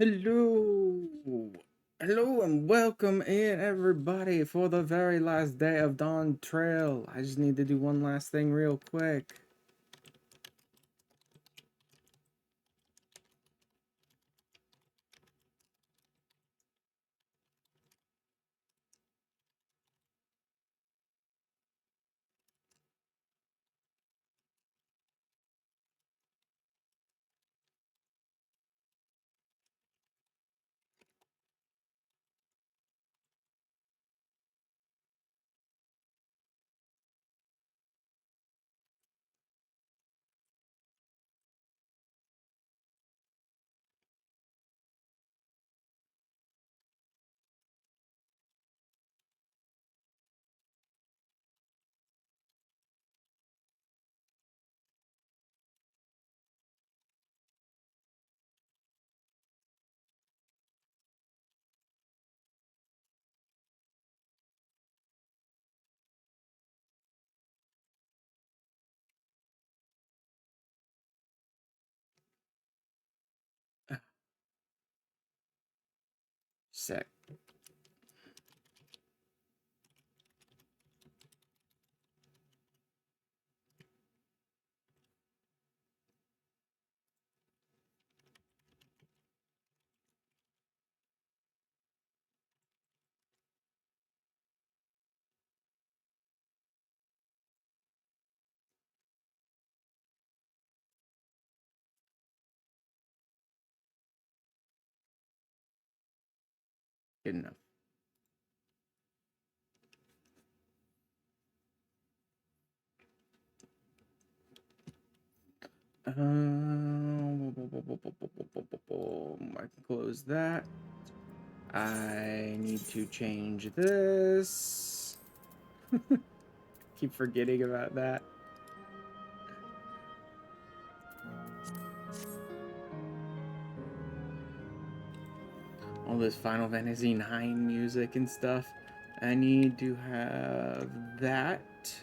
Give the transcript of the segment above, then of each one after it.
Hello, hello, and welcome in everybody for the very last day of Dawntrail. I just need to do one last thing real quick. Sec. Good enough. I can close that. I need to change this. Keep forgetting about that. All this Final Fantasy IX music and stuff. I need to have that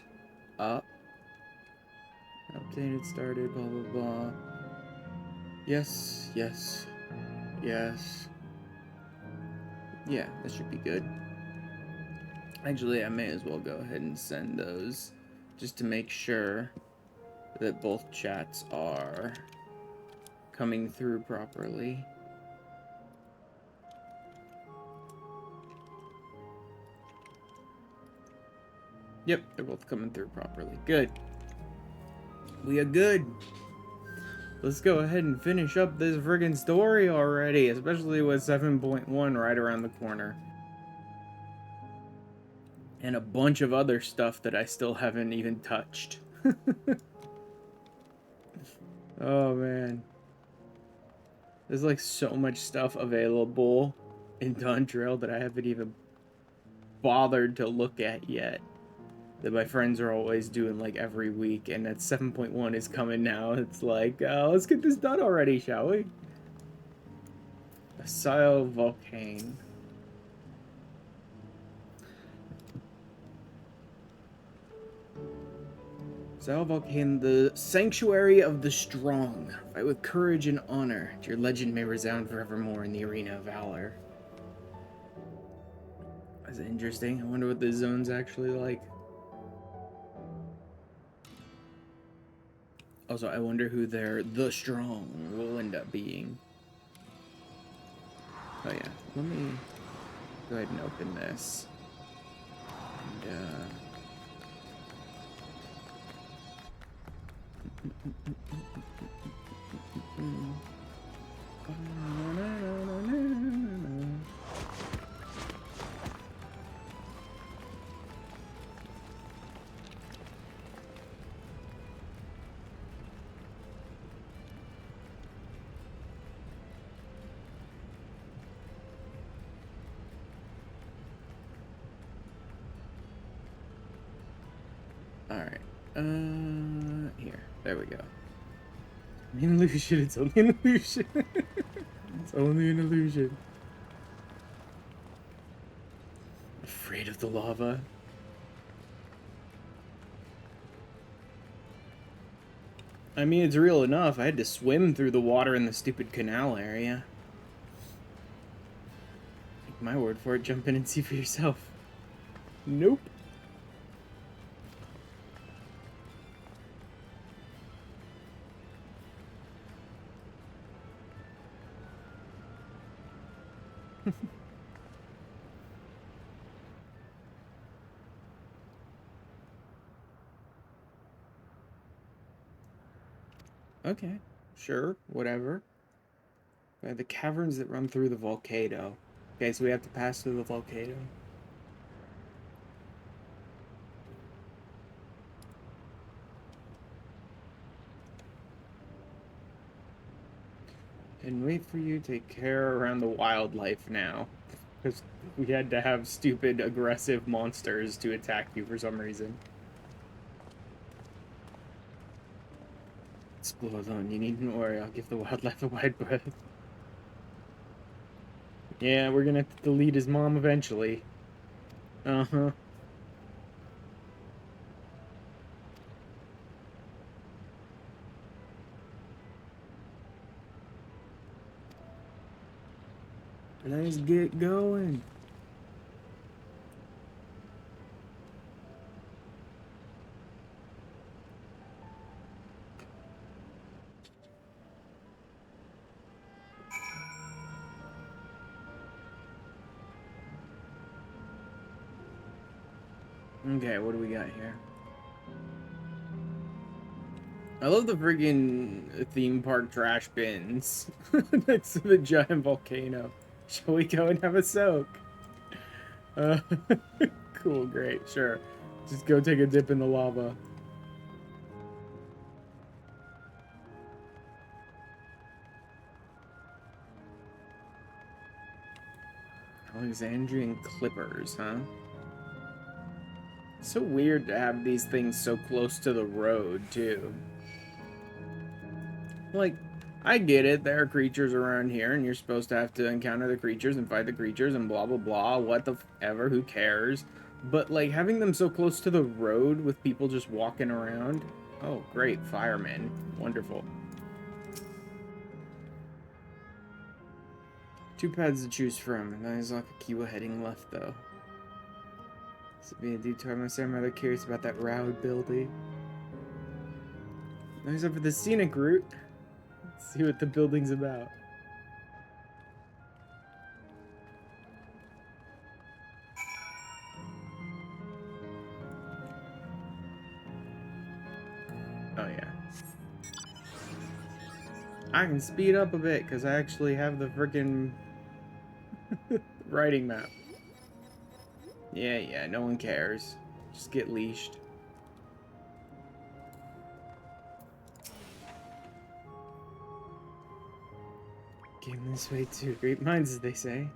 up. Updated, started, blah, blah, blah. Yes, yes, yes. Yeah, that should be good. Actually, I may as well go ahead and send those just to make sure that both chats are coming through properly. Yep, they're both coming through properly. Good. We are good. Let's go ahead and finish up this friggin' story already, especially with 7.1 right around the corner. And a bunch of other stuff that I still haven't even touched. Oh, man. There's like so much stuff available in Dawntrail that I haven't even bothered to look at yet. That my friends are always doing like every week, and that 7.1 is coming now. It's like, let's get this done already, shall we? Asile Volcane. Asile Volcane, the sanctuary of the strong. Fight with courage and honor. Your legend may resound forevermore in the arena of valor. That's interesting. I wonder what this zone's actually like. Also, I wonder who their the strong will end up being. Oh yeah, let me go ahead and open this. Alright. Here. There we go. An illusion. It's only an illusion. It's only an illusion. Afraid of the lava? I mean, it's real enough. I had to swim through the water in the stupid canal area. my word for it. Jump in and see for yourself. Nope. Okay, sure, whatever. The caverns that run through the volcano. Okay, so we have to pass through the volcano. And wait for you to take care around the wildlife now. Because we had to have stupid, aggressive monsters to attack you for some reason. Explore alone, you needn't worry, I'll give the wildlife a wide berth. Yeah, we're gonna have to delete his mom eventually. Uh-huh. Let's get going. Okay, what do we got here? I love the friggin' theme park trash bins next to the giant volcano. Shall we go and have a soak? Uh, cool, great, sure. Just go take a dip in the lava. Alexandrian clippers, huh? It's so weird to have these things so close to the road, too. Like, I get it, there are creatures around here, and you're supposed to have to encounter the creatures and fight the creatures and blah blah blah, what the ever, who cares? But, like, having them so close to the road with people just walking around... Oh, great, firemen. Wonderful. 2 paths to choose from, and that is like a Kiwa heading left, though. This would be a detour. I must say I'm rather curious about that round building. Now he's up for the scenic route. Let's see what the building's about. Oh yeah. I can speed up a bit because I actually have the freaking writing map. Yeah, no one cares. Just get leashed. Game this way too. Great minds, as they say.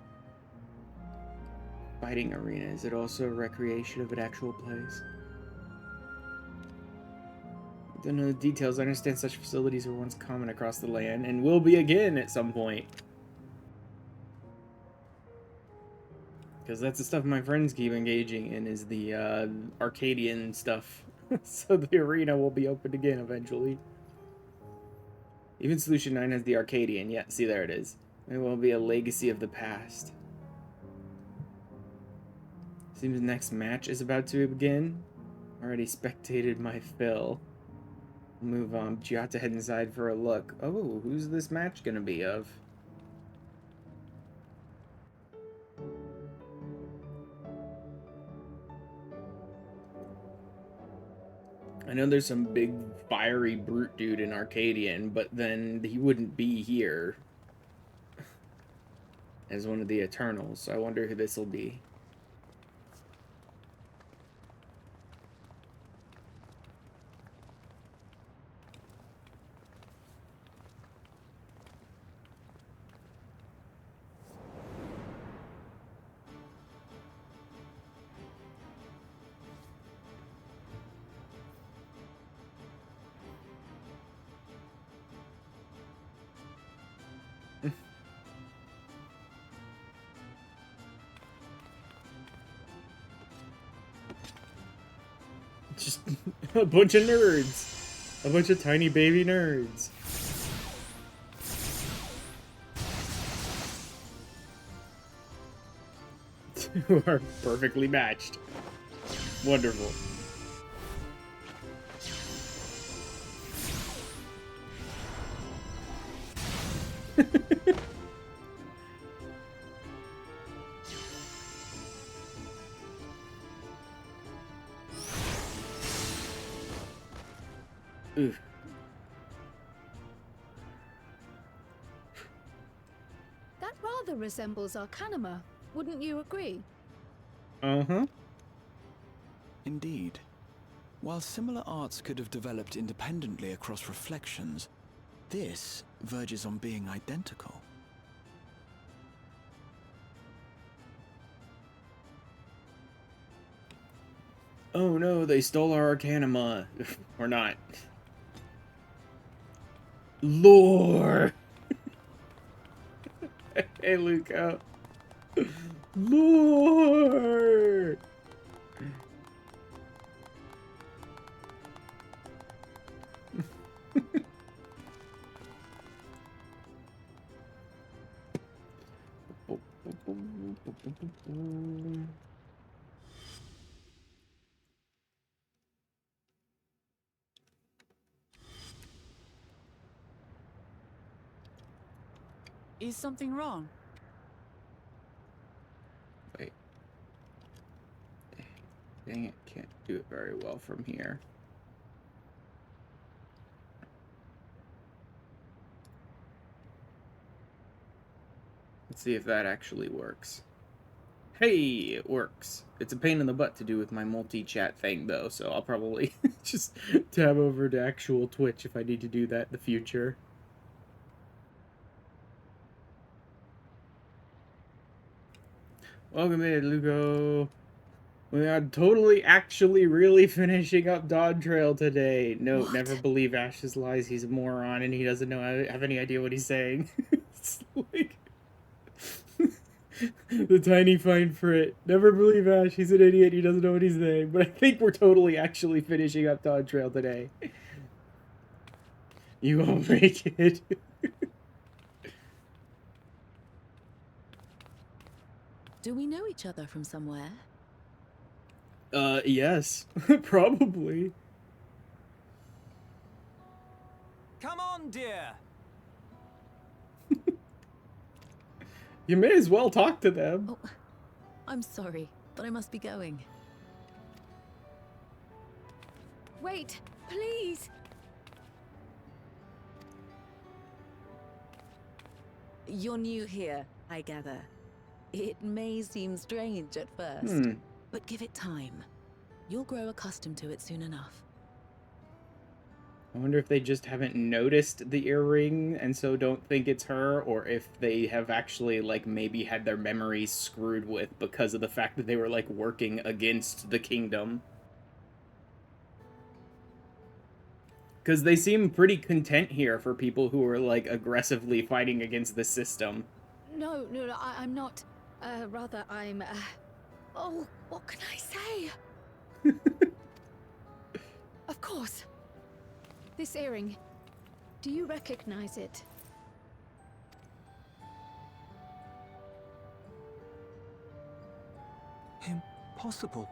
Fighting arena. Is it also a recreation of an actual place? Don't know the details. I understand such facilities were once common across the land and will be again at some point. Because that's the stuff my friends keep engaging in, is the Arcadian stuff. So the arena will be opened again eventually. Even Solution 9 has the Arcadian. Yeah, see, there it is. It will be a legacy of the past. Seems the next match is about to begin. Already spectated my fill. Move on, but you have to head inside for a look. Oh, who's this match gonna be of? I know there's some big fiery brute dude in Arcadian, but then he wouldn't be here as one of the Eternals, so I wonder who this will be. Just a bunch of nerds. A bunch of tiny baby nerds. who are perfectly matched. Wonderful. Ooh. That rather resembles Arcanima, wouldn't you agree? Uh-huh. Indeed. While similar arts could have developed independently across reflections, this verges on being identical. Oh no, they stole our Arcanima. Or not. Lore! Hey, Luco. Lore! Is something wrong? Wait. Dang it, can't do it very well from here. Let's see if that actually works. Hey, it works. It's a pain in the butt to do with my multi-chat thing, though, so I'll probably just tab over to actual Twitch if I need to do that in the future. Welcome in, Lugo. We are totally, actually, really finishing up Dawntrail today. Note, What? never believe Ash's lies. He's a moron, and he doesn't have any idea what he's saying. It's like... the tiny fine print. Never believe Ash. He's an idiot. He doesn't know what he's saying. But I think we're totally, actually finishing up Dawntrail today. You won't make it. Do we know each other from somewhere? Yes. Probably. Come on, dear. You may as well talk to them. Oh, I'm sorry, but I must be going. Wait, please! You're new here, I gather. It may seem strange at first, but give it time. You'll grow accustomed to it soon enough. I wonder if they just haven't noticed the earring and so don't think it's her, or if they have actually, like, maybe had their memories screwed with because of the fact that they were, like, working against the kingdom. Because they seem pretty content here for people who are, like, aggressively fighting against the system. No, I'm not. Rather, I'm, oh, what can I say? Of course. This earring. Do you recognize it? Impossible.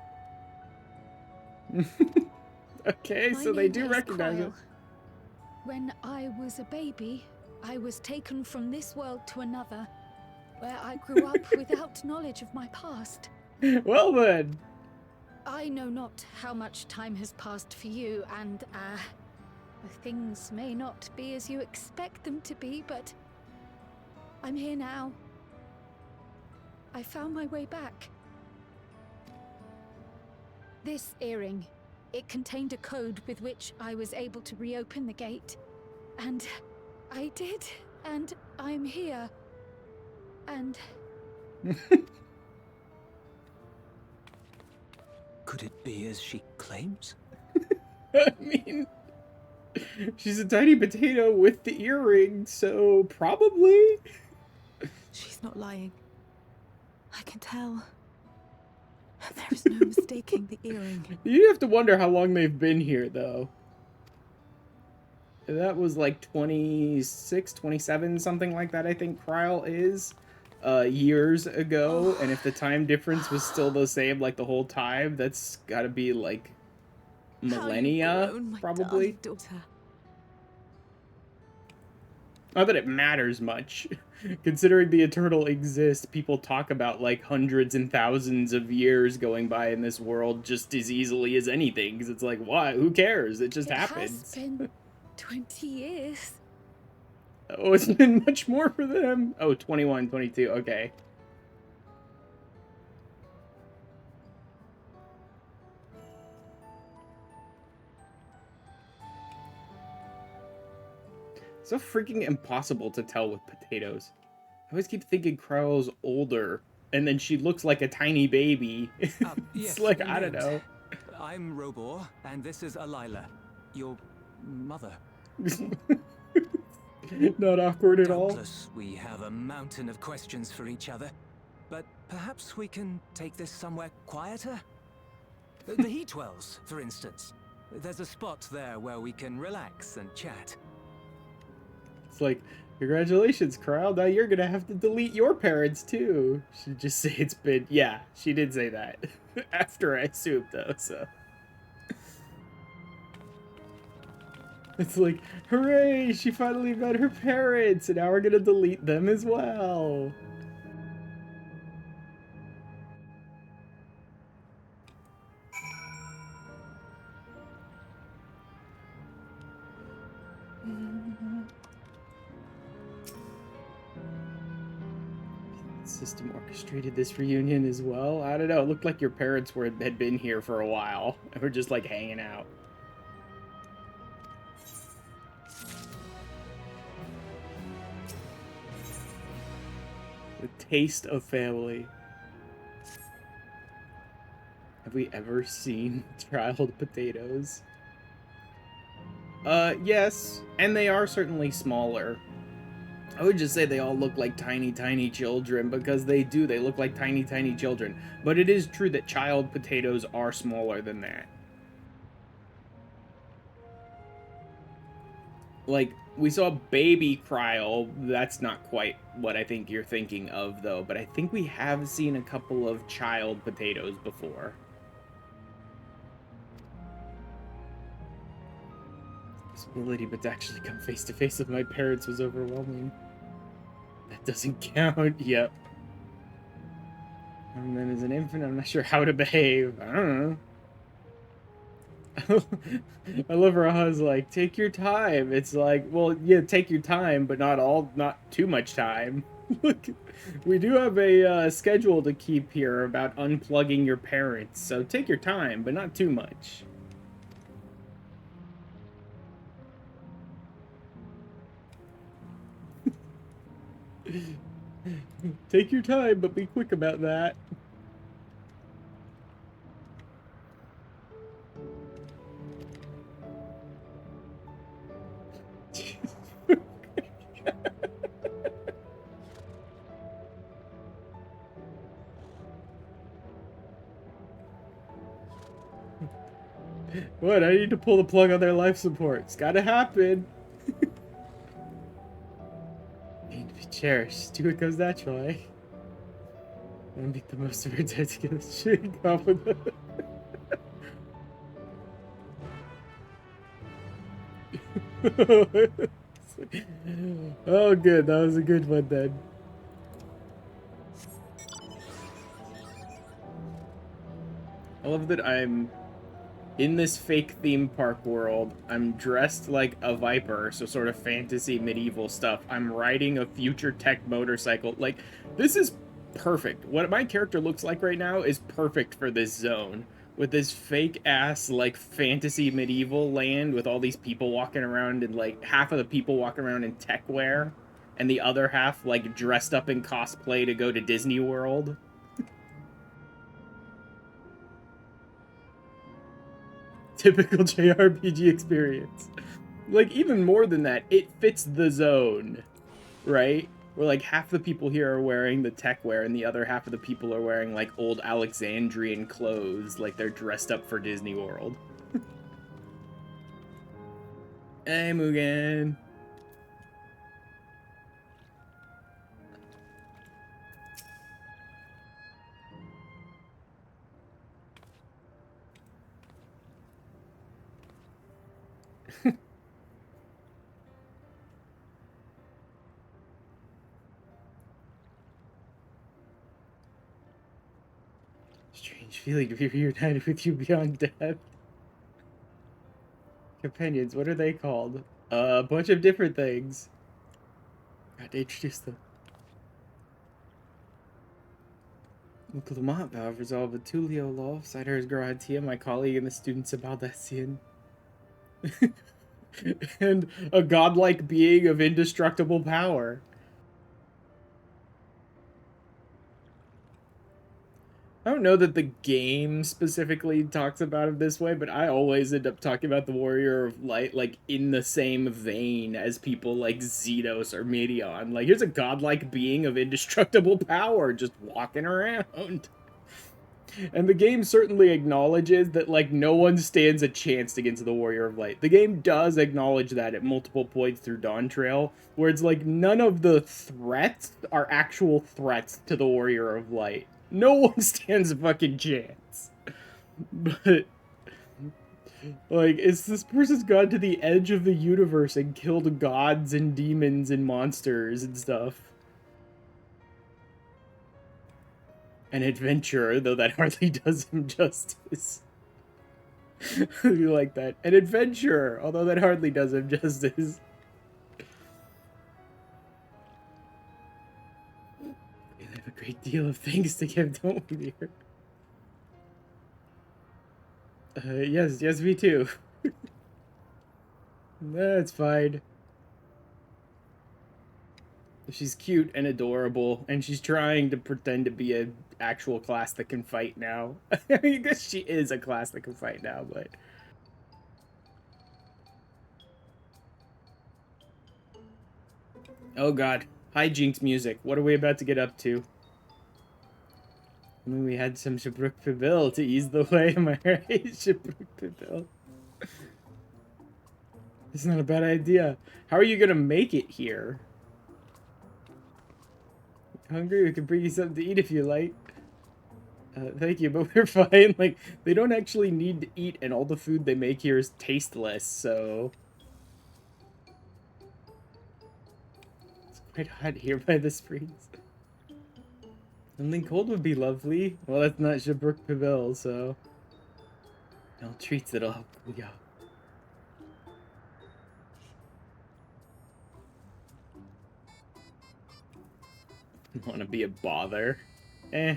Okay, My so they name do is recognize it. Cryle. When I was a baby, I was taken from this world to another, where I grew up without knowledge of my past. Well then. I know not how much time has passed for you, and, things may not be as you expect them to be, but I'm here now. I found my way back. This earring, it contained a code with which I was able to reopen the gate. And I did, and I'm here. And... Could it be as she claims? I mean, she's a tiny potato with the earring, so probably. She's not lying. I can tell. There is no mistaking the earring. You have to wonder how long they've been here, though. That was like 26, 27, something like that, I think Cryle is. years ago, and if the time difference was still the same like the whole time, that's gotta be like millennia, probably. Daughter. Not that it matters much. Considering the Eternal exists, people talk about like hundreds and thousands of years going by in this world just as easily as anything, because it's like, why? Who cares? It just happens. It has been 20 years. Oh, it's been much more for them. Oh, 21, 22, okay. It's so freaking impossible to tell with potatoes. I always keep thinking Cryo's older, and then she looks like a tiny baby. It's yes, like, I don't Ned. know. I'm Robor, and this is Alila, your mother. Not awkward at all. Doubtless, we have a mountain of questions for each other, but perhaps we can take this somewhere quieter? The heat wells, for instance. There's a spot there where we can relax and chat. It's like, congratulations, Cryo. Now you're gonna have to delete your parents too. She just say it's been, yeah, she did say that after I assumed though. So it's like, hooray! She finally met her parents, and now we're gonna delete them as well. System orchestrated this reunion as well. I don't know. It looked like your parents had been here for a while and were just like hanging out. The taste of family. Have we ever seen trialed potatoes? Yes, and they are certainly smaller. I would just say they all look like tiny, tiny children, because they do. They look like tiny, tiny children. But it is true that child potatoes are smaller than that. Like, we saw baby Cryo. That's not quite what I think you're thinking of, though. But I think we have seen a couple of child potatoes before. Possibility, but to actually come face to face with my parents was overwhelming. That doesn't count. Yep. And then as an infant, I'm not sure how to behave. I don't know. I love Raha's like, take your time. It's like, well, yeah, take your time, but not too much time. Look, we do have a schedule to keep here about unplugging your parents, so take your time, but not too much. Take your time, but be quick about that. What? I need to pull the plug on their life support. It's gotta happen. Need to be cherished. Do what comes naturally. And make the most of her time together. Shit, compliment. Oh, good. That was a good one then. I love that I'm in this fake theme park world. I'm dressed like a viper, so sort of fantasy medieval stuff. I'm riding a future tech motorcycle. Like, this is perfect. What my character looks like right now is perfect for this zone. With this fake ass, like, fantasy medieval land with all these people walking around and, like, half of the people walking around in tech wear, and the other half, like, dressed up in cosplay to go to Disney World. Typical JRPG experience. Like, even more than that, it fits the zone, right? Where, like, half the people here are wearing the tech wear, and the other half of the people are wearing, like, old Alexandrian clothes, like they're dressed up for Disney World. Hey, Mugen. Strange feeling to be reunited with you beyond death. Companions, what are they called? A bunch of different things. God, they introduced them. Uncle Lamont, however, resolved with Tulio Law, Cider's Gratia, my colleague, and the students of Baldessian. And a godlike being of indestructible power. I don't know that the game specifically talks about it this way, but I always end up talking about the Warrior of Light, like, in the same vein as people like Zetos or Meteon. Like, here's a godlike being of indestructible power just walking around. And the game certainly acknowledges that, like, no one stands a chance against the Warrior of Light. The game does acknowledge that at multiple points through Dawntrail, where it's like, none of the threats are actual threats to the Warrior of Light. No one stands a fucking chance. But, like, it's this person's gone to the edge of the universe and killed gods and demons and monsters and stuff. An adventurer, though that hardly does him justice. You like that. An adventurer, although that hardly does him justice. We have a great deal of things to give, don't we, dear? Yes, me too. That's fine. She's cute and adorable, and she's trying to pretend to be an actual class that can fight now. I mean, I guess she is a class that can fight now, but... Oh god. Hijinks music. What are we about to get up to? I mean, we had some Shabruk Pibil to ease the way, am I right? Shabruk Pibil. It's not a bad idea. How are you gonna make it here? Hungry? We can bring you something to eat if you like. Thank you, but we're fine. Like, they don't actually need to eat, and all the food they make here is tasteless, so... It's quite hot here by the springs. Something cold would be lovely. Well, that's not Shabruk Pibil, so... No treats that'll help cool you out. Want to be a bother? Eh.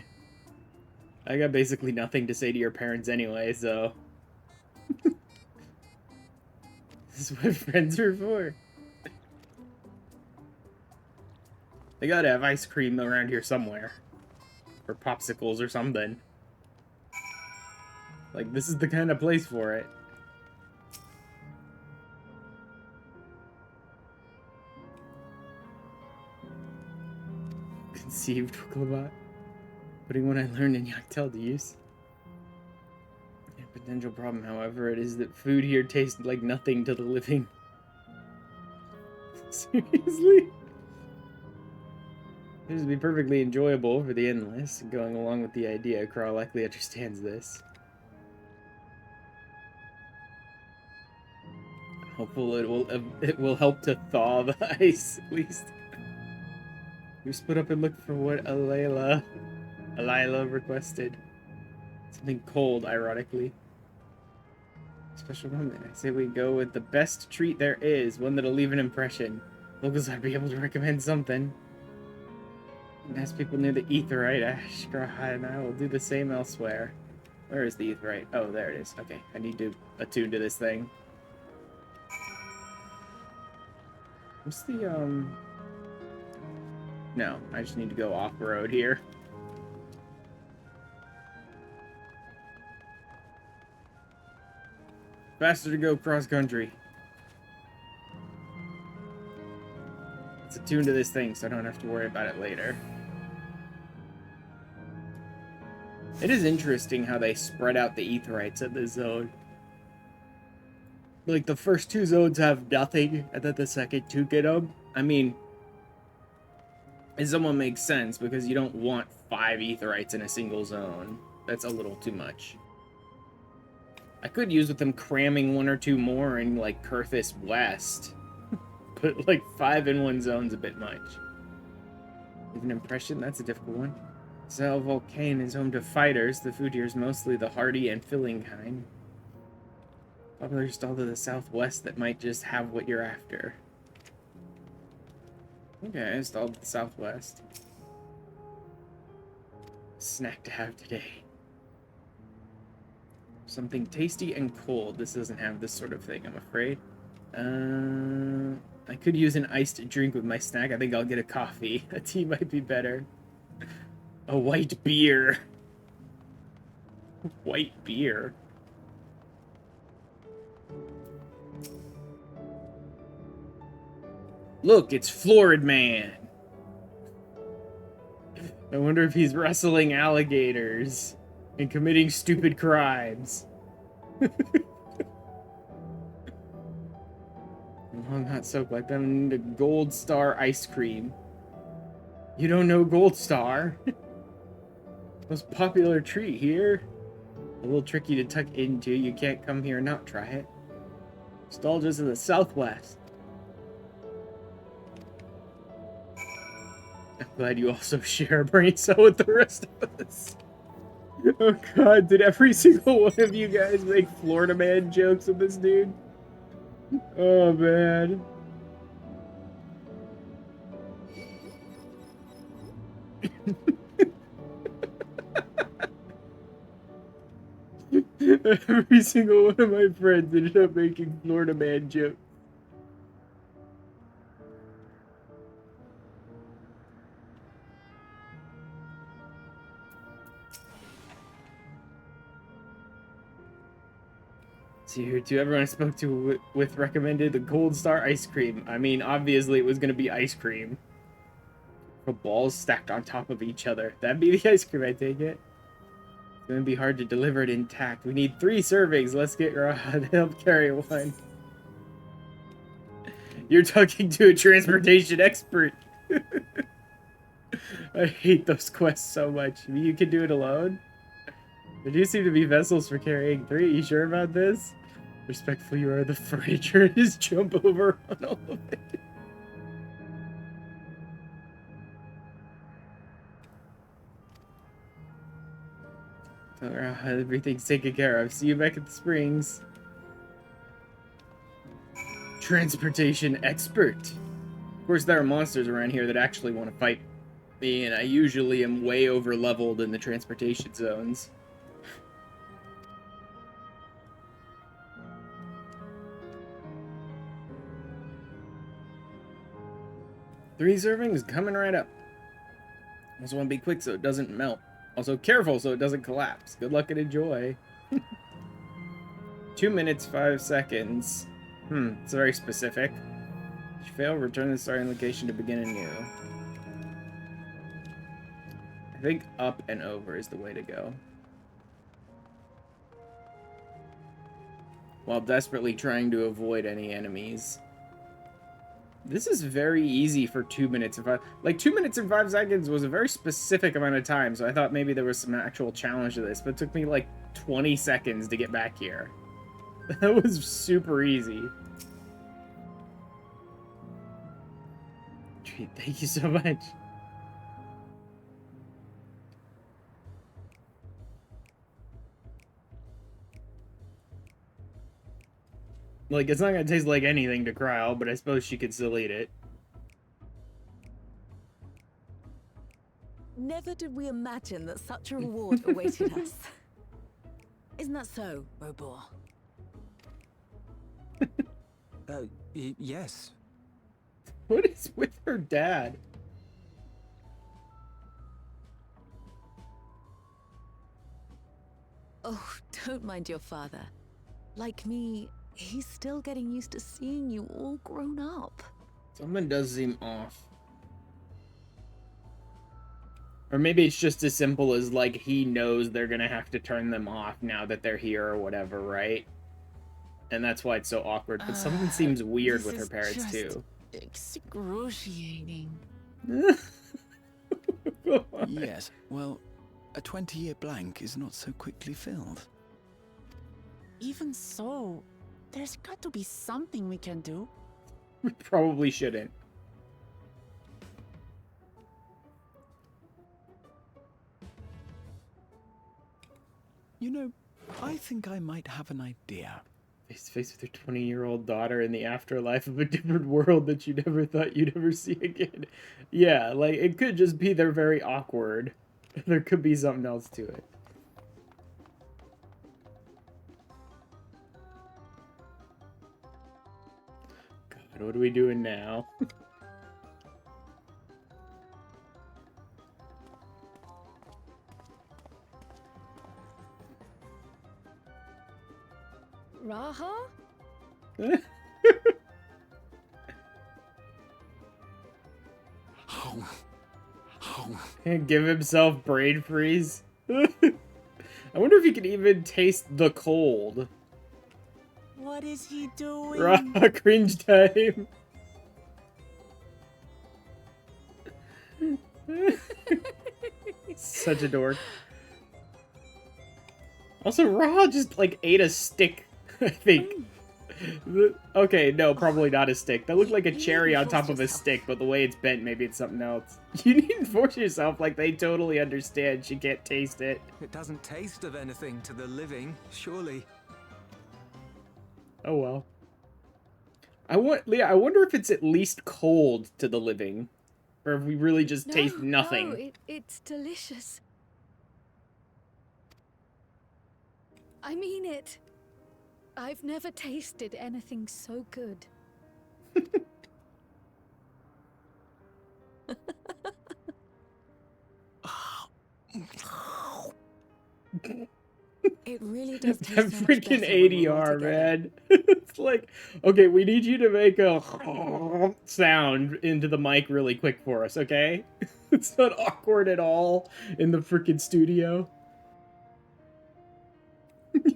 I got basically nothing to say to your parents anyway, so... This is what friends are for. They gotta have ice cream around here somewhere. Or popsicles or something. Like, this is the kind of place for it. Conceived Wiklabot. Putting what I learned in Yaktel to use. A potential problem, however, it is that food here tastes like nothing to the living. Seriously? This would be perfectly enjoyable for the endless. Going along with the idea, Kral likely understands this. Hopeful it will help to thaw the ice, at least. We split up and looked for what Alayla requested. Something cold, ironically. Special moment. I say we go with the best treat there is, one that'll leave an impression. Locals ought to be able to recommend something. And ask people near the Aetheryte. Ashgrahad and I will do the same elsewhere. Where is the Aetheryte? Oh, there it is. Okay, I need to attune to this thing. What's the, No, I just need to go off-road here. Faster to go cross-country. Let's attune to this thing so I don't have to worry about it later. It is interesting how they spread out the Aetherites at this zone. Like, the first two zones have nothing, and then the second two get them. I mean... it somewhat makes sense, because you don't want 5 Aetherites in a single zone. That's a little too much. I could use with them cramming 1 or 2 more in, like, Kurthis West. But, like, 5 in one zone's a bit much. Give an impression? That's a difficult one. Zell Volcane is home to fighters. The food here is mostly the hearty and filling kind. Popular stall to the southwest that might just have what you're after. Okay, stall to the southwest. Snack to have today. Something tasty and cold. This doesn't have this sort of thing, I'm afraid. I could use an iced drink with my snack. I think I'll get a coffee. A tea might be better. A white beer. White beer. Look, it's Florid Man. I wonder if he's wrestling alligators and committing stupid crimes. Long hot soak like them into Gold Star ice cream. You don't know Gold Star? Most popular treat here. A little tricky to tuck into. You can't come here and not try it. Stall just in the southwest. I'm glad you also share a brain cell with the rest of us. Oh god, did every single one of you guys make Florida Man jokes with this dude? Oh man. Every single one of my friends ended up making Florida Man jokes. See here too, everyone I spoke to with recommended the Gold Star ice cream. I mean, obviously it was gonna be ice cream. With balls stacked on top of each other. That'd be the ice cream, I take it. It's gonna be hard to deliver it intact. We need 3 servings. Let's get to help carry one. You're talking to a transportation expert. I hate those quests so much. You can do it alone? There do seem to be vessels for carrying 3. Are you sure about this? Respectfully, you are the furniture. Just jump over on all of it. Tell her how everything's taken care of. See you back at the springs. Transportation expert. Of course, there are monsters around here that actually want to fight me, and I usually am way over leveled in the transportation zones. Three servings coming right up. Also want to be quick so it doesn't melt. Also careful so it doesn't collapse. Good luck and enjoy. 2 minutes, 5 seconds. It's very specific. If you fail, return the starting location to begin anew. I think up and over is the way to go. While desperately trying to avoid any enemies. This is very easy for 2 minutes and 5... Like, 2 minutes and 5 seconds was a very specific amount of time, so I thought maybe there was some actual challenge to this, but it took me, like, 20 seconds to get back here. That was super easy. Thank you so much. Like, it's not gonna taste like anything to Cryle, but I suppose she could still eat it. Never did we imagine that such a reward awaited us. Isn't that so, Robor? Yes. What is with her dad? Oh, don't mind your father. Like me, he's still getting used to seeing you all grown up. Something does seem off. Or maybe it's just as simple as, like, he knows they're gonna have to turn them off now that they're here or whatever, right? And that's why it's so awkward. But something seems weird with her parents, too. Excruciating. Yes, well, a 20-year blank is not so quickly filled. Even so, there's got to be something we can do. We probably shouldn't. I think I might have an idea. Face to face with your 20-year-old daughter in the afterlife of a different world that you never thought you'd ever see again. Yeah, like, it could just be they're very awkward. There could be something else to it. God, what are we doing now? Raha? Give himself brain freeze. I wonder if he can even taste the cold. What is he doing? Cringe time. Such a dork. Also, Ra just like ate a stick, I think. Okay, no, probably not a stick. That looked like a cherry on top of a stick, but the way it's bent, maybe it's something else. You needn't force yourself, like they totally understand. She can't taste it. It doesn't taste of anything to the living, surely. Oh well. Leah, I wonder if it's at least cold to the living. Or if we really just taste nothing. No, it's delicious. I mean it. I've never tasted anything so good. It really does taste That so much freaking better when we're all ADR, together. man. It's like, okay, we need you to make a sound into the mic really quick for us, okay? It's not awkward at all in the freaking studio.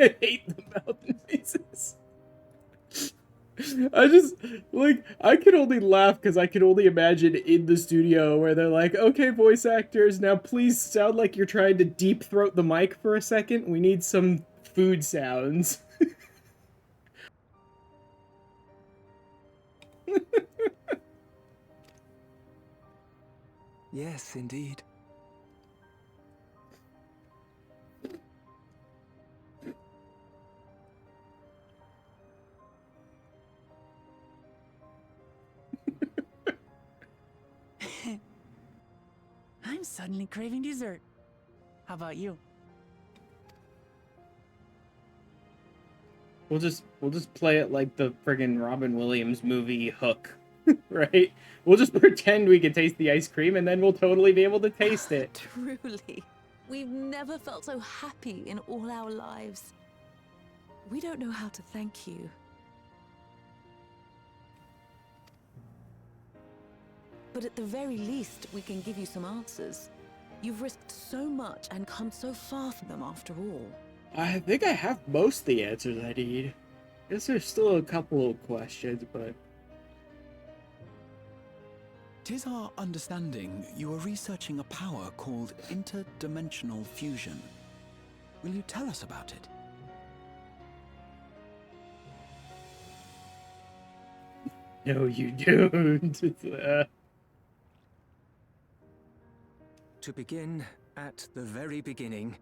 I hate the mouth noises. I just, like, I can only laugh because I can only imagine in the studio where they're like, okay, voice actors, now please sound like you're trying to deep throat the mic for a second. We need some food sounds. Yes, indeed. I'm suddenly craving dessert. How about you? We'll just play it like the friggin' Robin Williams movie Hook, right? We'll just pretend we can taste the ice cream and then we'll totally be able to taste it. Truly, we've never felt so happy in all our lives. We don't know how to thank you. But at the very least, we can give you some answers. You've risked so much and come so far from them after all. I think I have most of the answers I need. Guess there's still a couple of questions, but... 'Tis our understanding you are researching a power called interdimensional fusion. Will you tell us about it? No, you don't. To begin at the very beginning,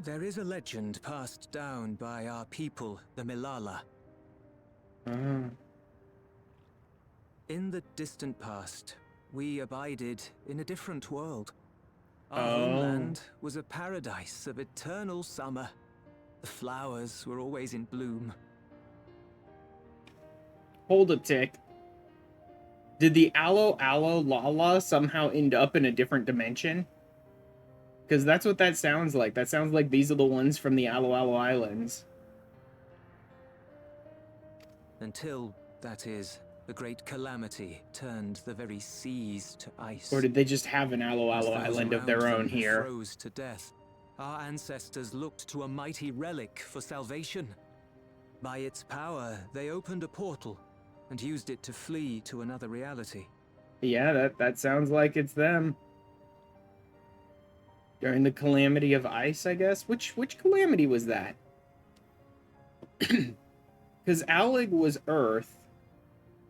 there is a legend passed down by our people, the Milala. In the distant past, we abided in a different world. Our homeland was a paradise of eternal summer. The flowers were always in bloom. Hold a tick. Did the Aloe Lala somehow end up in a different dimension? Because that's what that sounds like. That sounds like these are the ones from the Aloe Islands. Until, that is, the great calamity turned the very seas to ice. Or did they just have an Aloe As those Island of around their them own here? froze to death. Our ancestors looked to a mighty relic for salvation. By its power, they opened a portal and used it to flee to another reality. Yeah, that sounds like it's them. During the calamity of ice, I guess? Which calamity was that? Because Alig was earth.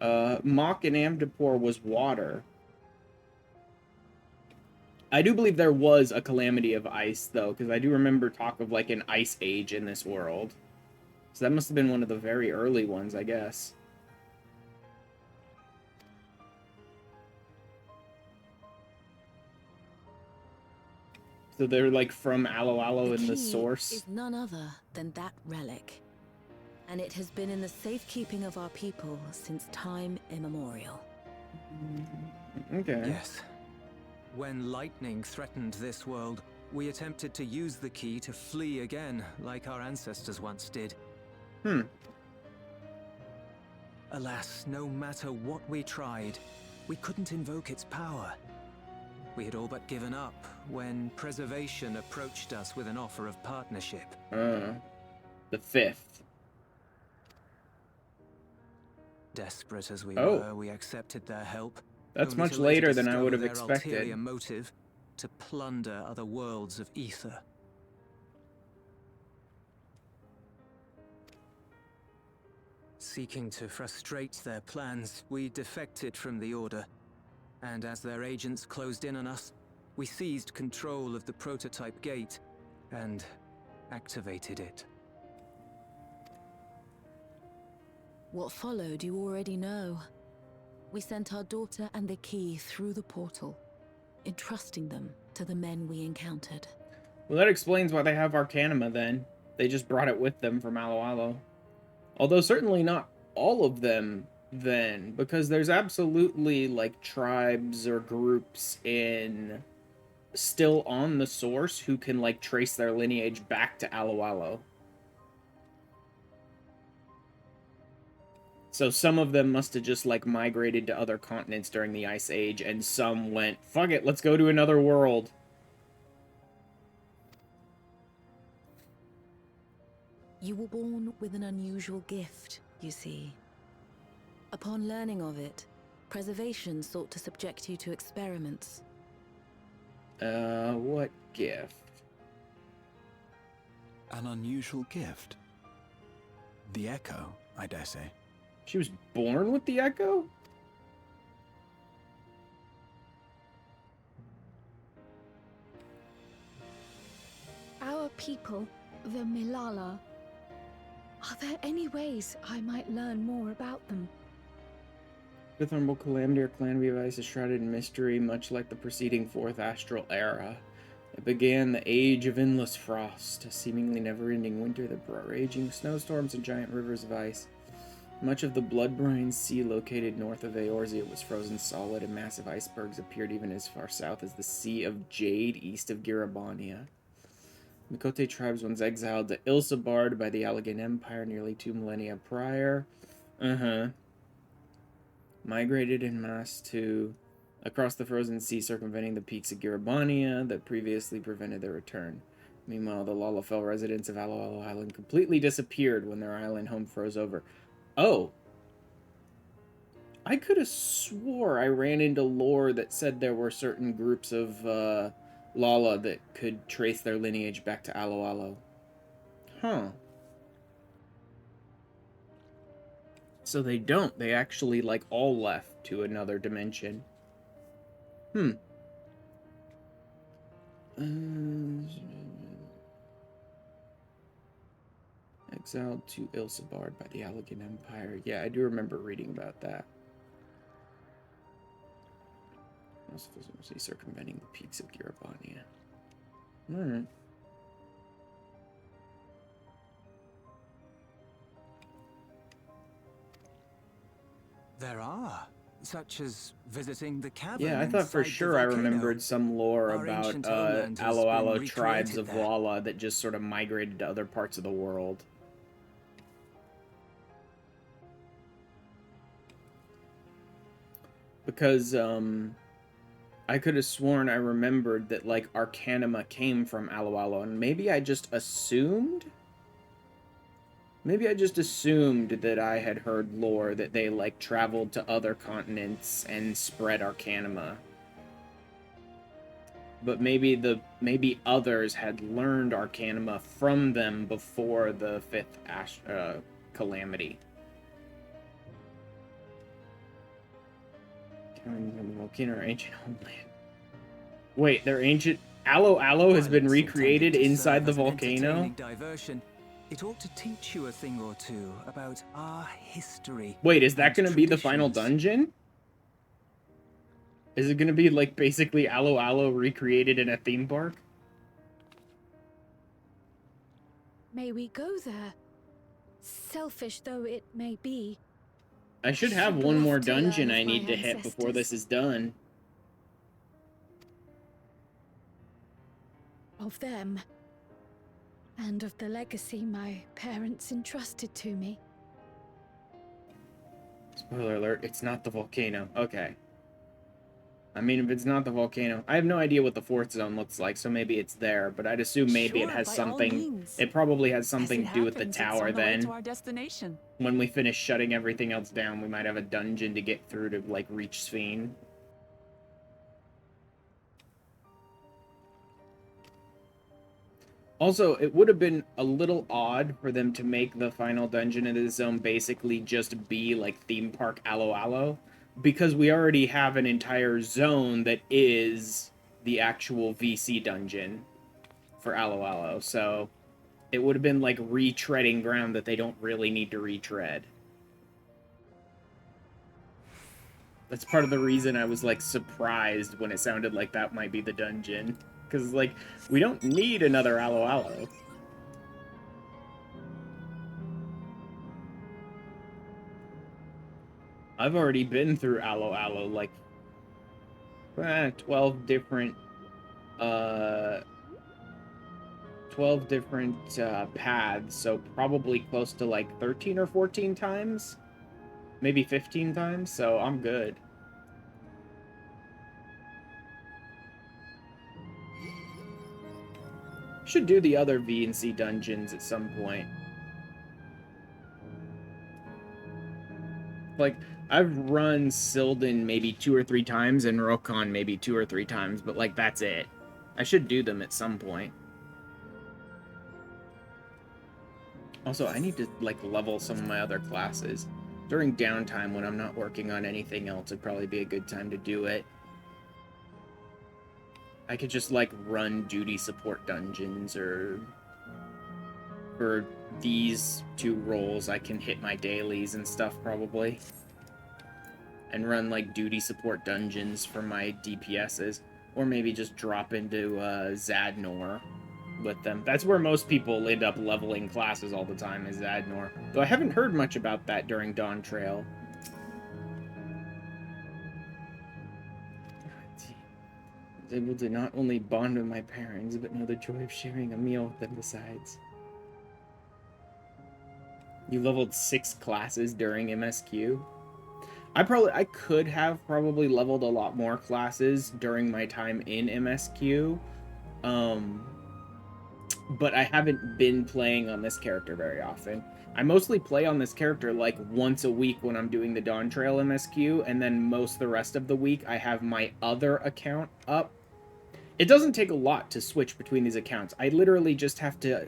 Mach and Amdapor was water. I do believe there was a calamity of ice, though, because I do remember talk of, like, an ice age in this world. So that must have been one of the very early ones, I guess. So they're, like, from Alo Alo in the source? Is none other than that relic. And it has been in the safekeeping of our people since time immemorial. Okay. Yes. When lightning threatened this world, we attempted to use the key to flee again, like our ancestors once did. Alas, no matter what we tried, we couldn't invoke its power. We had all but given up when Preservation approached us with an offer of partnership. The 5th. Desperate as we were, we accepted their help. That's only much to later later than I would have discover their expected. ulterior motive to plunder other worlds of ether. Seeking to frustrate their plans, we defected from the Order. And as their agents closed in on us, we seized control of the prototype gate and activated it. What followed you already know. We sent our daughter and the key through the portal, entrusting them to the men we encountered. Well, that explains why they have Arcanima, then. They just brought it with them from Alo Alo. Although certainly not all of them, then, because there's absolutely, like, tribes or groups still on the source who can, like, trace their lineage back to Alo Alo. So some of them must have just, like, migrated to other continents during the Ice Age, and some went, fuck it, let's go to another world. You were born with an unusual gift, you see. Upon learning of it, Preservation sought to subject you to experiments. What gift? An unusual gift. The Echo, I dare say. She was born with the Echo? Our people, the Milala. Are there any ways I might learn more about them? The thermal calamity or calamity of ice is shrouded in mystery, much like the preceding 4th astral era. It began the age of endless frost, a seemingly never-ending winter that brought raging snowstorms and giant rivers of ice. Much of the blood-brine sea located north of Eorzea was frozen solid, and massive icebergs appeared even as far south as the Sea of Jade east of Girabania. Mikote tribes once exiled to Ilsabard by the Allegan Empire nearly 2 millennia prior. Migrated en masse across the frozen sea, circumventing the peaks of Girabania that previously prevented their return. Meanwhile, the Lalafell residents of Alo Alo Island completely disappeared when their island home froze over. Oh. I could have swore I ran into lore that said there were certain groups of Lala that could trace their lineage back to Alo Alo. Huh. So they don't. They actually, like, all left to another dimension. Exiled to Ilsabard by the Allegan Empire. Yeah, I do remember reading about that. Also, circumventing the peaks of Girabania. Alright. There are, such as visiting the cavern. Yeah, I thought for inside the sure I volcano. remembered some lore Our about ancient homeland has Alo Alo been tribes recreated of there. Lala that just sort of migrated to other parts of the world. Because, I could have sworn I remembered that, like, Arcanima came from Alo Alo, and maybe I just assumed? Maybe I just assumed that I had heard lore that they, like, traveled to other continents and spread Arcanima. But maybe others had learned Arcanima from them before the 5th calamity. Volcano or ancient homeland. Wait, their ancient Aloe Aloe has been While it's recreated intended to inside serve the as an volcano? entertaining diversion, it ought to teach you a thing or two about our history. Wait, is that and gonna be the final traditions. dungeon? Is it gonna be like basically Aloe Aloe recreated in a theme park? May we go there? Selfish though it may be. I should have one love more to learn dungeon of I my need to hit before this ancestors. is done. Of them. And of the legacy my parents entrusted to me. Spoiler alert, it's not the volcano. Okay. I mean, if it's not the volcano, I have no idea what the fourth zone looks like, so maybe it's there, but I'd assume maybe it Sure, has by all something... means. It probably has As something it to do with the happens, it's tower on the way then. to our destination. When we finish shutting everything else down, we might have a dungeon to get through to, like, reach Sphene. Also, it would have been a little odd for them to make the final dungeon in this zone basically just be like theme park Aloe Aloe, because we already have an entire zone that is the actual VC dungeon for Aloe Aloe, so it would have been like retreading ground that they don't really need to retread. That's part of the reason I was like surprised when it sounded like that might be the dungeon. Because, like, we don't need another Aloe Aloe. I've already been through Aloe Aloe, like, 12 different, 12 different, paths, so probably close to, like, 13 or 14 times? Maybe 15 times, so I'm good. Should do the other V and C dungeons at some point. Like, I've run Sylvan maybe 2 or 3 times and Rokon maybe 2 or 3 times, but like that's it. I should do them at some point. Also, I need to like level some of my other classes. During downtime when I'm not working on anything else, it'd probably be a good time to do it. I could just, like, run duty support dungeons, or... For these 2 roles, I can hit my dailies and stuff, probably. And run, like, duty support dungeons for my DPSs. Or maybe just drop into, Zadnor with them. That's where most people end up leveling classes all the time, is Zadnor. Though I haven't heard much about that during Dawntrail. Able to not only bond with my parents, but know the joy of sharing a meal with them besides. You leveled 6 classes during MSQ? I could have probably leveled a lot more classes during my time in MSQ. But I haven't been playing on this character very often. I mostly play on this character like once a week when I'm doing the Dawntrail MSQ, and then most of the rest of the week I have my other account up. It doesn't take a lot to switch between these accounts. I literally just have to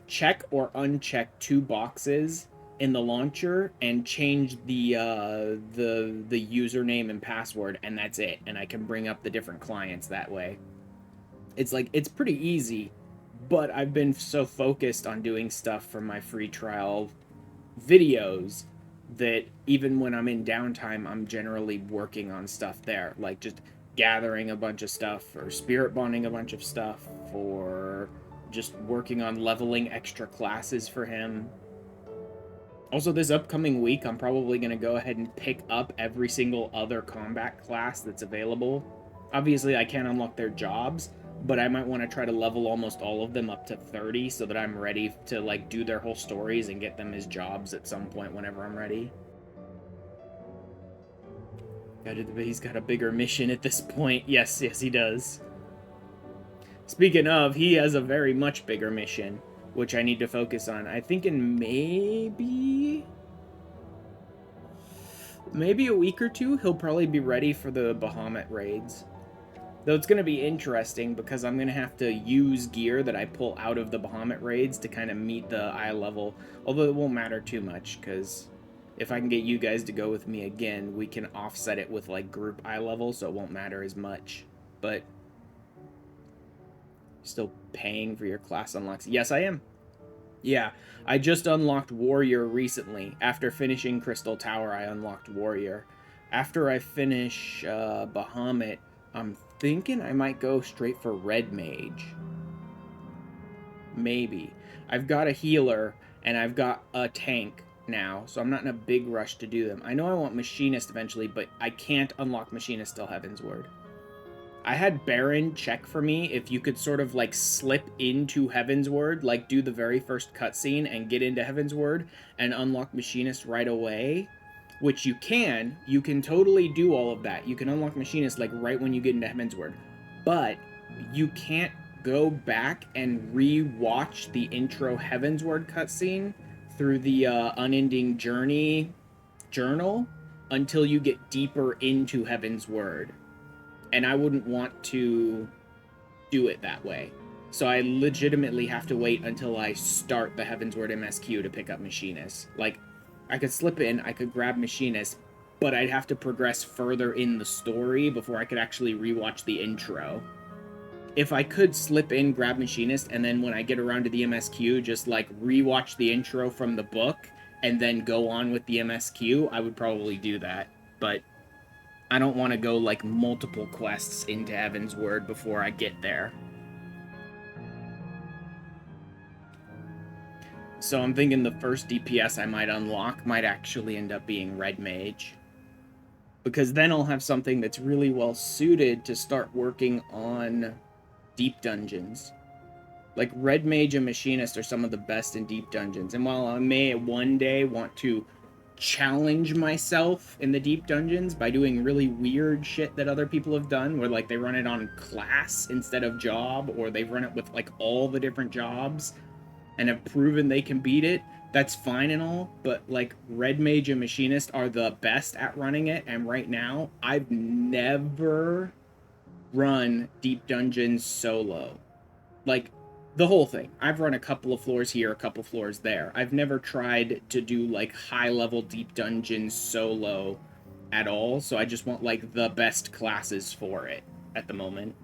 check or uncheck 2 boxes in the launcher and change the username and password, and that's it. And I can bring up the different clients that way. It's like, it's pretty easy, but I've been so focused on doing stuff for my free trial videos that even when I'm in downtime, I'm generally working on stuff there. Like, just gathering a bunch of stuff, or spirit bonding a bunch of stuff, or just working on leveling extra classes for him. Also, this upcoming week, I'm probably going to go ahead and pick up every single other combat class that's available. Obviously, I can't unlock their jobs, but I might want to try to level almost all of them up to 30 so that I'm ready to, like, do their whole stories and get them as jobs at some point whenever I'm ready. He's got a bigger mission at this point. Yes, he does. Speaking of, he has a very much bigger mission, which I need to focus on. I think in maybe a week or 2, he'll probably be ready for the Bahamut raids. Though it's going to be interesting because I'm going to have to use gear that I pull out of the Bahamut raids to kind of meet the eye level. Although it won't matter too much, because if I can get you guys to go with me again, we can offset it with, like, group eye level, so it won't matter as much. But Still paying for your class unlocks. Yes, I am. Yeah, I just unlocked Warrior recently. After finishing Crystal Tower, I unlocked Warrior. After I finish Bahamut, I'm thinking I might go straight for Red Mage. Maybe. I've got a healer, and I've got a tank now, so I'm not in a big rush to do them. I know I want Machinist eventually, but I can't unlock Machinist till Heaven's Word. I had Baron check for me if you could sort of like slip into Heaven's Word, like do the very first cutscene and get into Heaven's Word and unlock Machinist right away, which you can. You can totally do all of that. You can unlock Machinist like right when you get into Heaven's Word, but you can't go back and re-watch the intro Heaven's Word cutscene through the Unending Journey journal until you get deeper into Heaven's Word. And I wouldn't want to do it that way. So I legitimately have to wait until I start the Heaven's Word MSQ to pick up Machinist. Like, I could slip in, I could grab Machinist, but I'd have to progress further in the story before I could actually rewatch the intro. If I could slip in, grab Machinist, and then when I get around to the MSQ, just, like, rewatch the intro from the book, and then go on with the MSQ, I would probably do that. But I don't want to go, like, multiple quests into Heaven's Word before I get there. So I'm thinking the first DPS I might unlock might actually end up being Red Mage. Because then I'll have something that's really well suited to start working on deep dungeons. Like, Red Mage and Machinist are some of the best in deep dungeons. And while I may one day want to challenge myself in the deep dungeons by doing really weird shit that other people have done, where like they run it on class instead of job, or they run it with like all the different jobs and have proven they can beat it, that's fine and all, but like Red Mage and Machinist are the best at running it, and right now I've never run deep dungeons solo. Like, the whole thing. I've run a couple of floors here, a couple floors there. I've never tried to do, like, high-level deep dungeons solo at all, so I just want, like, the best classes for it at the moment.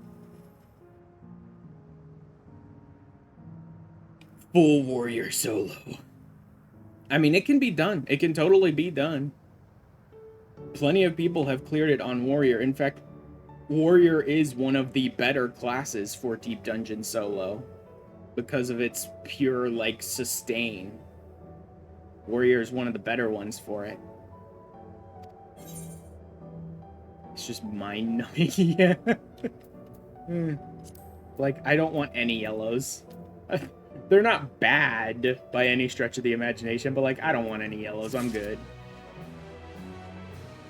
Full Warrior solo. I mean, it can be done. It can totally be done. Plenty of people have cleared it on Warrior. In fact, Warrior is one of the better classes for deep dungeon solo, because of its pure, like, sustain. Warrior is one of the better ones for it. It's just mind-numbing, yeah. Like, I don't want any yellows. They're not bad by any stretch of the imagination, but, like, I don't want any yellows. I'm good.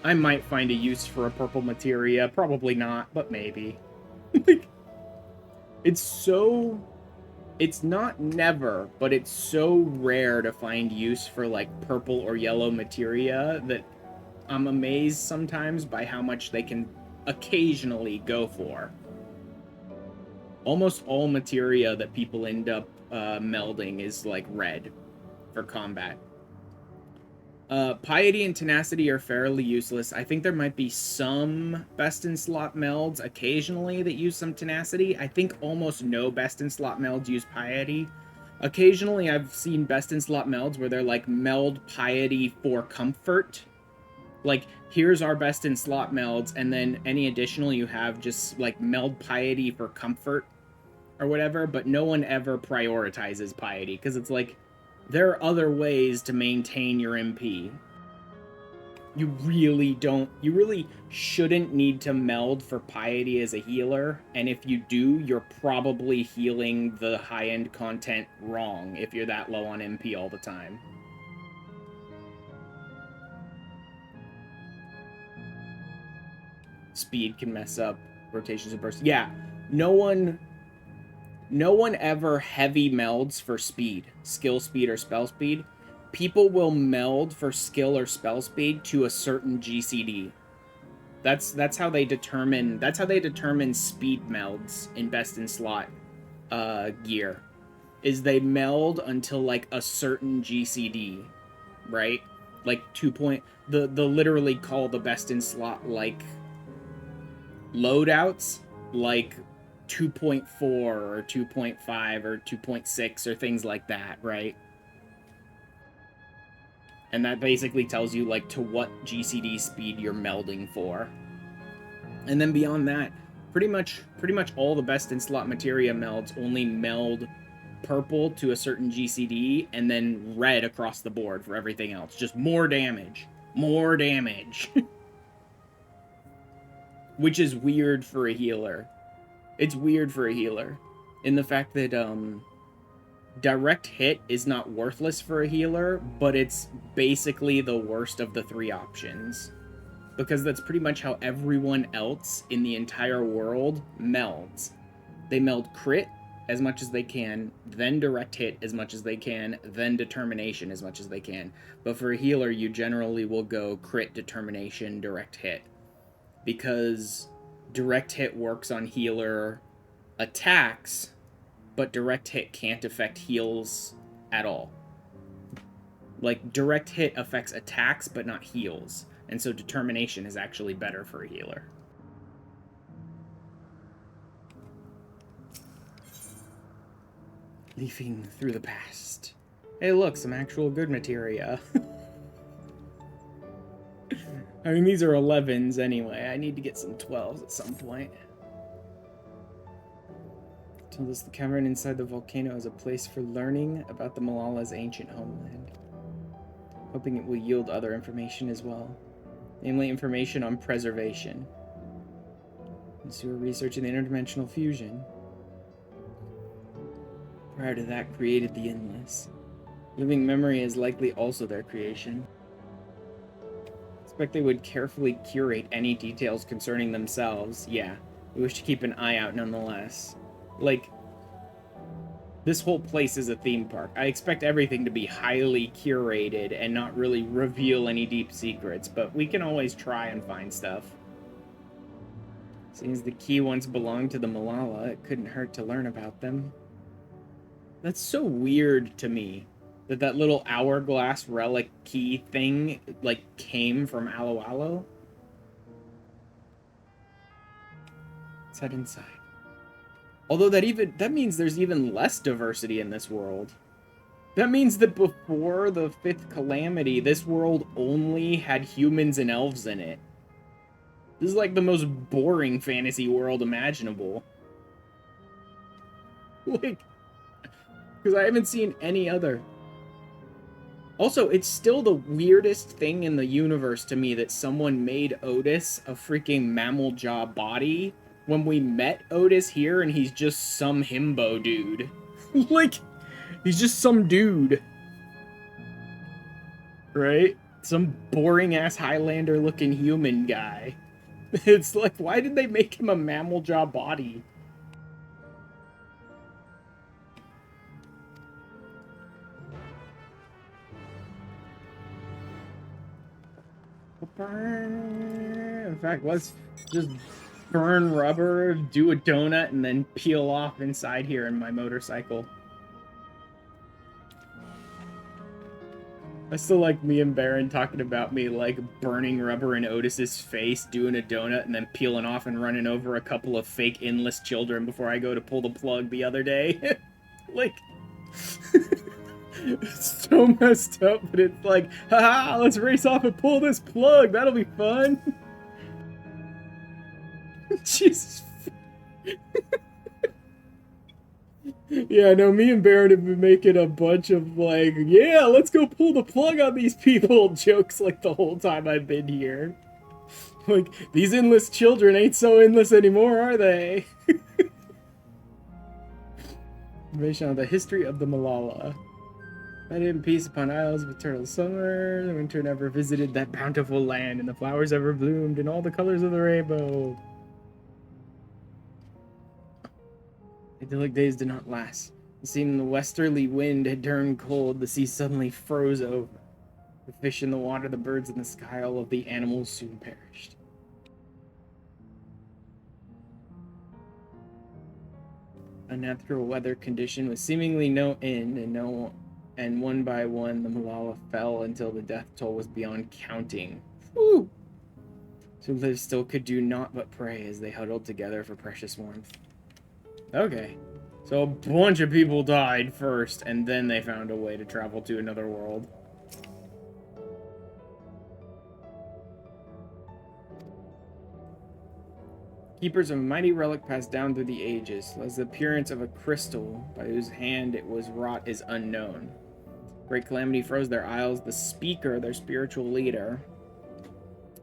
I might find a use for a purple materia. Probably not, but maybe. Like, it's not never, but it's so rare to find use for, like, purple or yellow materia that I'm amazed sometimes by how much they can occasionally go for. Almost all materia that people end up melding is, like, red for combat. Piety and Tenacity are fairly useless. I think there might be some best-in-slot melds occasionally that use some Tenacity. I think almost no best-in-slot melds use Piety. Occasionally, I've seen best-in-slot melds where they're like, meld Piety for comfort. Like, here's our best-in-slot melds, and then any additional you have just, like, meld Piety for comfort or whatever, but no one ever prioritizes Piety, because it's like, there are other ways to maintain your MP. You really shouldn't need to meld for Piety as a healer, and if you do, you're probably healing the high-end content wrong if you're that low on MP all the time. Speed can mess up rotations and bursts. Yeah, no one ever heavy melds for speed, skill speed or spell speed. People will meld for skill or spell speed to a certain GCD. That's how they determine speed melds in best in slot gear. Is they meld until like a certain GCD, right? Like the literally call the best in slot like loadouts, like 2.4 or 2.5 or 2.6 or things like that, right? And that basically tells you, like, to what GCD speed you're melding for. And then beyond that, pretty much all the best in slot materia melds only meld purple to a certain GCD and then red across the board for everything else. Just more damage. More damage. Which is weird for a healer. It's weird for a healer. In the fact that, direct hit is not worthless for a healer, but it's basically the worst of the three options. Because that's pretty much how everyone else in the entire world melds. They meld crit as much as they can, then direct hit as much as they can, then determination as much as they can. But for a healer, you generally will go crit, determination, direct hit. Because direct hit works on healer attacks, but direct hit can't affect heals at all. Like, direct hit affects attacks, but not heals. And so determination is actually better for a healer. Leafing through the past. Hey, look, some actual good materia. I mean, these are 11s anyway. I need to get some 12s at some point. Told us the cavern inside the volcano is a place for learning about the Malala's ancient homeland. Hoping it will yield other information as well. Namely, information on preservation. Since you were researching the interdimensional fusion. Prior to that, created the Endless. Living memory is likely also their creation. Expect they would carefully curate any details concerning themselves. Yeah, we wish to keep an eye out nonetheless. Like, this whole place is a theme park. I expect everything to be highly curated and not really reveal any deep secrets, but we can always try and find stuff. Since the key once belonged to the Malala, it couldn't hurt to learn about them. That's so weird to me, that little hourglass relic key thing, like, came from Alo Alo. Let's head inside. Although that means there's even less diversity in this world. That means that before the 5th calamity, this world only had humans and elves in it. This is like the most boring fantasy world imaginable. Like, because I haven't seen any other. Also, it's still the weirdest thing in the universe to me that someone made Otis a freaking mammal jaw body when we met Otis here and he's just some himbo dude. Like, he's just some dude. Right? Some boring-ass Highlander-looking human guy. It's like, why did they make him a mammal jaw body? In fact, let's just burn rubber, do a donut, and then peel off inside here in my motorcycle. I still like me and Baron talking about me, like, burning rubber in Otis's face, doing a donut, and then peeling off and running over a couple of fake endless children before I go to pull the plug the other day. Like, it's so messed up, but it's like, haha, let's race off and pull this plug, that'll be fun. Jesus. Yeah, no, me and Baron have been making a bunch of, like, yeah, let's go pull the plug on these people jokes, like, the whole time I've been here. Like, these endless children ain't so endless anymore, are they? Information on the history of the Malala. I did peace upon isles of eternal summer. The winter never visited that bountiful land, and the flowers ever bloomed in all the colors of the rainbow. Idyllic days did not last. It seemed the westerly wind had turned cold. The sea suddenly froze over. The fish in the water, the birds in the sky, all of the animals soon perished. A natural weather condition with seemingly no end, and one by one the Malala fell until the death toll was beyond counting. Whew! Who lived still could do naught but pray as they huddled together for precious warmth. Okay. So a bunch of people died first, and then they found a way to travel to another world. Keepers of a mighty relic passed down through the ages, as the appearance of a crystal by whose hand it was wrought is unknown. Great calamity froze their isles. The speaker, their spiritual leader.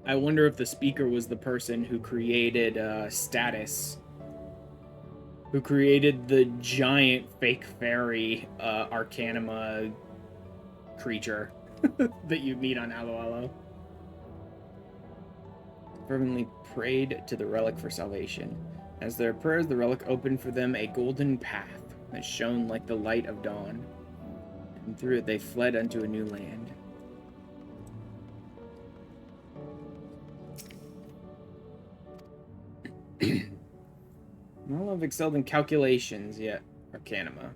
I wonder if the speaker was the person who created Status, who created the giant fake fairy Arcanima creature that you meet on Alo Alo. Fervently prayed to the relic for salvation. As their prayers, the relic opened for them a golden path that shone like the light of dawn, and through it they fled unto a new land. All have excelled in calculations, yet Arcanima.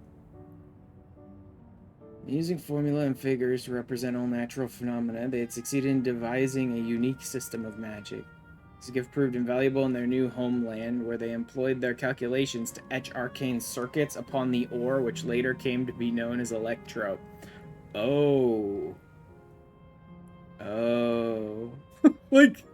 Using formula and figures to represent all natural phenomena, they had succeeded in devising a unique system of magic. This gift proved invaluable in their new homeland, where they employed their calculations to etch arcane circuits upon the ore, which later came to be known as Electro. Oh. Oh. Like,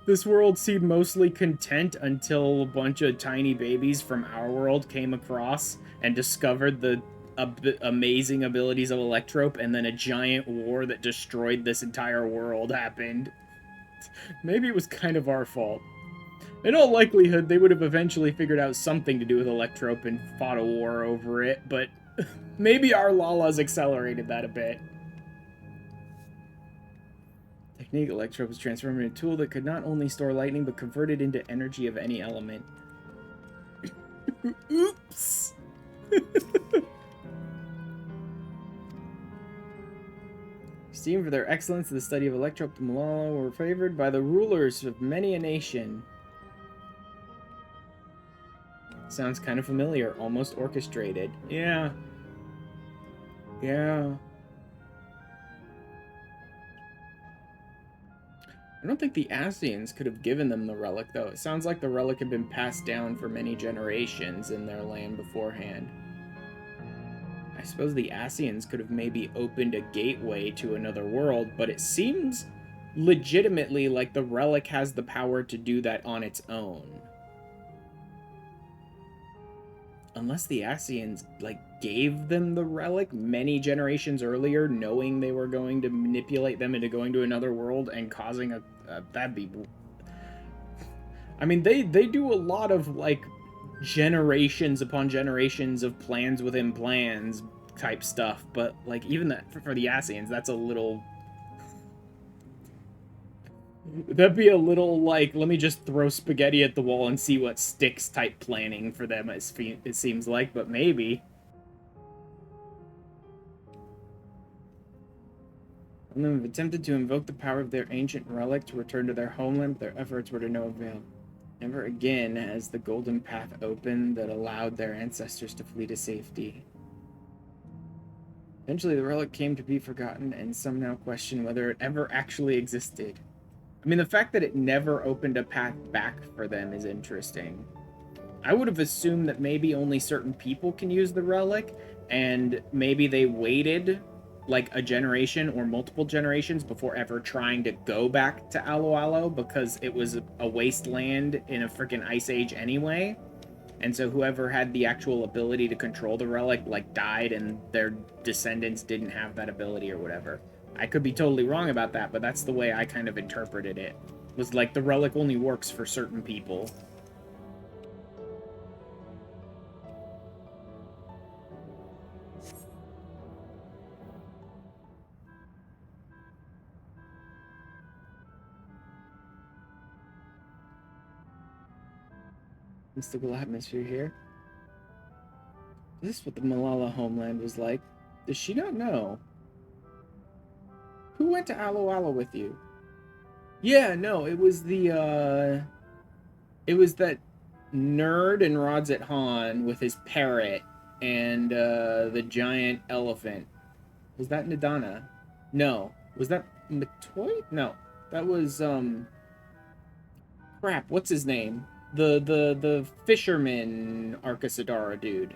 this world seemed mostly content until a bunch of tiny babies from our world came across and discovered the amazing abilities of Electrope, and then a giant war that destroyed this entire world happened. Maybe it was kind of our fault. In all likelihood, they would have eventually figured out something to do with Electrope and fought a war over it, but maybe our Lalas accelerated that a bit. Technique Electrope was transformed into a tool that could not only store lightning, but convert it into energy of any element. Oops! Esteemed for their excellence in the study of Electrope, the Malala were favored by the rulers of many a nation. Sounds kind of familiar, almost orchestrated. Yeah. Yeah. I don't think the Asians could have given them the relic, though. It sounds like the relic had been passed down for many generations in their land beforehand. I suppose the Asians could have maybe opened a gateway to another world, but it seems legitimately like the relic has the power to do that on its own. Unless the Asians, like, gave them the relic many generations earlier, knowing they were going to manipulate them into going to another world and causing a that'd be... I mean, they do a lot of, like, generations upon generations of plans within plans type stuff, but, like, even that, for the Asians, that's a little... That'd be a little, like, let me just throw spaghetti at the wall and see what sticks type planning for them, it seems like, but maybe. Some of them have attempted to invoke the power of their ancient relic to return to their homeland, but their efforts were to no avail. Never again has the golden path opened that allowed their ancestors to flee to safety. Eventually, the relic came to be forgotten, and some now question whether it ever actually existed. I mean, the fact that it never opened a path back for them is interesting. I would have assumed that maybe only certain people can use the relic, and maybe they waited like a generation or multiple generations before ever trying to go back to Alo Alo, because it was a wasteland in a freaking ice age anyway. And so whoever had the actual ability to control the relic, like, died, and their descendants didn't have that ability or whatever. I could be totally wrong about that, but that's the way I kind of interpreted it. Was like, the relic only works for certain people. Mystical atmosphere here. Is this what the Malala homeland was like? Does she not know? Who went to Alo Alo with you? Yeah, no, it was the, it was that nerd in Rods at Han with his parrot and, the giant elephant. Was that Nadana? No. Was that Matoy? No. That was, crap, what's his name? The fisherman Arcasadara dude.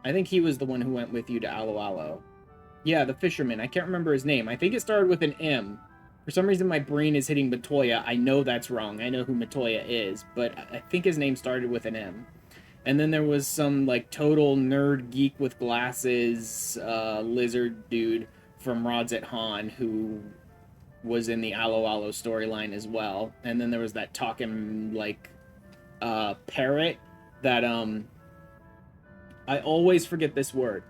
I think he was the one who went with you to Alo Alo. Yeah, the fisherman. I can't remember his name. I think it started with an M. For some reason, my brain is hitting Matoya. I know that's wrong. I know who Matoya is, but I think his name started with an M. And then there was some, like, total nerd geek with glasses lizard dude from Rods at Han who was in the Alo Alo storyline as well. And then there was that talking, like, parrot that, I always forget this word.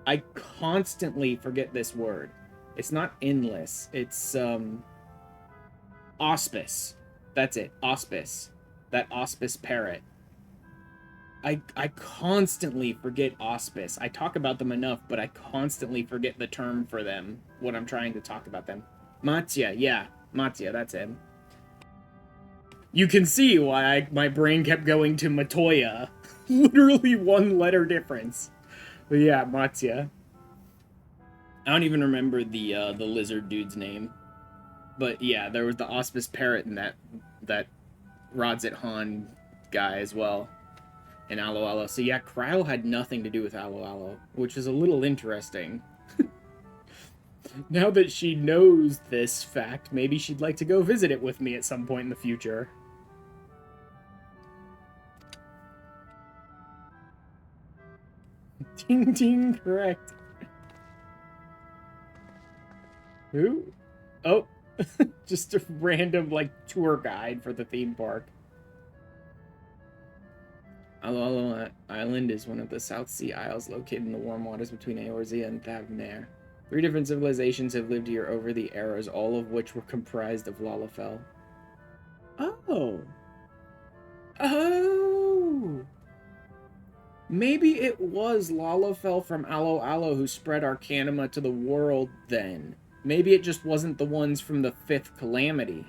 I constantly forget this word. It's not endless. It's, auspice. That's it. Auspice. That auspice parrot. I constantly forget auspice. I talk about them enough, but I constantly forget the term for them when I'm trying to talk about them. Matya, yeah. Matya, that's him. You can see why my brain kept going to Matoya. Literally one letter difference. But yeah, Matya. I don't even remember the lizard dude's name. But yeah, there was the auspice parrot and that Rods at Han guy as well. In Alo Alo. So yeah, Cryo had nothing to do with Alo Alo, which is a little interesting. Now that she knows this fact, maybe she'd like to go visit it with me at some point in the future. Ding ding, correct. Who? Oh, just a random, like, tour guide for the theme park. Alo Alo Island is one of the South Sea Isles located in the warm waters between Eorzea and Thavnair. 3 different civilizations have lived here over the eras, all of which were comprised of Lalafell. Oh. Oh. Maybe it was Lalafell from Alo Alo who spread Arcanima to the world then. Maybe it just wasn't the ones from the 5th Calamity.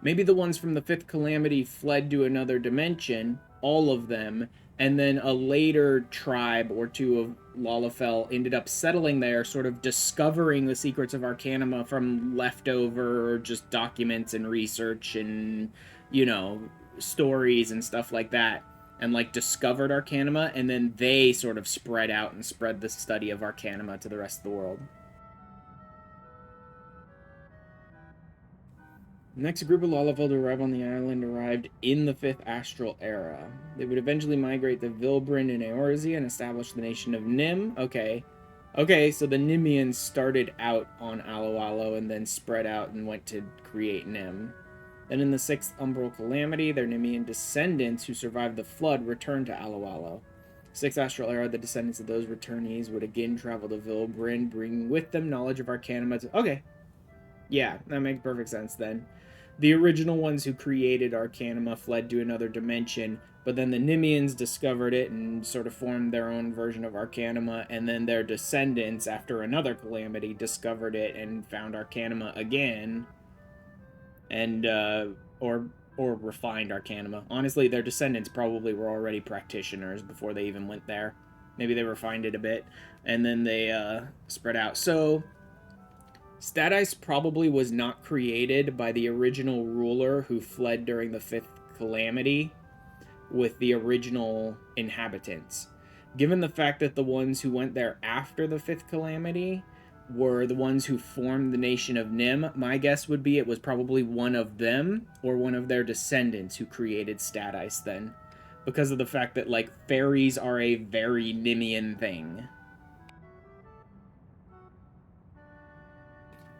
Maybe the ones from the 5th Calamity fled to another dimension, all of them, and then a later tribe or two of Lalafell ended up settling there, sort of discovering the secrets of Arcanima from leftover or just documents and research and, you know, stories and stuff like that, and, like, discovered Arcanima, and then they sort of spread out and spread the study of Arcanima to the rest of the world. The next group of Lalafell to arrive on the island arrived in the 5th Astral Era. They would eventually migrate to Vilbrin and Eorzea and establish the nation of Nim. Okay, so the Nimians started out on Alo Alo and then spread out and went to create Nim. Then in the 6th Umbral Calamity, their Nimian descendants who survived the Flood returned to Alo Alo. 6th Astral Era, the descendants of those returnees would again travel to Vilbrin, bringing with them knowledge of Arcanima. Okay, yeah, that makes perfect sense then. The original ones who created Arcanima fled to another dimension, but then the Nimians discovered it and sort of formed their own version of Arcanima, and then their descendants, after another calamity, discovered it and found Arcanima again, and, or refined Arcanima. Honestly, their descendants probably were already practitioners before they even went there. Maybe they refined it a bit, and then they, spread out. So Statice probably was not created by the original ruler who fled during the 5th Calamity with the original inhabitants. Given the fact that the ones who went there after the 5th Calamity were the ones who formed the nation of Nim, my guess would be it was probably one of them or one of their descendants who created Statice then. Because of the fact that, like, fairies are a very Nimian thing.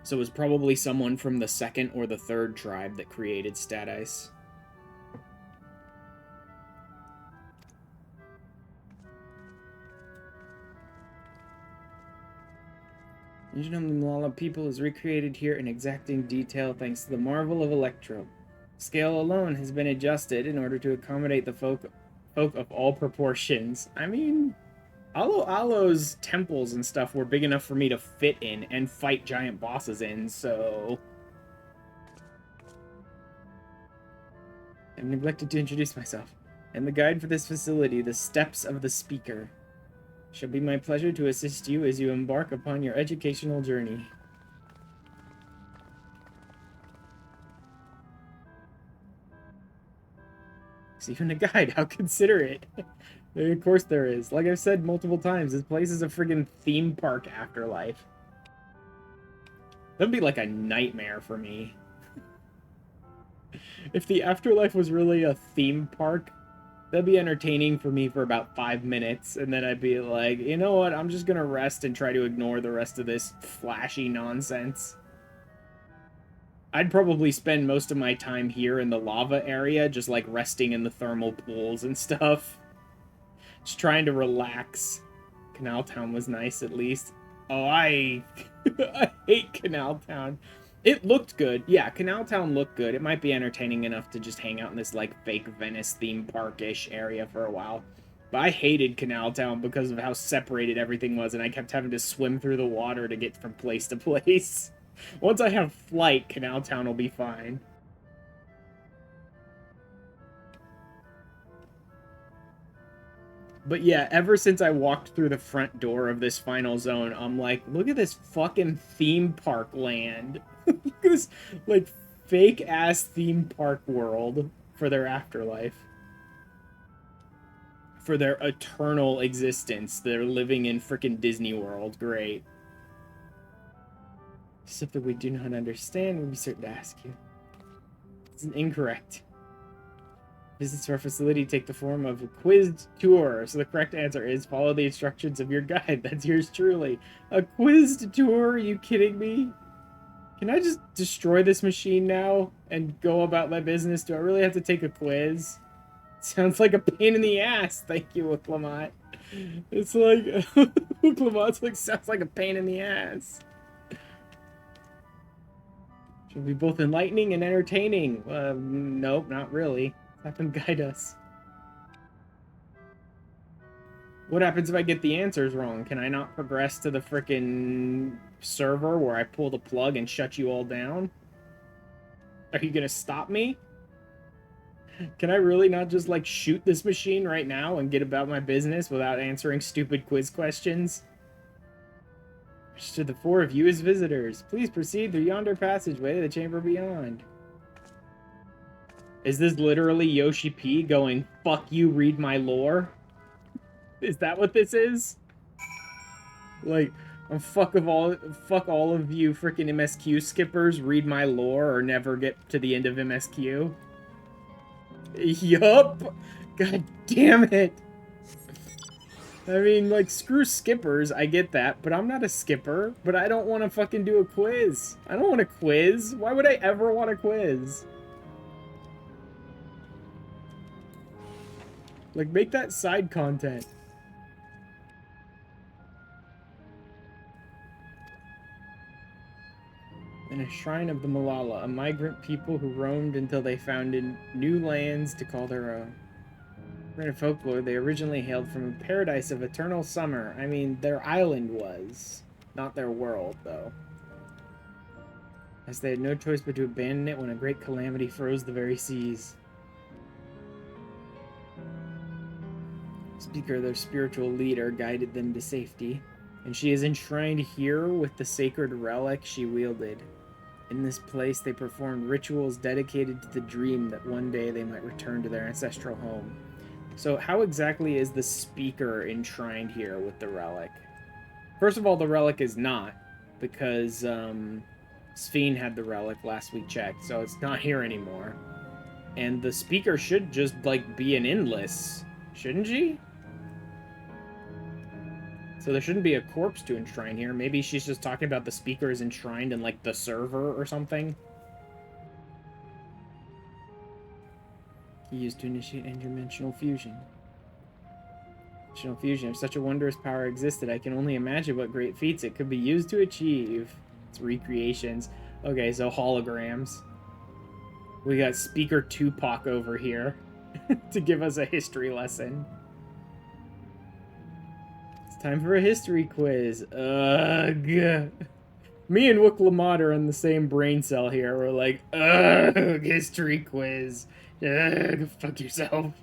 So it was probably someone from the 2nd or the 3rd tribe that created Statice. The Legion of the Malala people is recreated here in exacting detail thanks to the marvel of Electro. Scale alone has been adjusted in order to accommodate the folk of all proportions. I mean, Alo Alo's temples and stuff were big enough for me to fit in and fight giant bosses in, so I've neglected to introduce myself. And the guide for this facility, the Steps of the Speaker. It shall be my pleasure to assist you as you embark upon your educational journey. There's even a guide. How considerate. Of course there is. Like I've said multiple times, this place is a friggin' theme park afterlife. That'd be like a nightmare for me. If the afterlife was really a theme park, that'd be entertaining for me for about 5 minutes, and then I'd be like, you know what, I'm just gonna rest and try to ignore the rest of this flashy nonsense. I'd probably spend most of my time here in the lava area, just like resting in the thermal pools and stuff. Just trying to relax. Canal Town was nice, at least. Oh, I hate Canal Town. It looked good. Yeah, Canal Town looked good. It might be entertaining enough to just hang out in this, like, fake Venice theme park-ish area for a while. But I hated Canal Town because of how separated everything was, and I kept having to swim through the water to get from place to place. Once I have flight, Canal Town will be fine. But yeah, ever since I walked through the front door of this final zone, I'm like, look at this fucking theme park land. Look at this, like, fake-ass theme park world for their afterlife. For their eternal existence. They're living in frickin' Disney World. Great. Something we do not understand, we'll be certain to ask you. It's incorrect. Visits to our facility take the form of a quiz tour. So the correct answer is follow the instructions of your guide. That's yours truly. A quiz tour? Are you kidding me? Can I just destroy this machine now and go about my business? Do I really have to take a quiz? Sounds like a pain in the ass. Thank you, Wicklamat. It's like... Wicklamat's like, sounds like a pain in the ass. Should be both enlightening and entertaining. Nope, not really. Have them guide us. What happens if I get the answers wrong? Can I not progress to the frickin' server where I pull the plug and shut you all down? Are you gonna stop me? Can I really not just, like, shoot this machine right now and get about my business without answering stupid quiz questions? To the 4 of you as visitors, please proceed through yonder passageway to the chamber beyond. Is this literally Yoshi P going, fuck you, read my lore? Is that what this is? Like, fuck all of you freaking MSQ skippers, read my lore or never get to the end of MSQ? Yup! God damn it! I mean, like, screw skippers, I get that, but I'm not a skipper, but I don't want to fucking do a quiz. I don't want a quiz. Why would I ever want a quiz? Like, make that side content. In a shrine of the Malala, a migrant people who roamed until they found new lands to call their own. In folklore, they originally hailed from a paradise of eternal summer. I mean, their island was. Not their world, though. As they had no choice but to abandon it when a great calamity froze the very seas. Speaker, their spiritual leader, guided them to safety, and she is enshrined here with the sacred relic she wielded. In this place, they performed rituals dedicated to the dream that one day they might return to their ancestral home. So how exactly is the speaker enshrined here with the relic? First of all, the relic is not, because Sphene had the relic last we checked, so it's not here anymore. And the speaker should just, like, be an endless, shouldn't she? So there shouldn't be a corpse to enshrine here. Maybe she's just talking about the speaker is enshrined in, like, the server or something. Used to initiate interdimensional fusion. Dimensional fusion. If such a wondrous power existed, I can only imagine what great feats it could be used to achieve. It's recreations. Okay, so holograms. We got Speaker Tupac over here to give us a history lesson. It's time for a history quiz. Ugh. Me and Wicklamat are in the same brain cell here. We're like, ugh, history quiz. Go fuck yourself.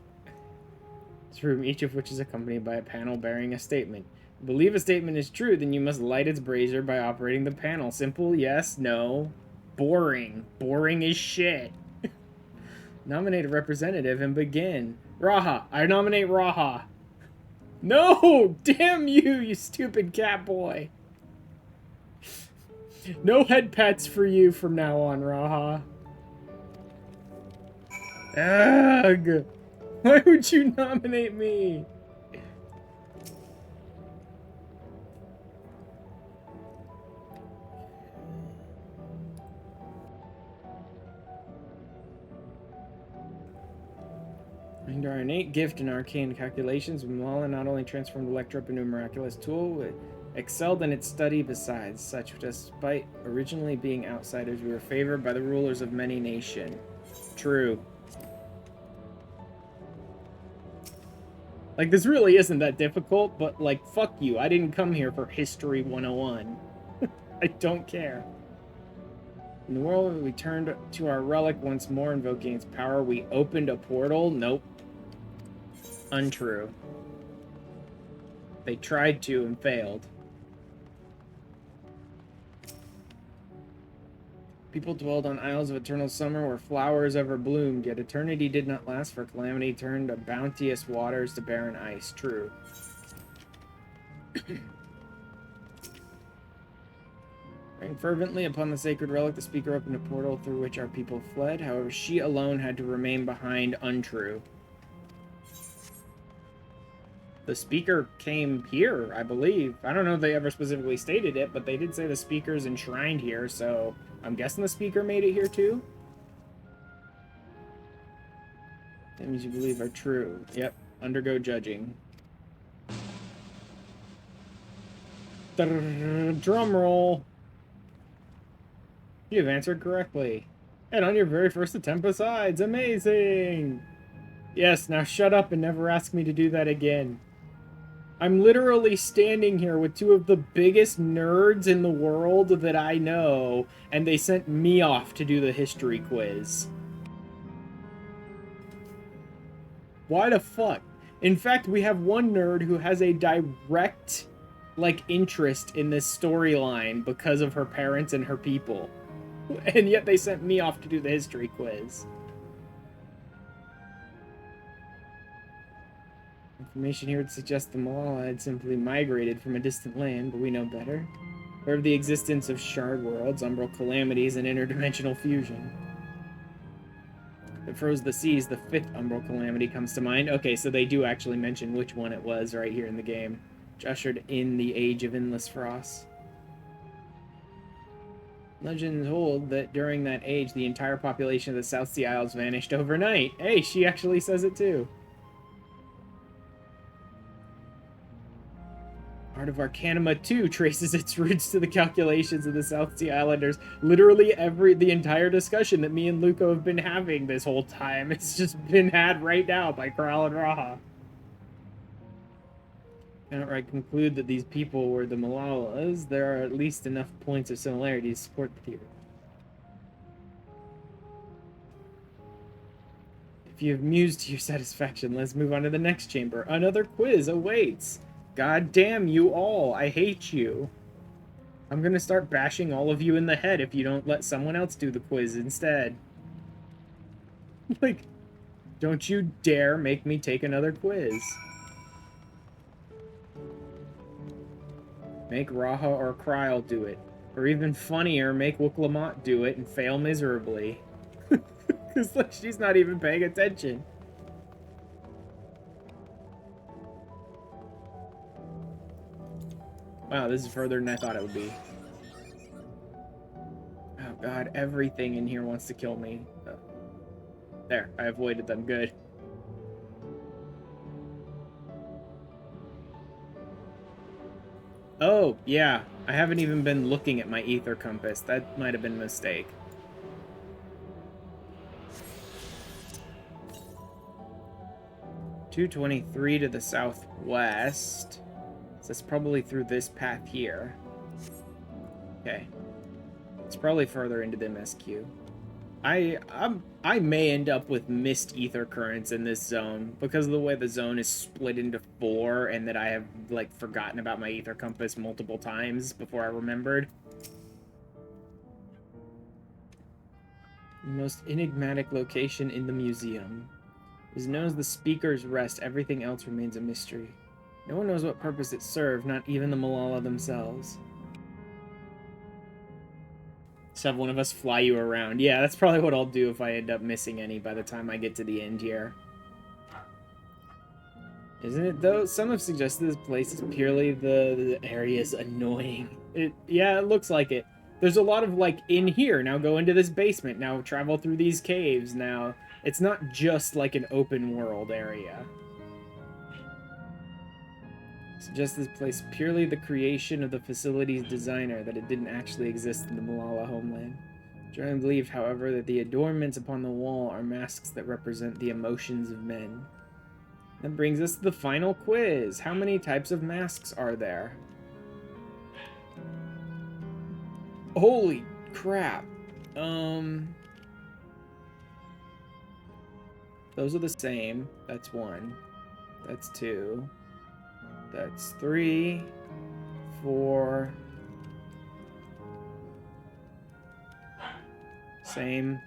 This room, each of which is accompanied by a panel bearing a statement. If you believe a statement is true, then you must light its brazier by operating the panel. Simple, yes, no. Boring. Boring as shit. Nominate a representative and begin. Raha. I nominate Raha. No! Damn you, you stupid cat boy. No head pets for you from now on, Raha. Ugh. Why would you nominate me? And our innate gift in arcane calculations, Malala not only transformed Electro into a miraculous tool, but excelled in its study besides. Such, despite originally being outsiders, we were favored by the rulers of many nations. True. Like, this really isn't that difficult, but, like, fuck you. I didn't come here for History 101. I don't care. In the world, we turned to our relic once more, invoking its power. We opened a portal. Nope. Untrue. They tried to and failed. People dwelled on isles of eternal summer where flowers ever bloomed, yet eternity did not last, for calamity turned a bounteous waters to barren ice. True. Praying fervently upon the sacred relic, the speaker opened a portal through which our people fled. However, she alone had to remain behind. Untrue. The speaker came here, I believe. I don't know if they ever specifically stated it, but they did say the speaker's enshrined here, so I'm guessing the speaker made it here too. Things you believe are true. Yep. Undergo judging. Drum roll. You have answered correctly. And on your very first attempt besides. Amazing! Yes, now shut up and never ask me to do that again. I'm literally standing here with two of the biggest nerds in the world that I know, and they sent me off to do the history quiz. Why the fuck? In fact, we have one nerd who has a direct, like, interest in this storyline because of her parents and her people. And yet they sent me off to do the history quiz. Information here would suggest the Malala had simply migrated from a distant land, but we know better. Aware of the existence of shard worlds, umbral calamities, and interdimensional fusion. It froze the seas, the fifth umbral calamity comes to mind. Okay, so they do actually mention which one it was right here in the game, which ushered in the Age of Endless Frost. Legends hold that during that age, the entire population of the South Sea Isles vanished overnight. Hey, she actually says it too. Art of Arcanima 2 traces its roots to the calculations of the South Sea Islanders. Literally the entire discussion that me and Luco have been having this whole time, it's just been had right now by Kral and Raha. Cannot right conclude that these people were the Malalas. There are at least enough points of similarity to support the theory. If you have mused to your satisfaction, let's move on to the next chamber. Another quiz awaits. God damn you all. I hate you. I'm gonna start bashing all of you in the head if you don't let someone else do the quiz instead. Like, don't you dare make me take another quiz. Make Raha or Kryl do it. Or even funnier, make Wuklamot do it and fail miserably. Because like, she's not even paying attention. Wow, this is further than I thought it would be. Oh god, everything in here wants to kill me. Oh. There, I avoided them. Good. Oh, yeah. I haven't even been looking at my ether compass. That might have been a mistake. .223 to the southwest. So it's probably through this path here. Okay. It's probably further into the MSQ. I may end up with missed ether currents in this zone because of the way the zone is split into 4 and that I have, like, forgotten about my ether compass multiple times before I remembered. The most enigmatic location in the museum. It is known as the Speaker's Rest. Everything else remains a mystery. No one knows what purpose it served, not even the Malala themselves. Just have one of us fly you around. Yeah, that's probably what I'll do if I end up missing any by the time I get to the end here. Isn't it, though? Some have suggested this place is purely the area's annoying. Yeah, it looks like it. There's a lot of, like, in here, now go into this basement, now travel through these caves, now... It's not just, like, an open world area. Suggests this place purely the creation of the facility's designer, that it didn't actually exist in the Malala homeland. Jordan believed, however, that the adornments upon the wall are masks that represent the emotions of men. That brings us to the final quiz. How many types of masks are there? Holy crap. Those are the same. That's 1. That's 2. That's 3. 4. Same.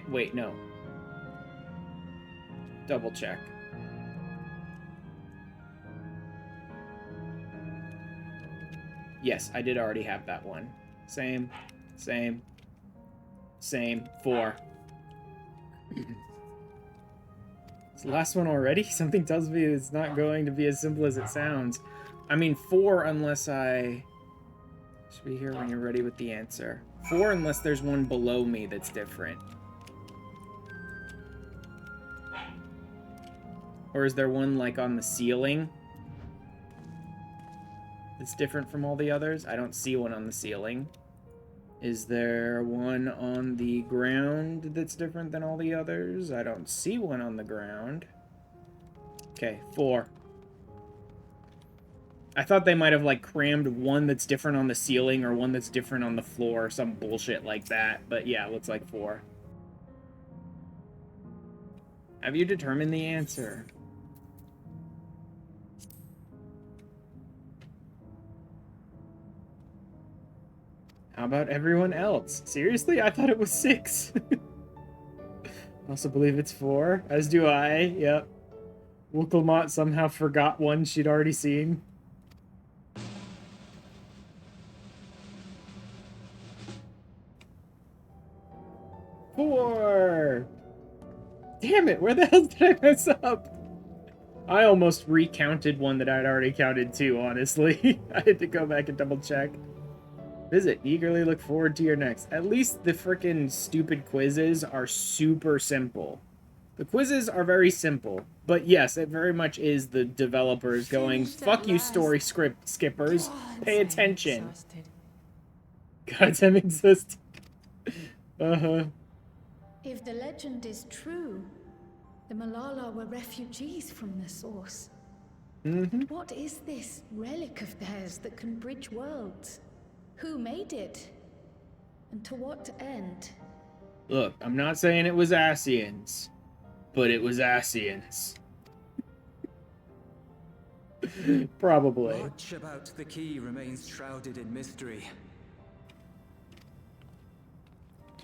Wait, no. Double check. Yes, I did already have that one. Same. 4. It's the last one already? Something tells me it's not going to be as simple as it sounds. I mean, 4 unless I... Should be here when you're ready with the answer. 4 unless there's one below me that's different. Or is there one, like, on the ceiling that's different from all the others? I don't see one on the ceiling. Is there one on the ground that's different than all the others? I don't see one on the ground. Okay, 4. I thought they might have, like, crammed one that's different on the ceiling or one that's different on the floor or some bullshit like that. But yeah, it looks like 4. Have you determined the answer? How about everyone else? Seriously? I thought it was 6. I also believe it's 4, as do I. Yep. Wukelmot somehow forgot one she'd already seen. Four! Damn it, where the hell did I mess up? I almost recounted one that I'd already counted too, honestly. I had to go back and double check. Visit. Eagerly look forward to your next. At least the frickin' stupid quizzes are super simple. The quizzes are very simple. But yes, it very much is the developers going, fuck you story script skippers. Pay attention. Gods have existed. Uh-huh. If the legend is true, the Malala were refugees from the source. Mm-hmm. What is this relic of theirs that can bridge worlds? Who made it? And to what end? Look, I'm not saying it was Asians, but it was Asians. Probably. Much about the key remains shrouded in mystery.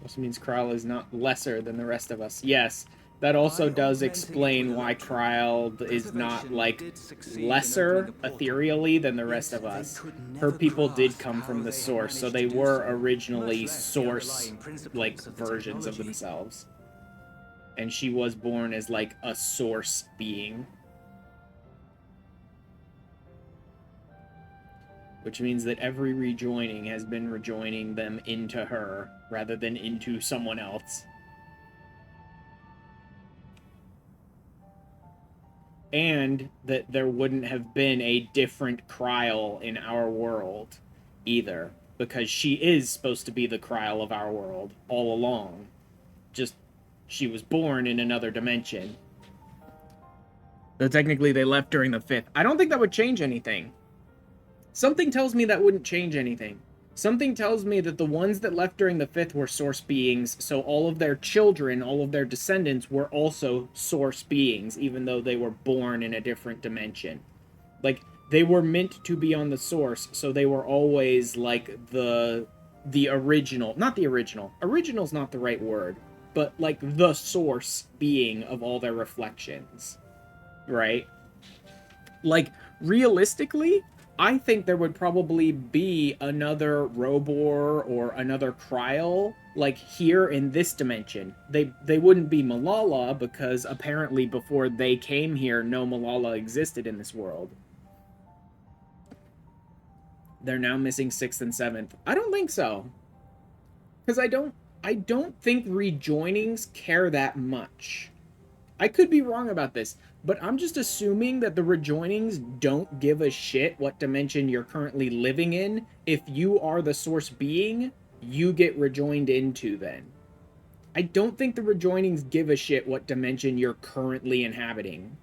Also means Kral is not lesser than the rest of us. Yes, that also does explain why Kral is not, like, lesser ethereally than the rest of us. Her people did come from the source, so they were originally source, like, versions of themselves. And she was born as, like, a source being. Which means that every rejoining has been rejoining them into her, rather than into someone else. And that there wouldn't have been a different Krile in our world, either. Because she is supposed to be the Krile of our world, all along. Just, she was born in another dimension. Though technically they left during the 5th. I don't think that would change anything. Something tells me that wouldn't change anything. Something tells me that the ones that left during the 5th were source beings, so all of their children, all of their descendants were also source beings, even though they were born in a different dimension. Like, they were meant to be on the source, so they were always, like, the original. Not the original. Original's not the right word. But, like, the source being of all their reflections. Right? Like, realistically, I think there would probably be another Robor or another Kryl, like, here in this dimension. They wouldn't be Malala, because apparently before they came here, no Malala existed in this world. They're now missing 6th and 7th. I don't think so. Because I don't think rejoinings care that much. I could be wrong about this, but I'm just assuming that the rejoinings don't give a shit what dimension you're currently living in. If you are the source being, you get rejoined into then. I don't think the rejoinings give a shit what dimension you're currently inhabiting.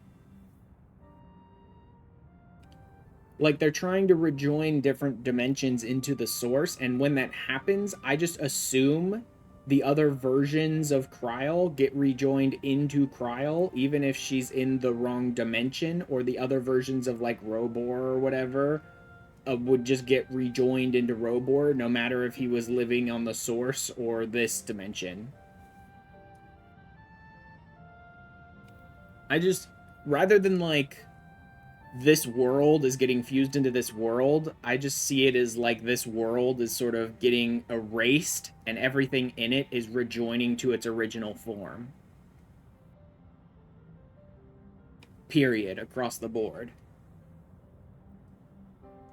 Like, they're trying to rejoin different dimensions into the source, and when that happens, I just assume the other versions of Kryl get rejoined into Kryl, even if she's in the wrong dimension, or the other versions of, like, Robor or whatever would just get rejoined into Robor, no matter if he was living on the source or this dimension. I just, rather than, like, this world is getting fused into this world, I just see it as like this world is sort of getting erased and everything in it is rejoining to its original form. Period, across the board.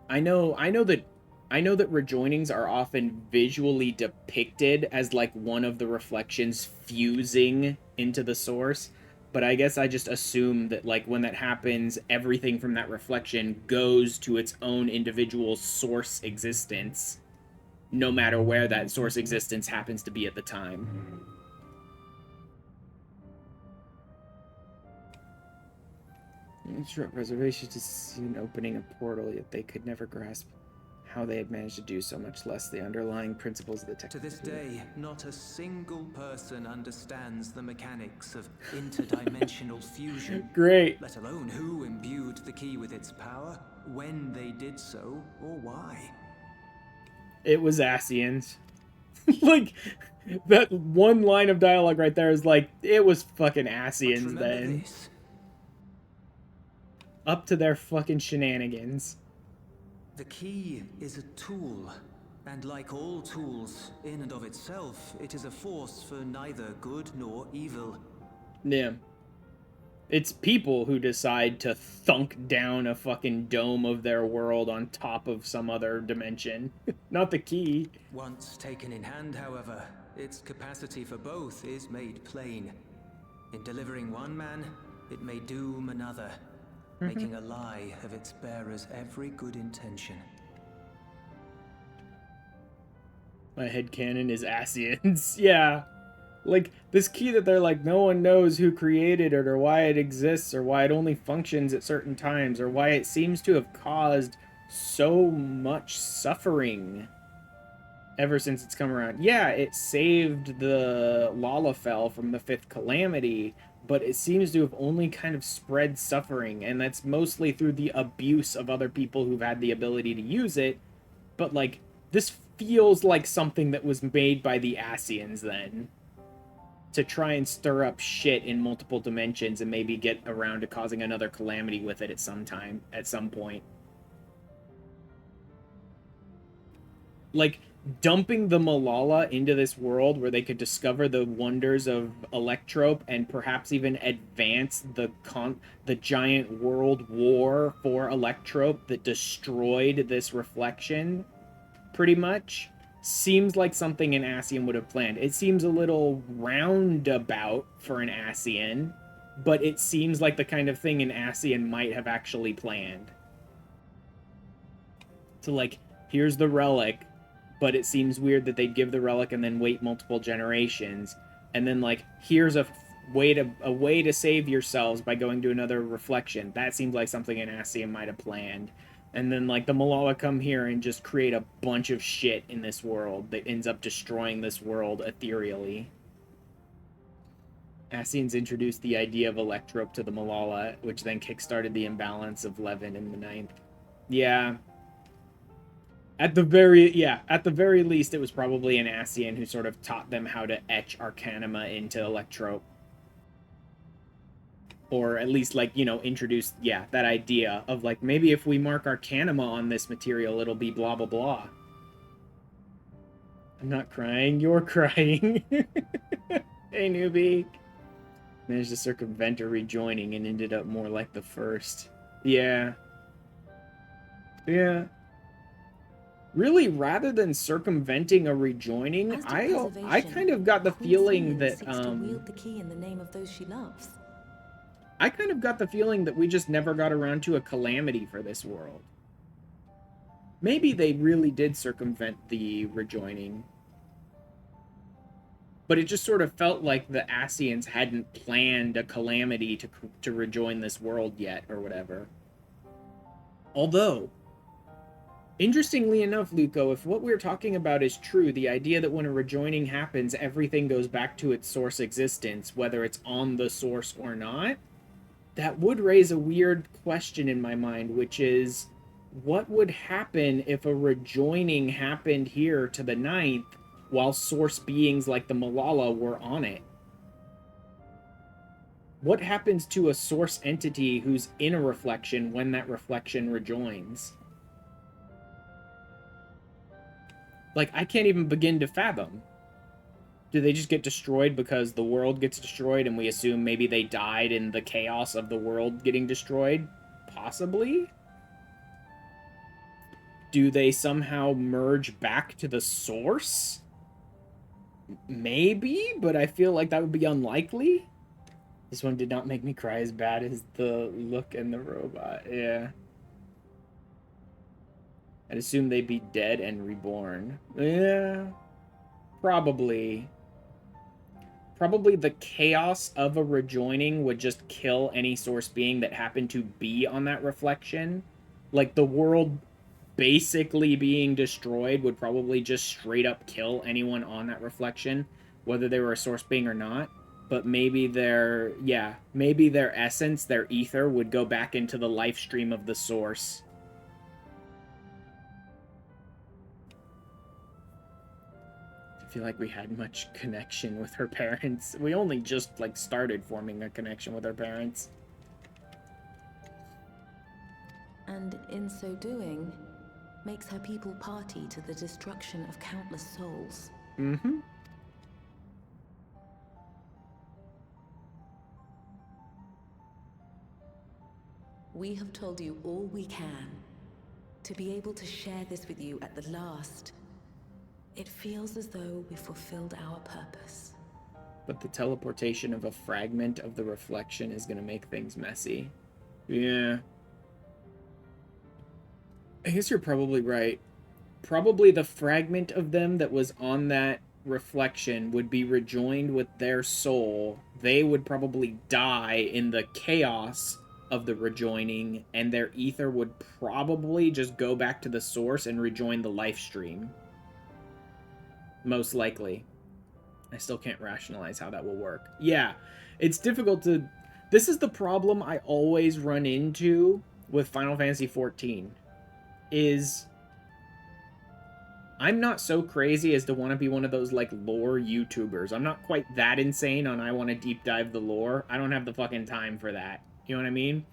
I know that rejoinings are often visually depicted as like one of the reflections fusing into the source. But I guess I just assume that, like, when that happens, everything from that reflection goes to its own individual source existence, no matter where that source existence happens to be at the time. Reservation to see an opening a portal, yet they could never grasp how they had managed to do so, much less the underlying principles of the technology. To this day, not a single person understands the mechanics of interdimensional fusion. Great. Let alone who imbued the key with its power, when they did so, or why. It was Asians. Like, that one line of dialogue right there is like, it was fucking Asians then. This. Up to their fucking shenanigans. The key is a tool, and like all tools, in and of itself, it is a force for neither good nor evil. Yeah. It's people who decide to thunk down a fucking dome of their world on top of some other dimension. Not the key. Once taken in hand, however, its capacity for both is made plain. In delivering one man, it may doom another. Making a lie of its bearer's every good intention. My headcanon is Asians. Yeah. Like, this key that they're like, no one knows who created it, or why it exists, or why it only functions at certain times, or why it seems to have caused so much suffering ever since it's come around. Yeah, it saved the Lalafell from the 5th calamity, but it seems to have only kind of spread suffering, and that's mostly through the abuse of other people who've had the ability to use it. But, like, this feels like something that was made by the Asians then, to try and stir up shit in multiple dimensions and maybe get around to causing another calamity with it at some point. Like, dumping the Malala into this world where they could discover the wonders of Electrope and perhaps even advance the giant world war for Electrope that destroyed this reflection, pretty much, seems like something an Asian would have planned. It seems a little roundabout for an Asian, but it seems like the kind of thing an Asian might have actually planned. So, like, here's the relic, but it seems weird that they'd give the relic and then wait multiple generations. And then, like, here's a way to save yourselves by going to another reflection. That seems like something an Asian might have planned. And then, like, the Malala come here and just create a bunch of shit in this world that ends up destroying this world ethereally. Ascians introduced the idea of Electrope to the Malala, which then kickstarted the imbalance of Levin in the 9th. Yeah. At the very least, it was probably an Ascian who sort of taught them how to etch Arcanima into Electrope. Or at least, like, you know, introduce, yeah, that idea of, like, maybe if we mark Arcanima on this material, it'll be blah, blah, blah. I'm not crying, you're crying. Hey, newbie. Managed to circumvent a rejoining and ended up more like the first. Yeah. Yeah. Really, rather than circumventing a rejoining, I kind of got the feeling that, wield the key in the name of those she loves. I kind of got the feeling that we just never got around to a calamity for this world. Maybe they really did circumvent the rejoining. But it just sort of felt like the Ascians hadn't planned a calamity to rejoin this world yet, or whatever. Although, interestingly enough, Luco, if what we're talking about is true, the idea that when a rejoining happens, everything goes back to its source existence, whether it's on the source or not, that would raise a weird question in my mind, which is, what would happen if a rejoining happened here to the 9th while source beings like the Malala were on it? What happens to a source entity who's in a reflection when that reflection rejoins? Like, I can't even begin to fathom. Do they just get destroyed because the world gets destroyed and we assume maybe they died in the chaos of the world getting destroyed? Possibly? Do they somehow merge back to the source? Maybe, but I feel like that would be unlikely. This one did not make me cry as bad as the look in the robot. Yeah. I'd assume they'd be dead and reborn. Yeah. Probably. Probably the chaos of a rejoining would just kill any source being that happened to be on that reflection. Like, the world basically being destroyed would probably just straight up kill anyone on that reflection, whether they were a source being or not. But maybe their essence, their ether, would go back into the life stream of the source. I feel like we had much connection with her parents. We only just, like, started forming a connection with her parents. And in so doing, makes her people party to the destruction of countless souls. Mm-hmm. We have told you all we can. To be able to share this with you at the last, it feels as though we fulfilled our purpose. But the teleportation of a fragment of the reflection is going to make things messy. Yeah. I guess you're probably right. Probably the fragment of them that was on that reflection would be rejoined with their soul. They would probably die in the chaos of the rejoining, and their ether would probably just go back to the source and rejoin the life stream. Most likely. I still can't rationalize how that will work. Yeah, it's difficult to... This is the problem I always run into with Final Fantasy XIV. Is I'm not so crazy as to want to be one of those, like, lore YouTubers. I'm not quite that insane on I want to deep dive the lore. I don't have the fucking time for that. You know what I mean?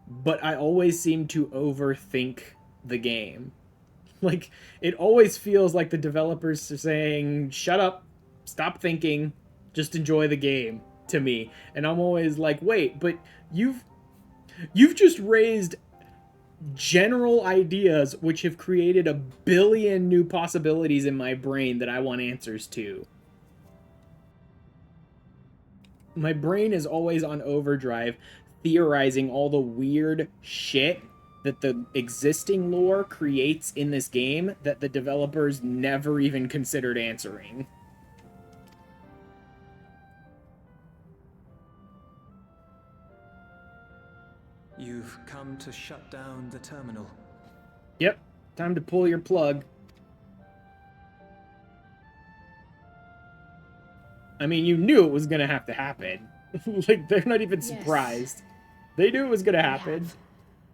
But I always seem to overthink the game. Like, it always feels like the developers are saying, shut up, stop thinking, just enjoy the game, to me. And I'm always like, wait, but you've just raised general ideas which have created a billion new possibilities in my brain that I want answers to. My brain is always on overdrive, theorizing all the weird shit that the existing lore creates in this game that the developers never even considered answering. You've come to shut down the terminal. Yep, time to pull your plug. I mean, you knew it was gonna have to happen. Like, they're not even Yes. surprised. They knew it was gonna We happen. have.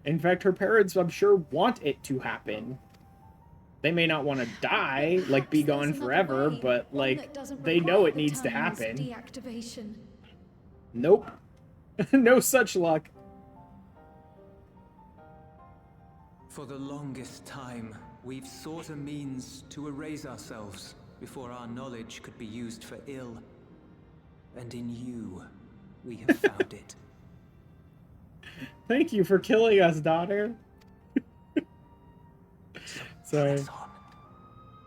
In fact, her parents, I'm sure, want it to happen. They may not want to die, But like be perhaps there's gone another forever, way, but one like that doesn't they know require it the needs to terminal's happen. Deactivation. Nope. No such luck. For the longest time, we've sought a means to erase ourselves before our knowledge could be used for ill. And in you, we have found it. Thank you for killing us, daughter. Sorry. Press on.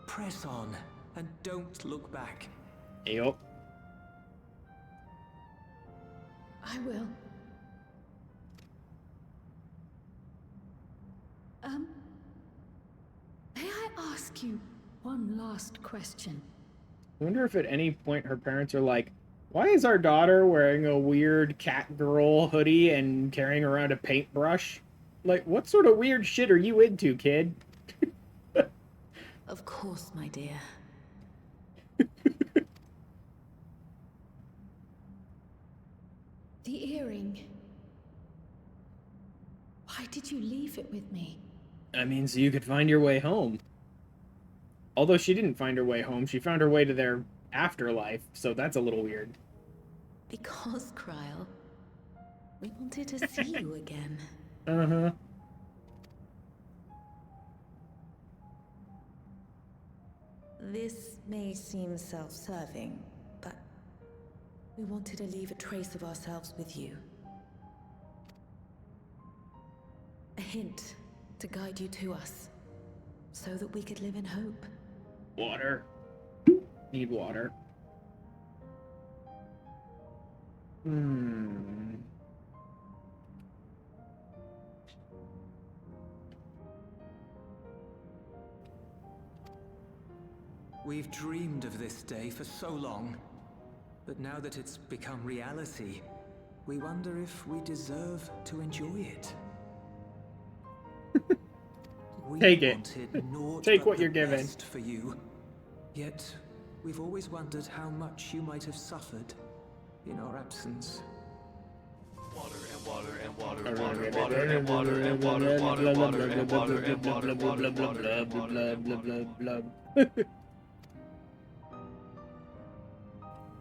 Press on, and don't look back. Yup. I will. May I ask you one last question? I wonder if at any point her parents are like, why is our daughter wearing a weird cat girl hoodie and carrying around a paintbrush? Like, what sort of weird shit are you into, kid? Of course, my dear. The earring. Why did you leave it with me? I mean, so you could find your way home. Although she didn't find her way home, she found her way to their afterlife, so that's a little weird. Because, Kryl, we wanted to see you again. Uh-huh. This may seem self-serving, but we wanted to leave a trace of ourselves with you. A hint to guide you to us, so that we could live in hope. Water. Need water. We've dreamed of this day for so long, but now that it's become reality, we wonder if we deserve to enjoy it. We Take it. wanted naught Take but what the you're given. best for you, yet we've always wondered how much you might have suffered in our absence. Water and water and water and water and water and water and water and water and water and water and water and water and water and water and water.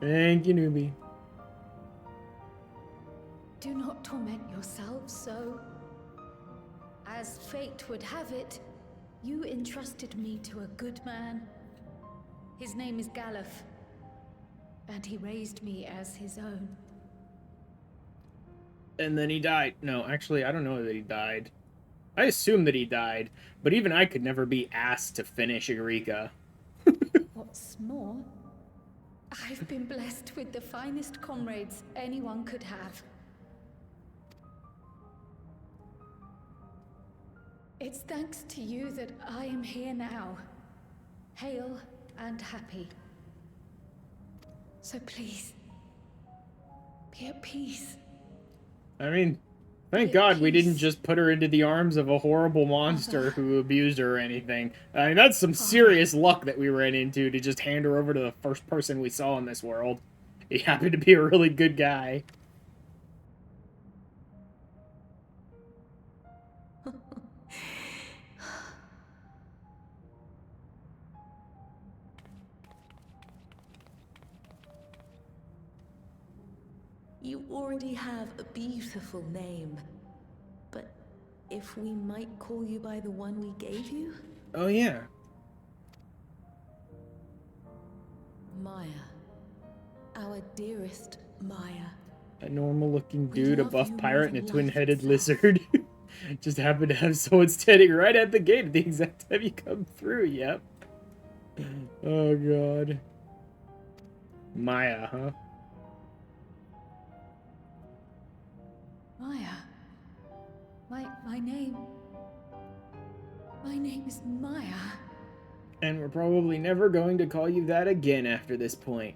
Thank you, newbie. Do not torment yourselves so. As fate would have it, you entrusted me to a good man. His name is Galuf, and he raised me as his own. And then he died. No, actually, I don't know that he died. I assume that he died, but even I could never be asked to finish Eureka. What's more, I've been blessed with the finest comrades anyone could have. It's thanks to you that I am here now, hale and happy. So please, be at peace. I mean, thank Be at God we didn't peace. just put her into the arms of a horrible monster who abused her or anything. I mean, that's some serious luck that we ran into to just hand her over to the first person we saw in this world. He happened to be a really good guy. You already have a beautiful name, but if we might call you by the one we gave you? Oh, yeah. Maya. Our dearest Maya. A normal-looking We dude, a love buff you more pirate, and a than life twin-headed itself. lizard. Just happened to have someone standing right at the gate at the exact time you come through, yep. Oh, God. Maya, huh? Maya. My name is Maya. And we're probably never going to call you that again after this point.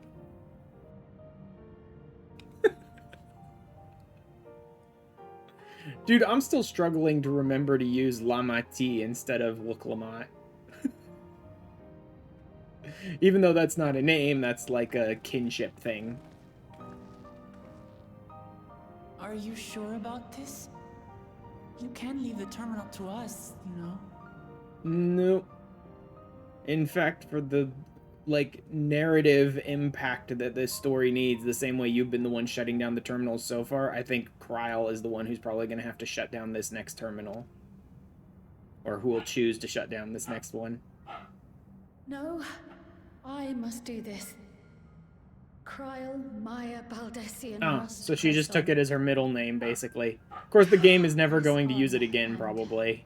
Dude, I'm still struggling to remember to use Lamati instead of Wuklamot. Even though that's not a name, that's like a kinship thing. Are you sure about this? You can leave the terminal to us, you know. Nope. In fact, for the like narrative impact that this story needs, the same way you've been the one shutting down the terminals so far, I think Kryl is the one who's probably going to have to shut down this next terminal. Or who will choose to shut down this next one. No, I must do this. Kryl Maya Baldessian must so she just press took on. it as her middle name, basically. Of course, the game is never going to use it again, probably.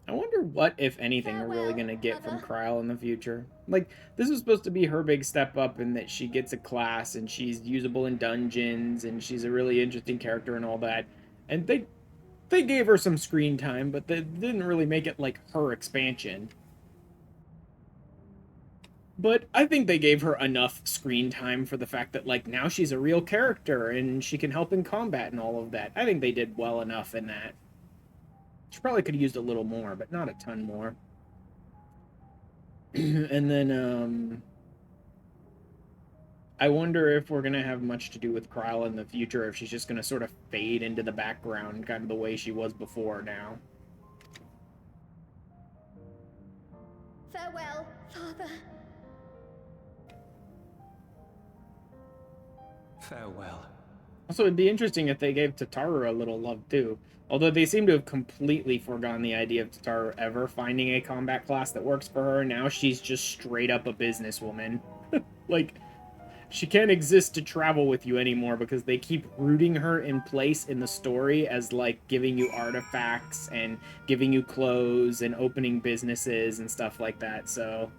I wonder what, if anything, we're really going to get from Kryl in the future. Like, this was supposed to be her big step up in that she gets a class and she's usable in dungeons and she's a really interesting character and all that. And they gave her some screen time, but they didn't really make it like her expansion. But I think they gave her enough screen time for the fact that, like, now she's a real character and she can help in combat and all of that. I think they did well enough in that. She probably could have used a little more, but not a ton more. And then, I wonder if we're going to have much to do with Kryl in the future, if she's just going to sort of fade into the background, kind of the way she was before now. Farewell, Father. Farewell. Also, it'd be interesting if they gave Tataru a little love, too. Although they seem to have completely forgone the idea of Tataru ever finding a combat class that works for her. Now she's just straight up a businesswoman. Like, she can't exist to travel with you anymore because they keep rooting her in place in the story as, like, giving you artifacts and giving you clothes and opening businesses and stuff like that. So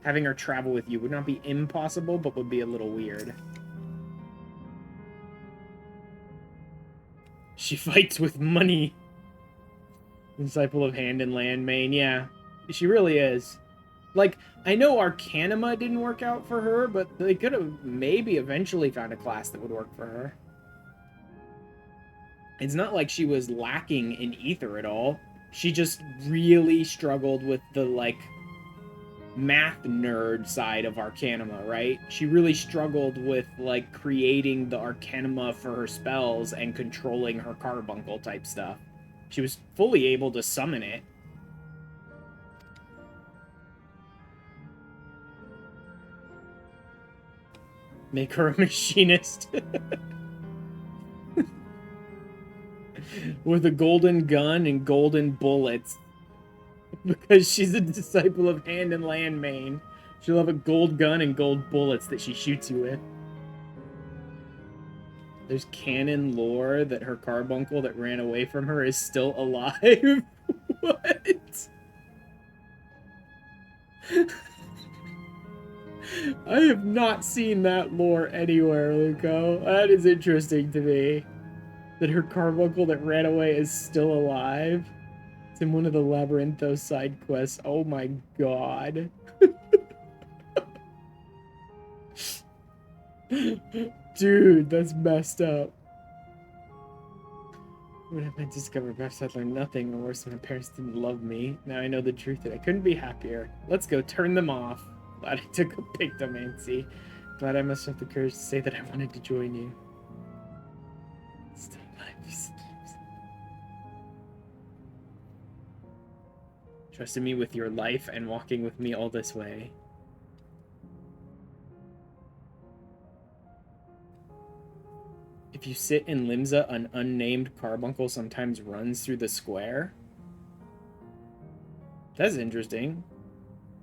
having her travel with you would not be impossible, but would be a little weird. She fights with money. Disciple of Hand and Landmain. Yeah, she really is. Like, I know Arcanima didn't work out for her, but they could have maybe eventually found a class that would work for her. It's not like she was lacking in ether at all. She just really struggled with the, like, math nerd side of Arcanima, right? She really struggled with, like, creating the Arcanima for her spells and controlling her carbuncle type stuff. She was fully able to summon it. Make her a machinist. With a golden gun and golden bullets. Because she's a disciple of Hand and Landmain. She'll have a gold gun and gold bullets that she shoots you with. There's canon lore that her carbuncle that ran away from her is still alive. What? I have not seen that lore anywhere, Luco. That is interesting to me. That her carbuncle that ran away is still alive. It's in one of the Labyrinthos side quests. Oh my god. Dude, that's messed up. When I discovered perhaps I'd learned nothing, or worse, my parents didn't love me. Now I know the truth that I couldn't be happier. Let's go turn them off. Glad I took a pictomancy. Glad I must have the courage to say that I wanted to join you. Still life. Trusting me with your life and walking with me all this way. If you sit in Limsa, an unnamed carbuncle sometimes runs through the square. That's interesting.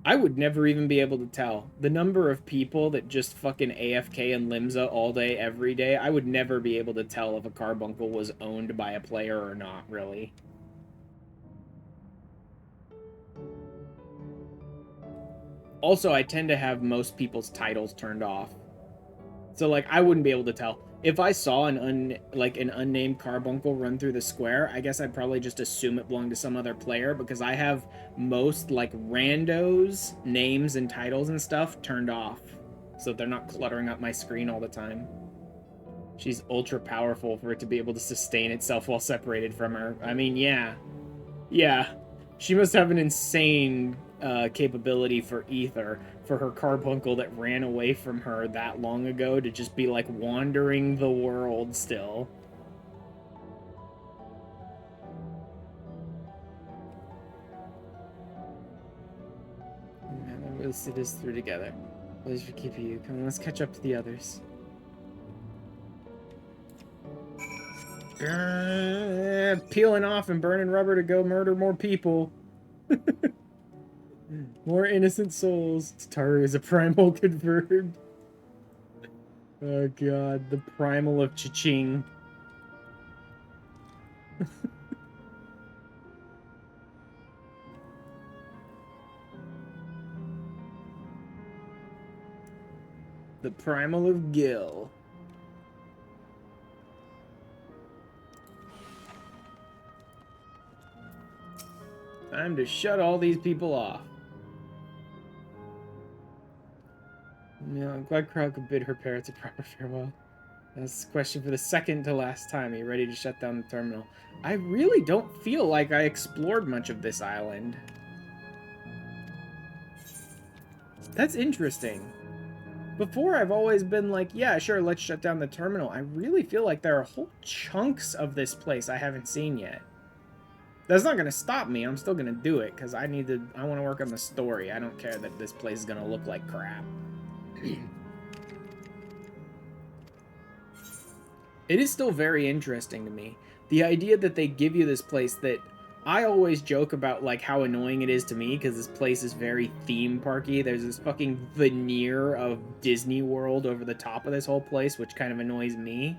I would never even be able to tell. The number of people that just fucking AFK in Limsa all day, every day, I would never be able to tell if a carbuncle was owned by a player or not, really. Also, I tend to have most people's titles turned off. So, like, I wouldn't be able to tell. If I saw an unnamed carbuncle run through the square, I guess I'd probably just assume it belonged to some other player, because I have most, like, randos, names and titles and stuff turned off, so they're not cluttering up my screen all the time. She's ultra powerful for it to be able to sustain itself while separated from her. I mean, yeah. Yeah. She must have an insane capability for ether, for her carbuncle that ran away from her that long ago to just be, like, wandering the world still. Man, we'll see this through together. Please for keeping you. Come on, let's catch up to the others. Peeling off and burning rubber to go murder more people. More innocent souls. Taru is a primal converted. Oh god, the primal of Cha-Ching. The primal of Gil. Time to shut all these people off. Yeah, I'm glad Crow could bid her parents a proper farewell. That's the question for the second to last time. Are you ready to shut down the terminal? I really don't feel like I explored much of this island. That's interesting. Before, I've always been like, yeah, sure, let's shut down the terminal. I really feel like there are whole chunks of this place I haven't seen yet. That's not going to stop me. I'm still going to do it because I want to work on the story. I don't care that this place is going to look like crap. It is still very interesting to me. The idea that they give you this place that I always joke about, like, how annoying it is to me because this place is very theme parky. There's this fucking veneer of Disney World over the top of this whole place, which kind of annoys me.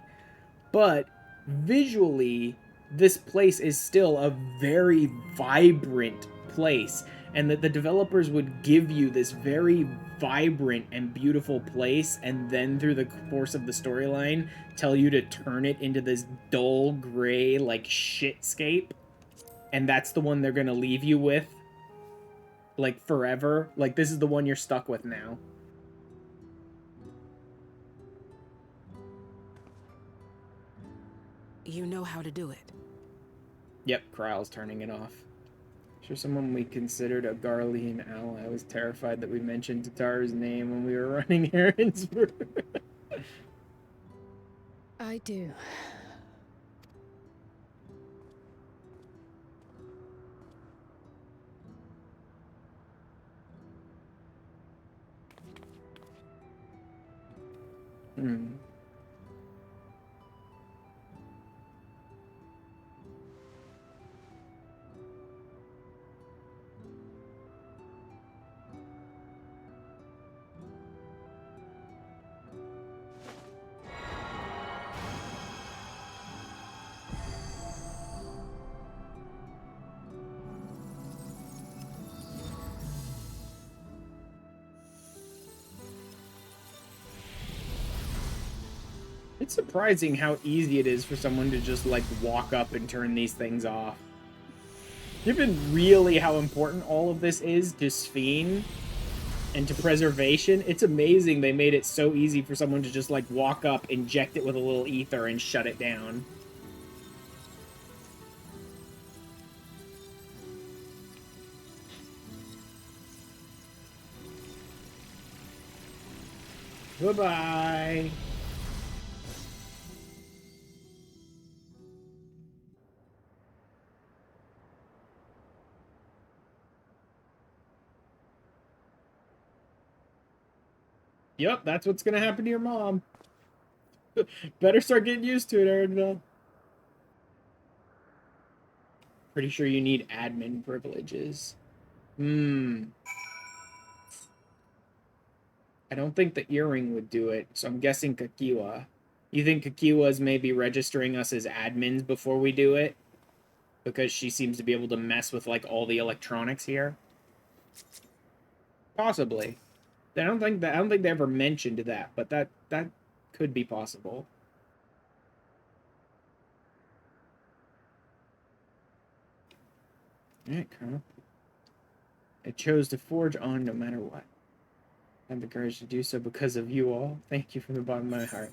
But visually, this place is still a very vibrant place, and that the developers would give you this very vibrant and beautiful place, and then through the course of the storyline tell you to turn it into this dull gray, like, shitscape, and that's the one they're gonna leave you with, like, forever. Like, this is the one you're stuck with now. You know how to do it. Yep, Kryle's turning it off. Sure, someone we considered a Garlean ally. I was terrified that we mentioned Tataru's name when we were running errands for her. I do. It's surprising how easy it is for someone to just, like, walk up and turn these things off. Given really how important all of this is to Sphene and to preservation, it's amazing they made it so easy for someone to just, like, walk up, inject it with a little ether, and shut it down. Bye-bye. Yep, that's what's gonna happen to your mom. Better start getting used to it, Aaronville. Pretty sure you need admin privileges. I don't think the earring would do it, so I'm guessing Kakiwa. You think Kakiwa's maybe registering us as admins before we do it? Because she seems to be able to mess with, like, all the electronics here? Possibly. I don't think they ever mentioned that, but that could be possible. Alright, Colonel. I chose to forge on no matter what. I have the courage to do so because of you all. Thank you from the bottom of my heart.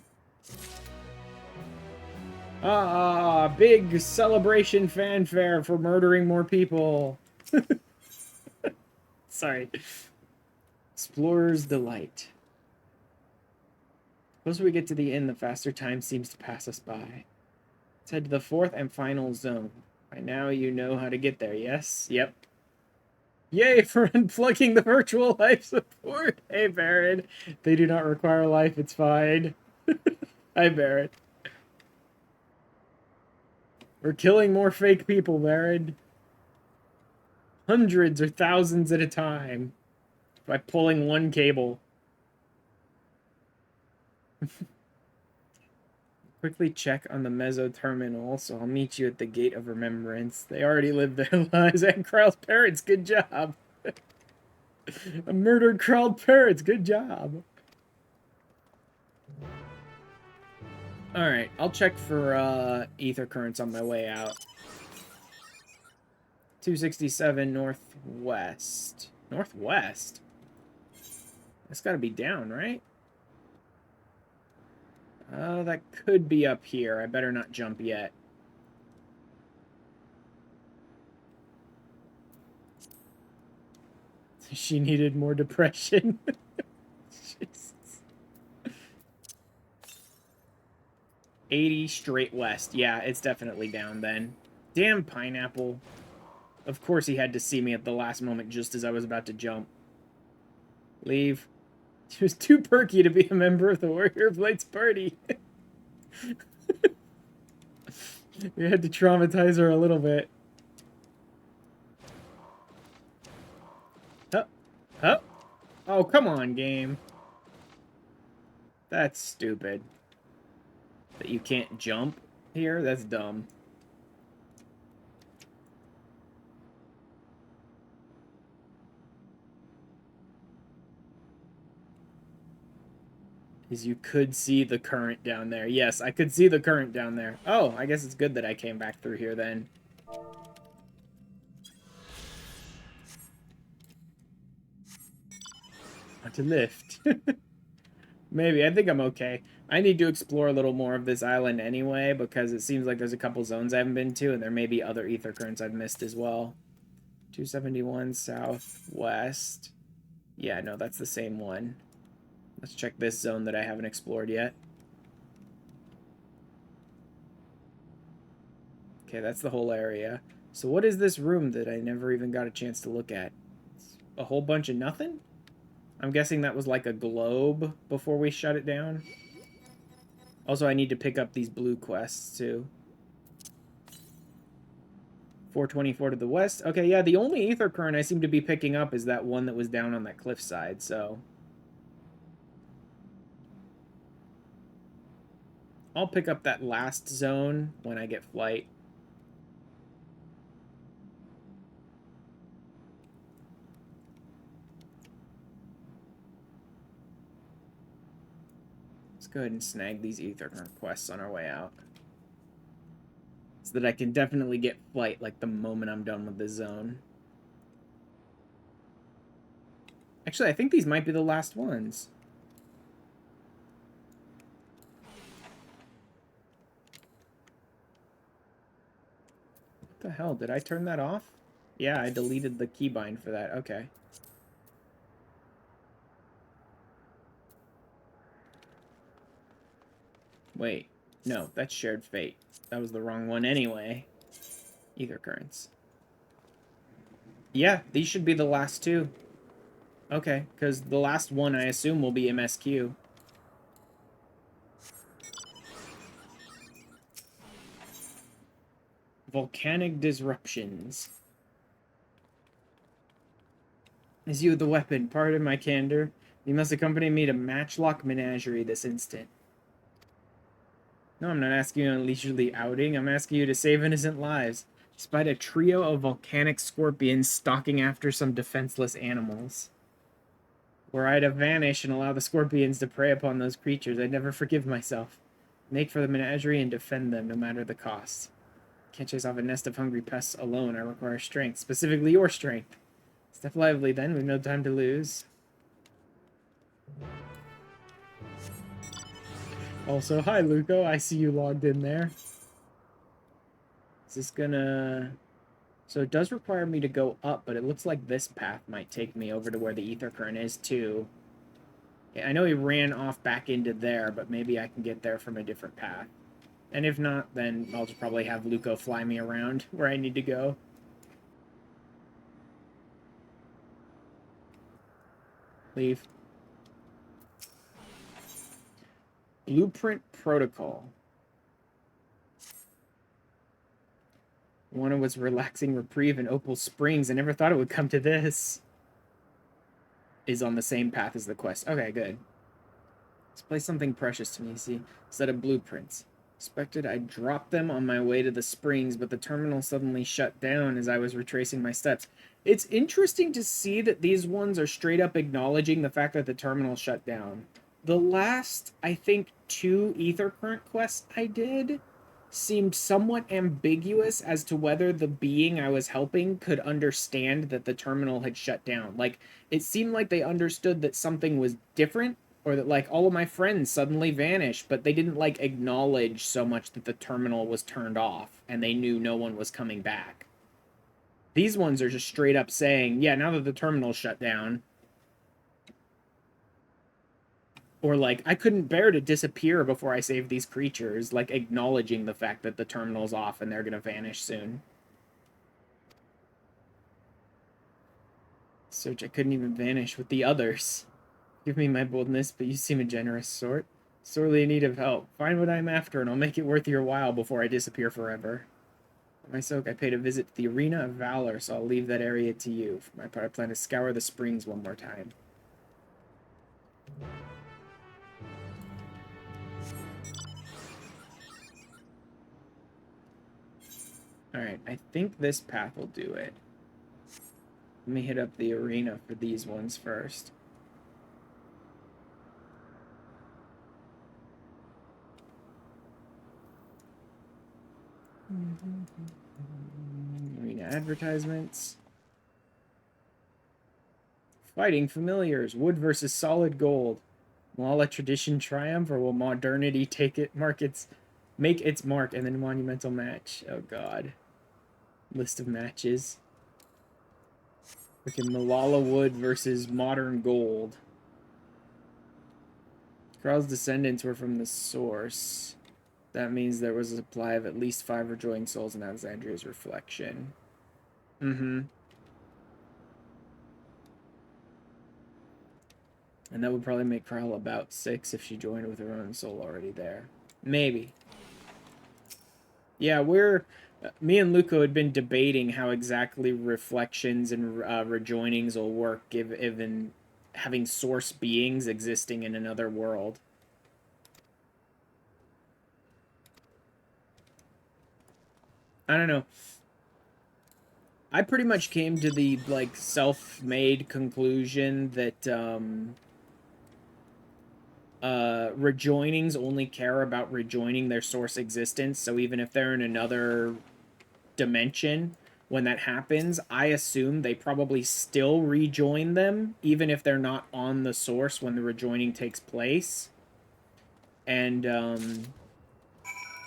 Ah, big celebration fanfare for murdering more people. Sorry. Explorer's Delight. The closer we get to the inn, the faster time seems to pass us by. Let's head to the fourth and final zone. By now you know how to get there, yes? Yep. Yay for unplugging the virtual life support! Hey, Baron. They do not require life, it's fine. Hi, Baron. We're killing more fake people, Baron. Hundreds or thousands at a time. By pulling one cable. Quickly check on the Mezzo terminal, so I'll meet you at the Gate of Remembrance. They already lived their lives. And Krell's parents, good job. I murdered Krell's parents, good job. Alright, I'll check for ether currents on my way out. 267 northwest. Northwest? That's gotta be down, right? That could be up here. I better not jump yet. She needed more depression. Jesus. 80 straight west. Yeah, it's definitely down then. Damn pineapple. Of course he had to see me at the last moment just as I was about to jump. Leave. She was too perky to be a member of the Warrior Blades party. We had to traumatize her a little bit. Huh? Huh? Oh, come on, game. That's stupid. That you can't jump here? That's dumb. Is you could see the current down there. Yes, I could see the current down there. Oh, I guess it's good that I came back through here then. Want to lift. Maybe. I think I'm okay. I need to explore a little more of this island anyway, because it seems like there's a couple zones I haven't been to, and there may be other ether currents I've missed as well. 271 southwest. Yeah, no, that's the same one. Let's check this zone that I haven't explored yet. Okay, that's the whole area. So what is this room that I never even got a chance to look at? It's a whole bunch of nothing? I'm guessing that was like a globe before we shut it down. Also, I need to pick up these blue quests, too. 424 to the west. Okay, yeah, the only ether current I seem to be picking up is that one that was down on that cliffside, so... I'll pick up that last zone when I get flight. Let's go ahead and snag these ether current quests on our way out. So that I can definitely get flight like the moment I'm done with this zone. Actually, I think these might be the last ones. What the hell? Did I turn that off? Yeah, I deleted the keybind for that. Okay. Wait. No, that's Shared Fate. That was the wrong one anyway. Ether currents. Yeah, these should be the last two. Okay, because the last one I assume will be MSQ. Volcanic disruptions. Is you the weapon? Pardon my candor. You must accompany me to Matchlock Menagerie this instant. No, I'm not asking you on a leisurely outing. I'm asking you to save innocent lives. Despite a trio of volcanic scorpions stalking after some defenseless animals. Were I to vanish and allow the scorpions to prey upon those creatures, I'd never forgive myself. Make for the menagerie and defend them, no matter the cost. Can't chase off a nest of hungry pests alone. I require strength, specifically your strength. Step lively, then. We've no time to lose. Also, hi, Luco. I see you logged in there. Is this gonna... So it does require me to go up, but it looks like this path might take me over to where the ether current is, too. Yeah, I know he ran off back into there, but maybe I can get there from a different path. And if not, then I'll just probably have Luco fly me around where I need to go. Leave. Blueprint Protocol. One was relaxing reprieve in Opal Springs. I never thought it would come to this. Is on the same path as the quest. Okay, good. Display something precious to me, see? Set of blueprints. Expected I'd drop them on my way to the springs, but the terminal suddenly shut down as I was retracing my steps. It's interesting to see that these ones are straight up acknowledging the fact that the terminal shut down. The last, I think, 2 ether current quests I did seemed somewhat ambiguous as to whether the being I was helping could understand that the terminal had shut down. Like, it seemed like they understood that something was different, or that, like, all of my friends suddenly vanished, but they didn't, like, acknowledge so much that the terminal was turned off, and they knew no one was coming back. These ones are just straight up saying, yeah, now that the terminal's shut down, or, like, I couldn't bear to disappear before I saved these creatures, like, acknowledging the fact that the terminal's off and they're gonna vanish soon. Search, I couldn't even vanish with the others. Give me my boldness, but you seem a generous sort. Sorely in need of help. Find what I'm after, and I'll make it worth your while before I disappear forever. For my soak, I paid a visit to the Arena of Valor, so I'll leave that area to you. For my part, I plan to scour the springs one more time. Alright, I think this path will do it. Let me hit up the arena for these ones first. Arena advertisements. Fighting familiars. Wood versus solid gold. Will all let tradition triumph, or will modernity make its mark and then monumental match? Oh god. List of matches. Freaking Malala Wood versus modern gold. Kral's descendants were from the source. That means there was a supply of at least 5 rejoining souls in Alexandria's reflection. Mm-hmm. And that would probably make Kral about 6 if she joined with her own soul already there. Maybe. Yeah, me and Luco had been debating how exactly reflections and rejoinings will work given having source beings existing in another world. I don't know. I pretty much came to the, like, self-made conclusion that, rejoinings only care about rejoining their source existence, so even if they're in another dimension, when that happens, I assume they probably still rejoin them, even if they're not on the source when the rejoining takes place. And,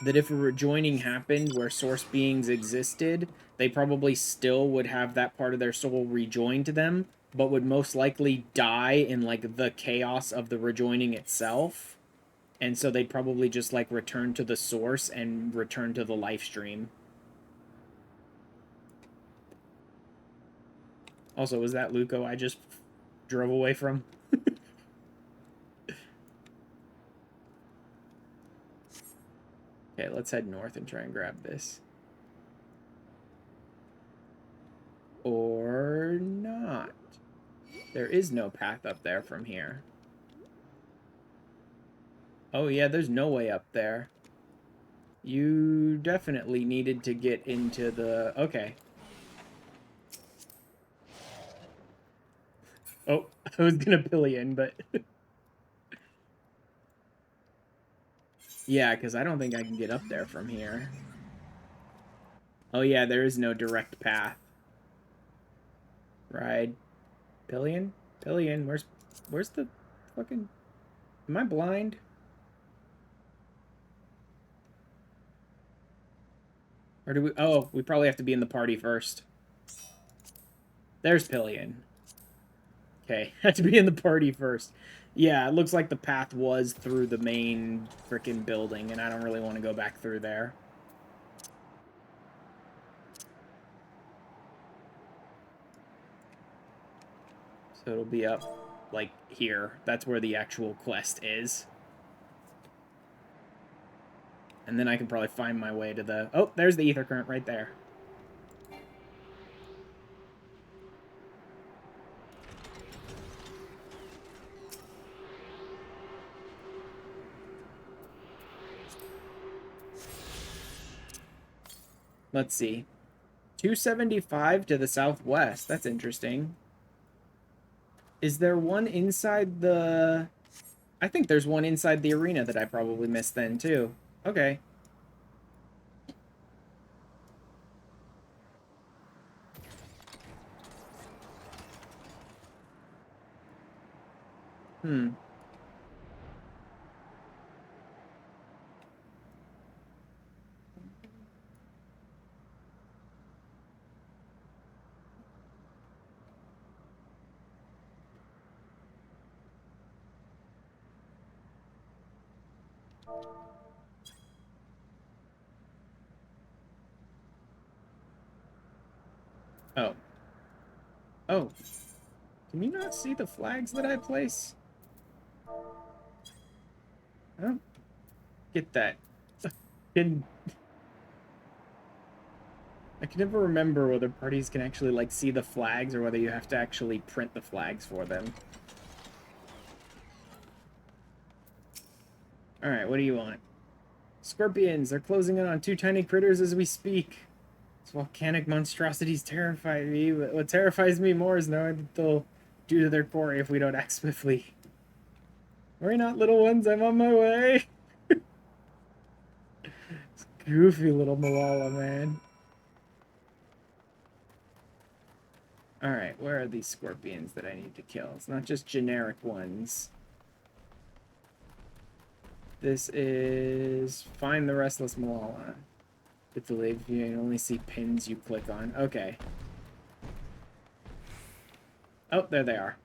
that if a rejoining happened where source beings existed, they probably still would have that part of their soul rejoined to them, but would most likely die in, like, the chaos of the rejoining itself. And so they'd probably just, like, return to the source and return to the life stream. Also, was that Luco I just drove away from? Okay, let's head north and try and grab this. Or not. There is no path up there from here. Oh yeah, there's no way up there. You definitely needed to get into the... Okay. Oh, I was gonna pillion, but... Yeah, because I don't think I can get up there from here. Oh yeah, there is no direct path. Ride. Pillion? Pillion, where's the fucking... Am I blind? Or do we... Oh, we probably have to be in the party first. There's Pillion. Okay, have to be in the party first. Yeah, it looks like the path was through the main frickin' building, and I don't really want to go back through there. So it'll be up, like, here. That's where the actual quest is. And then I can probably find my way to the... Oh, there's the ether current right there. Let's see. 275 to the southwest. That's interesting. Is there one inside the... I think there's one inside the arena that I probably missed then, too. Okay. Hmm. Oh. Oh. Can you not see the flags that I place? I don't get that. I can never remember whether parties can actually, like, see the flags or whether you have to actually print the flags for them. Alright, what do you want? Scorpions! They're closing in on 2 tiny critters as we speak. These volcanic monstrosities terrify me, but what terrifies me more is knowing that they'll do to their quarry if we don't act swiftly. Worry not, little ones, I'm on my way! Goofy little Malala, man. Alright, where are these scorpions that I need to kill? It's not just generic ones. This is Find the Restless Malala. It's believe you can only see pins you click on. Okay. Oh, there they are.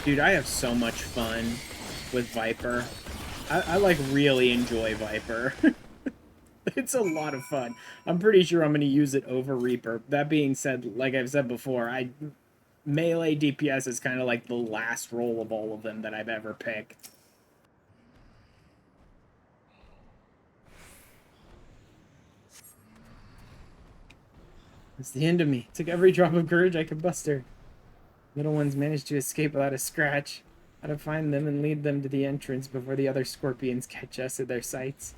Dude, I have so much fun with Viper. I like, really enjoy Viper. It's a lot of fun. I'm pretty sure I'm going to use it over Reaper. That being said, like I've said before, melee DPS is kind of like the last role of all of them that I've ever picked. It's the end of me. Took every drop of courage I could muster. Little ones managed to escape without a scratch. How to find them and lead them to the entrance before the other scorpions catch us at their sights.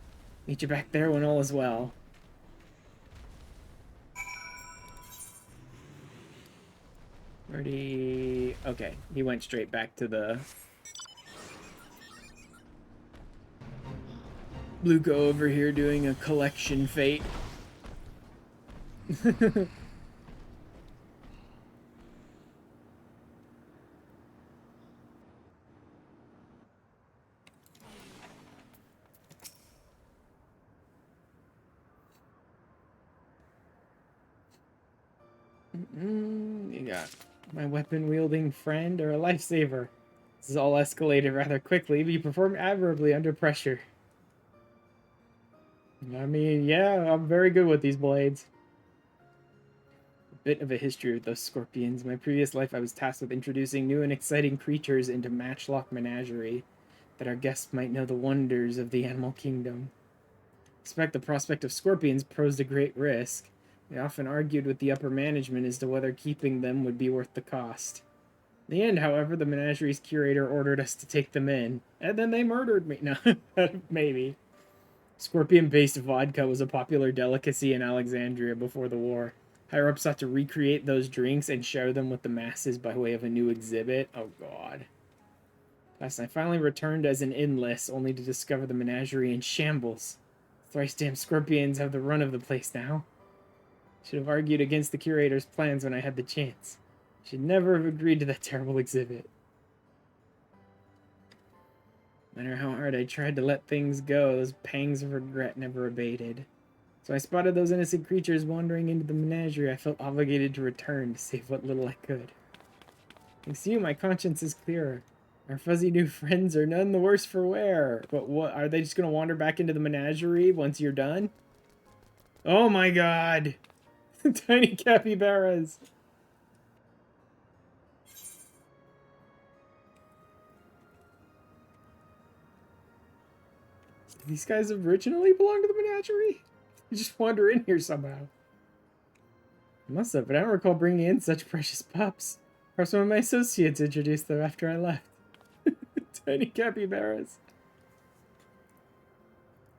Meet you back there when all is well. Where'd he... Okay, he went straight back to the... Bluko over here doing a collection fate. You got my weapon-wielding friend or a lifesaver. This is all escalated rather quickly, but you perform admirably under pressure. I mean, yeah, I'm very good with these blades. A bit of a history with those scorpions. In my previous life, I was tasked with introducing new and exciting creatures into Matchlock Menagerie, that our guests might know the wonders of the animal kingdom. I expect the prospect of scorpions posed a great risk. They often argued with the upper management as to whether keeping them would be worth the cost. In the end, however, the menagerie's curator ordered us to take them in, and then they murdered me. No, maybe. Scorpion-based vodka was a popular delicacy in Alexandria before the war. Higher-ups sought to recreate those drinks and share them with the masses by way of a new exhibit. Oh, God. Last night, I finally returned as an endless, only to discover the menagerie in shambles. Thrice damned scorpions have the run of the place now. Should have argued against the curator's plans when I had the chance. Should never have agreed to that terrible exhibit. No matter how hard I tried to let things go, those pangs of regret never abated. So I spotted those innocent creatures wandering into the menagerie. I felt obligated to return to save what little I could. Thanks to you, my conscience is clearer. Our fuzzy new friends are none the worse for wear. But what, are they just going to wander back into the menagerie once you're done? Oh my god! Tiny capybaras! Did these guys originally belong to the menagerie? They just wander in here somehow. I must have, but I don't recall bringing in such precious pups. Perhaps one of my associates introduced them after I left. Tiny capybaras.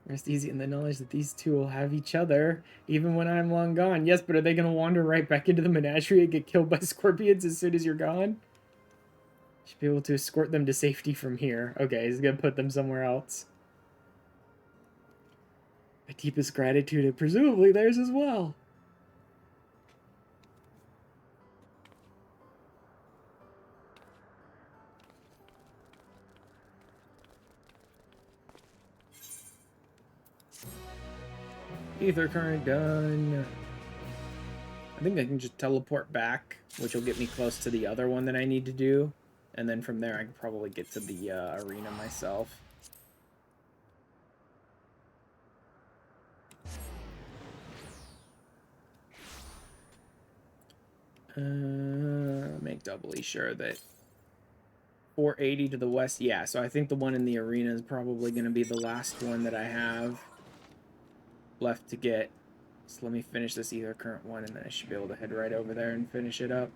Rest easy in the knowledge that these two will have each other, even when I'm long gone. Yes, but are they going to wander right back into the menagerie and get killed by scorpions as soon as you're gone? Should be able to escort them to safety from here. Okay, he's going to put them somewhere else. My deepest gratitude, and presumably theirs as well. Ether current done. I think I can just teleport back, which will get me close to the other one that I need to do. And then from there I can probably get to the arena myself. Make doubly sure that 480 to the west. Yeah, so I think the one in the arena is probably going to be the last one that I have left to get. So let me finish this ether current one, and then I should be able to head right over there and finish it up.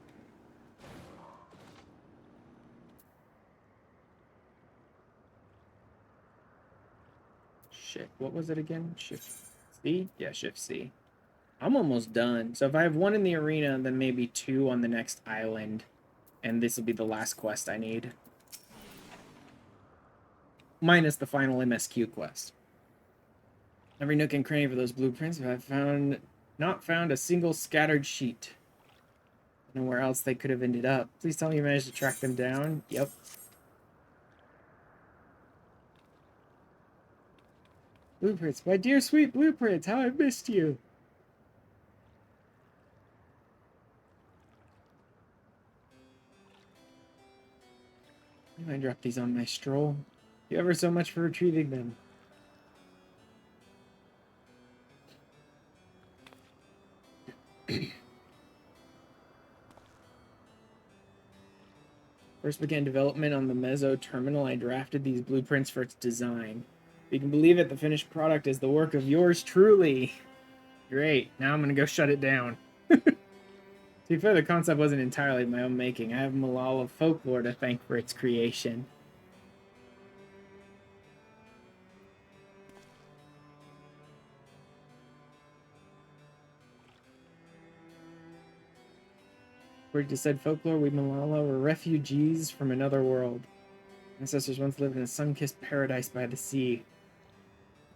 Shit, what was it again? Shift C? Yeah, Shift C. I'm almost done. So if I have one in the arena, then maybe two on the next island. And this will be the last quest I need. Minus the final MSQ quest. Every nook and cranny for those blueprints, but I've not found a single scattered sheet. I don't know where else they could have ended up. Please tell me you managed to track them down. Yep. Blueprints. My dear sweet blueprints, how I've missed you. I dropped these on my stroll. Thank you ever so much for retrieving them. First began development on the Mezzo terminal. I drafted these blueprints for its design. If you can believe it, the finished product is the work of yours truly. Great. Now I'm going to go shut it down. To be fair, the concept wasn't entirely my own making. I have Malala folklore to thank for its creation. According to said folklore, we Malala were refugees from another world. Ancestors once lived in a sun-kissed paradise by the sea.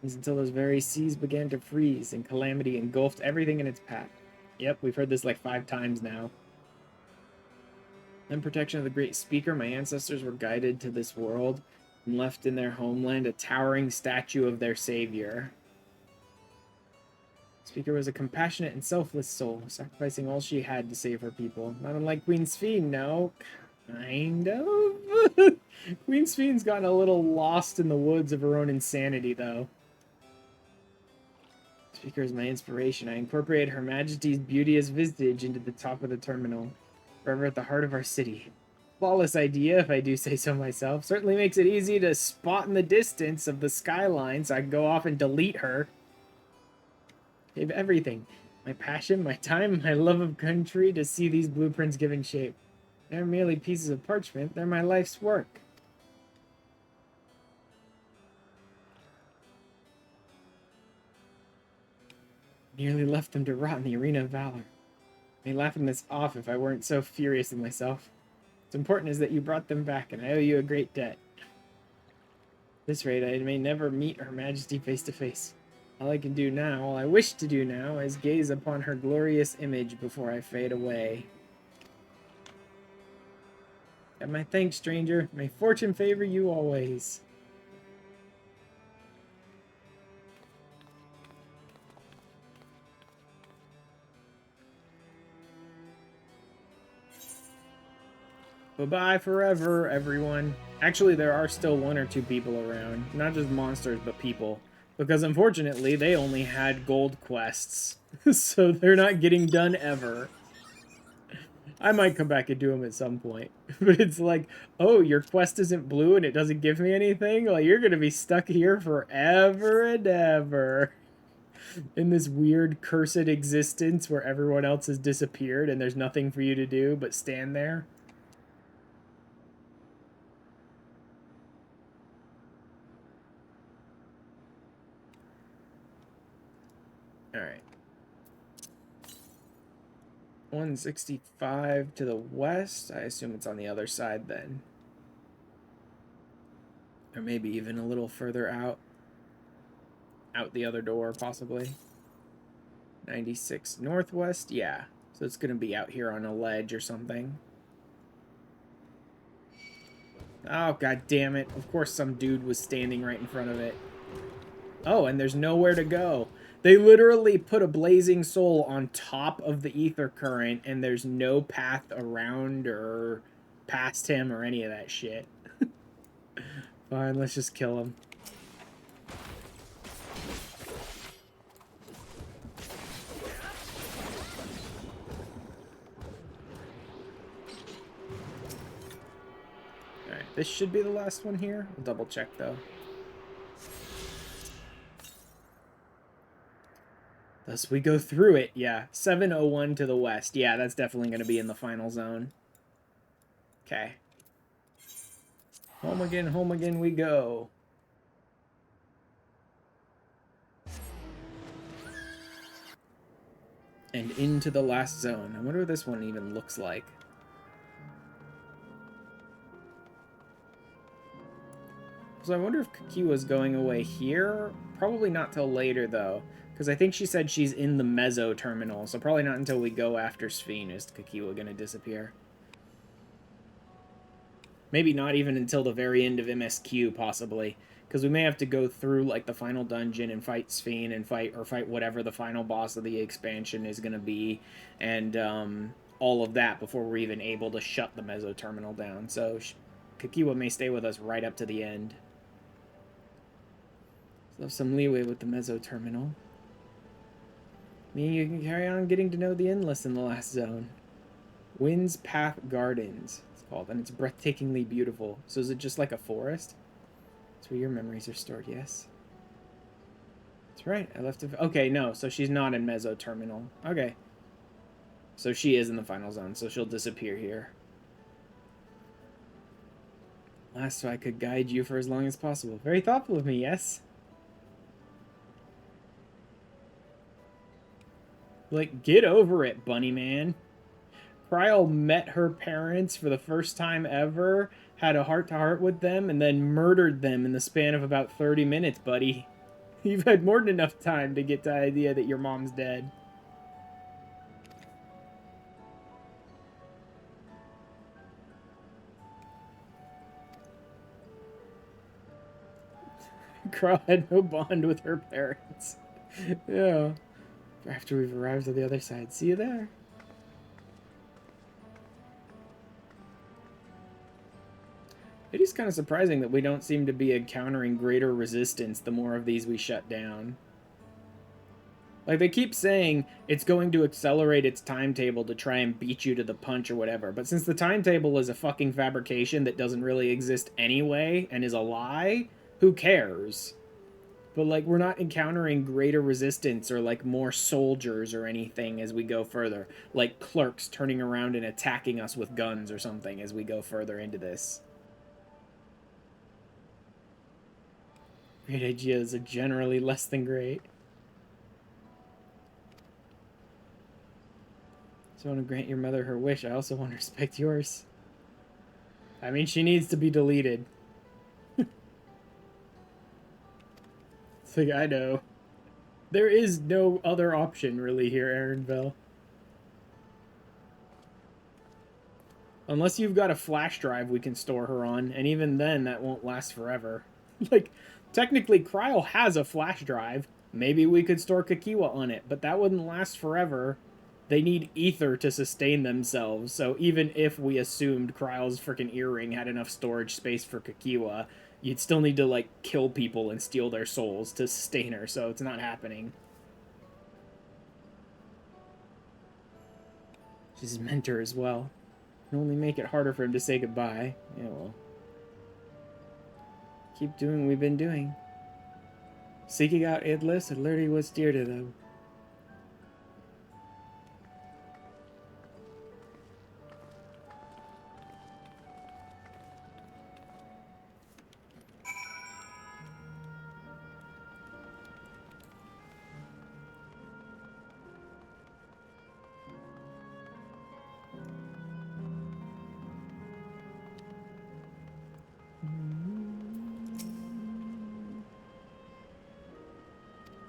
It was until those very seas began to freeze, and calamity engulfed everything in its path. Yep, we've heard this like 5 times now. In protection of the great speaker, my ancestors were guided to this world and left in their homeland a towering statue of their savior. Speaker was a compassionate and selfless soul, sacrificing all she had to save her people. Not unlike Queen Sphene, no. Kind of. Queen Sphene's gotten a little lost in the woods of her own insanity, though. Speaker is my inspiration. I incorporated Her Majesty's beauteous visage into the top of the terminal, forever at the heart of our city. Flawless idea, if I do say so myself. Certainly makes it easy to spot in the distance of the skyline, so I can go off and delete her. Gave everything. My passion, my time, my love of country to see these blueprints given shape. They're merely pieces of parchment. They're my life's work. Nearly left them to rot in the arena of valor. I'd be laughing this off if I weren't so furious with myself. What's important is that you brought them back, and I owe you a great debt. At this rate, I may never meet Her Majesty face to face. All I can do now, all I wish to do now, is gaze upon her glorious image before I fade away. Have my thanks, stranger. May fortune favor you always. Bye-bye forever, everyone. Actually, there are still 1 or 2 people around. Not just monsters, but people. Because unfortunately, they only had gold quests. So they're not getting done ever. I might come back and do them at some point. But it's like, oh, your quest isn't blue and it doesn't give me anything? Like, you're gonna be stuck here forever and ever. In this weird, cursed existence where everyone else has disappeared and there's nothing for you to do but stand there. Alright. 165 to the west. I assume it's on the other side then. Or maybe even a little further out. Out the other door, possibly. 96 northwest. Yeah. So it's going to be out here on a ledge or something. Oh, god damn it. Of course some dude was standing right in front of it. Oh, and there's nowhere to go. They literally put a blazing soul on top of the ether current, and there's no path around or past him or any of that shit. Fine, let's just kill him. Alright, this should be the last one here. I'll double check, though. Thus we go through it, yeah. 701 to the west. Yeah, that's definitely going to be in the final zone. Okay. Home again we go. And into the last zone. I wonder what this one even looks like. So I wonder if Kakiwa's going away here. Probably not till later, though. Because I think she said she's in the Mezzo terminal, so probably not until we go after Sphene is Kakiwa going to disappear. Maybe not even until the very end of MSQ, possibly. Because we may have to go through, like, the final dungeon and fight Sphene and fight whatever the final boss of the expansion is going to be. And all of that before we're even able to shut the Mezzo terminal down. So Kakiwa may stay with us right up to the end. So have some leeway with the Mezzo terminal. Meaning you can carry on getting to know the Endless in the last zone. Wind's Path Gardens, it's called, and it's breathtakingly beautiful. So is it just like a forest? That's where your memories are stored, yes? That's right, I left it. Okay, no, so she's not in Mezzo Terminal. Okay. So she is in the final zone, so she'll disappear here. Last, so I could guide you for as long as possible. Very thoughtful of me, yes? Like, get over it, bunny man. Kryl met her parents for the first time ever, had a heart-to-heart with them, and then murdered them in the span of about 30 minutes, buddy. You've had more than enough time to get the idea that your mom's dead. Kryl had no bond with her parents. Yeah. After we've arrived at the other side. See you there. It is kind of surprising that we don't seem to be encountering greater resistance the more of these we shut down. Like, they keep saying it's going to accelerate its timetable to try and beat you to the punch or whatever, but since the timetable is a fucking fabrication that doesn't really exist anyway and is a lie, who cares? But, like, we're not encountering greater resistance or, like, more soldiers or anything as we go further. Like, clerks turning around and attacking us with guns or something as we go further into this. Great ideas are generally less than great. So I want to grant your mother her wish. I also want to respect yours. I mean, she needs to be deleted. It's like, I know. There is no other option, really, here, Aaronville. Unless you've got a flash drive we can store her on, and even then, that won't last forever. Like, technically, Cryo has a flash drive. Maybe we could store Kakiwa on it, but that wouldn't last forever. They need ether to sustain themselves, so even if we assumed Cryo's freaking earring had enough storage space for Kakiwa, you'd still need to, like, kill people and steal their souls to sustain her, so it's not happening. She's his mentor as well. Can only make it harder for him to say goodbye. Yeah, well. Keep doing what we've been doing. Seeking out Idlis and learning what's dear to them.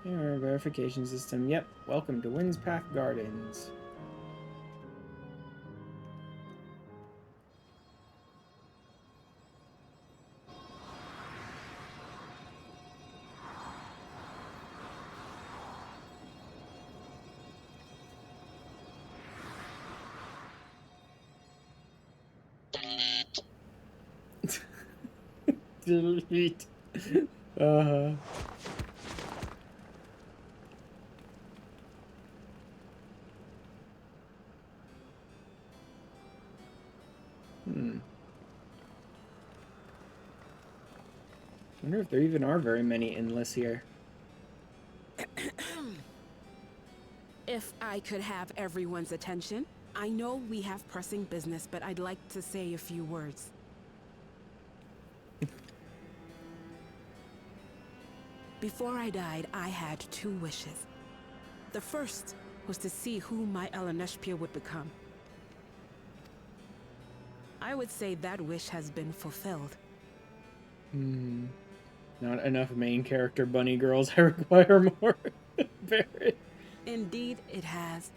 Our verification system. Yep. Welcome to Windspath Gardens. Delete. Uh-huh. I wonder if there even are very many endless here. If I could have everyone's attention, I know we have pressing business, but I'd like to say a few words. Before I died, I had 2 wishes. The first was to see who my Eleneshpia would become. I would say that wish has been fulfilled. Not enough main character bunny girls. I require more. Barrett. Indeed, it has.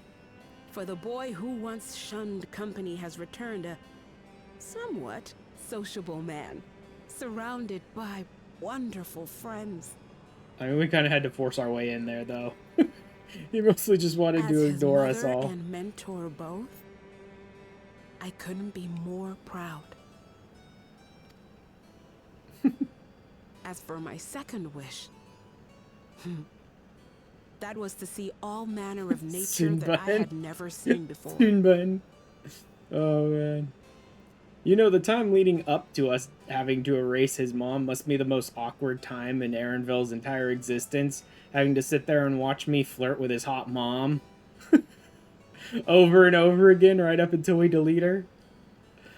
For the boy who once shunned company has returned a somewhat sociable man, surrounded by wonderful friends. I mean, we kind of had to force our way in there, though. He mostly just wanted to ignore us all. As his mother and mentor both, I couldn't be more proud. As for my second wish, that was to see all manner of nature that I had never seen before. Soonbun. Oh, man. You know, the time leading up to us having to erase his mom must be the most awkward time in Aaronville's entire existence. Having to sit there and watch me flirt with his hot mom. Over and over again, right up until we delete her.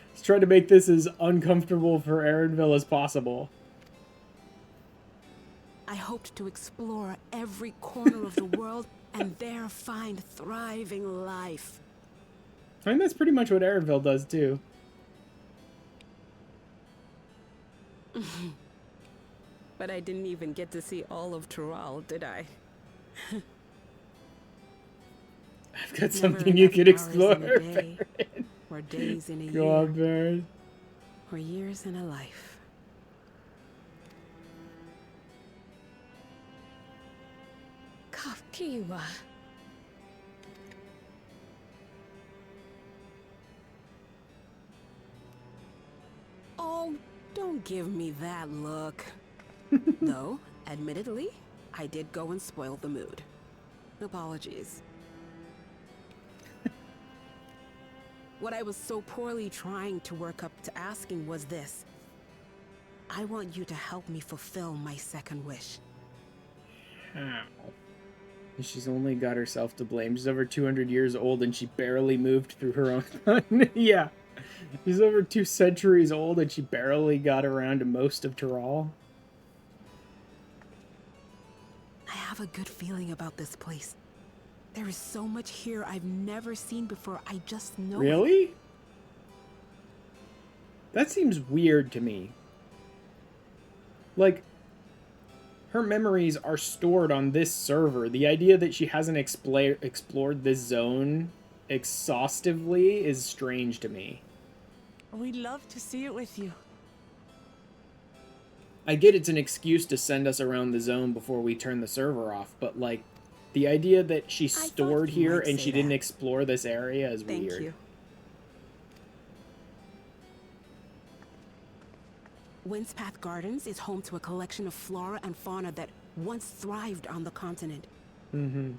Let's try to make this as uncomfortable for Aaronville as possible. I hoped to explore every corner of the world and there find thriving life. I mean, that's pretty much what Aaronville does, too. But I didn't even get to see all of Tural, did I? I've got something you could explore, Barrett. Or days in a year. Go on, Barrett. Or years in a life. Kakiwa. Oh, don't give me that look. Though, admittedly, I did go and spoil the mood. Apologies. What I was so poorly trying to work up to asking was this. I want you to help me fulfill my second wish. How? She's only got herself to blame. She's over 200 years old and she barely moved through her own... Yeah. She's over 2 centuries old and she barely got around to most of Tural. I have a good feeling about this place. There is so much here I've never seen before. I just know. Really? That seems weird to me. Like, her memories are stored on this server. The idea that she hasn't explored this zone exhaustively is strange to me. We'd love to see it with you. I get it's an excuse to send us around the zone before we turn the server off, but, like, the idea that she's I stored thought you here might and say she didn't that. explore this area is Thank weird. you. Windspath Gardens is home to a collection of flora and fauna that once thrived on the continent. Mm-hmm.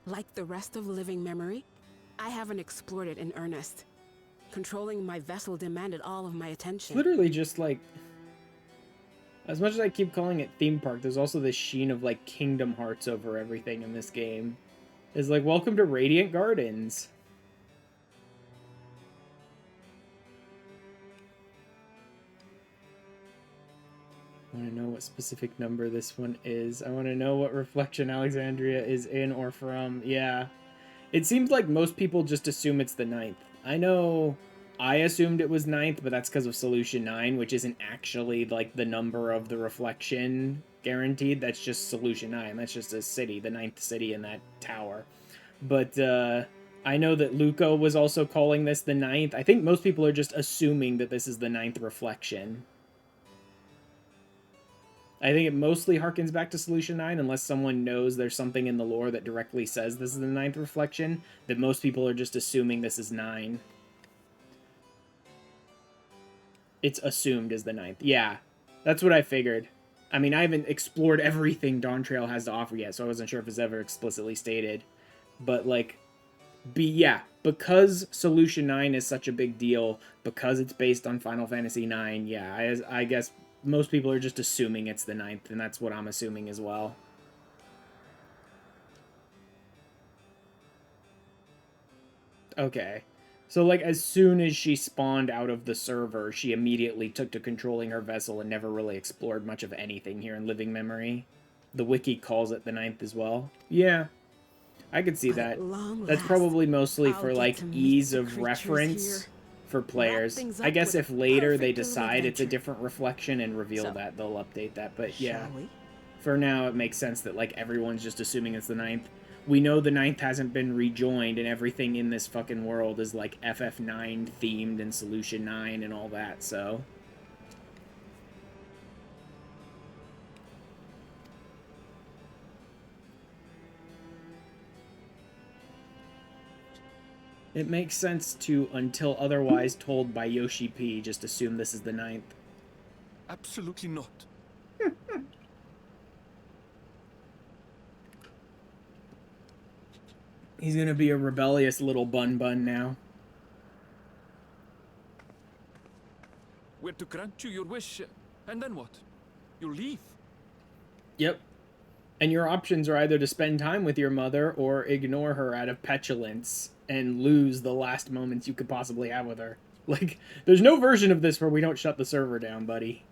Like the rest of living memory, I haven't explored it in earnest. Controlling my vessel demanded all of my It's attention. literally just, like... As much as I keep calling it theme park, there's also this sheen of, like, Kingdom Hearts over everything in this game. It's like, welcome to Radiant Gardens. I want to know what specific number this one is. I want to know what reflection Alexandria is in or from. Yeah. It seems like most people just assume it's the 9th. I know I assumed it was 9th, but that's because of Solution 9, which isn't actually, like, the number of the reflection guaranteed. That's just Solution 9. That's just a city, the 9th city in that tower. But, I know that Luco was also calling this the 9th. I think most people are just assuming that this is the 9th reflection. I think it mostly harkens back to Solution 9, unless someone knows there's something in the lore that directly says this is the 9th reflection, that most people are just assuming this is 9. It's assumed as the 9th. Yeah, that's what I figured. I mean, I haven't explored everything Dawntrail has to offer yet, so I wasn't sure if it's ever explicitly stated. But, like, yeah, because Solution 9 is such a big deal, because it's based on Final Fantasy 9, yeah, I guess most people are just assuming it's the 9th, and that's what I'm assuming as well. Okay. So, like, as soon as she spawned out of the server, she immediately took to controlling her vessel and never really explored much of anything here in living memory. The wiki calls it the 9th as well. Yeah, I could see But that. at long That's last, probably mostly I'll for, get like, to meet ease the of creatures reference here. for players. things I up guess with if later they perfect little decide it's a adventure. different reflection and reveal So, that, they'll update that. But yeah, Shall we? for now it makes sense that, like, everyone's just assuming it's the 9th. We know the 9th hasn't been rejoined, and everything in this fucking world is, like, FF9 themed and Solution 9 and all that, so... It makes sense to, until otherwise told by Yoshi P, just assume this is the 9th. Absolutely not. He's gonna be a rebellious little bun now. We're to grant you your wish, and then what? You leave? Yep. And your options are either to spend time with your mother or ignore her out of petulance and lose the last moments you could possibly have with her. Like, there's no version of this where we don't shut the server down, buddy.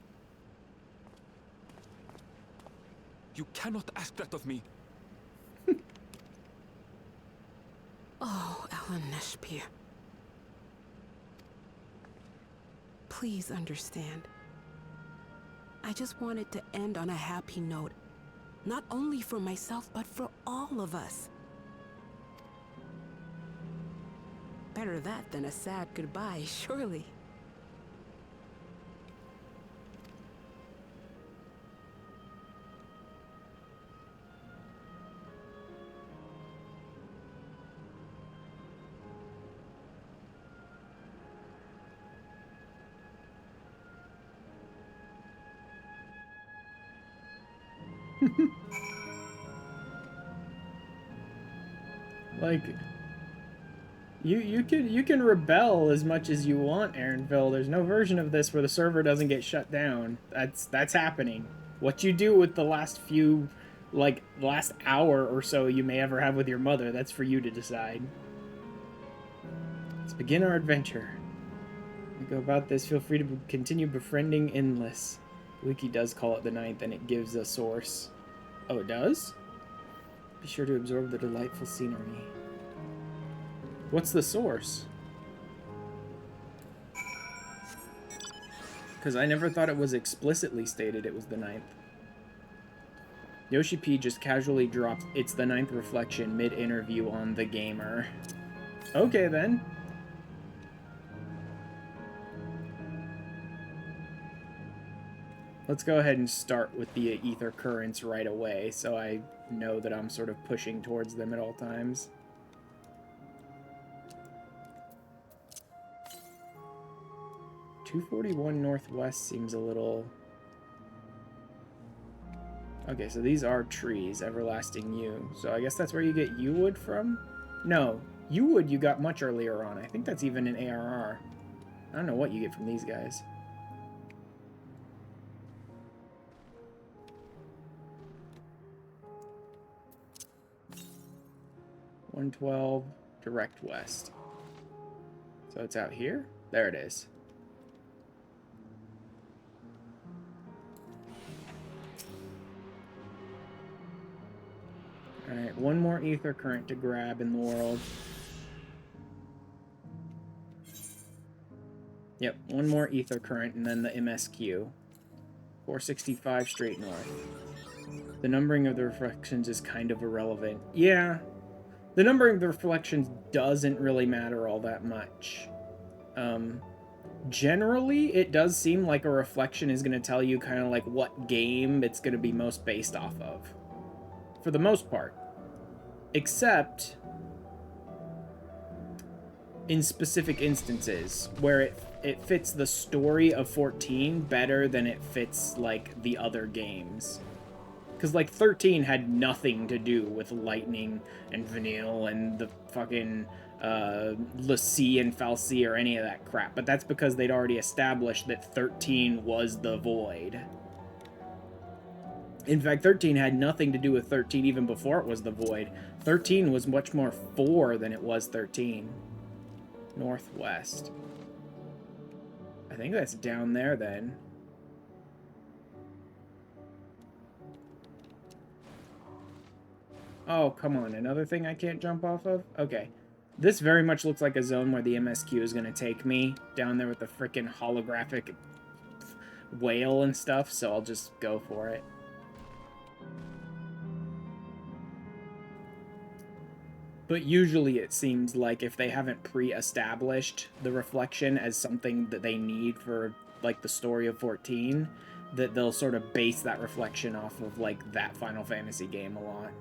You cannot ask that of me. Oh, Ellen Neshpir. Please understand. I just wanted to end on a happy note. Not only for myself, but for all of us. Better that than a sad goodbye, surely. Like, you can rebel as much as you want, Aaronville. There's no version of this where the server doesn't get shut down. That's happening. What you do with the last few, like, last hour or so you may ever have with your mother, that's for you to decide. Let's begin our adventure. We go about this, feel free to continue befriending Endless. Wiki does call it the 9th, and it gives a source. Oh, it does? Be sure to absorb the delightful scenery. What's the source? Because I never thought it was explicitly stated it was the 9th. Yoshi P just casually dropped "It's the 9th reflection" mid-interview on The Gamer. Okay, then. Let's go ahead and start with the ether currents right away, so I know that I'm sort of pushing towards them at all times. .241 Northwest seems a little... Okay, so these are trees, Everlasting Yew. So I guess that's where you get yew wood from? No, yew wood you got much earlier on. I think that's even an ARR. I don't know what you get from these guys. .112, direct west. So it's out here? There it is. Alright, one more ether current to grab in the world. Yep, one more ether current and then the MSQ. 465 straight north. The numbering of the reflections is kind of irrelevant. Yeah, the numbering of the reflections doesn't really matter all that much. Generally, it does seem like a reflection is going to tell you kind of like what game it's going to be most based off of. For the most part. Except in specific instances where it fits the story of 14 better than it fits like the other games. Because like 13 had nothing to do with lightning and vanille and the fucking Lassie and Fal'Cie or any of that crap. But that's because they'd already established that 13 was the void. In fact, 13 had nothing to do with 13 even before it was the void. 13 was much more 4 than it was 13. Northwest. I think that's down there then. Oh, come on. Another thing I can't jump off of? Okay. This very much looks like a zone where the MSQ is going to take me. Down there with the freaking holographic whale and stuff, so I'll just go for it. But usually it seems like if they haven't pre-established the reflection as something that they need for, like, the story of 14, that they'll sort of base that reflection off of, like, that Final Fantasy game a lot.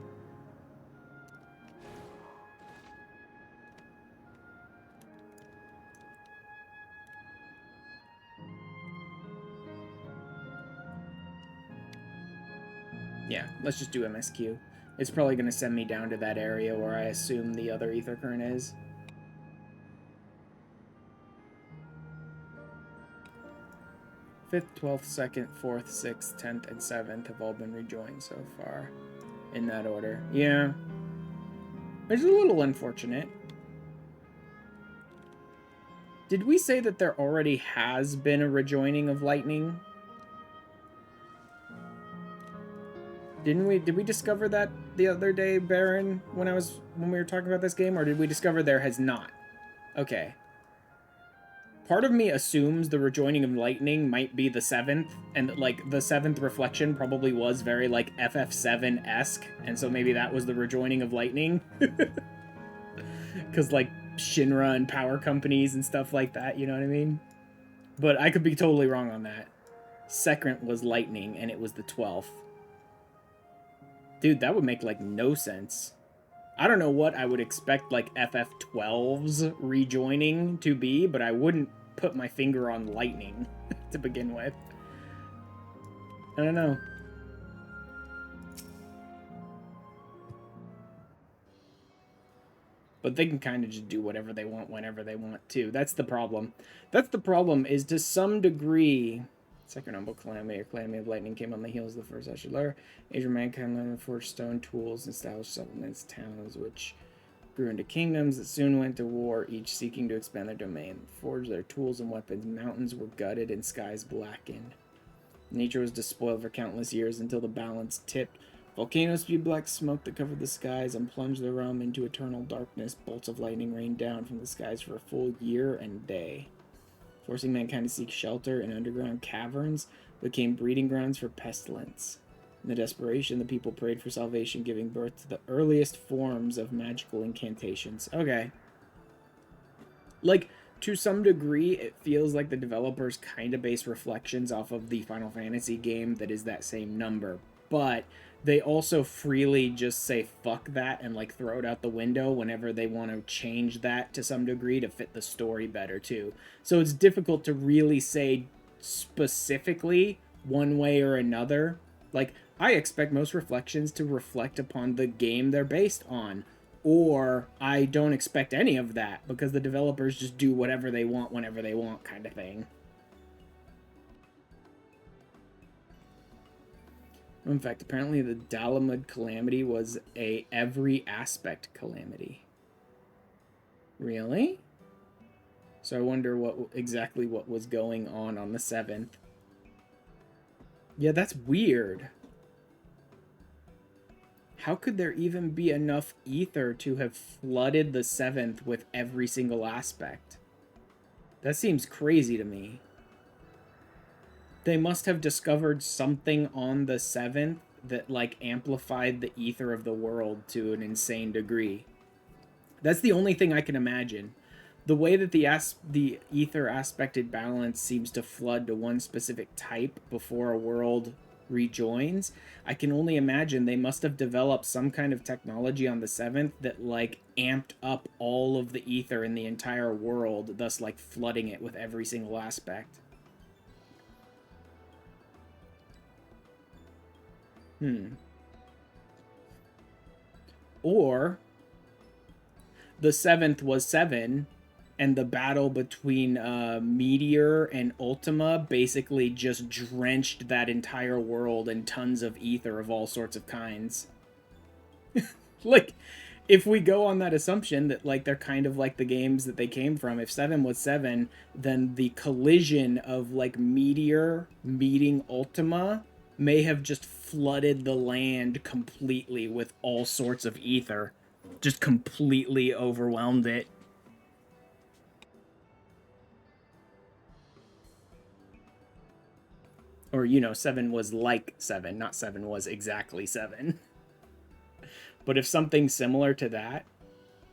Yeah, let's just do MSQ. It's probably going to send me down to that area where I assume the other ether current is. Fifth, 12th, 2nd, 4th, 6th, 10th, and 7th have all been rejoined so far. In that order. Yeah. It's a little unfortunate. Did we say that there already has been a rejoining of lightning? Did we discover that the other day, Baron, when we were talking about this game, or did we discover there has not? Okay. Part of me assumes the rejoining of lightning might be the 7th, and like the 7th reflection probably was very like FF7-esque, and so maybe that was the rejoining of lightning. Because like Shinra and power companies and stuff like that, you know what I mean? But I could be totally wrong on that. Second was lightning, and it was the 12th. Dude, that would make, like, no sense. I don't know what I would expect, like, FF12's rejoining to be, but I wouldn't put my finger on lightning to begin with. I don't know. But they can kind of just do whatever they want whenever they want, too. That's the problem. That's the problem, is to some degree... Second noble calamity or calamity of lightning came on the heels of the first Asher Lair. Age of mankind learned to forge stone tools and establish settlements, towns, which grew into kingdoms that soon went to war, each seeking to expand their domain. Forged their tools and weapons, mountains were gutted and skies blackened. Nature was despoiled for countless years until the balance tipped Volcanoes spewed black smoke that covered the skies and plunged the realm into eternal darkness. Bolts of lightning rained down from the skies for a full year and day, forcing mankind to seek shelter in underground caverns became breeding grounds for pestilence. In the desperation, the people prayed for salvation, giving birth to the earliest forms of magical incantations. Okay. Like, to some degree, it feels like the developers kind of base reflections off of the Final Fantasy game that is that same number. But they also freely just say fuck that and, like, throw it out the window whenever they want to change that to some degree to fit the story better, too. So it's difficult to really say specifically one way or another. Like, I expect most reflections to reflect upon the game they're based on. Or I don't expect any of that because the developers just do whatever they want whenever they want kind of thing. In fact, apparently the Dalamud calamity was a every aspect calamity. Really? So I wonder exactly what was going on the 7th. Yeah, that's weird. How could there even be enough ether to have flooded the 7th with every single aspect? That seems crazy to me. They must have discovered something on the 7th that, like, amplified the ether of the world to an insane degree. That's the only thing I can imagine. The way that the ether aspected balance seems to flood to one specific type before a world rejoins, I can only imagine they must have developed some kind of technology on the 7th that, like, amped up all of the ether in the entire world, thus, like, flooding it with every single aspect. Or the 7th was 7, and the battle between Meteor and Ultima basically just drenched that entire world in tons of ether of all sorts of kinds. Like, if we go on that assumption that, like, they're kind of like the games that they came from, if 7 was 7, then the collision of, like, Meteor meeting Ultima may have just flooded the land completely with all sorts of ether. Just completely overwhelmed it. Or, you know, 7 was like 7, not 7 was exactly 7. But if something similar to that,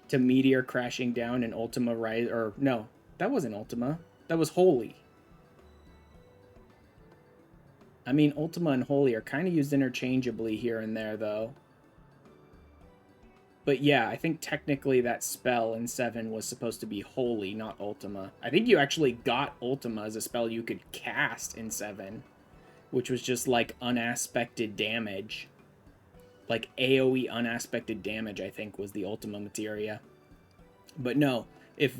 to Meteor crashing down and Ultima Rise, or no, that wasn't Ultima. That was Holy. I mean, Ultima and Holy are kind of used interchangeably here and there, though. But yeah, I think technically that spell in 7 was supposed to be Holy, not Ultima. I think you actually got Ultima as a spell you could cast in 7. Which was just, like, unaspected damage. Like, AoE unaspected damage, I think, was the Ultima Materia. But no, if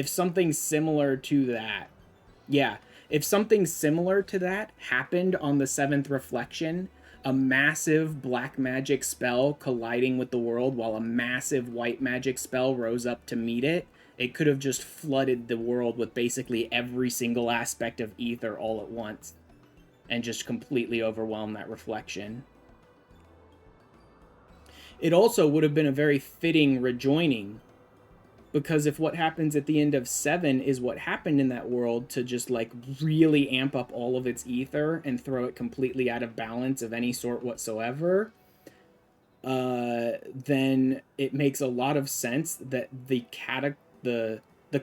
something similar to that... Yeah, if something similar to that happened on the 7th Reflection, a massive black magic spell colliding with the world while a massive white magic spell rose up to meet it, it could have just flooded the world with basically every single aspect of ether all at once. And just completely overwhelm that reflection. It also would have been a very fitting rejoining. Because if what happens at the end of 7 is what happened in that world to just, like, really amp up all of its ether and throw it completely out of balance of any sort whatsoever, then it makes a lot of sense that the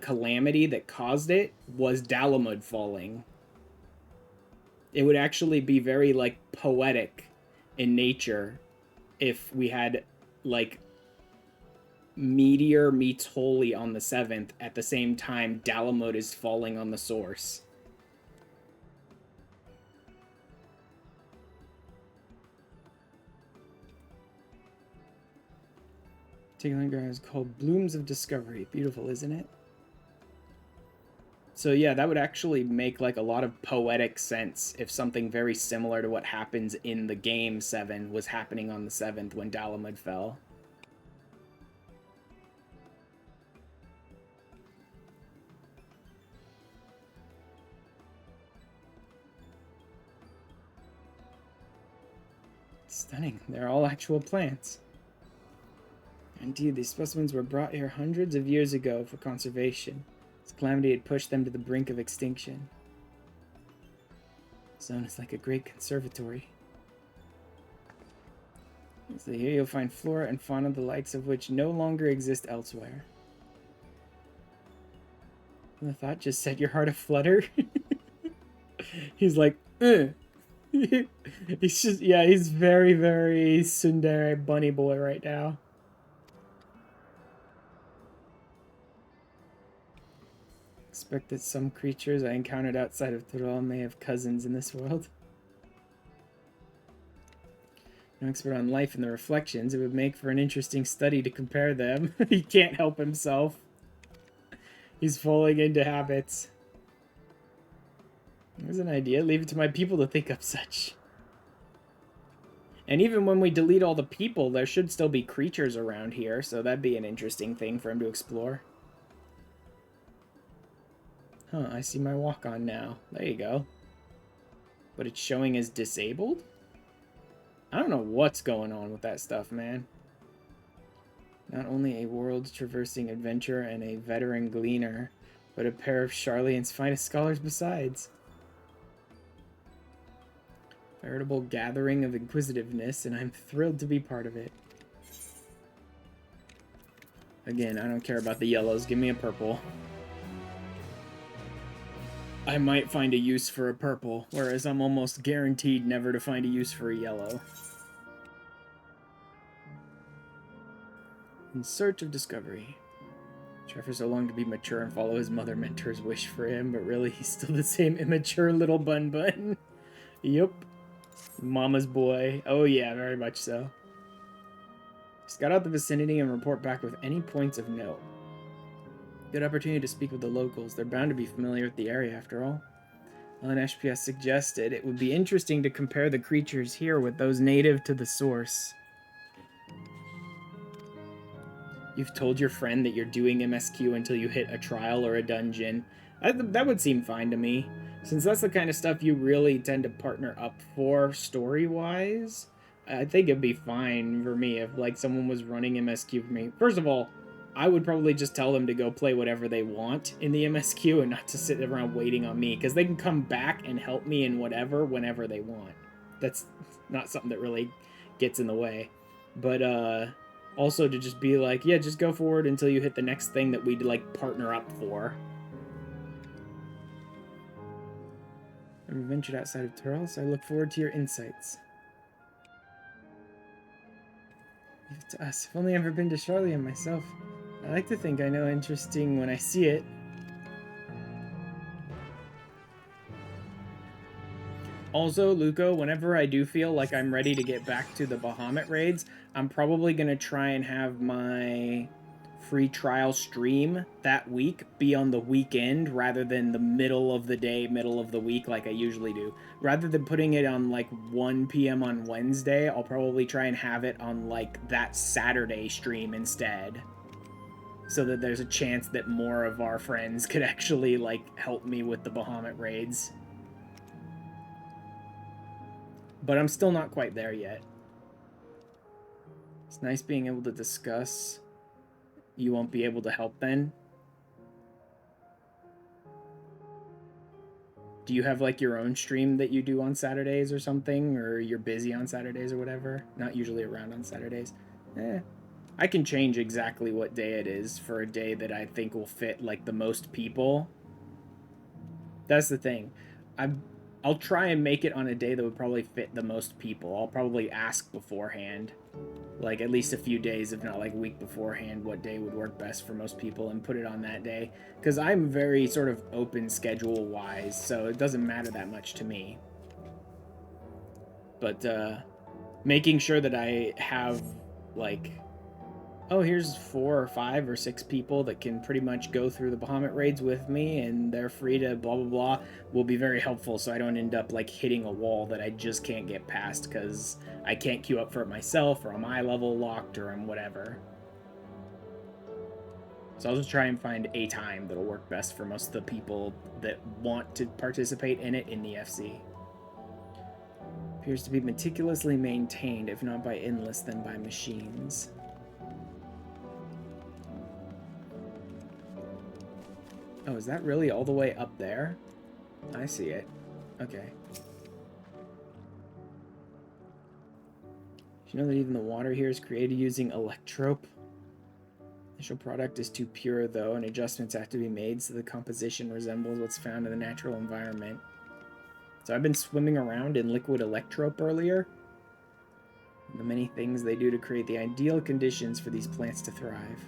calamity that caused it was Dalamud falling. It would actually be very, like, poetic in nature if we had, like, Meteor meets Holy on the 7th at the same time Dalamud is falling on the source. Taking the is called Blooms of Discovery. Beautiful, isn't it? So yeah, that would actually make, like, a lot of poetic sense if something very similar to what happens in the game 7 was happening on the 7th when Dalamud fell. Stunning. They're all actual plants. Indeed, these specimens were brought here hundreds of years ago for conservation. This calamity had pushed them to the brink of extinction. The zone is like a great conservatory. So here you'll find flora and fauna the likes of which no longer exist elsewhere. And the thought just set your heart aflutter. He's like, ugh. He's just, yeah, he's very, very tsundere bunny boy right now. Expect that some creatures I encountered outside of Tyrell may have cousins in this world. No expert on life and the reflections, it would make for an interesting study to compare them. He can't help himself. He's falling into habits. There's an idea. Leave it to my people to think up such. And even when we delete all the people, there should still be creatures around here, so that'd be an interesting thing for him to explore. Huh, I see my walk-on now. There you go. But it's showing as disabled? I don't know what's going on with that stuff, man. Not only a world-traversing adventurer and a veteran gleaner, but a pair of Charlian's finest scholars besides. Veritable gathering of inquisitiveness, and I'm thrilled to be part of it. Again, I don't care about the yellows. Give me a purple. I might find a use for a purple, whereas I'm almost guaranteed never to find a use for a yellow. In search of discovery. Try for so long to be mature and follow his mother mentor's wish for him, but really he's still the same immature little bun. Yup. Mama's boy. Oh yeah, very much so. Scout out the vicinity and report back with any points of note. Good opportunity to speak with the locals. They're bound to be familiar with the area after all. Ellen HPS suggested it would be interesting to compare the creatures here with those native to the source. You've told your friend that you're doing MSQ until you hit a trial or a dungeon. That would seem fine to me. Since that's the kind of stuff you really tend to partner up for story-wise, I think it'd be fine for me if, like, someone was running MSQ for me. First of all, I would probably just tell them to go play whatever they want in the MSQ and not to sit around waiting on me, because they can come back and help me in whatever, whenever they want. That's not something that really gets in the way. But, also to just be like, yeah, just go forward until you hit the next thing that we'd, like, partner up for. I've ventured outside of Tyrell, so I look forward to your insights. Leave it to us. I've only ever been to Charlian myself. I like to think I know interesting when I see it. Also, Luco, whenever I do feel like I'm ready to get back to the Bahamut raids, I'm probably going to try and have my free trial stream that week be on the weekend rather than the middle of the day, middle of the week like I usually do. Rather than putting it on like 1 p.m. on Wednesday, I'll probably try and have it on like that Saturday stream instead. So that there's a chance that more of our friends could actually like help me with the Bahamut raids. But I'm still not quite there yet. It's nice being able to discuss. You won't be able to help then? Do you have like your own stream that you do on Saturdays or something? Or you're busy on Saturdays or whatever? Not usually around on Saturdays. I can change exactly what day it is for a day that I think will fit like the most people. That's the thing. I'll try and make it on a day that would probably fit the most people. I'll probably ask beforehand, like at least a few days, if not like a week beforehand, what day would work best for most people and put it on that day. Because I'm very sort of open schedule-wise, so it doesn't matter that much to me. But making sure that I have like, oh, here's 4 or 5 or 6 people that can pretty much go through the Bahamut raids with me and they're free to blah blah blah will be very helpful, so I don't end up like hitting a wall that I just can't get past because I can't queue up for it myself, or I'm eye level locked, or I'm whatever. So I'll just try and find a time that'll work best for most of the people that want to participate in it in the FC. Appears to be meticulously maintained, if not by endless, then by machines. Oh, is that really all the way up there? I see it. Okay. Did you know that even the water here is created using electrope? Initial product is too pure, though, and adjustments have to be made so the composition resembles what's found in the natural environment. So I've been swimming around in liquid electrope earlier. The many things they do to create the ideal conditions for these plants to thrive.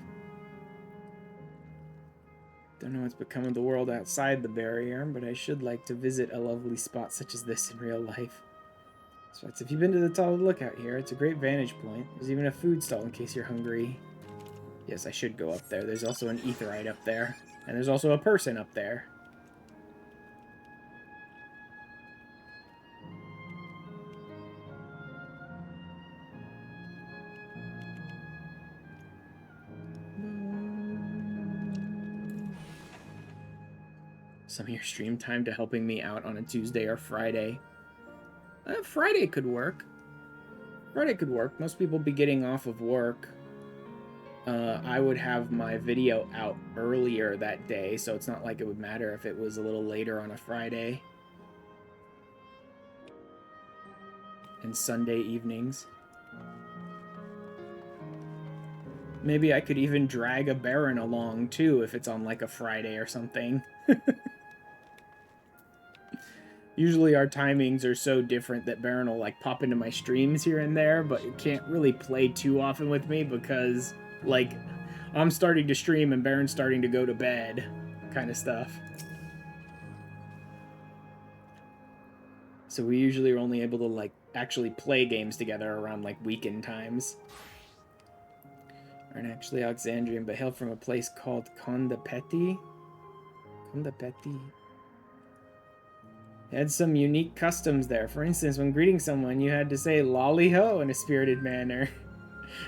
Don't know what's become of the world outside the barrier, but I should like to visit a lovely spot such as this in real life. So if you've been to the top of the lookout here, it's a great vantage point. There's even a food stall in case you're hungry. Yes, I should go up there. There's also an etherite up there. And there's also a person up there. Some of your stream time to helping me out on a Tuesday or Friday. Friday could work. Friday could work. Most people be getting off of work. I would have my video out earlier that day, so it's not like it would matter if it was a little later on a Friday. And Sunday evenings. Maybe I could even drag a Baron along, too, if it's on, like, a Friday or something. Usually our timings are so different that Baron will, like, pop into my streams here and there, but it can't really play too often with me because, like, I'm starting to stream and Baron's starting to go to bed, kind of stuff. So we usually are only able to, like, actually play games together around, like, weekend times. Aren't actually Alexandrian, but hail from a place called Condapeti. Condapeti. They had some unique customs there. For instance, when greeting someone, you had to say "lolly ho" in a spirited manner.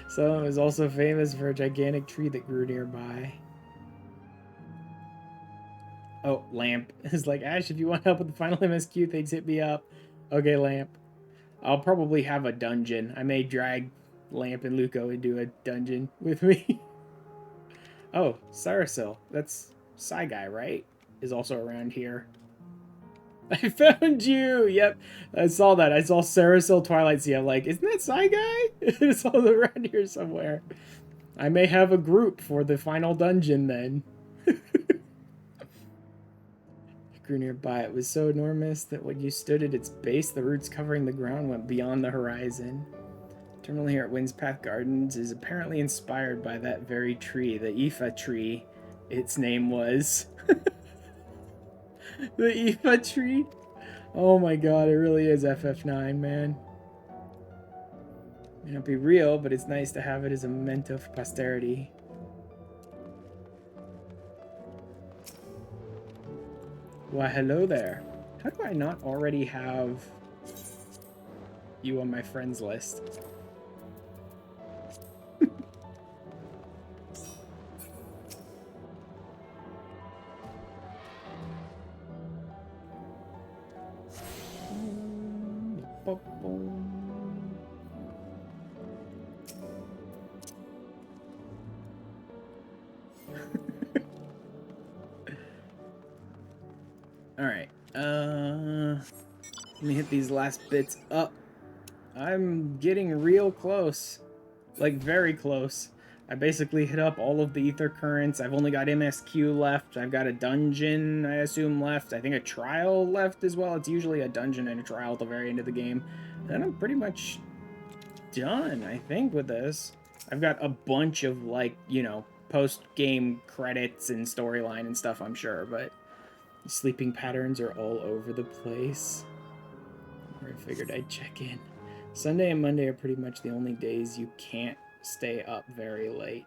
So it was also famous for a gigantic tree that grew nearby. Oh, Lamp. It's like, Ash, if you want help with the final MSQ things, hit me up. Okay, Lamp. I'll probably have a dungeon. I may drag Lamp and Luco into a dungeon with me. Oh, Sarasil. That's Psy Guy, right? Is also around here. I found you! Yep, I saw that. I saw Sarasil Twilight Sea. I'm like, isn't that Psy Guy? It's all around here somewhere. I may have a group for the final dungeon then. It grew nearby. It was so enormous that when you stood at its base, the roots covering the ground went beyond the horizon. Terminal here at Windspath Gardens is apparently inspired by that very tree, the Ifa tree, its name was. The Ifa tree? Oh my god, it really is FF9, man. May not be real, but it's nice to have it as a memento for posterity. Why, hello there. How do I not already have you on my friends list? Alright, let me hit these last bits up. I'm getting real close. Like, very close. I basically hit up all of the ether currents. I've only got MSQ left. I've got a dungeon, I assume, left. I think a trial left as well. It's usually a dungeon and a trial at the very end of the game. And I'm pretty much done, I think, with this. I've got a bunch of, like, you know, post-game credits and storyline and stuff, I'm sure, but sleeping patterns are all over the place. I figured I'd check in. Sunday and Monday are pretty much the only days you can't stay up very late.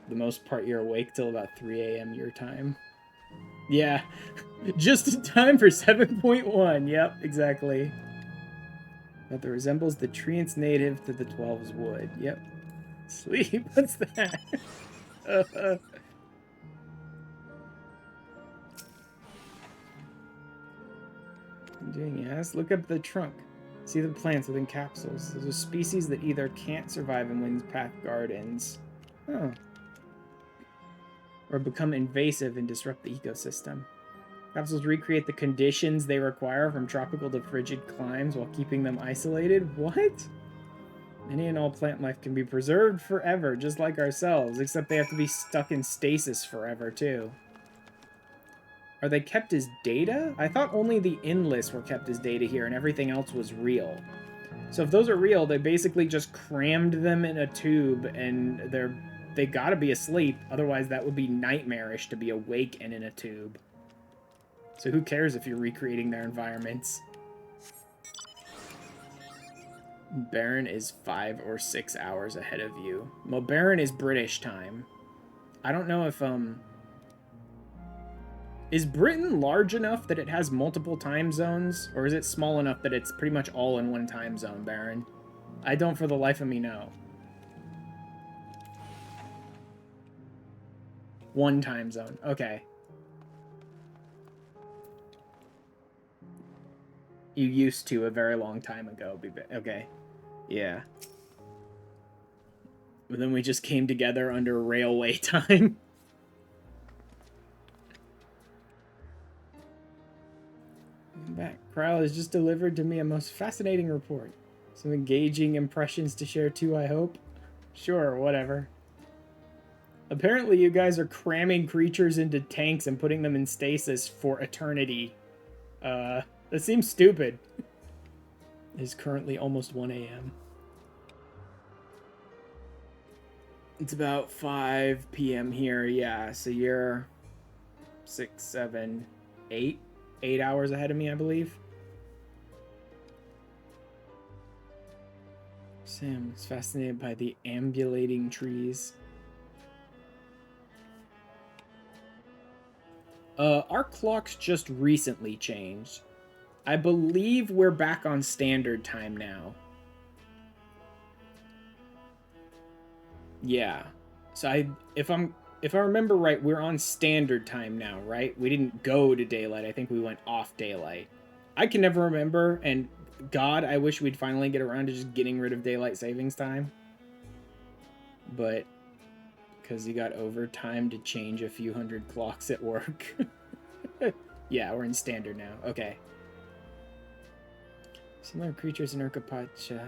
For the most part, you're awake till about 3 a.m. your time. Yeah, just in time for 7.1. Yep, exactly. That resembles the treants native to the 12's wood. Yep. Sleep, what's that? I'm doing, yes. Look up the trunk. See the plants within capsules. Those are species that either can't survive in Windpath Gardens, or become invasive and disrupt the ecosystem. Capsules recreate the conditions they require from tropical to frigid climes while keeping them isolated? What? Any and all plant life can be preserved forever, just like ourselves, except they have to be stuck in stasis forever, too. Are they kept as data? I thought only the endless were kept as data here and everything else was real. So if those are real, they basically just crammed them in a tube and they gotta be asleep, otherwise that would be nightmarish to be awake and in a tube. So who cares if you're recreating their environments? Baron is 5 or 6 hours ahead of you. Well, Baron is British time. I don't know if, is Britain large enough that it has multiple time zones? Or is it small enough that it's pretty much all in one time zone, Baron? I don't for the life of me know. One time zone. Okay. You used to a very long time ago. Okay. Yeah. But then we just came together under railway time. Back. Krile has just delivered to me a most fascinating report. Some engaging impressions to share too, I hope. Sure, whatever. Apparently you guys are cramming creatures into tanks and putting them in stasis for eternity. That seems stupid. It is currently almost 1 a.m. It's about 5 p.m. here, yeah. So you're 6, 7, 8 hours ahead of me, I believe. Sam is fascinated by the ambulating trees. Our clocks just recently changed. I believe we're back on standard time now. Yeah. So if I remember right, we're on standard time now, right? We didn't go to daylight. I think we went off daylight. I can never remember, and God, I wish we'd finally get around to just getting rid of daylight savings time. But because you got overtime to change a few hundred clocks at work. Yeah, we're in standard now. Okay. Similar creatures in Urkapacha.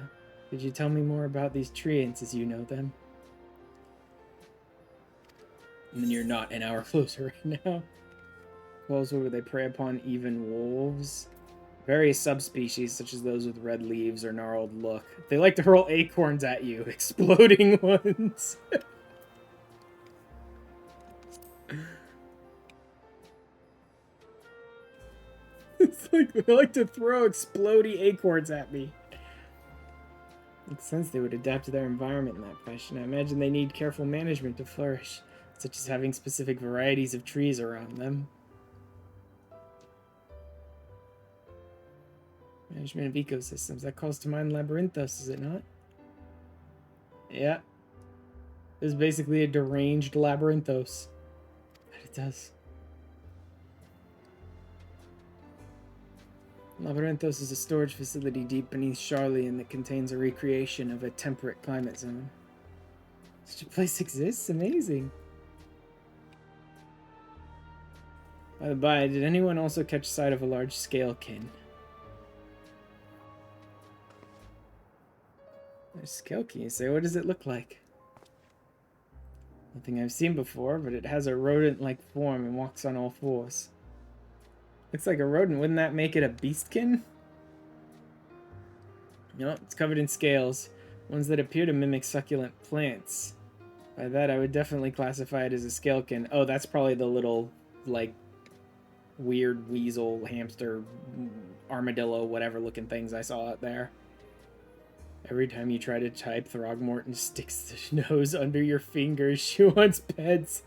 Could you tell me more about these treants as you know them? And then you're not an hour closer right now. Wolves, where they prey upon even wolves. Various subspecies, such as those with red leaves or gnarled look. They like to hurl acorns at you, exploding ones. It's like they like to throw explodey acorns at me. Makes sense they would adapt to their environment in that fashion. I imagine they need careful management to flourish, such as having specific varieties of trees around them. Management of ecosystems. That calls to mind Labyrinthos, is it not? Yeah. It's basically a deranged Labyrinthos. But it does. Labyrinthos is a storage facility deep beneath Charlian that contains a recreation of a temperate climate zone. Such a place exists? Amazing. By the by, did anyone also catch sight of a large scalekin? There's scalekin, you say? What does it look like? Nothing I've seen before, but it has a rodent-like form and walks on all fours. Looks like a rodent. Wouldn't that make it a beastkin? No, it's covered in scales. Ones that appear to mimic succulent plants. By that, I would definitely classify it as a scalekin. Oh, that's probably the little, like, weird weasel, hamster, armadillo, whatever looking things I saw out there. Every time you try to type, Throgmorton sticks the nose under your fingers. She wants pets.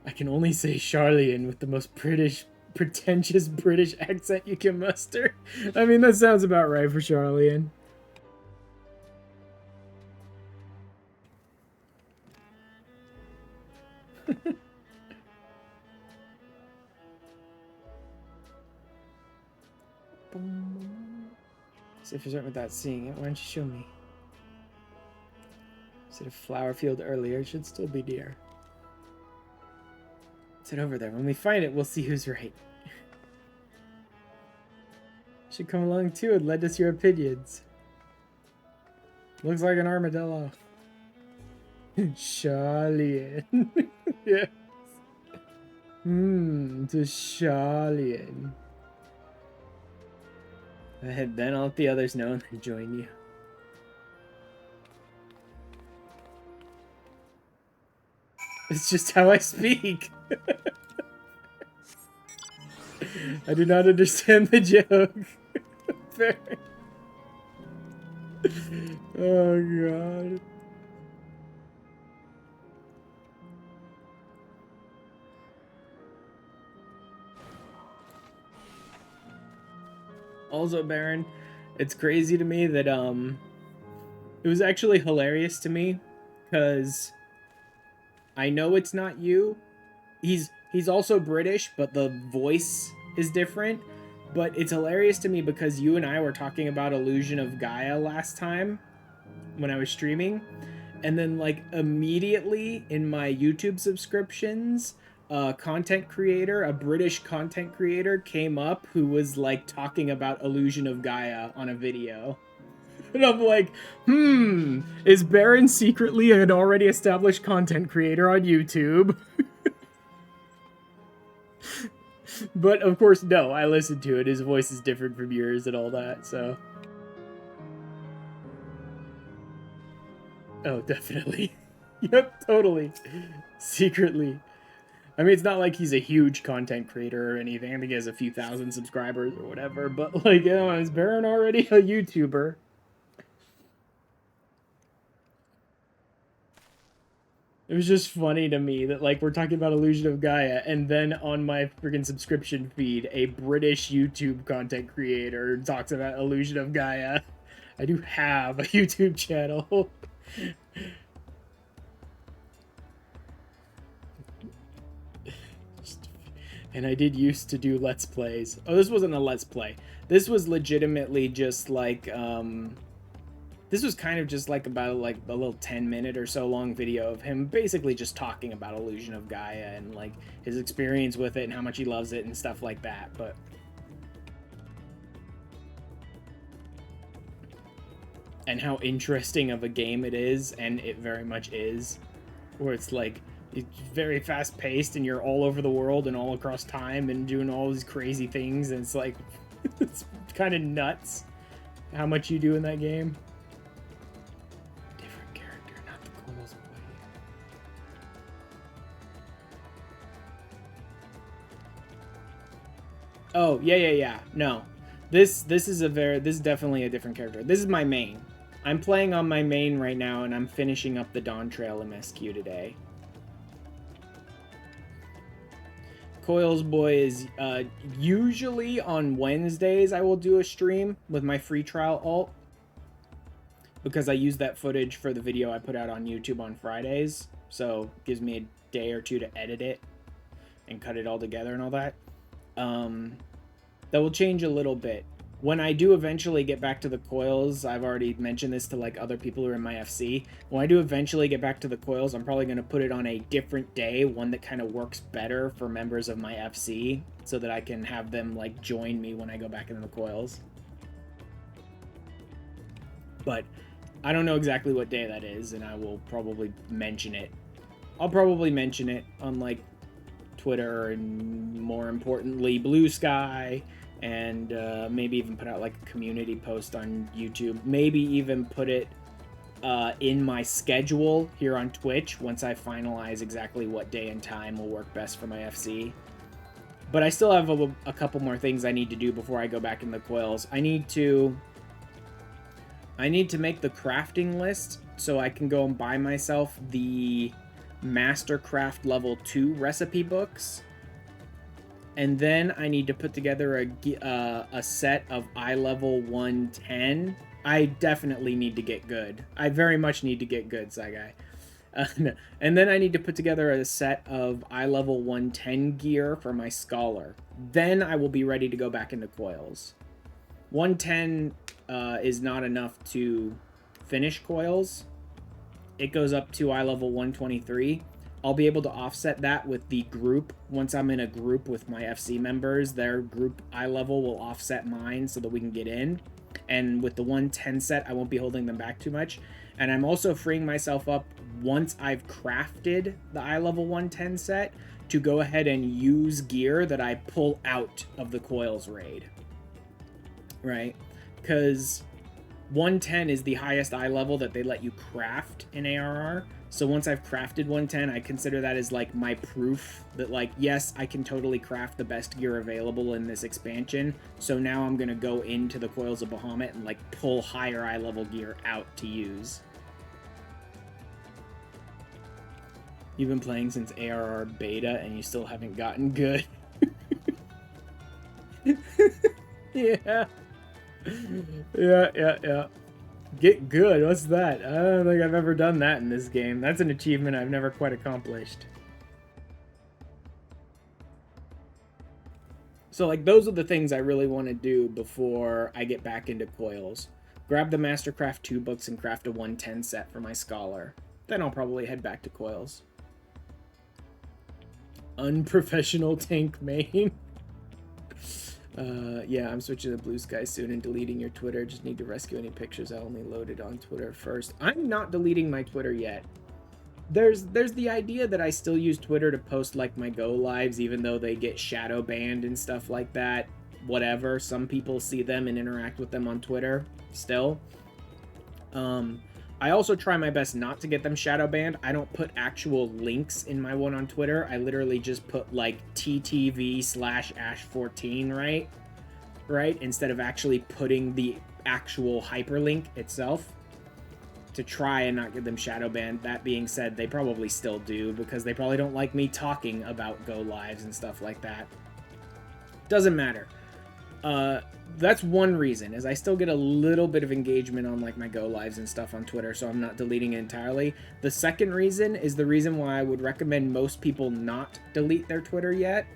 I can only say Charlian with the most pretentious British accent you can muster. I mean, that sounds about right for Charlian. So if you're certain without seeing it, why don't you show me? Said a flower field earlier, it should still be near. Sit over there. When we find it, we'll see who's right. Should come along too and lend us your opinions. Looks like an armadillo. Charlian. Yes. To Charlian. Then I'll let the others know and then join you. It's just how I speak. I do not understand the joke. Fair. Oh god. Also, Baron, it's crazy to me that it was actually hilarious to me because I know it's not you. He's also British, but the voice is different. But it's hilarious to me because you and I were talking about Illusion of Gaia last time when I was streaming. And then, like, immediately in my YouTube subscriptions, a content creator, a British content creator, came up who was, like, talking about Illusion of Gaia on a video. And I'm like, is Baron secretly an already established content creator on YouTube? But, of course, no, I listened to it. His voice is different from yours and all that, so... Oh, definitely. Yep, totally. Secretly. I mean, it's not like he's a huge content creator or anything. I think he has a few thousand subscribers or whatever. But, like, you know, is Baron already a YouTuber? It was just funny to me that, like, we're talking about Illusion of Gaia, and then on my freaking subscription feed, a British YouTube content creator talks about Illusion of Gaia. I do have a YouTube channel. And I did used to do Let's Plays. Oh, this wasn't a Let's Play. This was legitimately just, like, this was kind of just like about like a little 10-minute or so long video of him basically just talking about Illusion of Gaia and like his experience with it and how much he loves it and stuff like that. But and how interesting of a game it is, and it very much is, where it's like it's very fast paced and you're all over the world and all across time and doing all these crazy things, and it's like it's kind of nuts how much you do in that game. Oh, yeah. No. This is definitely a different character. This is my main. I'm playing on my main right now, and I'm finishing up the Dawntrail MSQ today. Coils Boy is, usually on Wednesdays I will do a stream with my free trial alt, because I use that footage for the video I put out on YouTube on Fridays, so it gives me a day or two to edit it and cut it all together and all that. That will change a little bit. When I do eventually get back to the coils, I've already mentioned this to like other people who are in my FC. When I do eventually get back to the coils, I'm probably going to put it on a different day, one that kind of works better for members of my FC, so that I can have them like join me when I go back into the coils. But I don't know exactly what day that is, and I will probably mention it. I'll probably mention it on like Twitter and more importantly Blue Sky, and maybe even put out like a community post on YouTube. Maybe even put it in my schedule here on Twitch once I finalize exactly what day and time will work best for my FC. But I still have a couple more things I need to do before I go back in the coils. I need to make the crafting list so I can go and buy myself the Mastercraft level 2 recipe books, and then I need to put together a set of eye level 110. I definitely need to get good. I very much need to get good, Saigai. No. And then I need to put together a set of eye level 110 gear for my scholar. Then I will be ready to go back into coils. 110 is not enough to finish coils. It goes up to eye level 123. I'll be able to offset that with the group. Once I'm in a group with my FC members, their group eye level will offset mine so that we can get in. And with the 110 set, I won't be holding them back too much. And I'm also freeing myself up once I've crafted the eye level 110 set to go ahead and use gear that I pull out of the coils raid. Right? Because 110 is the highest eye level that they let you craft in ARR. So once I've crafted 110, I consider that as like my proof that like, yes, I can totally craft the best gear available in this expansion. So now I'm going to go into the Coils of Bahamut and like pull higher eye level gear out to use. You've been playing since ARR beta and you still haven't gotten good. Yeah. Yeah. Get good, what's that? I don't think I've ever done that in this game. That's an achievement I've never quite accomplished. So like those are the things I really want to do before I get back into coils. Grab the Mastercraft 2 books and craft a 110 set for my Scholar. Then I'll probably head back to coils. Unprofessional tank main. Yeah, I'm switching to Blue Sky soon and deleting your Twitter. Just need to rescue any pictures I only loaded on Twitter first. I'm not deleting my Twitter yet. There's the idea that I still use Twitter to post like my go lives, even though they get shadow banned and stuff like that. Whatever. Some people see them and interact with them on Twitter still. I also try my best not to get them shadow banned. I don't put actual links in my one on Twitter. I literally just put like TTV/Ash14, right? Instead of actually putting the actual hyperlink itself to try and not get them shadow banned. That being said, they probably still do because they probably don't like me talking about go lives and stuff like that. Doesn't matter. That's one reason, is I still get a little bit of engagement on like my go lives and stuff on Twitter, so I'm not deleting it entirely. The second reason is the reason why I would recommend most people not delete their Twitter yet.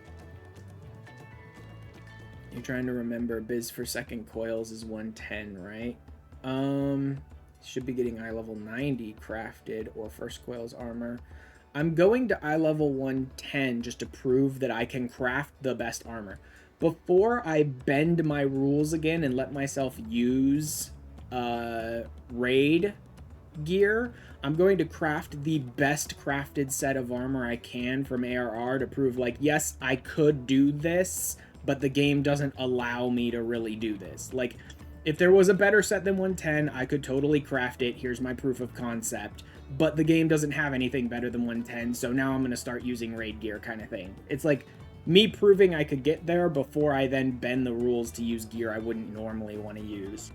You're trying to remember biz for second coils is 110, right? Should be getting eye level 90 crafted or first coils armor. I'm going to eye level 110 just to prove that I can craft the best armor. Before I bend my rules again and let myself use raid gear, I'm going to craft the best crafted set of armor I can from ARR to prove like, yes, I could do this, but the game doesn't allow me to really do this. Like, if there was a better set than 110, I could totally craft it. Here's my proof of concept. But the game doesn't have anything better than 110, so now I'm going to start using raid gear kind of thing. It's like me proving I could get there before I then bend the rules to use gear I wouldn't normally want to use.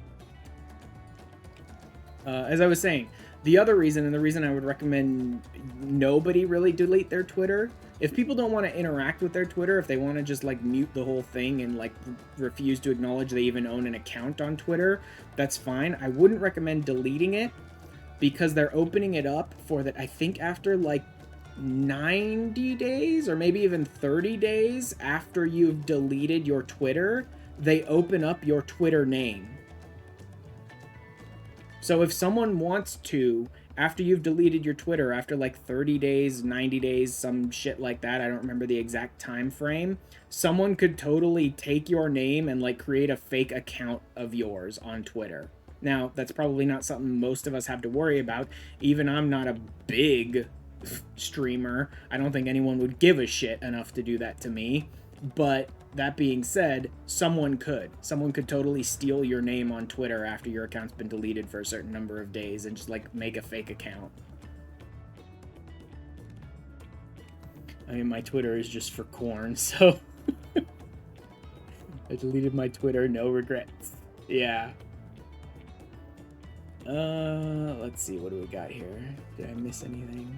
As I was saying, the other reason, and the reason I would recommend nobody really delete their Twitter, if people don't want to interact with their Twitter, if they want to just like mute the whole thing and like refuse to acknowledge they even own an account on Twitter, that's fine. I wouldn't recommend deleting it because they're opening it up for that, I think after like 90 days or maybe even 30 days after you've deleted your Twitter, they open up your Twitter name. So if someone wants to, after you've deleted your Twitter, after like 30 days, 90 days, some shit like that, I don't remember the exact time frame, someone could totally take your name and like create a fake account of yours on Twitter. Now, that's probably not something most of us have to worry about. Even I'm not a big streamer. I don't think anyone would give a shit enough to do that to me. But that being said, someone could. Someone could totally steal your name on Twitter after your account's been deleted for a certain number of days and just like make a fake account. I mean, my Twitter is just for corn, so I deleted my Twitter, no regrets. Yeah. Let's see, what do we got here? Did I miss anything?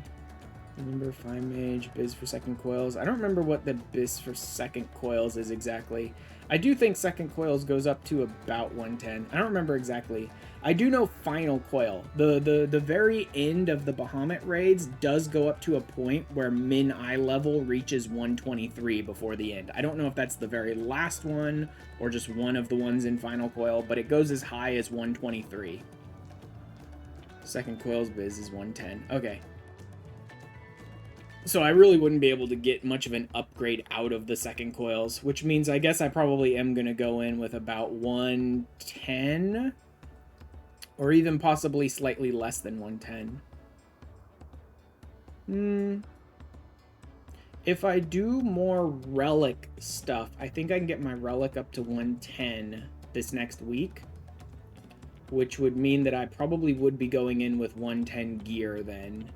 Remember Fine Mage, biz for second coils. I don't remember what the biz for second coils is exactly. I do think second coils goes up to about 110. I don't remember exactly. I do know final coil. The very end of the Bahamut raids does go up to a point where min eye level reaches 123 before the end. I don't know if that's the very last one or just one of the ones in final coil, but it goes as high as 123. Second coil's biz is 110. Okay. So I really wouldn't be able to get much of an upgrade out of the second coils, which means I guess I probably am going to go in with about 110, or even possibly slightly less than 110. If I do more relic stuff, I think I can get my relic up to 110 this next week, which would mean that I probably would be going in with 110 gear then.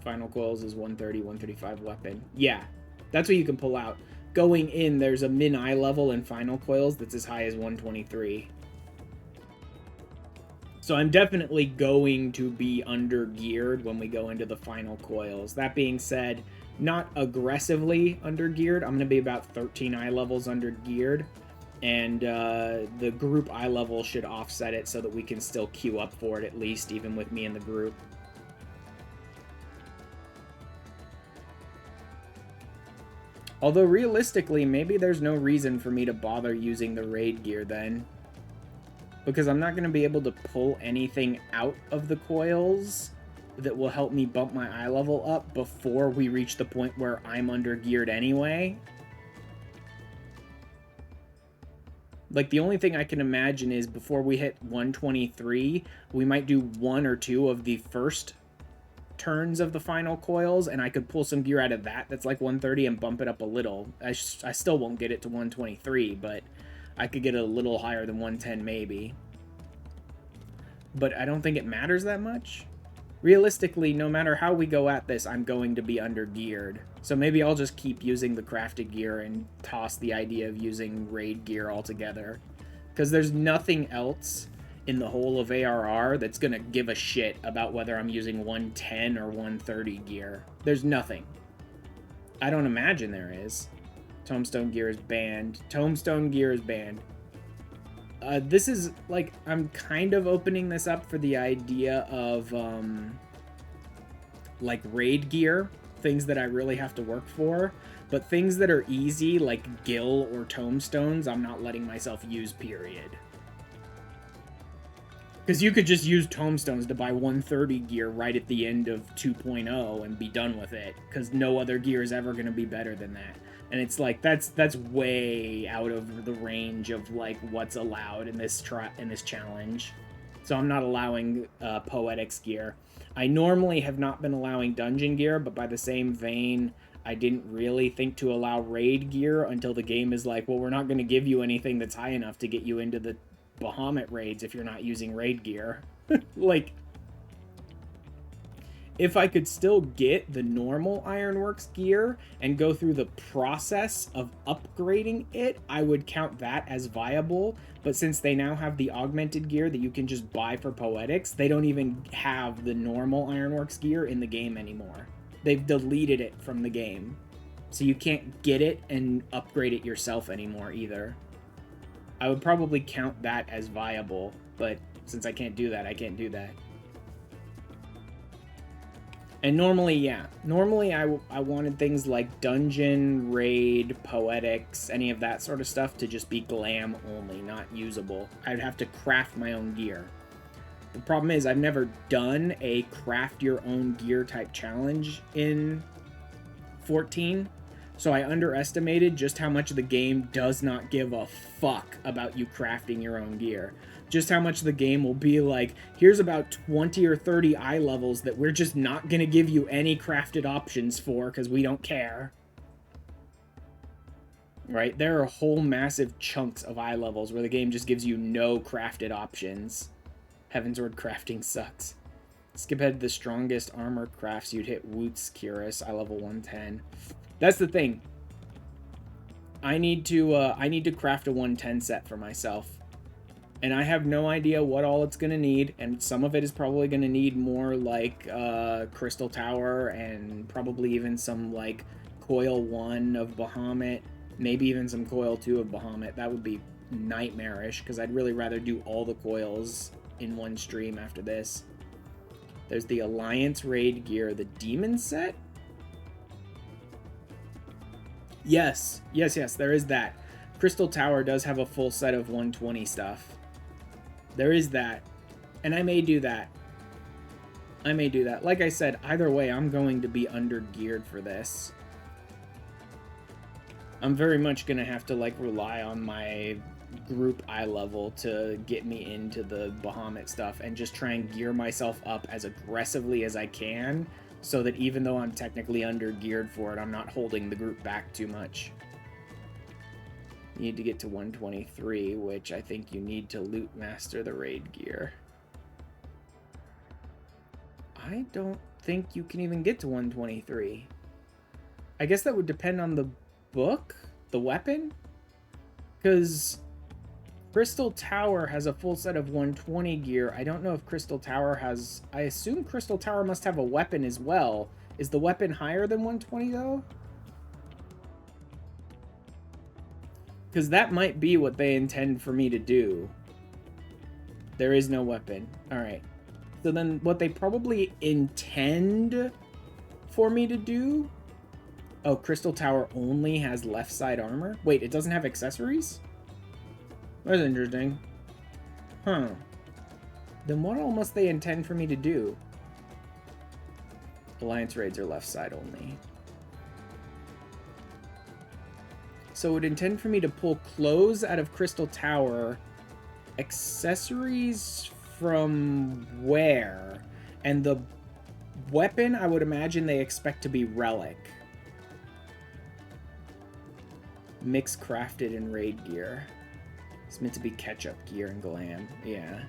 Final coils is 130, 135 weapon. Yeah, that's what you can pull out. Going in, there's a min eye level in final coils that's as high as 123. So I'm definitely going to be under geared when we go into the final coils. That being said, not aggressively under geared. I'm going to be about 13 eye levels under geared. And the group eye level should offset it so that we can still queue up for it at least, even with me in the group. Although realistically, maybe there's no reason for me to bother using the raid gear then. Because I'm not going to be able to pull anything out of the coils that will help me bump my eye level up before we reach the point where I'm under geared anyway. Like, the only thing I can imagine is before we hit 123, we might do 1 or 2 of the first turns of the final coils, and I could pull some gear out of that that's like 130 and bump it up a little. I still won't get it to 123, but I could get it a little higher than 110 maybe. But I don't think it matters that much. Realistically, no matter how we go at this, I'm going to be under geared. So maybe I'll just keep using the crafted gear and toss the idea of using raid gear altogether. Because there's nothing else in the whole of ARR that's going to give a shit about whether I'm using 110 or 130 gear. There's nothing. I don't imagine there is. Tombstone gear is banned. Tombstone gear is banned. This is, like, I'm kind of opening this up for the idea of, like, raid gear. Things that I really have to work for. But things that are easy, like Gil or Tombstones, I'm not letting myself use, period. Because you could just use Tombstones to buy 130 gear right at the end of 2.0 and be done with it. Because no other gear is ever going to be better than that. And it's like, that's way out of the range of, like, what's allowed in this challenge. So I'm not allowing Poetics gear. I normally have not been allowing Dungeon gear, but by the same vein, I didn't really think to allow Raid gear until the game is like, well, we're not going to give you anything that's high enough to get you into the Bahamut raids if you're not using raid gear. Like, if I could still get the normal Ironworks gear and go through the process of upgrading it, I would count that as viable. But since they now have the augmented gear that you can just buy for Poetics, they don't even have the normal Ironworks gear in the game anymore. They've deleted it from the game. So you can't get it and upgrade it yourself anymore either. I would probably count that as viable, but since I can't do that, I can't do that. And normally, yeah. Normally, I wanted things like Dungeon, Raid, Poetics, any of that sort of stuff to just be glam only, not usable. I'd have to craft my own gear. The problem is I've never done a craft your own gear type challenge in 14. So I underestimated just how much the game does not give a fuck about you crafting your own gear. Just how much the game will be like, here's about 20 or 30 eye levels that we're just not going to give you any crafted options for because we don't care. Right? There are whole massive chunks of eye levels where the game just gives you no crafted options. Heavensward crafting sucks. Skip ahead to the strongest armor crafts. You'd hit Woot's Cuirass, eye level 110. That's the thing. I need to craft a 110 set for myself. And I have no idea what all it's going to need. And some of it is probably going to need more like Crystal Tower and probably even some like Coil 1 of Bahamut Maybe even some coil 2 of Bahamut. That would be nightmarish, because I'd really rather do all the coils in one stream after this. There's the Alliance raid gear, the Demon set? Yes, there is that. Crystal Tower does have a full set of 120 stuff. There is that. And I may do that. Like I said, either way, I'm going to be under-geared for this. I'm very much going to have to, like, rely on my group eye level to get me into the Bahamut stuff and just try and gear myself up as aggressively as I can, so that even though I'm technically under-geared for it, I'm not holding the group back too much. You need to get to 123, which I think you need to loot master the raid gear. I don't think you can even get to 123. I guess that would depend on the book? The weapon? Because Crystal Tower has a full set of 120 gear. I don't know if Crystal Tower has... I assume Crystal Tower must have a weapon as well. Is the weapon higher than 120, though? Because that might be what they intend for me to do. There is no weapon. Alright. So then what they probably intend for me to do... Oh, Crystal Tower only has left side armor? Wait, it doesn't have accessories? That's interesting. Huh. Then what all must they intend for me to do? Alliance raids are left side only. So it would intend for me to pull clothes out of Crystal Tower, accessories from where? And the weapon, I would imagine they expect to be relic. Mix crafted and raid gear. It's meant to be ketchup gear and glam. Yeah.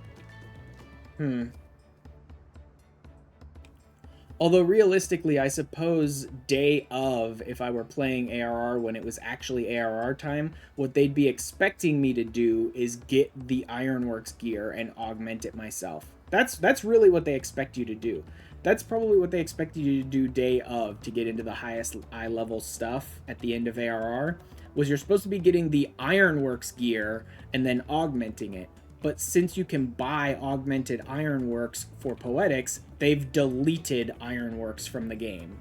Although realistically, I suppose day of, if I were playing ARR when it was actually ARR time, what they'd be expecting me to do is get the Ironworks gear and augment it myself. That's really what they expect you to do. That's probably what they expect you to do day of to get into the highest eye level stuff at the end of ARR, was you're supposed to be getting the Ironworks gear and then augmenting it. But since you can buy augmented Ironworks for Poetics, they've deleted Ironworks from the game.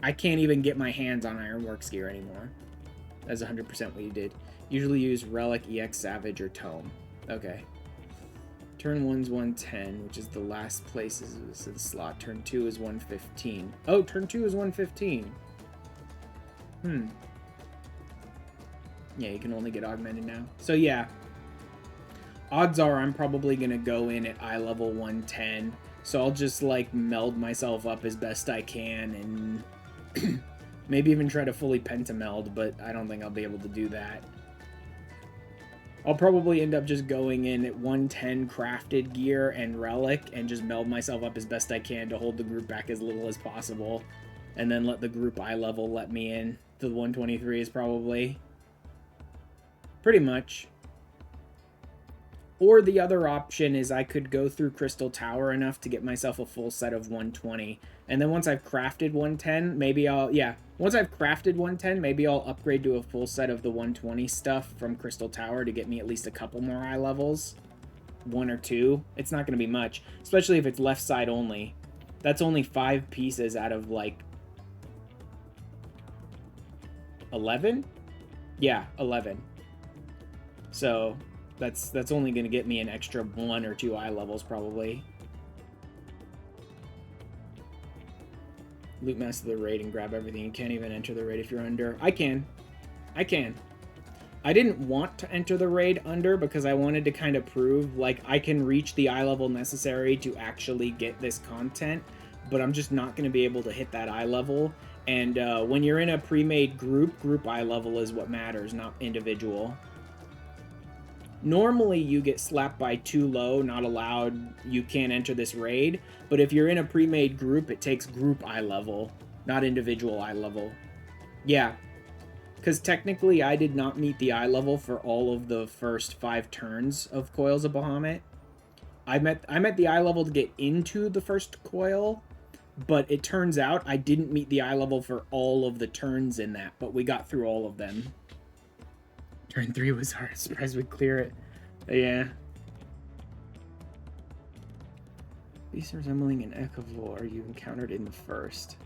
I can't even get my hands on Ironworks gear anymore. That's 100% what you did. Usually use Relic, EX Savage, or Tome. Okay. Turn 1's 110, which is the last place is the slot. Turn 2 is 115. Oh, turn 2 is 115. Yeah, you can only get augmented now. So yeah, odds are I'm probably going to go in at eye level 110. So I'll just like meld myself up as best I can and maybe even try to fully pentameld, but I don't think I'll be able to do that. I'll probably end up just going in at 110 crafted gear and relic and just meld myself up as best I can to hold the group back as little as possible. And then let the group eye level let me in. The 123 is probably... pretty much. Or the other option is I could go through Crystal Tower enough to get myself a full set of 120. And then once I've crafted 110, maybe I'll... yeah, once I've crafted 110, maybe I'll upgrade to a full set of the 120 stuff from Crystal Tower to get me at least a couple more eye levels. 1 or 2. It's not going to be much, especially if it's left side only. That's only 5 pieces out of, like... 11? Yeah, 11. So that's only going to get me an extra 1 or 2 eye levels probably. Loot master the raid and grab everything. You can't even enter the raid if you're under. I can. I didn't want to enter the raid under because I wanted to kind of prove like I can reach the eye level necessary to actually get this content, but I'm just not going to be able to hit that eye level. And when you're in a pre-made group eye level is what matters, not individual. Normally you get slapped by too low, not allowed, you can't enter this raid, but if you're in a pre-made group, it takes group eye level, not individual eye level. Yeah, because technically I did not meet the eye level for all of the first 5 turns of Coils of Bahamut. I met the eye level to get into the first coil, but it turns out I didn't meet the eye level for all of the turns in that, but we got through all of them. Turn 3 was hard. Surprised we clear it. Yeah. Beast resembling an echevore you encountered in the first.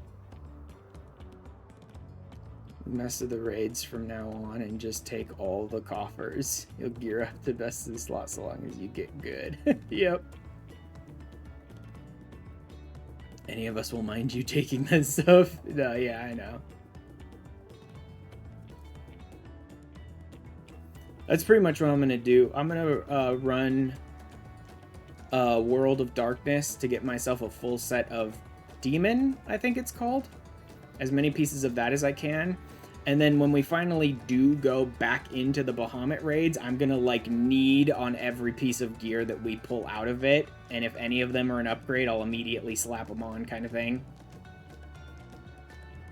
Mess of the raids from now on and just take all the coffers. You'll gear up the best of the slot so long as you get good. Yep. Any of us will mind you taking that stuff? No, yeah, I know. That's pretty much what I'm gonna do. I'm gonna run World of Darkness to get myself a full set of Demon, I think it's called. As many pieces of that as I can. And then when we finally do go back into the Bahamut raids, I'm gonna like need on every piece of gear that we pull out of it. And if any of them are an upgrade, I'll immediately slap them on, kind of thing.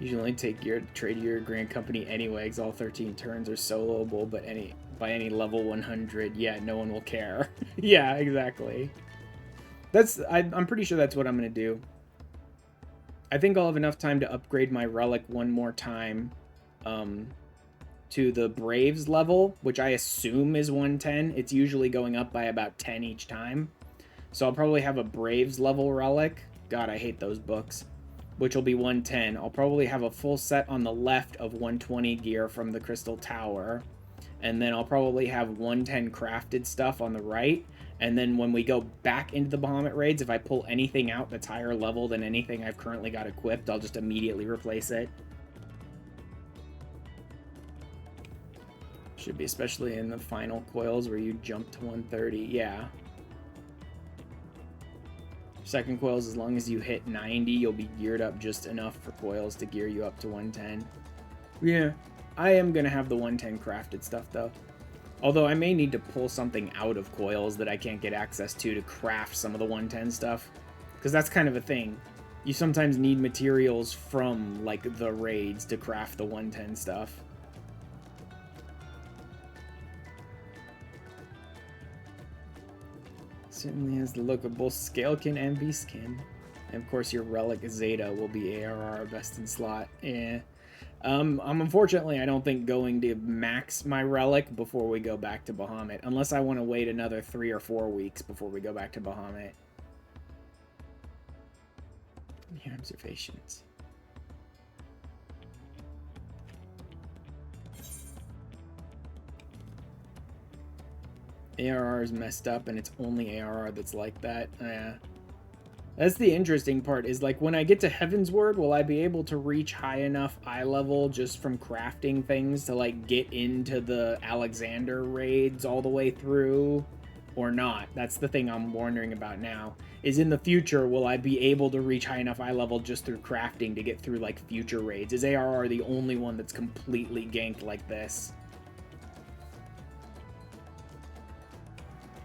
You should only take gear to trade your Grand Company anyway, because all 13 turns are soloable, but by any level 100, yeah, no one will care. Yeah, exactly. I'm pretty sure that's what I'm gonna do. I think I'll have enough time to upgrade my relic one more time. To the Braves level, which I assume is 110. It's usually going up by about 10 each time. So I'll probably have a Braves level relic. God, I hate those books. Which will be 110. I'll probably have a full set on the left of 120 gear from the Crystal Tower. And then I'll probably have 110 crafted stuff on the right. And then when we go back into the Bahamut raids, if I pull anything out that's higher level than anything I've currently got equipped, I'll just immediately replace it. Should be, especially in the final coils where you jump to 130. Yeah. Second coils, as long as you hit 90, you'll be geared up just enough for coils to gear you up to 110. Yeah. I am going to have the 110 crafted stuff, though. Although I may need to pull something out of coils that I can't get access to craft some of the 110 stuff. Because that's kind of a thing. You sometimes need materials from, like, the raids to craft the 110 stuff. Certainly has the look of both Scalekin and Beastkin. And of course your Relic Zeta will be ARR best in slot. Yeah. Unfortunately, I don't think going to max my Relic before we go back to Bahamut. Unless I want to wait another 3 or 4 weeks before we go back to Bahamut. Your observations. ARR is messed up and it's only ARR that's like that. Yeah. That's the interesting part, is like when I get to Heaven's Word, will I be able to reach high enough eye level just from crafting things to like get into the Alexander raids all the way through or not? That's the thing I'm wondering about now. Is in the future, will I be able to reach high enough eye level just through crafting to get through like future raids? Is ARR the only one that's completely ganked like this?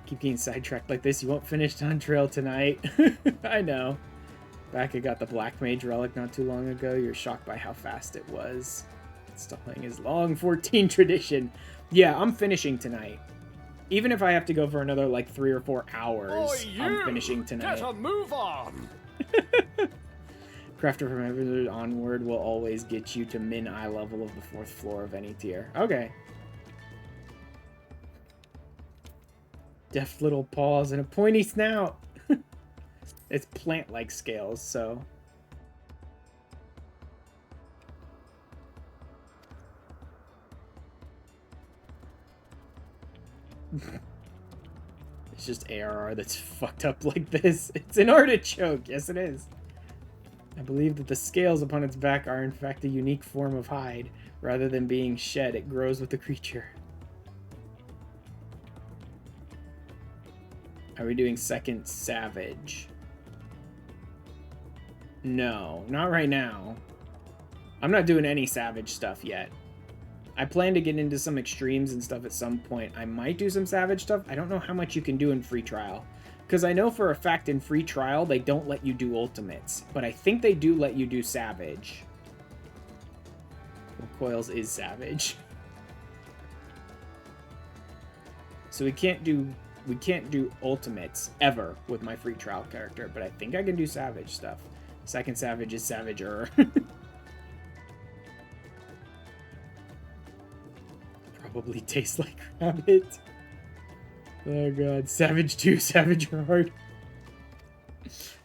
Keep getting sidetracked like this, you won't finish Dawntrail tonight. I know. Back, I got the Black Mage Relic not too long ago. You're shocked by how fast it was. Installing his long 14 tradition. Yeah, I'm finishing tonight. Even if I have to go for another like 3 or 4 hours, I'm finishing tonight. Get a move on! Crafter from Heaven onward will always get you to min eye level of the 4th floor of any tier. Okay. Deft little paws and a pointy snout. It's plant-like scales, so. It's just ARR that's fucked up like this. It's an artichoke. Yes, it is. I believe that the scales upon its back are in fact a unique form of hide. Rather than being shed, it grows with the creature. Are we doing second Savage? No, not right now. I'm not doing any Savage stuff yet. I plan to get into some extremes and stuff at some point. I might do some Savage stuff. I don't know how much you can do in free trial. Because I know for a fact in free trial, they don't let you do ultimates. But I think they do let you do Savage. Well, Coils is Savage. So we can't do ultimates ever with my free trial character, but I think I can do Savage stuff. Second Savage is Savager. probably taste like rabbit. Oh god. Savage 2, Savage Hard.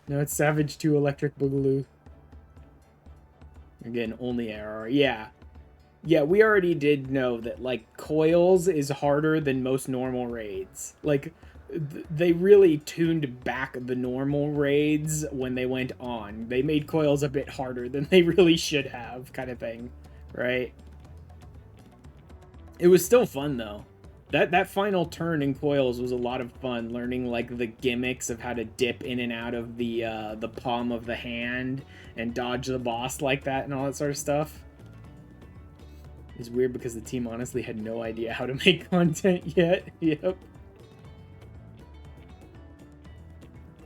No, it's Savage 2 Electric Boogaloo. Again, only error. Yeah. Yeah, we already did know that, like, Coils is harder than most normal raids. Like, they really tuned back the normal raids when they went on. They made Coils a bit harder than they really should have, kind of thing. Right? It was still fun, though. That final turn in Coils was a lot of fun, learning, like, the gimmicks of how to dip in and out of the palm of the hand and dodge the boss like that and all that sort of stuff. It's weird because the team honestly had no idea how to make content yet. Yep.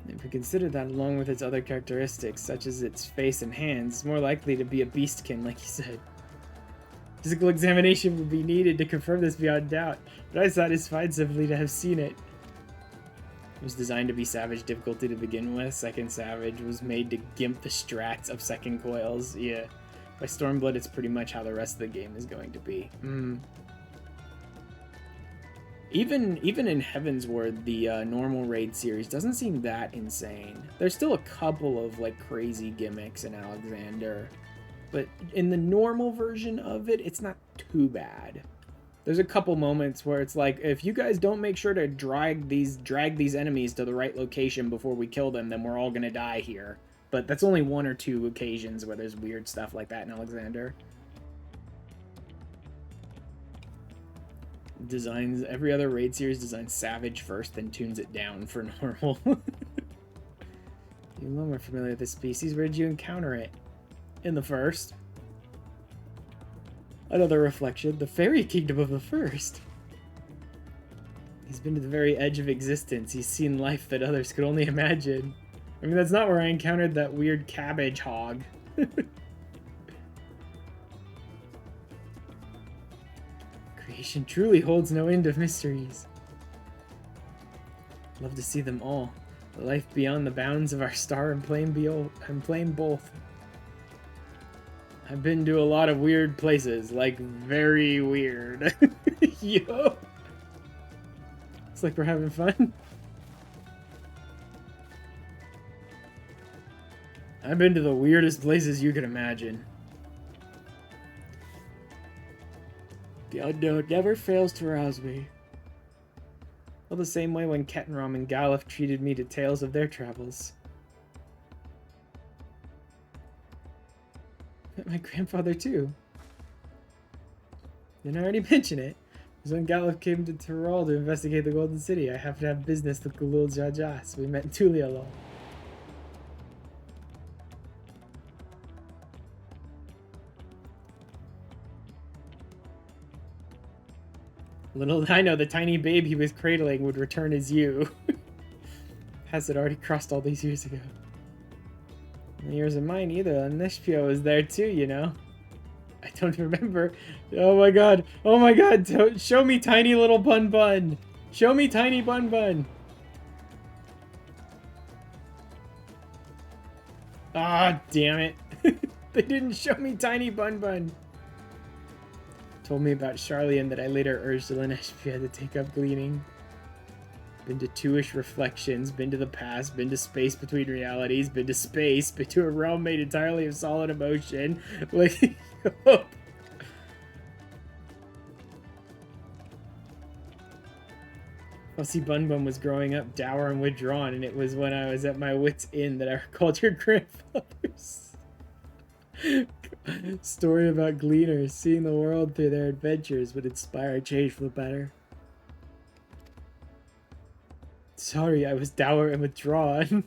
If we consider that along with its other characteristics, such as its face and hands, it's more likely to be a beastkin, like you said. Physical examination would be needed to confirm this beyond doubt, but I was satisfied simply to have seen it. It was designed to be Savage difficulty to begin with. Second Savage was made to gimp the strats of Second Coils. Yeah. By Stormblood, it's pretty much how the rest of the game is going to be. Even in Heavensward, the normal raid series doesn't seem that insane. There's still a couple of like crazy gimmicks in Alexander, but in the normal version of it, it's not too bad. There's a couple moments where it's like, if you guys don't make sure to drag these enemies to the right location before we kill them, then we're all gonna die here. But that's only one or two occasions where there's weird stuff like that in Alexander. Designs every other raid series designs Savage first, then tunes it down for normal. You know more familiar with this species. Where did you encounter it? In the first. Another reflection, the fairy kingdom of the first. He's been to the very edge of existence. He's seen life that others could only imagine. I mean, that's not where I encountered that weird cabbage hog. Creation truly holds no end of mysteries. Love to see them all. The life beyond the bounds of our star and plain both. I've been to a lot of weird places, like very weird. Yo. It's like we're having fun. I've been to the weirdest places you could imagine. The unknown never fails to rouse me. Well, the same way when Kettenram and Galuf treated me to tales of their travels. Met my grandfather too. Didn't I already mention it? It was when Galuf came to Tyrol to investigate the Golden City. I happened to have business with Galul Jaja, so we met in Tulialol. Little did I know the tiny babe he was cradling would return as you. Has it already crossed all these years ago? And the years of mine either. Nishpio was there too, you know. I don't remember. Oh my god. Oh my god. Show me tiny little Bun Bun. Show me tiny Bun Bun. Ah, damn it. They didn't show me tiny Bun Bun. Told me about Charlian that I later urged Eleneshpia to take up gleaning. Been to 2-ish reflections, been to the past, been to space between realities, been to space, been to a realm made entirely of solid emotion. Like, Fussy Bun Bun was growing up dour and withdrawn, and it was when I was at my wit's end that I recalled your grandfather's story about gleaners. Seeing the world through their adventures would inspire a change for the better. Sorry, I was dour and withdrawn.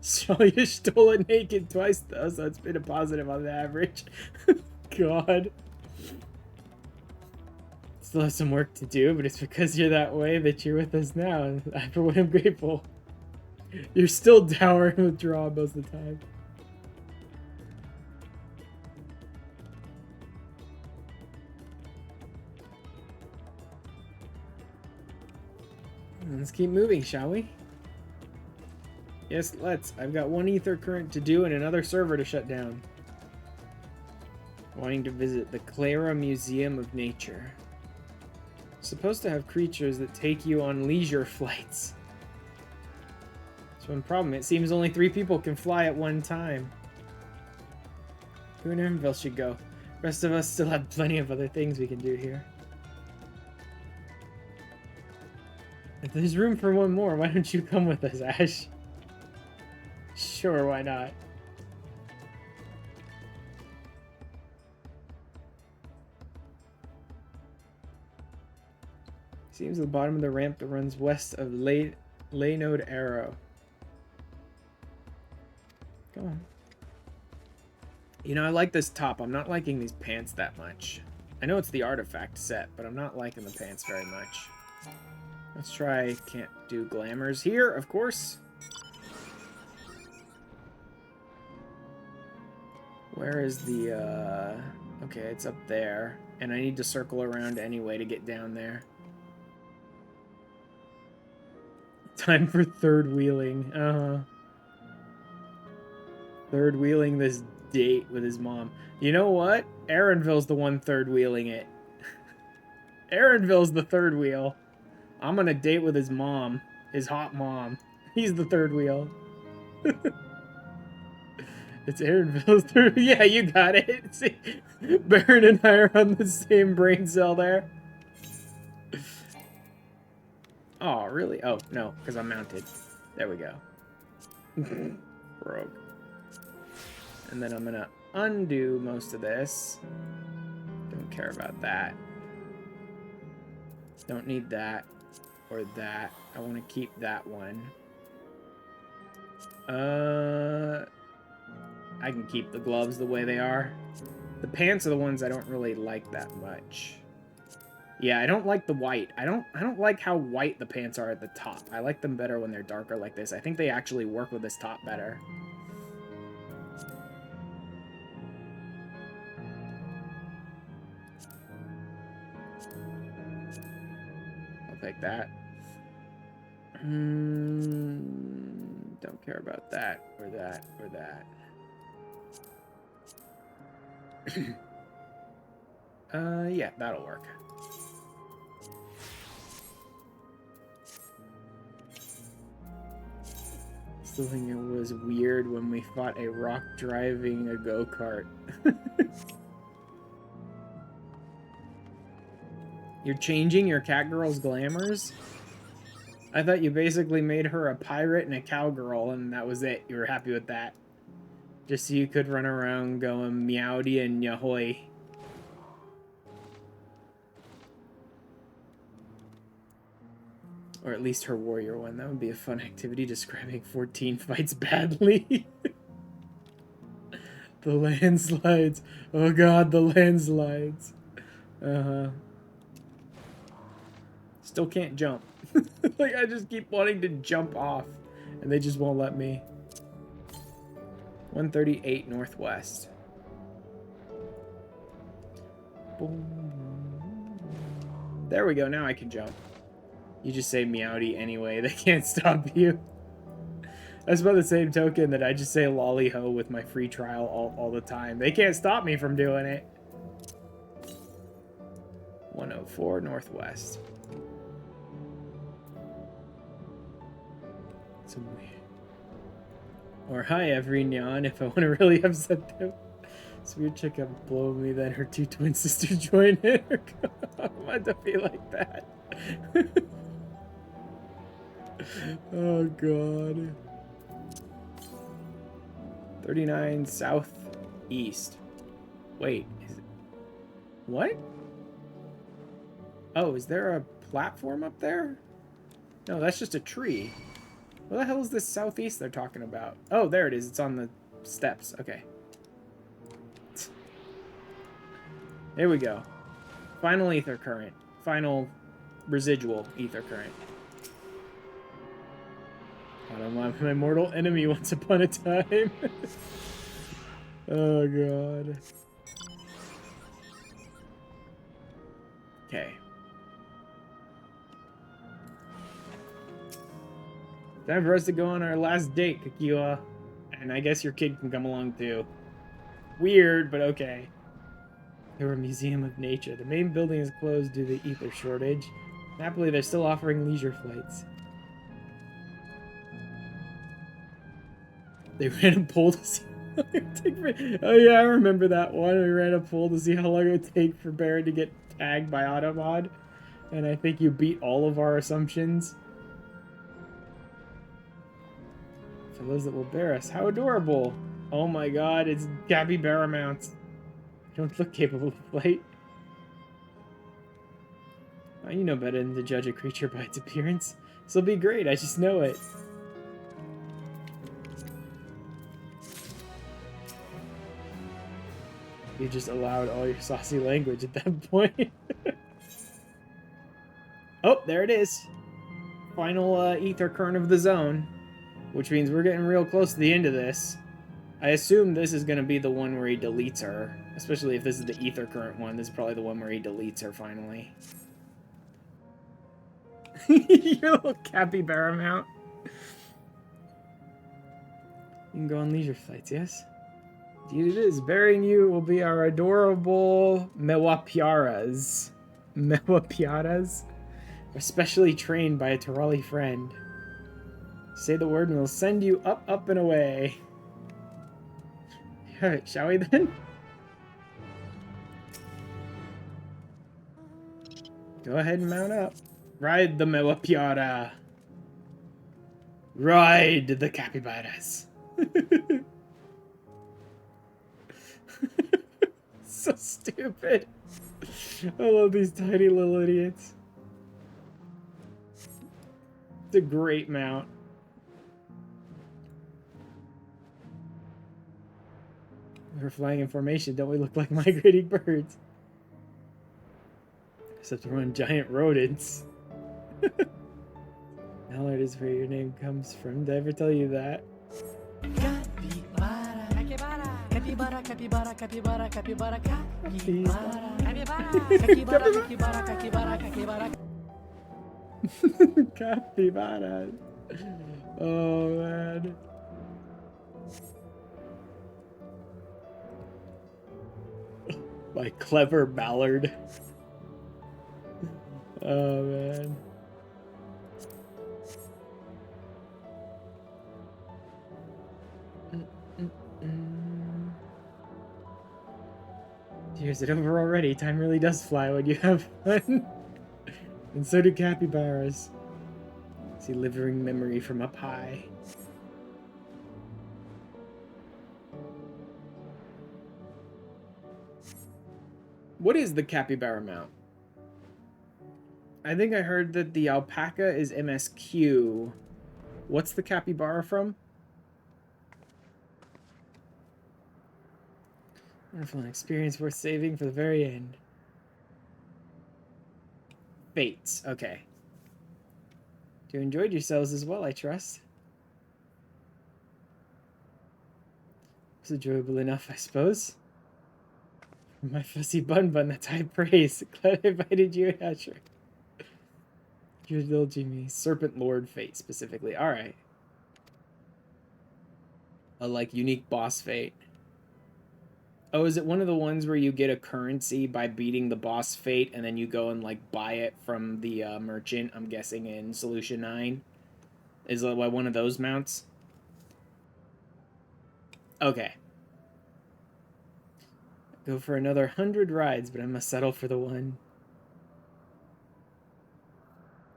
Shalia stole it naked twice though, so it's been a positive on the average. God. Still have some work to do, but it's because you're that way that you're with us now, and for what I'm grateful. You're still dour and withdrawn most of the time. Let's keep moving, shall we? Yes, let's. I've got one ether current to do and another server to shut down. Wanting to visit the Clara Museum of Nature. supposed to have creatures that take you on leisure flights. That's one problem. It seems only 3 people can fly at one time. Who in Erenville should go? Rest of us still have plenty of other things we can do here. If there's room for one more, why don't you come with us, Ash? Sure, why not? Seems the bottom of the ramp that runs west of Laynode Arrow. Go on. You know, I like this top. I'm not liking these pants that much. I know it's the artifact set, but I'm not liking the pants very much. Let's try, can't do glamours here, of course. Where is the, okay, it's up there. And I need to circle around anyway to get down there. Time for third wheeling. Third wheeling this date with his mom. You know what? Erenville's the one third wheeling it. Erenville's the third wheel. I'm gonna date with his mom. His hot mom. He's the third wheel. It's Erenville's third. Yeah, you got it. See, Baron and I are on the same brain cell there. Oh, really? Oh, no, because I'm mounted. There we go. Rogue. And then I'm gonna undo most of this. Don't care about that. Don't need that or that. I want to keep that one. I can keep the gloves the way they are. The pants are the ones I don't really like that much. Yeah, I don't like the white. I don't like how white the pants are at the top. I like them better when they're darker like this. I think they actually work with this top better. I'll take that. Don't care about that or that or that. Yeah, that'll work. Still think it was weird when we fought a rock driving a go-kart. You're changing your cat girl's glamours? I thought you basically made her a pirate and a cowgirl, and that was it. You were happy with that. Just so you could run around going meowdy and yahoy. Or at least her warrior one. That would be a fun activity, describing 14 fights badly. The landslides. Oh god, the landslides. Uh-huh. Still can't jump. Like, I just keep wanting to jump off, and they just won't let me. 138 northwest. Boom. There we go, now I can jump. You just say meowdy anyway, they can't stop you. That's by the same token that I just say lolly-ho with my free trial all the time. They can't stop me from doing it. 104 northwest. It's weird. Or hi everyone, if I want to really upset them. This weird chick up below me, then her 2 twin sisters join in. Why'd that be like that? Oh god. 39 southeast. Wait, is it... What? Oh, is there a platform up there? No, that's just a tree. Where the hell is this southeast they're talking about? Oh, there it is. It's on the steps. Okay. There we go. Final ether current. Final residual ether current. I don't want my mortal enemy once upon a time. Oh, God. Okay. Time for us to go on our last date, Kakiwa. And I guess your kid can come along too. Weird, but okay. They're a museum of nature. The main building is closed due to the ether shortage. Happily, they're still offering leisure flights. They ran a poll to see how long it would take for... Oh yeah, I remember that one. We ran a poll to see how long it would take for Baron to get tagged by Automod. And I think you beat all of our assumptions. For those that will bear us. How adorable. Oh my god, it's capybara mounts. They don't look capable of flight. Oh, you know better than to judge a creature by its appearance. This'll be great, I just know it. You just allowed all your saucy language at that point. Oh, there it is. Final ether current of the zone. Which means we're getting real close to the end of this. I assume this is going to be the one where he deletes her. Especially if this is the ether current one. This is probably the one where he deletes her finally. Your little capybara mount. You can go on leisure flights, yes? Indeed it is. Burying you will be our adorable Mewapiaras. Mewapiaras? Especially trained by a Terali friend. Say the word and we'll send you up, up, and away. Alright, shall we then? Go ahead and mount up. Ride the Mewapiara. Ride the capybaras. So stupid. I love these tiny little idiots. It's a great mount. We're flying in formation. Don't we look like migrating birds? Except we're on giant rodents. Mallard is where your name comes from. Did I ever tell you that? Capybara, capybara, capybara, capybara, Capybara. Oh man. My clever mallard. Oh man. Is it over already? Time really does fly when you have fun. And so do capybaras. Delivering memory from up high. What is the capybara mount? I think I heard that the alpaca is MSQ. What's the capybara from? Wonderful, an experience worth saving for the very end. Fates, okay. You enjoyed yourselves as well, I trust. It was enjoyable enough, I suppose. My fussy bun, that's high praise. Glad I invited you, Asher. You're indulging me. Serpent Lord Fate, specifically. Alright. A, like, unique boss fate. Oh, is it one of the ones where you get a currency by beating the boss fate and then you go and, like, buy it from the merchant, I'm guessing, in Solution 9? Is it like one of those mounts? Okay. Go for another 100 rides, but I must settle for the one.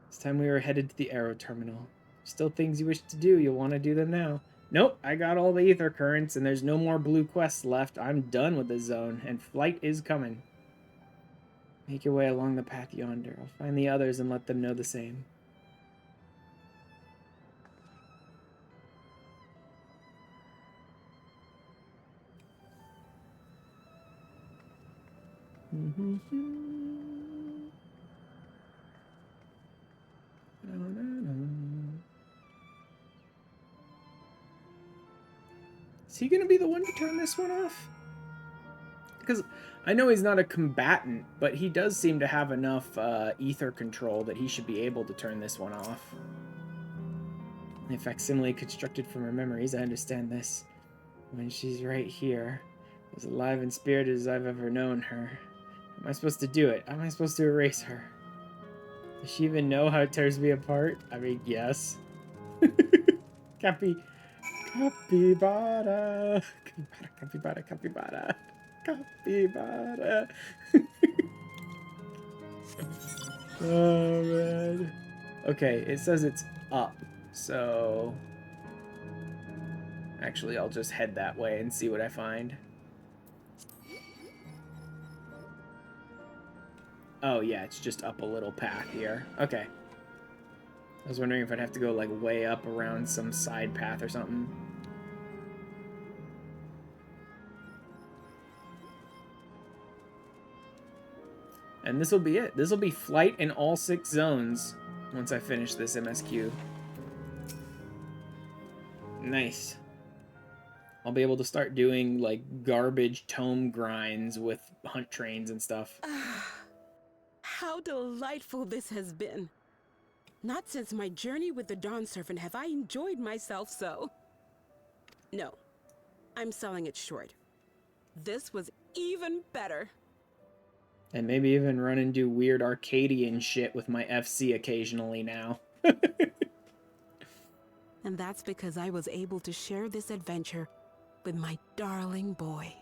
This time we are headed to the Aero Terminal. Still things you wish to do, you'll want to do them now. Nope, I got all the ether currents, and there's no more blue quests left. I'm done with this zone, and flight is coming. Make your way along the path yonder. I'll find the others and let them know the same. Is he gonna be the one to turn this one off? Because I know he's not a combatant, but he does seem to have enough ether control that he should be able to turn this one off. A facsimile constructed from her memories, I understand this. When she's right here, as alive and spirited as I've ever known her. Am I supposed to do it? How am I supposed to erase her? Does she even know how it tears me apart? I mean, yes. Capybara. Capybara, capybara, capybara. Capybara. Oh, man. Okay, it says it's up, so... Actually, I'll just head that way and see what I find. Oh, yeah, it's just up a little path here. Okay. I was wondering if I'd have to go, like, way up around some side path or something. And this will be it. This will be flight in all 6 zones once I finish this MSQ. Nice. I'll be able to start doing, like, garbage tome grinds with hunt trains and stuff. How delightful this has been. Not since my journey with the Dawn Servant have I enjoyed myself so. No, I'm selling it short. This was even better. And maybe even run and do weird Arcadian shit with my FC occasionally now. And that's because I was able to share this adventure with my darling boy.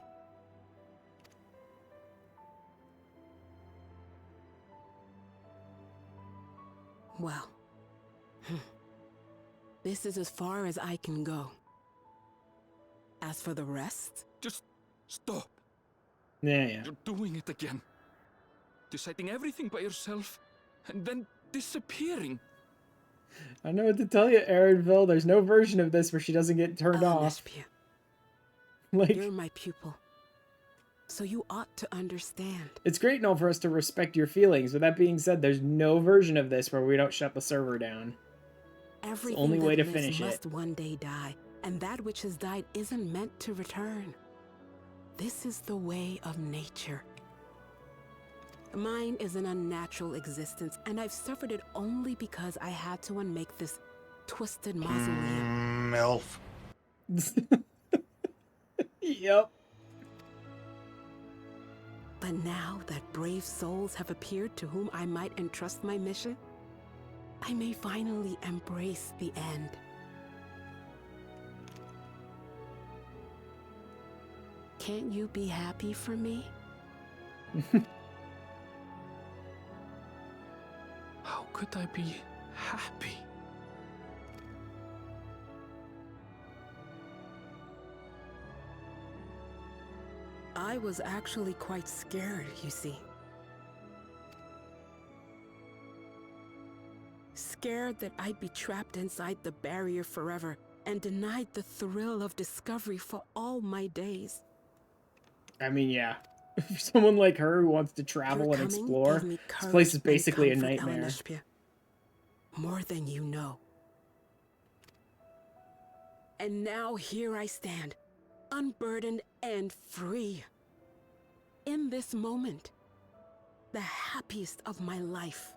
Well, this is as far as I can go. As for the rest... Just stop. Yeah. You're doing it again. Deciding everything by yourself, and then disappearing. I know what to tell you, Aaronville. There's no version of this where she doesn't get turned off. Like, you're my pupil, so you ought to understand. It's great and all for us to respect your feelings. With that being said, there's no version of this where we don't shut the server down. It's the only way to finish it. Must one day die, and that which has died isn't meant to return. This is the way of nature. Mine is an unnatural existence, and I've suffered it only because I had to unmake this twisted mausoleum. MILF. Yep. But now that brave souls have appeared to whom I might entrust my mission, I may finally embrace the end. Can't you be happy for me? How could I be happy? I was actually quite scared, you see. Scared that I'd be trapped inside the barrier forever and denied the thrill of discovery for all my days. I mean, yeah. For someone like her who wants to travel and explore, this place is basically a nightmare. More than you know. And now here I stand, unburdened and free. In this moment, the happiest of my life.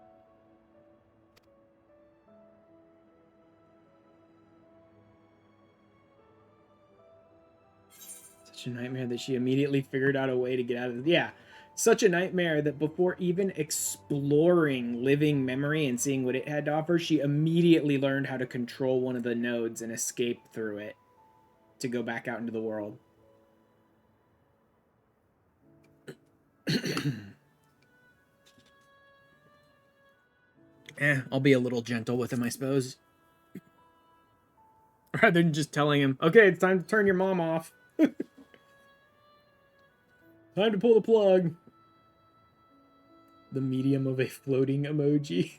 Such a nightmare that she immediately figured out a way to get out of it. Yeah, such a nightmare that before even exploring living memory and seeing what it had to offer, she immediately learned how to control one of the nodes and escape through it to go back out into the world. I'll be a little gentle with him, I suppose. Rather than just telling him, okay, it's time to turn your mom off. Time to pull the plug. The medium of a floating emoji.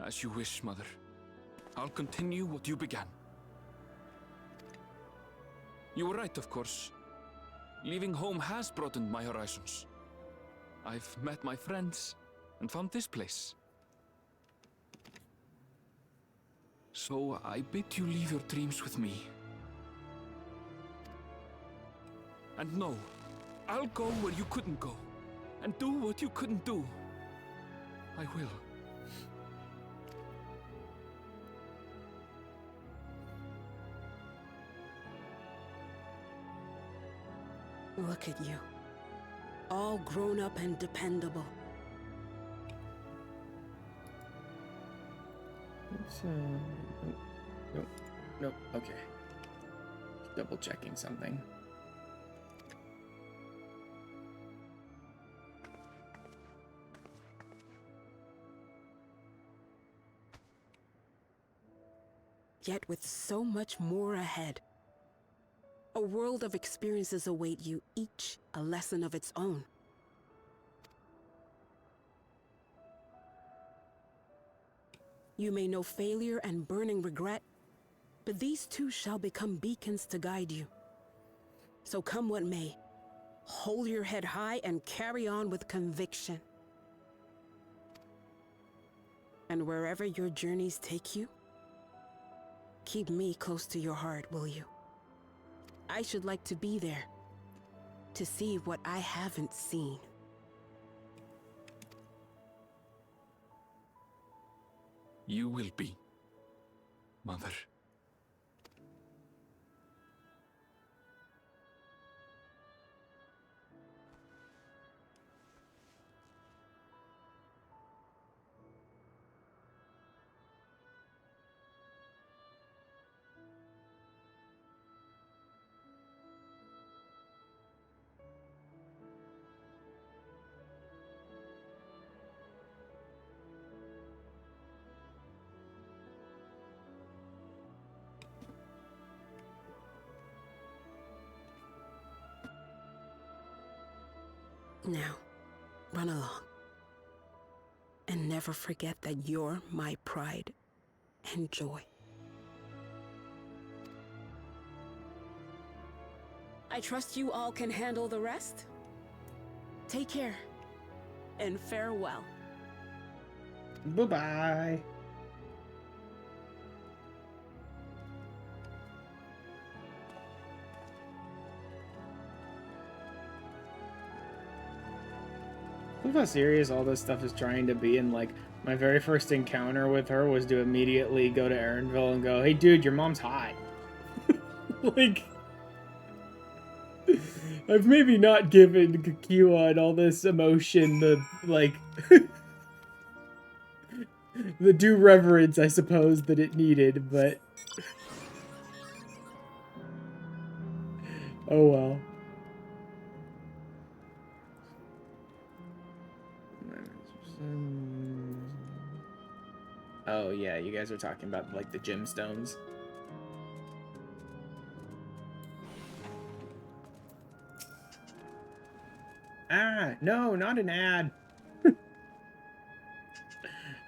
As you wish, Mother. I'll continue what you began. You were right, of course. Leaving home has broadened my horizons. I've met my friends and found this place. So I bid you leave your dreams with me. And no, I'll go where you couldn't go, and do what you couldn't do. I will. Look at you. All grown up and dependable. It's, nope. Nope. Okay. Double checking something. Yet with so much more ahead. A world of experiences await you, each a lesson of its own. You may know failure and burning regret, but these too shall become beacons to guide you. So come what may, hold your head high and carry on with conviction. And wherever your journeys take you, keep me close to your heart, will you? I should like to be there, to see what I haven't seen. You will be, Mother. Now, run along. And never forget that you're my pride and joy. I trust you all can handle the rest. Take care, and farewell. Bye-bye. Look how serious all this stuff is trying to be, and like my very first encounter with her was to immediately go to Erinville and go, "Hey dude, your mom's hot." Like, I've maybe not given Kikiwa all this emotion the like the due reverence, I suppose, that it needed, but oh well. Oh yeah, you guys are talking about like the gemstones. Ah, no, not an ad.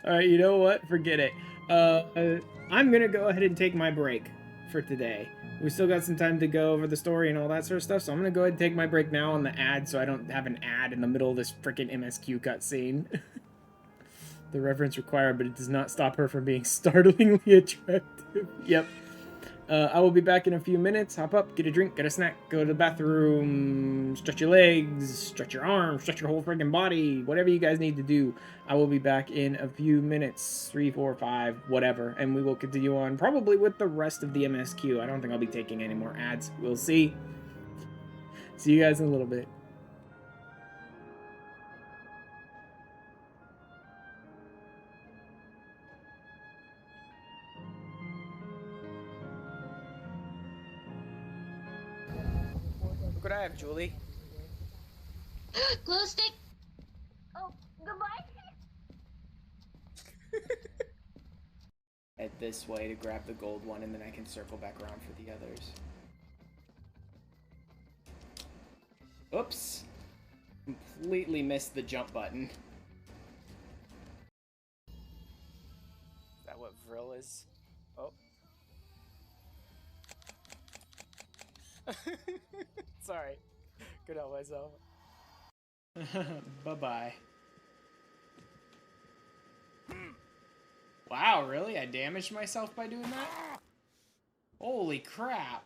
Alright, you know what? Forget it. I'm gonna go ahead and take my break for today. We still got some time to go over the story and all that sort of stuff, so I'm gonna go ahead and take my break now on the ad so I don't have an ad in the middle of this freaking MSQ cutscene. The reference required, but it does not stop her from being startlingly attractive. Yep. I will be back in a few minutes. Hop up, get a drink, get a snack, go to the bathroom, stretch your legs, stretch your arms, stretch your whole freaking body, whatever you guys need to do. I will be back in a few minutes, 3, 4, 5, whatever, and we will continue on probably with the rest of the MSQ. I don't think I'll be taking any more ads. We'll see. See you guys in a little bit. What could I have, Julie? Glow stick. Oh, goodbye. Head this way to grab the gold one, and then I can circle back around for the others. Oops. Completely missed the jump button. Is that what Vril is? Oh. Sorry. Could help myself. Bye-bye. Wow, really? I damaged myself by doing that? Holy crap.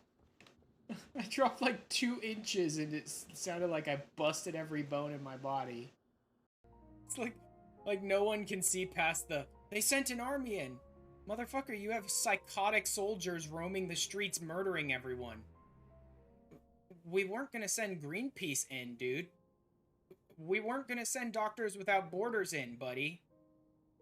I dropped like 2 inches and it sounded like I busted every bone in my body. It's like no one can see past the, they sent an army in. Motherfucker, you have psychotic soldiers roaming the streets murdering everyone. we weren't gonna send Greenpeace in, dude. We weren't gonna send Doctors Without Borders in, buddy.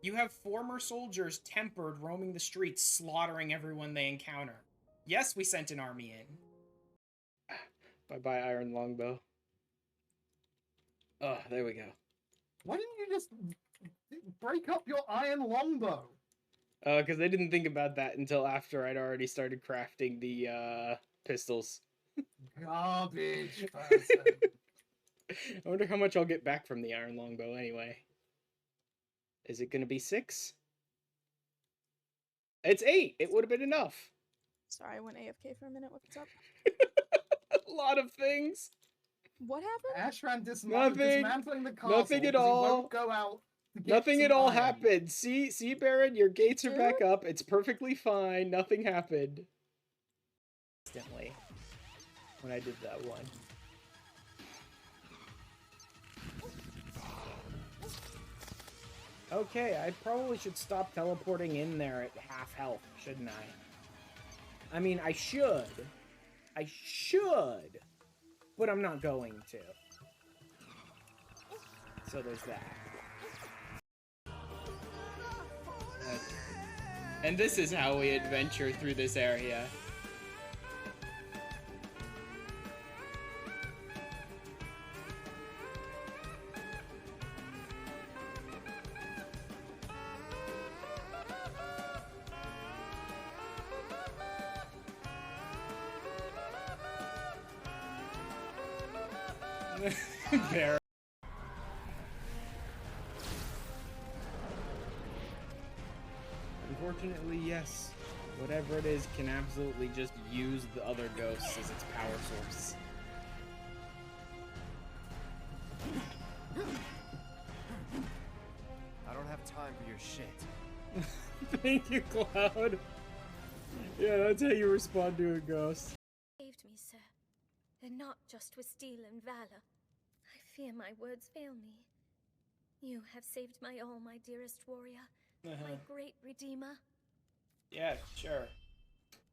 You have former soldiers tempered roaming the streets, slaughtering everyone they encounter. Yes, we sent an army in. Bye-bye, Iron Longbow. Oh, there we go. Why didn't you just break up your iron longbow? Because they didn't think about that until after I'd already started crafting the, pistols. Garbage person. I wonder how much I'll get back from the iron longbow anyway. Is it gonna be 6? It's 8! It would have been enough! Sorry, I went AFK for a minute. What's up? A lot of things! What happened? Ashran Nothing. dismantling the castle. Nothing at 'cause he all. won't go out to get Nothing some at all iron. happened. See, Baron, your gates are back up. It's perfectly fine. Nothing happened. Instantly. When I did that one. Okay, I probably should stop teleporting in there at half health, shouldn't I? I mean, I should. I should. But I'm not going to. So there's that. And this is how we adventure through this area. Very. Unfortunately, yes. Whatever it is can absolutely just use the other ghosts as its power source. I don't have time for your shit. Thank you, Cloud. Yeah, that's how you respond to a ghost. Saved me, sir, and not just with steel and valor. I fear my words fail me. You have saved my all, my dearest warrior, my great redeemer. Yeah, sure.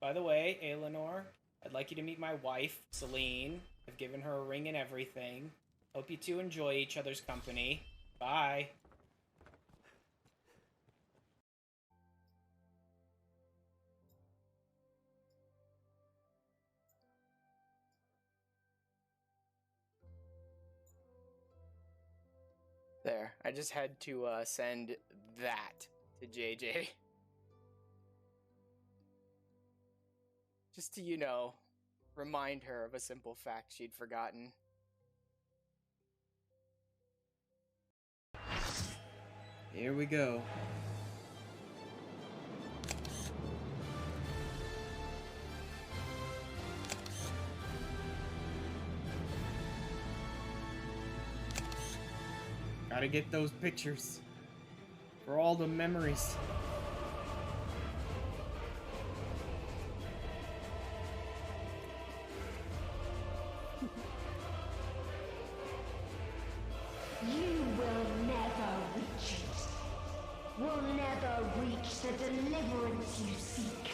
By the way, Aelinor, I'd like you to meet my wife, Celine. I've given her a ring and everything. Hope you two enjoy each other's company. Bye. There, I just had to send that to JJ. Just to, you know, remind her of a simple fact she'd forgotten. Here we go. Gotta get those pictures for all the memories. You will never reach it. Will never reach the deliverance you seek.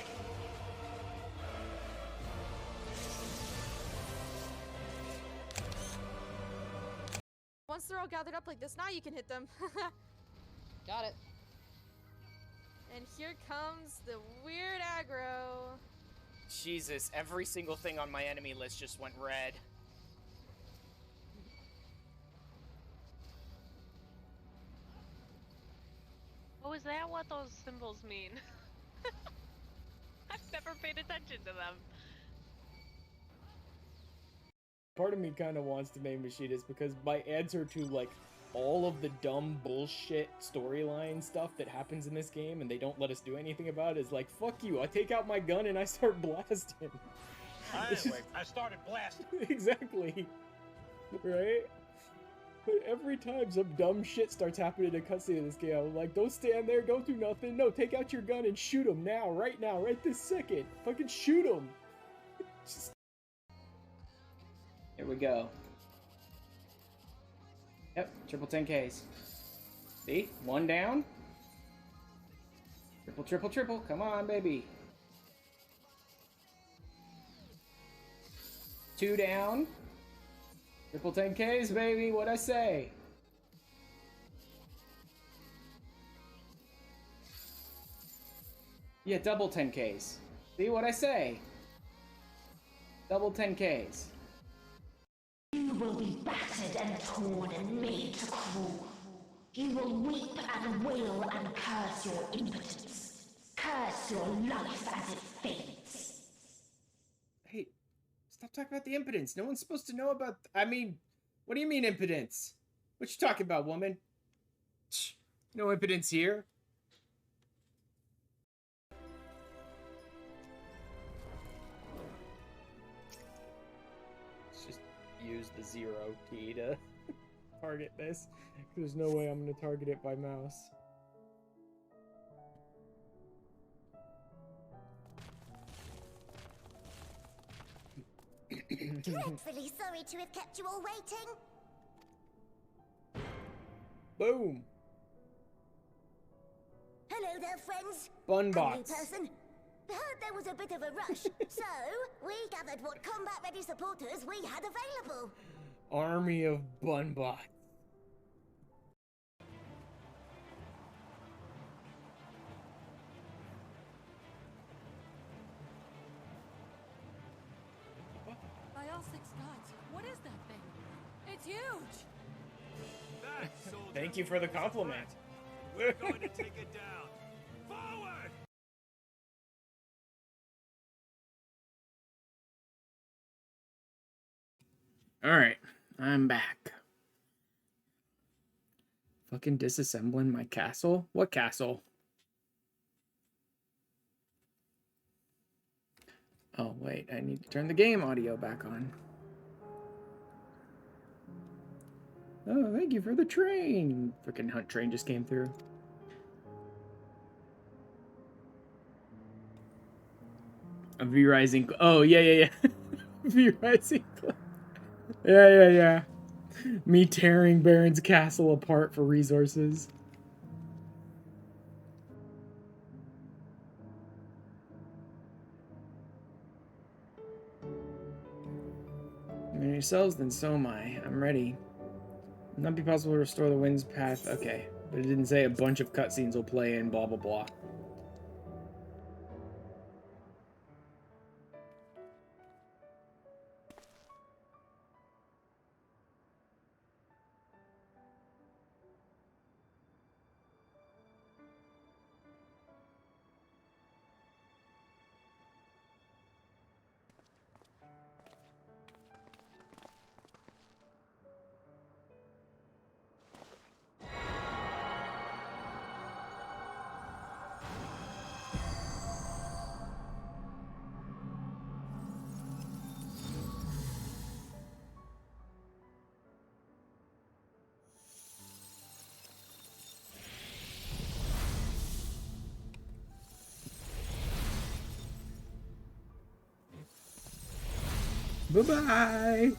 Once they're all gathered up like this, now you can hit them. Got it. And here comes the weird aggro. Jesus, every single thing on my enemy list just went red. Oh, is that what those symbols mean? I've never paid attention to them. Part of me kind of wants to name Mashitas because my answer to, like, all of the dumb bullshit storyline stuff that happens in this game and they don't let us do anything about it is like, fuck you, I take out my gun and I start blasting. Anyway, I started blasting. Exactly. Right? But every time some dumb shit starts happening in a cutscene in this game, I'm like, don't stand there, don't do nothing. No, take out your gun and shoot him now, right this second. Fucking shoot him. Just... Here we go. Yep, triple 10Ks. See? One down. Triple, triple, triple. Come on, baby. 2 down. Triple 10Ks, baby. What'd I say? Yeah, double 10Ks. See what I say? Double 10Ks. You will be battered and torn and made to crawl. You will weep and wail and curse your impotence. Curse your life as it fades. Hey, stop talking about the impotence. No one's supposed to know about... I mean, what do you mean impotence? What you talking about, woman? No impotence here. Let's just use the 0 key to target this. There's no way I'm going to target it by mouse. Dreadfully sorry to have kept you all waiting. Boom. Hello there, friends. Bun A new bots. person. Heard there was a bit of a rush, so we gathered what combat-ready supporters we had available. Army of bun bots. By all 6 gods, what is that thing? It's huge! Thank you for the compliment. We're going to take it down. Forward! Alright, I'm back. Fucking disassembling my castle? What castle? Oh, wait, I need to turn the game audio back on. Oh, thank you for the train! Freaking hunt train just came through. A V-Rising... Oh, yeah. V-Rising... Yeah. Me tearing Baron's castle apart for resources. You're yourselves, then so am I. I'm ready. It'll not be possible to restore the wind's path. Okay. But it didn't say a bunch of cutscenes will play in blah blah blah. Bye-bye!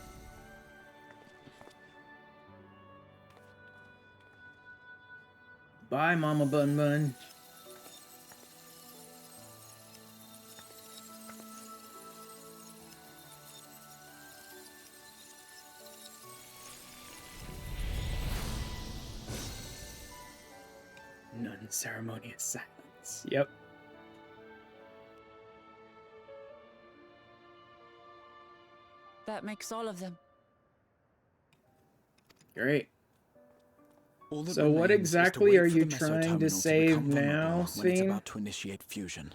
Bye, Mama Bun Bun. Non-ceremonious silence. Yep. That makes all of them. Great. All that So what remains is to exactly wait are for you the trying to meso-terminal save become now, vulnerable when it's Sven? about to initiate fusion.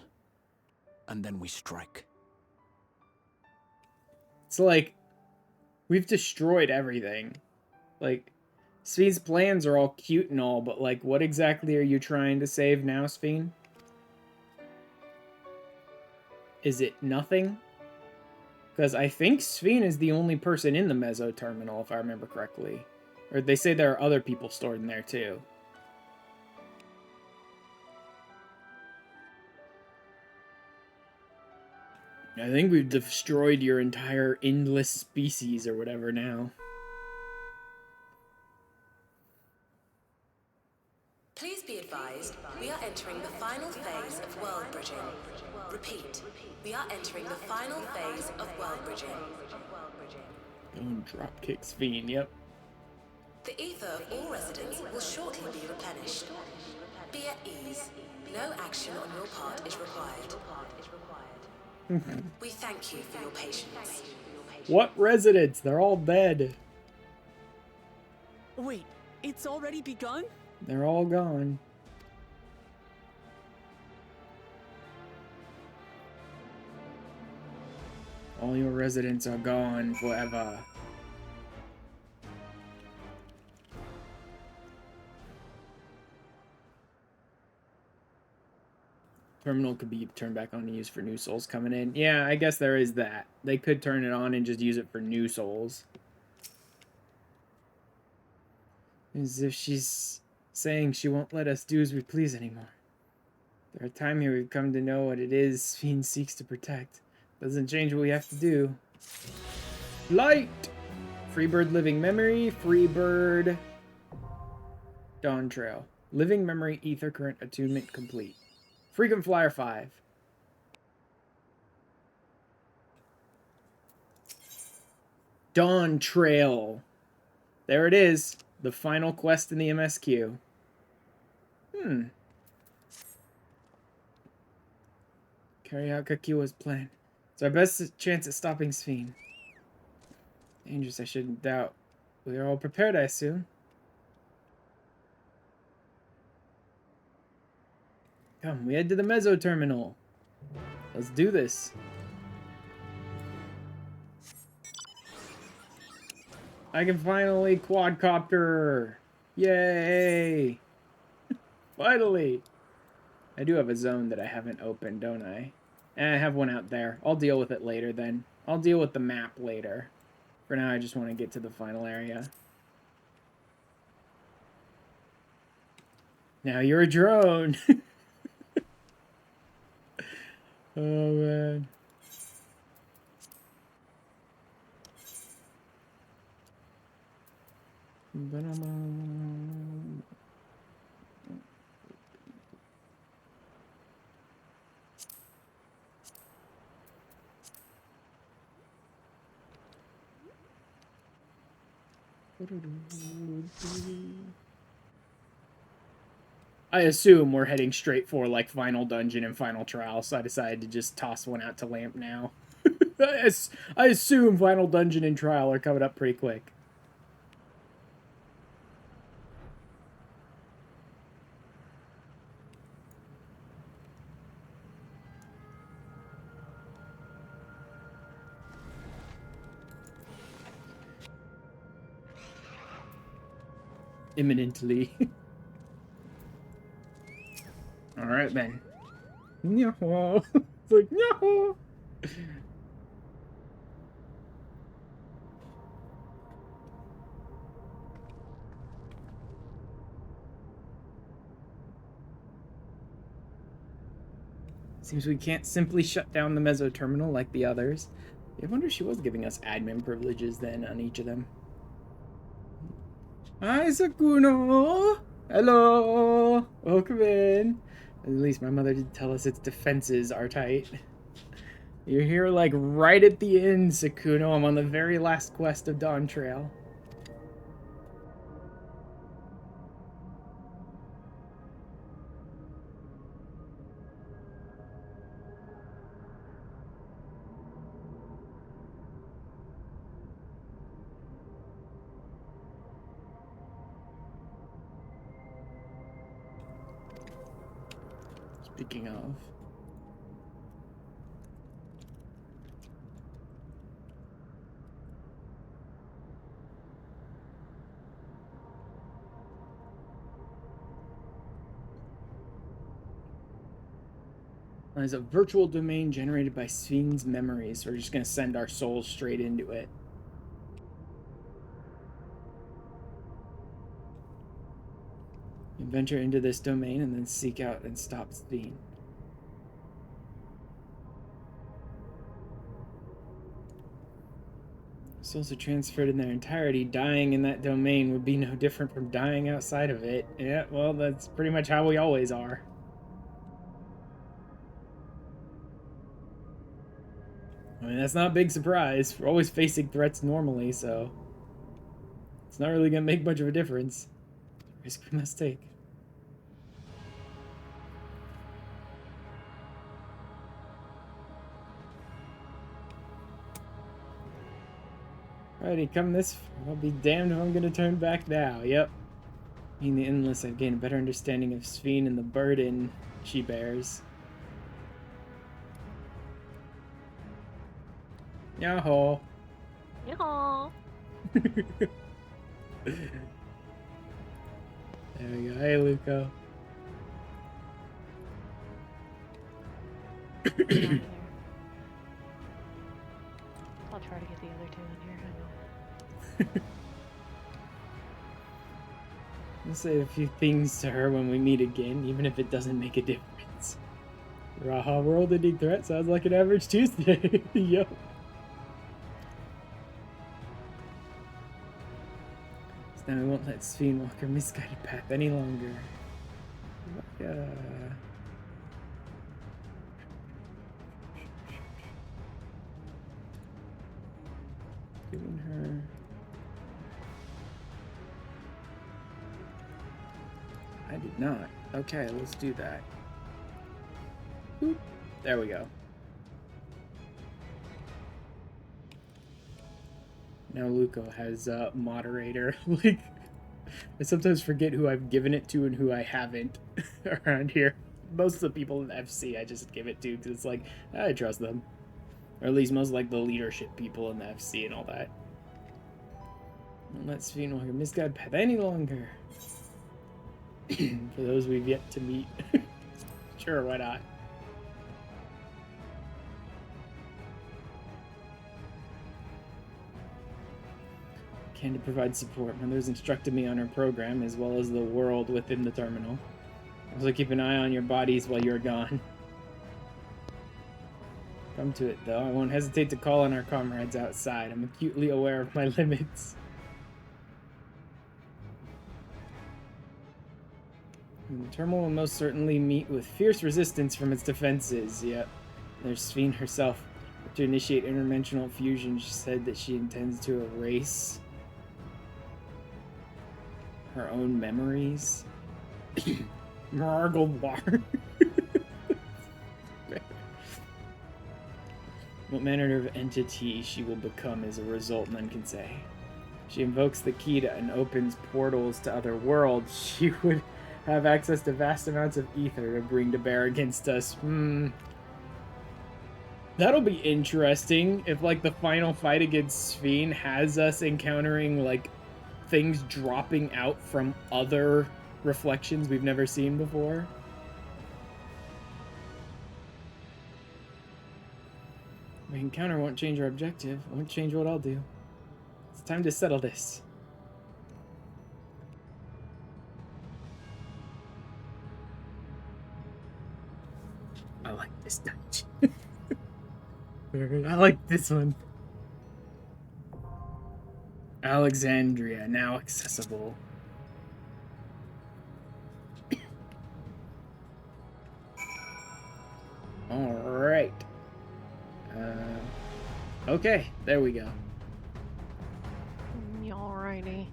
And then we strike. It's like, we've destroyed everything. Like, Sven's plans are all cute and all, but like, what exactly are you trying to save now, Sven? Is it nothing? Because I think Sven is the only person in the meso-terminal, if I remember correctly. Or they say there are other people stored in there, too. I think we've destroyed your entire endless species or whatever now. Please be advised, we are entering the final phase of world bridging. Repeat, we are entering the final phase of world bridging. Don't drop kicks fiend, yep. The ether of all residents will shortly be replenished. Be at ease. No action on your part is required. We thank you for your patience. What residents? They're all dead. Wait, it's already begun? They're all gone. All your residents are gone forever. Terminal could be turned back on and used for new souls coming in. Yeah, I guess there is that. They could turn it on and just use it for new souls. As if she's saying she won't let us do as we please anymore. There are time here we've come to know what it is Fiend seeks to protect. Doesn't change what we have to do. Light! Freebird Living Memory, Freebird Dawntrail. Living Memory Ether Current Attunement complete. Frequent Flyer 5. Dawntrail. There it is. The final quest in the MSQ. Carry out Kakiwa's plan. It's our best chance at stopping Sphene. Dangerous, I shouldn't doubt. We are all prepared, I assume. Come, we head to the Meso Terminal. Let's do this. I can finally quadcopter. Yay! Finally! I do have a zone that I haven't opened, don't I? I have one out there. I'll deal with it later then. I'll deal with the map later. For now, I just want to get to the final area. Now you're a drone! Oh, man. I assume we're heading straight for like final dungeon and final trial, so I decided to just toss one out to Lamp now. I assume final dungeon and trial are coming up pretty quick. Imminently. Alright then. No. It's like, no. Seems we can't simply shut down the Meso Terminal like the others. I wonder if she was giving us admin privileges then on each of them. Hi, Sakuno! Hello! Welcome in. At least my mother did tell us its defenses are tight. You're here, like, right at the end, Sakuno. I'm on the very last quest of Dawntrail. Speaking of... There's a virtual domain generated by Sphene's memories. So we're just going to send our souls straight into it. You venture into this domain and then seek out and stop Sphene. Souls are transferred in their entirety. Dying in that domain would be no different from dying outside of it. Yeah, well, that's pretty much how we always are. mean, that's not a big surprise. We're always facing threats normally, so it's not really gonna make much of a difference. Risk we must take. Alrighty, come this far. I'll be damned if I'm gonna turn back now. Yep. In the endless, I've gained a better understanding of Sphene and the burden she bears. Yahoo! Yahoo! There we go. Hey, Luco. I'll try to get the other two in here. I'll say a few things to her when we meet again, even if it doesn't make a difference. Raha world-ending threat sounds like an average Tuesday. Yo. So now we won't let Sphene walk her misguided path any longer. Giving her... I did not. Okay, let's do that. Boop. There we go. Now Luco has moderator. Like, I sometimes forget who I've given it to and who I haven't around here. Most of the people in the FC I just give it to because it's like, I trust them. Or at least most like the leadership people in the FC and all that. Don't let Sphene walk a misguided path any longer. For those we've yet to meet. Sure, why not? Can to provide support. Mother's instructed me on her program as well as the world within the terminal. Also keep an eye on your bodies while you're gone. Come to it though, I won't hesitate to call on our comrades outside. I'm acutely aware of my limits. The terminal will most certainly meet with fierce resistance from its defenses. Yep. There's Sphene herself. To initiate interdimensional fusion, she said that she intends to erase her own memories. Marglewar. What manner of entity she will become as a result, none can say. She invokes the key to and opens portals to other worlds. She would have access to vast amounts of ether to bring to bear against us. That'll be interesting if, like, the final fight against Sphene has us encountering, like, things dropping out from other reflections we've never seen before. The encounter won't change our objective. It won't change what I'll do. It's time to settle this. I like this dungeon. I like this one. Alexandria, now accessible. Alright. Okay, there we go. Alrighty.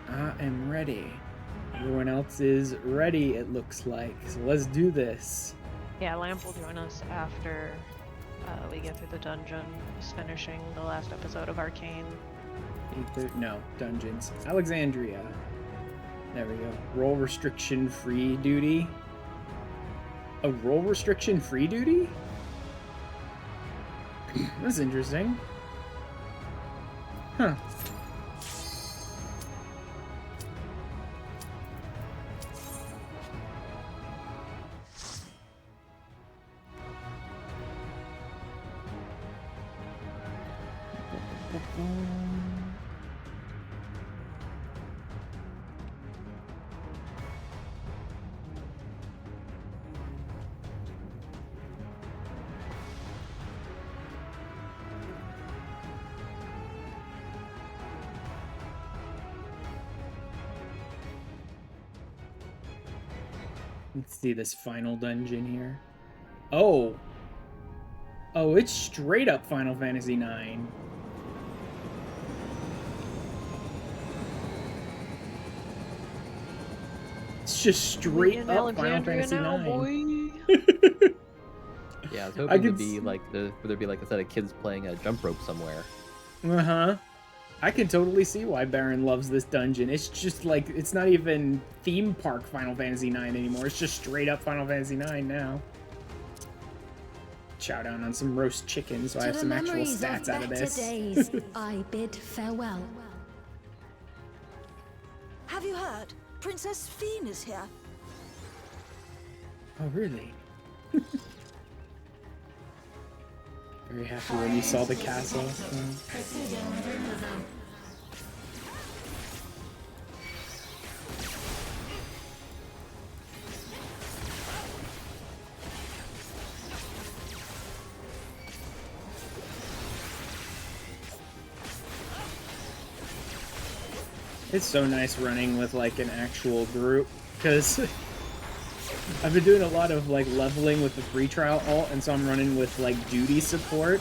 I am ready. Everyone else is ready, it looks like. So let's do this. Yeah, Lamp will join us after we get through the dungeon. He's finishing the last episode of Arcane. No, dungeons. Alexandria. There we go. Role restriction free duty. A role restriction free duty? That's interesting. Huh. Let's see this final dungeon here. Oh! Oh, it's straight up Final Fantasy IX. It's just straight in up Final Alexandria Fantasy now, IX. Yeah, I was hoping could there'd be like a set of kids playing a jump rope somewhere. Uh-huh. I can totally see why Baron loves this dungeon. It's just like, it's not even theme park Final Fantasy IX anymore. It's just straight up Final Fantasy IX now. Chow down on some roast chicken so I have some actual stats out of this. Days, I bid farewell. Have you heard? Princess Fiend is here. Oh, really? Very happy when you saw the castle. It's so nice running with like an actual group, because I've been doing a lot of like leveling with the free trial alt, and so I'm running with like duty support,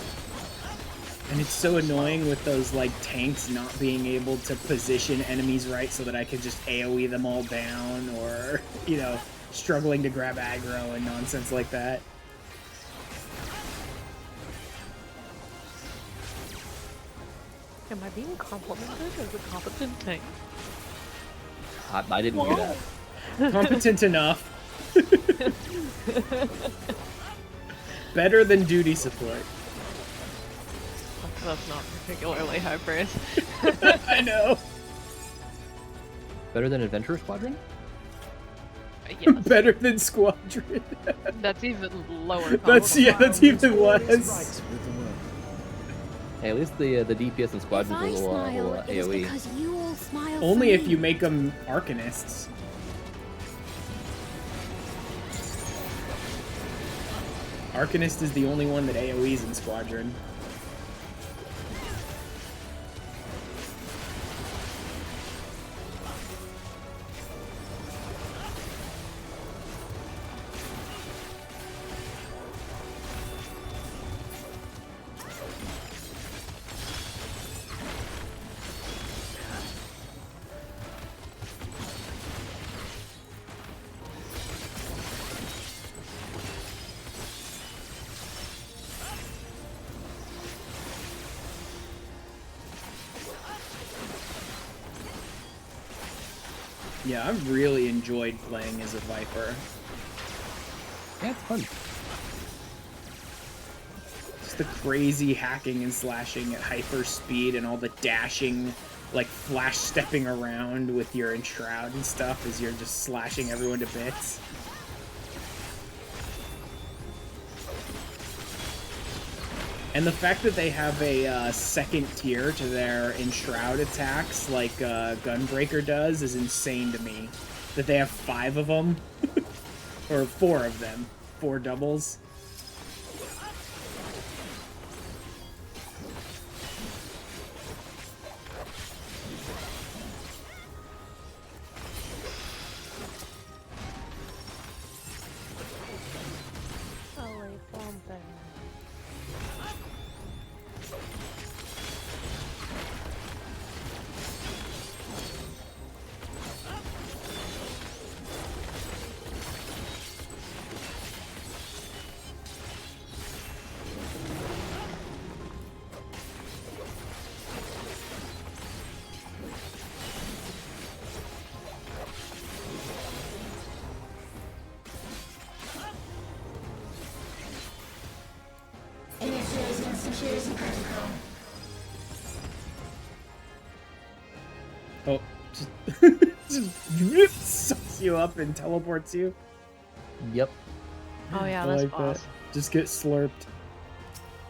and it's so annoying with those like tanks not being able to position enemies right so that I can just AoE them all down, or, you know, struggling to grab aggro and nonsense like that. Am I being complimented as a competent tank? I didn't hear that. Competent enough. Better than duty support. That's not particularly high praise. I know. Better than Adventure Squadron? Yes. Better than Squadron. That's even lower. That's even less. Hey, at least the DPS in Squadron's a little AoE. Only if you make them Arcanists. Arcanist is the only one that AoEs in Squadron. Yeah, I've really enjoyed playing as a Viper. Yeah, it's fun. Just the crazy hacking and slashing at hyper speed and all the dashing, like flash stepping around with your enshroud and stuff as you're just slashing everyone to bits. And the fact that they have a second tier to their enshroud attacks, like Gunbreaker does, is insane to me. That they have 5 of them, or 4 of them, 4 doubles. Oh, just sucks you up and teleports you. Yep. Oh yeah, I that's like boss. that. Just get slurped.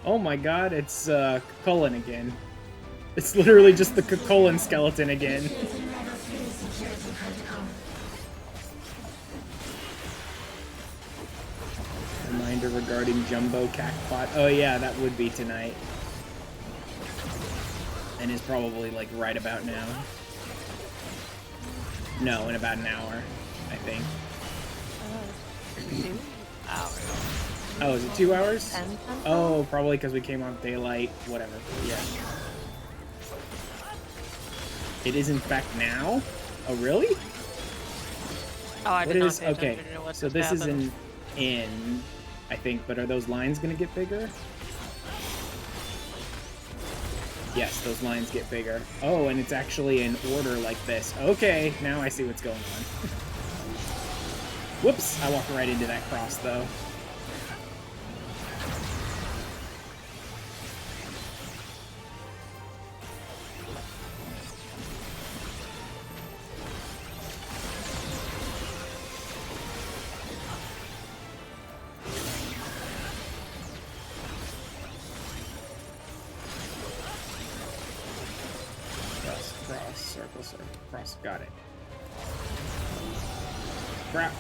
Oh my god, it's Cucullin again. It's literally just the Cucullin skeleton again. Reminder regarding Jumbo Cactpot. Oh yeah, that would be tonight. And is probably like right about now. No, in about an hour, I think. 2 hours. Oh, is it 2 hours? 10 Oh, probably because we came on daylight. Whatever. Yeah. It is in fact now? Oh, really? Oh, I What did not is pay okay? attention to what So just this is happened. an in, I think. But are those lines gonna get bigger? Yes, those lines get bigger. Oh, and it's actually in order like this. Okay, now I see what's going on. Whoops! I walked right into that cross though. Circle, cross, got it. Crap.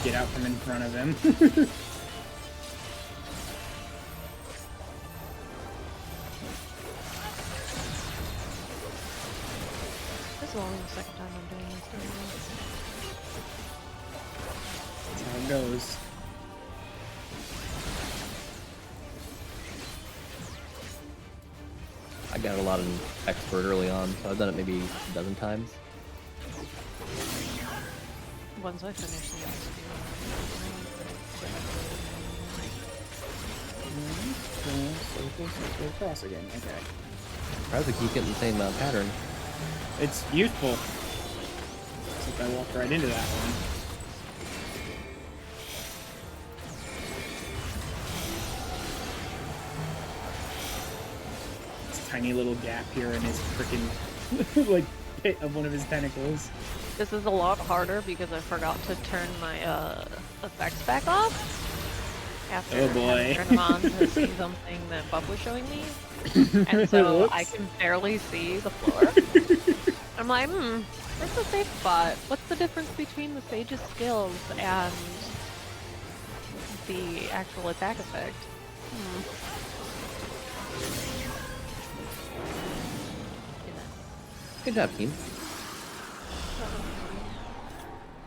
Get out from in front of him. This is only the second time I'm doing this. That's how it goes. I got a lot of expert early on, so I've done it maybe a dozen times. Once I finish the MSQ. Circle, cross again. Okay. Tries to keep getting the same pattern. It's useful. Except I walked right into that one. This tiny little gap here in his freaking like pit of one of his tentacles. This is a lot harder because I forgot to turn my effects back off. After Oh boy. turn them on to see something that Buff was showing me. And so I can barely see the floor. I'm like, where's the safe spot? What's the difference between the Sage's skills and the actual attack effect? Good job, team.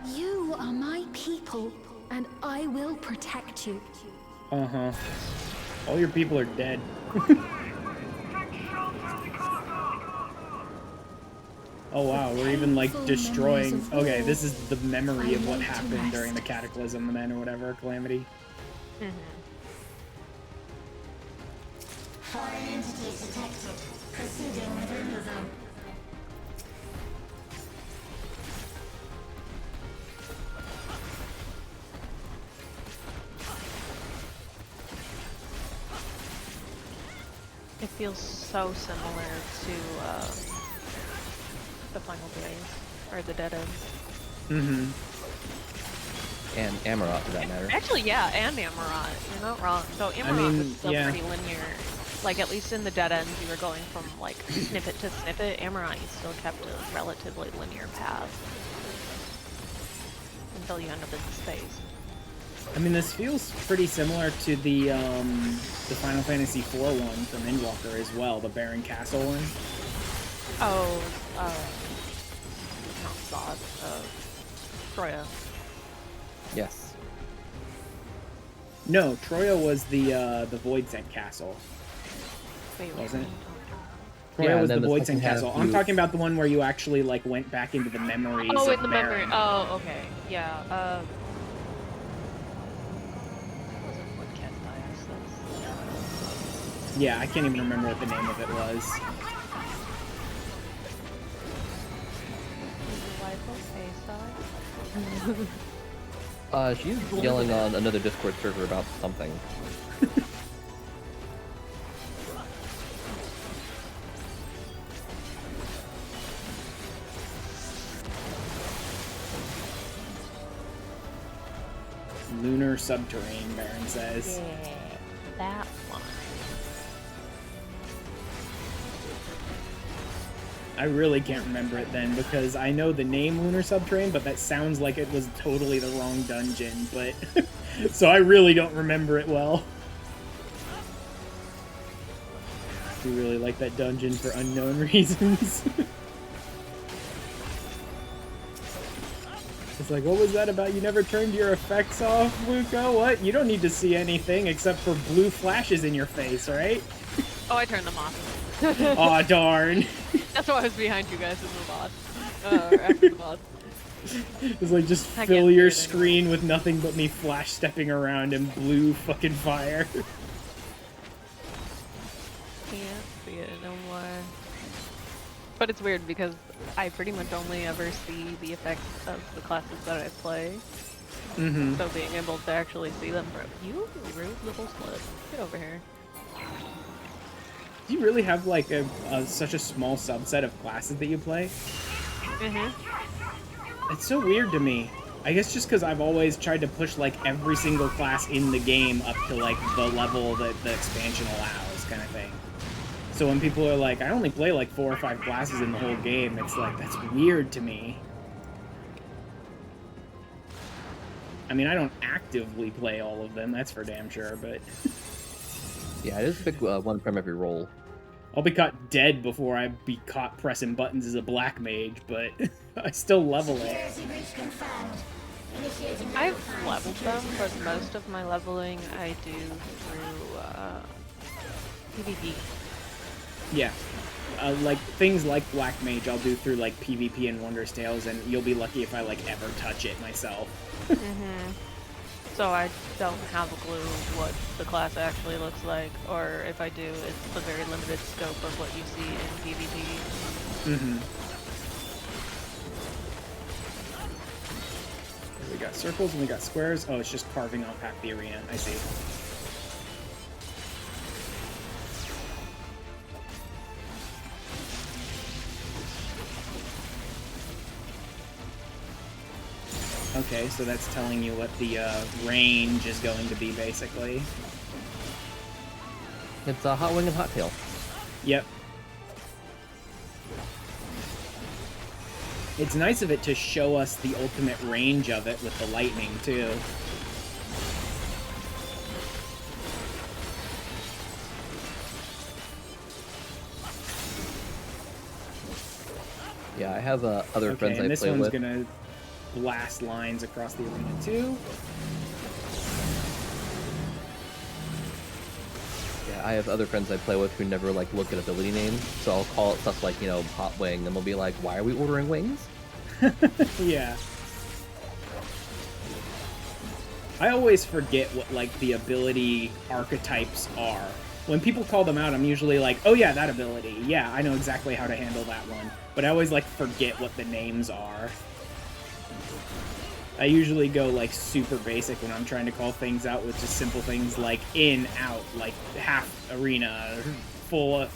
You are my people, and I will protect you. Uh-huh. All your people are dead. Oh wow, we're even like destroying... Okay, this is the memory of what happened during the Cataclysm then, or whatever, Calamity. Foreign entities detected. Proceeding with removal. It feels so similar to the Final Days, or the Dead End. And Amarot, for that matter. Actually, yeah, and Amarot. You're not wrong. So Amarot was still pretty linear. Like, at least in the Dead Ends, you were going from, like, snippet to snippet. Amarot, you still kept a relatively linear path. Until you end up in space. I mean, this feels pretty similar to the Final Fantasy IV one from Endwalker as well, the Baron Castle one. Oh, not Zod, Troya. Yes. No, Troya was the Voidsent Castle. Wait, wasn't it? Yeah, Troya was the the Voidsent second half Castle. I'm you- talking about the one where you actually like went back into the memories Oh, of in the memory. Baron. Oh, okay. Yeah. Wasn't Cat Bias, Yeah, I can't even remember what the name of it was. She's yelling on another Discord server about something. Lunar subterranean, Baron says. Yeah, that one. I really can't remember it then, because I know the name Lunar Subterranean, but that sounds like it was totally the wrong dungeon, but... so I really don't remember it well. You really like that dungeon for unknown reasons. It's like, what was that about? You never turned your effects off, Luca? What? You don't need to see anything except for blue flashes in your face, right? Oh, I turned them off. Aw, darn. That's why I was behind you guys in the boss. After the boss. It's like, just fill your screen with nothing but me flash stepping around in blue fucking fire. Can't see it no more. But it's weird because I pretty much only ever see the effects of the classes that I play. Mm-hmm. So being able to actually see them, you rude little slut. Get over here. Do you really have like such a small subset of classes that you play? Mm-hmm. It's so weird to me. I guess just because I've always tried to push like every single class in the game up to like the level that the expansion allows, kind of thing. So when people are like, I only play like 4 or 5 classes in the whole game, it's like, that's weird to me. I mean, I don't actively play all of them, that's for damn sure, but... Yeah, just pick one from every role. I'll be caught dead before I be caught pressing buttons as a black mage, but I still level it. I've leveled them, but most of my leveling I do through PvP. Yeah. Like, things like Black Mage I'll do through, like, PvP and Wondrous Tales, and you'll be lucky if I, like, ever touch it myself. Mm-hmm. So I don't have a clue what the class actually looks like, or if I do, it's a very limited scope of what you see in PvP. Mm-hmm. We got circles and we got squares. Oh, it's just carving off half the arena. I see. Okay, so that's telling you what the range is going to be, basically. It's a Hot Wing and Hot Tail. Yep. It's nice of it to show us the ultimate range of it with the lightning, too. Yeah, I have other friends I play with. And this one's gonna blast lines across the arena, too. Yeah, I have other friends I play with who never, like, look at ability names, so I'll call it stuff like, you know, Hot Wing, and they'll be like, why are we ordering wings? Yeah. I always forget what, like, the ability archetypes are. When people call them out, I'm usually like, oh yeah, that ability. Yeah, I know exactly how to handle that one. But I always, like, forget what the names are. I usually go, like, super basic when I'm trying to call things out with just simple things like in, out, like half arena, full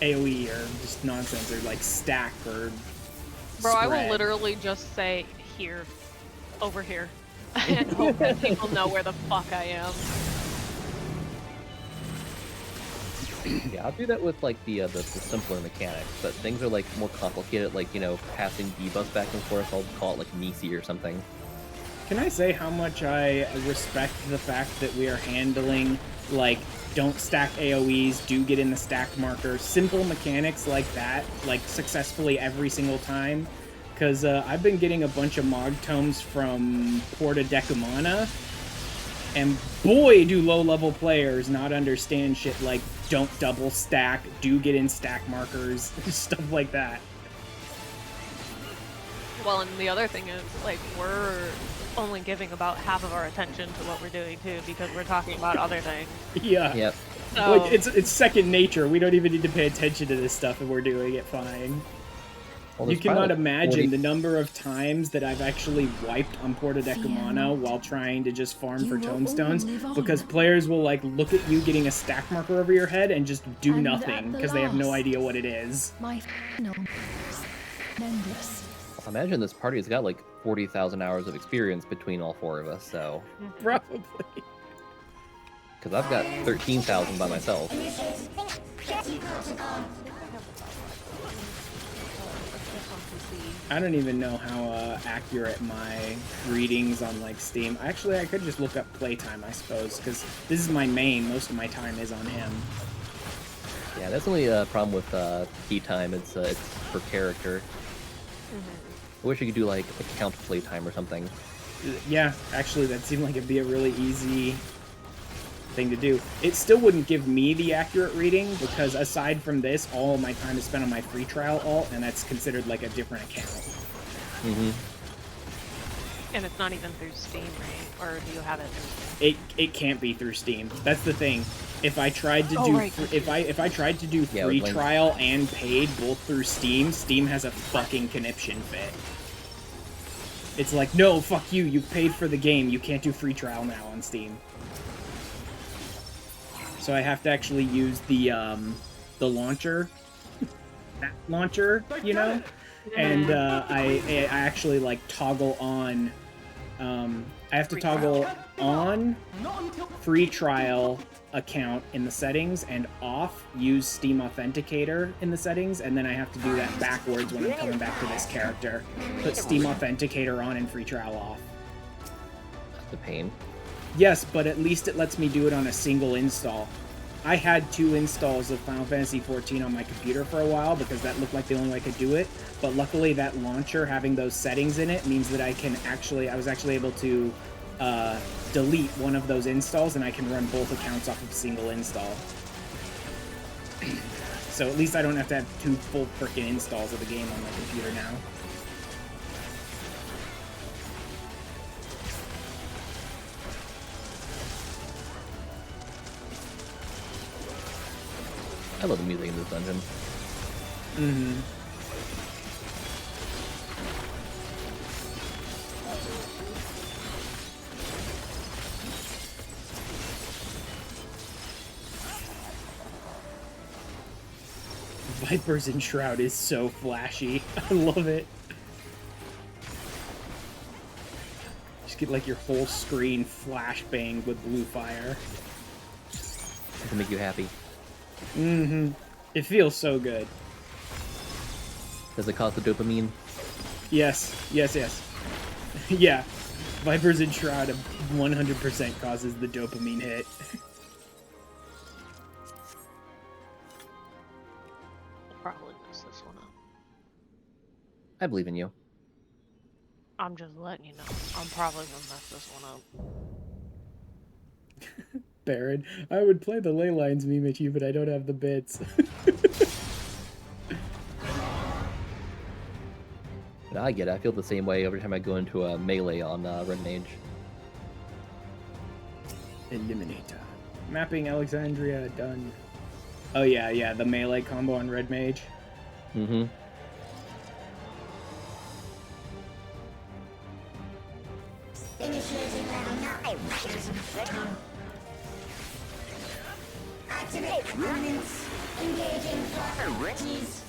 AoE, or just nonsense, or like stack, or Bro, spread. I will literally just say, here, over here, and hope that people know where the fuck I am. Yeah, I'll do that with, like, the simpler mechanics, but things are, like, more complicated, like, you know, passing debuffs back and forth, I'll call it, like, Nisi or something. Can I say how much I respect the fact that we are handling, like, don't stack AoEs, do get in the stack marker, simple mechanics like that, like, successfully every single time? Because I've been getting a bunch of Mog Tomes from Porta Decumana, and boy, do low-level players not understand shit like don't double stack, do get in stack markers, stuff like that. Well, and the other thing is, like, we're only giving about half of our attention to what we're doing, too, because we're talking about other things. Yeah. Yep. So... Like, it's second nature. We don't even need to pay attention to this stuff and we're doing it fine. Well, You cannot imagine 40... the number of times that I've actually wiped on Porta Decumana while trying to just farm for tomestones, because players will, like, look at you getting a stack marker over your head and just do nothing, because they have no idea what it is. My final tremendous. Imagine this party has got, like, 40,000 hours of experience between all 4 of us, so... Probably. Because I've got 13,000 by myself. I don't even know how accurate my readings on, like, Steam. Actually, I could just look up playtime, I suppose, because this is my main. Most of my time is on him. Yeah, that's only a problem with key time. It's per character. I wish you could do like account playtime or something. Yeah, actually, that seemed like it'd be a really easy thing to do. It still wouldn't give me the accurate reading because aside from this, all my time is spent on my free trial alt, and that's considered like a different account. And it's not even through Steam, right? Or do you have it through Steam? It can't be through Steam. That's the thing. If I tried to do if I tried to do free trial and paid both through Steam, Steam has a fucking conniption fit. It's like, no, fuck you. You paid for the game. You can't do free trial now on Steam. So I have to actually use the launcher, that launcher, you know, and I actually like toggle on. I have to toggle on free trial account in the settings and off use Steam Authenticator in the settings, and then I have to do that backwards when I'm coming back to this character. Put Steam Authenticator on and free trial off. That's a pain. Yes, but at least it lets me do it on a single install. I had 2 installs of Final Fantasy XIV on my computer for a while because that looked like the only way I could do it, but luckily that launcher having those settings in it means that I was actually able to delete one of those installs and I can run both accounts off of a single install. So at least I don't have to have 2 full frickin' installs of the game on my computer now. I love the music in this dungeon. Viper's Enshroud is so flashy. I love it. Just get like your whole screen flashbanged with blue fire. It can make you happy. It feels so good. Does it cause the dopamine? Yes. Yeah. Viper's Enshroud 100% causes the dopamine hit. Probably mess this one up. I believe in you. I'm just letting you know. I'm probably gonna mess this one up. Baron, I would play the ley lines meme at you, but I don't have the bits. I get it. I feel the same way every time I go into a melee on Red Mage. Eliminator. Mapping Alexandria, done. Oh yeah, the melee combo on Red Mage. Initiating level 9. Activate components. Engaging priorities.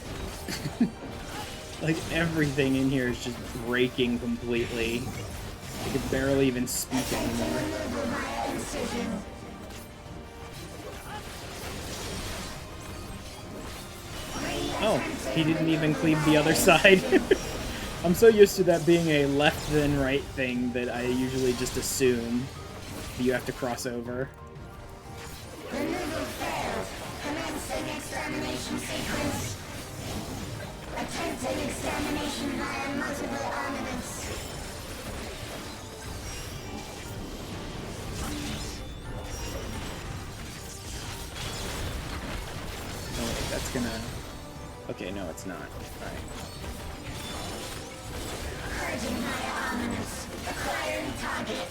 Like everything in here is just breaking completely. I could barely even speak anymore. Oh, he didn't even cleave the other side. I'm so used to that being a left then right thing that I usually just assume that you have to cross over. Removal failed. Commencing extermination sequence. Attempting extermination via multiple armaments. Oh wait, that's gonna... Okay, no, it's not. Alright. Purging via armaments. Acquiring target.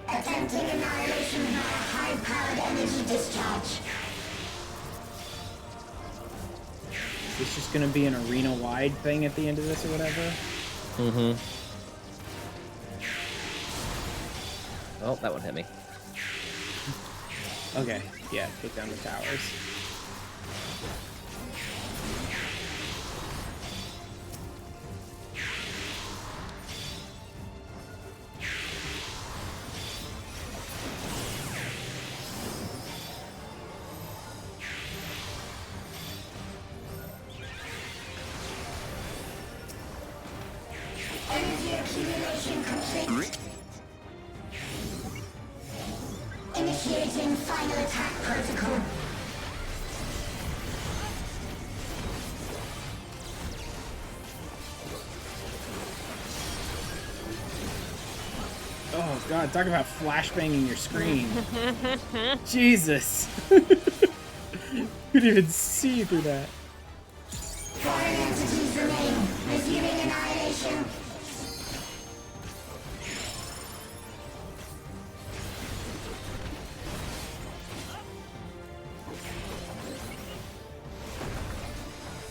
Attempting annihilation via high-powered energy discharge. Is this just gonna be an arena-wide thing at the end of this or whatever? Oh, that one hit me. Okay, yeah, take down the towers. Energy accumulation complete. Initiating final attack protocol. Oh god, talk about flashbanging your screen. Jesus. Couldn't even see through that. Foreign entities remain. Resuming annihilation.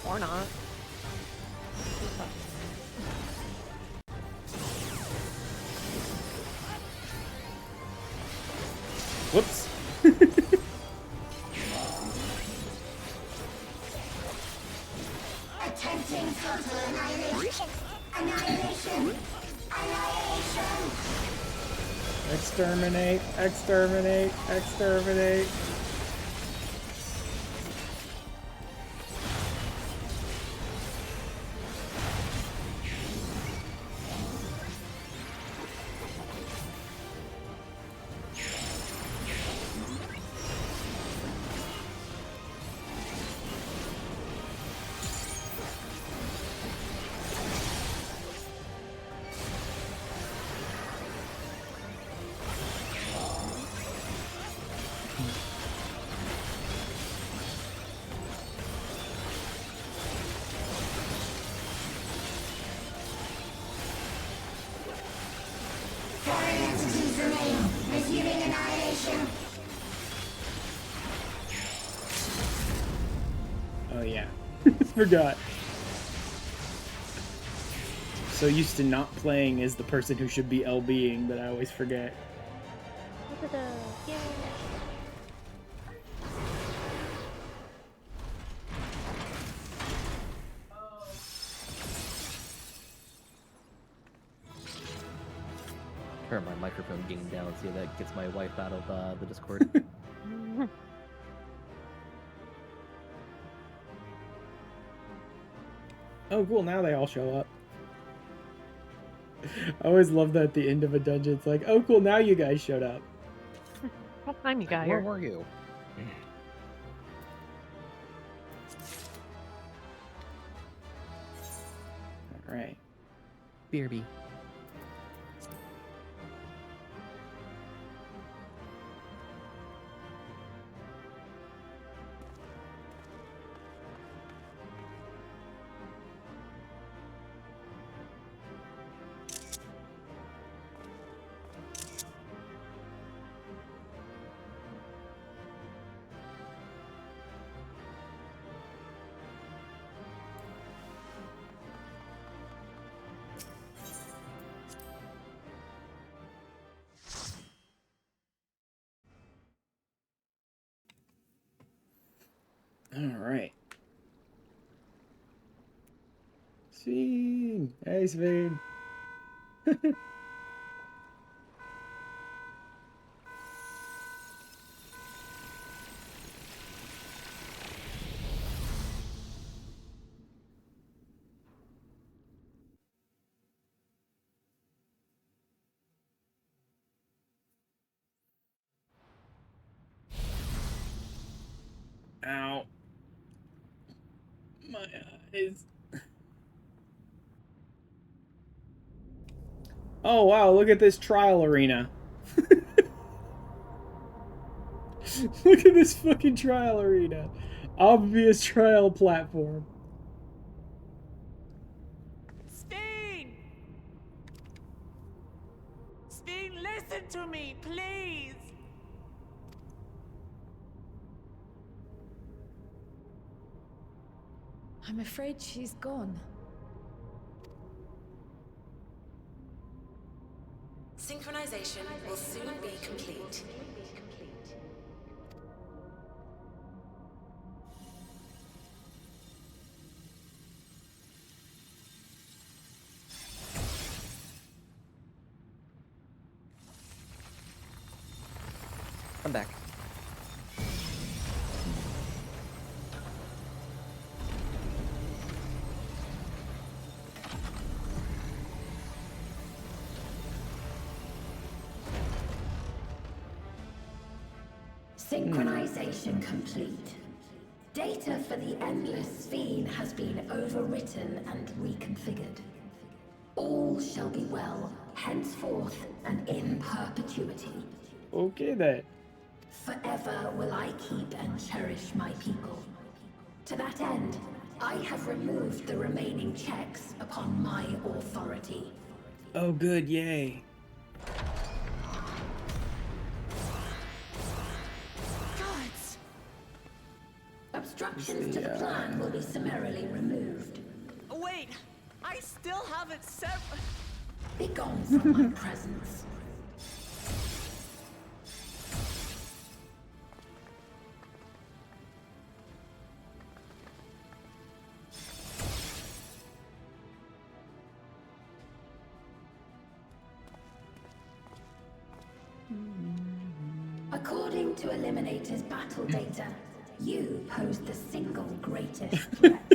Or not. Whoops. Attempting total annihilation. Annihilation. Annihilation. Exterminate, exterminate, exterminate. Foreign entities remain. Resuming annihilation. Oh yeah. Forgot. So used to not playing as the person who should be LBing that I always forget. Yay. Turn my microphone gain down, see if that gets my wife out of the Discord. Oh cool, now they all show up. I always love that at the end of a dungeon. It's like, oh cool, now you guys showed up. What time you got Where here? were you? Alright. BRB. Alright. Sveen! Hey Sveen! Ow. My eyes. Oh wow, look at this trial arena. Look at this fucking trial arena. Obvious trial platform. Steen! Steen, listen to me, please! I'm afraid she's gone. Synchronization will soon be complete. I'm back. Synchronization complete. Data for the Endless Sphere has been overwritten and reconfigured. All shall be well, henceforth and in perpetuity. Okay then. Forever will I keep and cherish my people. To that end, I have removed the remaining checks upon my authority. Oh good, yay. Obstructions to the plan will be summarily removed. Wait, I still haven't said. Be gone from my presence. According to Eliminator's battle data, you pose the single greatest threat.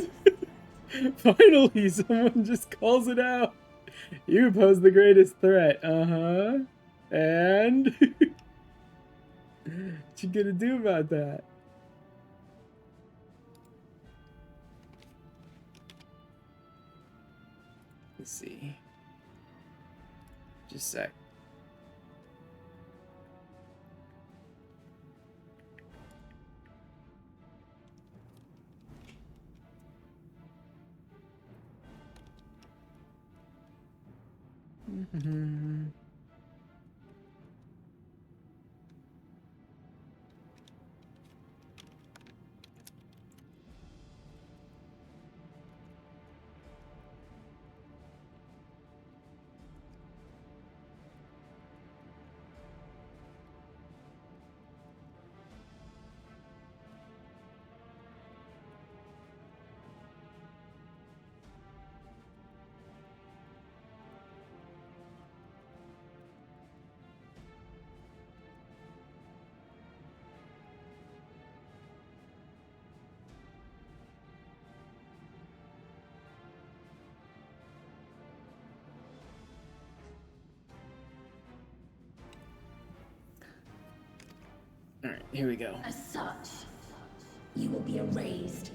Finally, someone just calls it out. You pose the greatest threat. Uh-huh. And? What you gonna do about that? Let's see. Just a sec. Mm-hmm. Alright, here we go. As such, you will be erased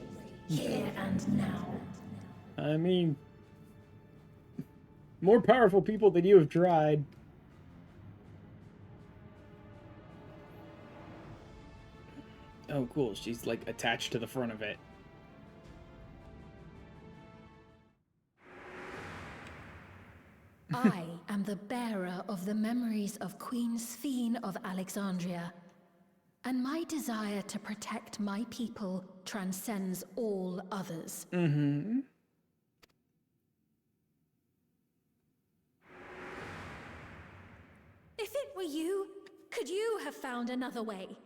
here and now. I mean, more powerful people than you have tried. Oh, cool. She's, like, attached to the front of it. I am the bearer of the memories of Queen Sphene of Alexandria, and my desire to protect my people transcends all others. Mm-hmm. If it were you, could you have found another way?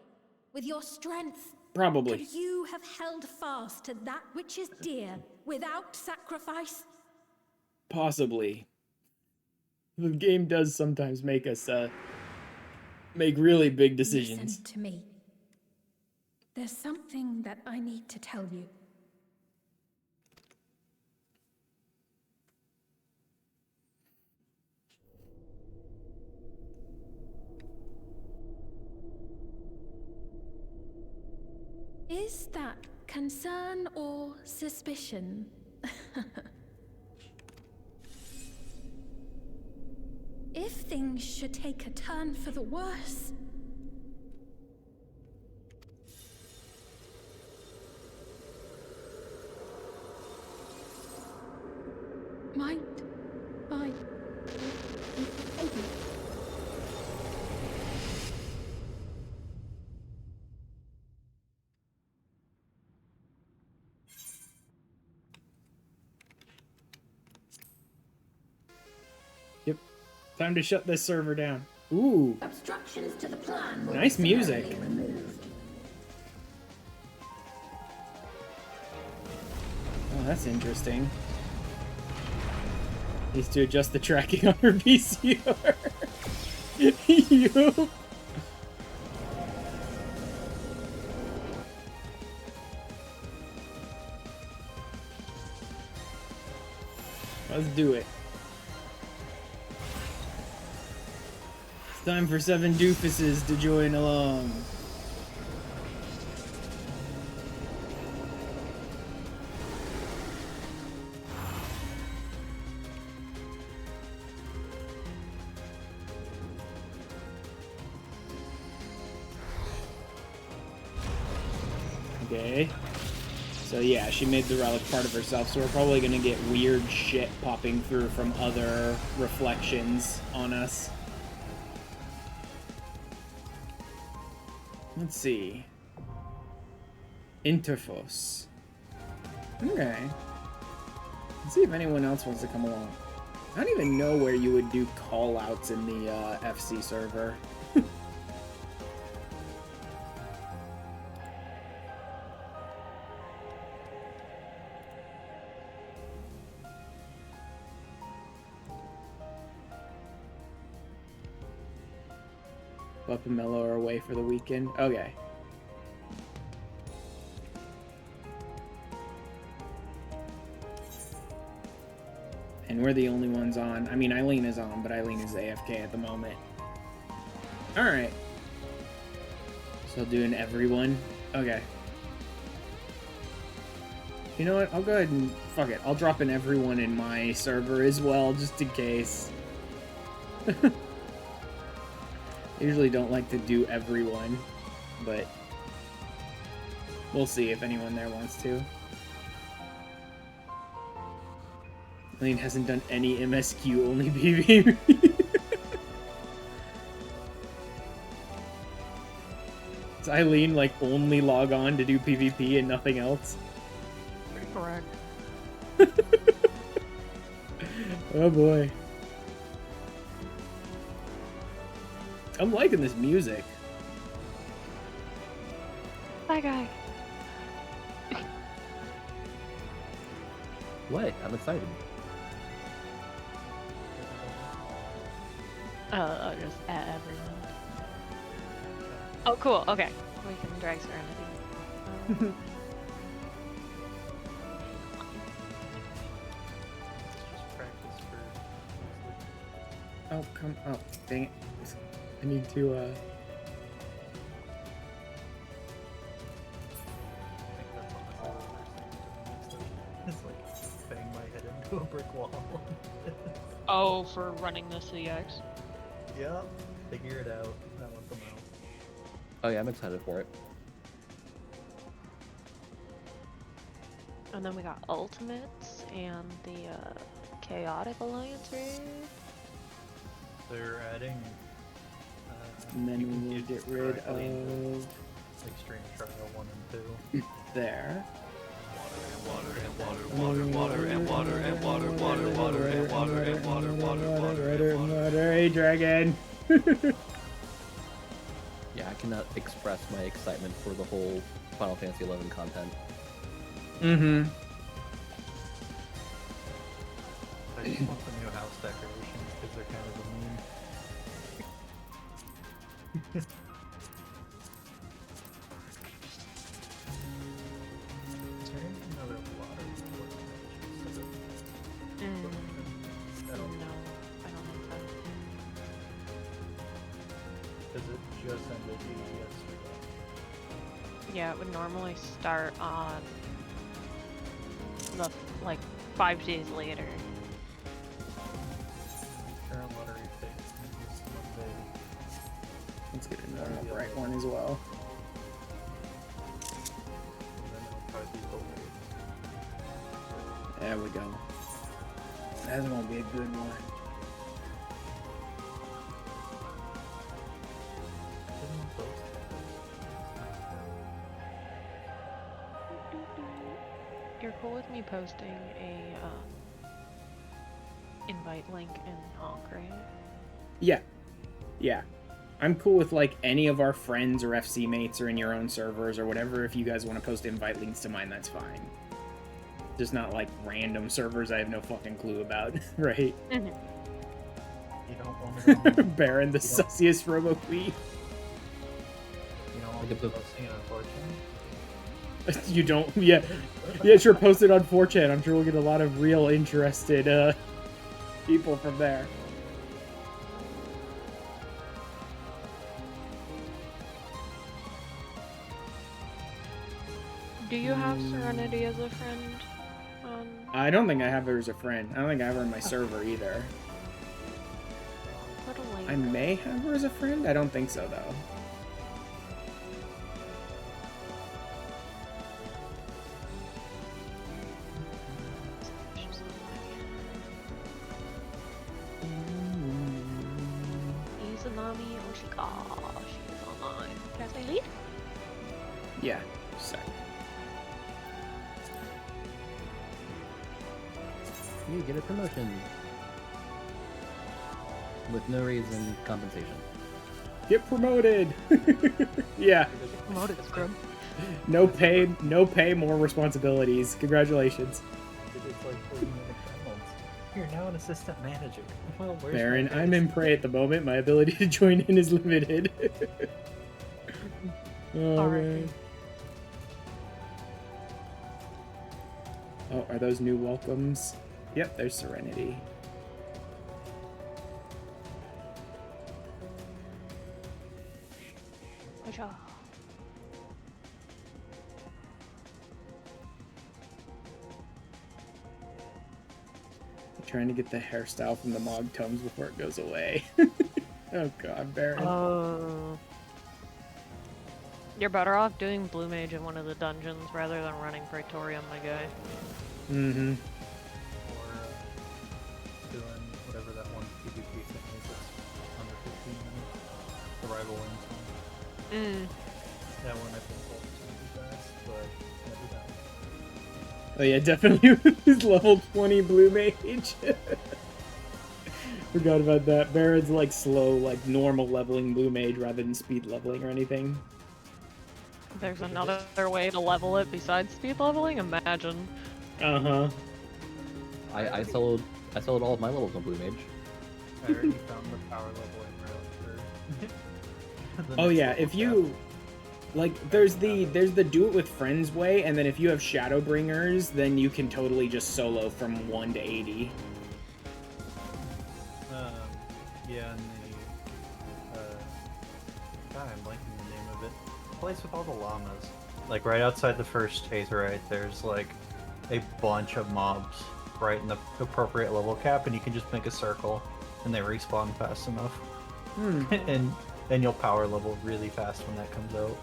With your strength, Probably. could you have held fast to that which is dear without sacrifice? Possibly. The game does sometimes make us, make really big decisions. Listen to me. There's something that I need to tell you. Is that concern or suspicion? If things should take a turn for the worse... Might I... Yep. Time to shut this server down. Ooh. Obstructions to the plan will Nice be music. summarily removed. Oh, that's interesting. Needs to adjust the tracking on her VCR. You. Let's do it. It's time for 7 doofuses to join along. Okay. So yeah, she made the relic part of herself, so we're probably gonna get weird shit popping through from other reflections on us. Let's see. Interfos. Okay. Let's see if anyone else wants to come along. I don't even know where you would do call-outs in the FC server. Bup and Mello are away for the weekend. Okay. And we're the only ones on. I mean, Eileen is on, but Eileen is AFK at the moment. Alright. So doing everyone. Okay. You know what? I'll go ahead and... Fuck it. I'll drop in everyone in my server as well, just in case. I usually don't like to do everyone, but we'll see if anyone there wants to. Eileen hasn't done any MSQ, only PvP. Does Eileen, like, only log on to do PvP and nothing else? Correct. Oh boy. I'm liking this music. Bye, guy. What? I'm excited. I'll just add everyone. Oh, cool. Okay. We can drag Serenity. Oh, come up. Oh, dang it. I need to, It's like bang my head into a brick wall. Oh, for running the CX? Yep. Figure it out. I want them out. Oh yeah, I'm excited for it. And then we got Ultimates and the Chaotic Alliance raid. They're adding. and then we will get rid of Extreme Trial 1 and 2. there. Water. Hey, dragon. Yeah, I cannot express my excitement for the whole Final Fantasy XI content. Mm-hmm. I just want the new house decorations because they're kind of a meme. Is there another water No, I don't think so. Because it just ended yesterday. Yeah, it would normally start on the, like, 5 days later. Current lottery fix. Let's get a normal bright one as well. There we go. That's gonna be a good one. You're cool with me posting a invite link in Honk, right? Yeah. Yeah. I'm cool with, like, any of our friends or FC mates or in your own servers or whatever. If you guys want to post invite links to mine, that's fine. Just not, like, random servers I have no fucking clue about, right? Mm-hmm. You don't want to Baron, the sussiest robo queen. You don't want to posting it, unfortunately. You don't? Yeah. Yeah, sure, post it on 4chan. I'm sure we'll get a lot of real interested people from there. Do you have Serenity as a friend? I don't think I have her as a friend. I don't think I have her in my server either. Put a link. I may have her as a friend. I don't think so, though. Izanami Oshika. She is online. Can I say lead? Yeah. So. You get a promotion. With no raise in compensation. Get promoted! Yeah. Get promoted, scrub. No pay, more responsibilities. Congratulations. It's like working at McDonald's. You're now an assistant manager. Well, where's Baron, my I'm in prey at the moment. My ability to join in is limited. Alright. Oh, are those new welcomes? Yep, there's Serenity. Trying to get the hairstyle from the Mog Tums before it goes away. Oh god, Baron. You're better off doing Blue Mage in one of the dungeons rather than running Praetorium, my guy. Mm-hmm. Or doing whatever that one PvP thing is that's under 15 minutes. The Rival Wings one. That one I think holds really fast, but can't do that one. Oh yeah, definitely with his level 20 Blue Mage. Forgot about that. Baron's like slow, like normal leveling Blue Mage rather than speed leveling or anything. There's another way to level it besides speed leveling? Imagine. Uh-huh. I soloed all of my levels on Blue Mage. I already found the power leveling rail for Oh yeah, if you like there's the do it with friends way, and then if you have Shadowbringers, then you can totally just solo from 1 to 80. Yeah, and God, I'm blanking the name of it. The place with all the llamas. Like right outside the first Aetheryte, there's like a bunch of mobs right in the appropriate level cap, and you can just make a circle, and they respawn fast enough. and you'll power level really fast when that comes out.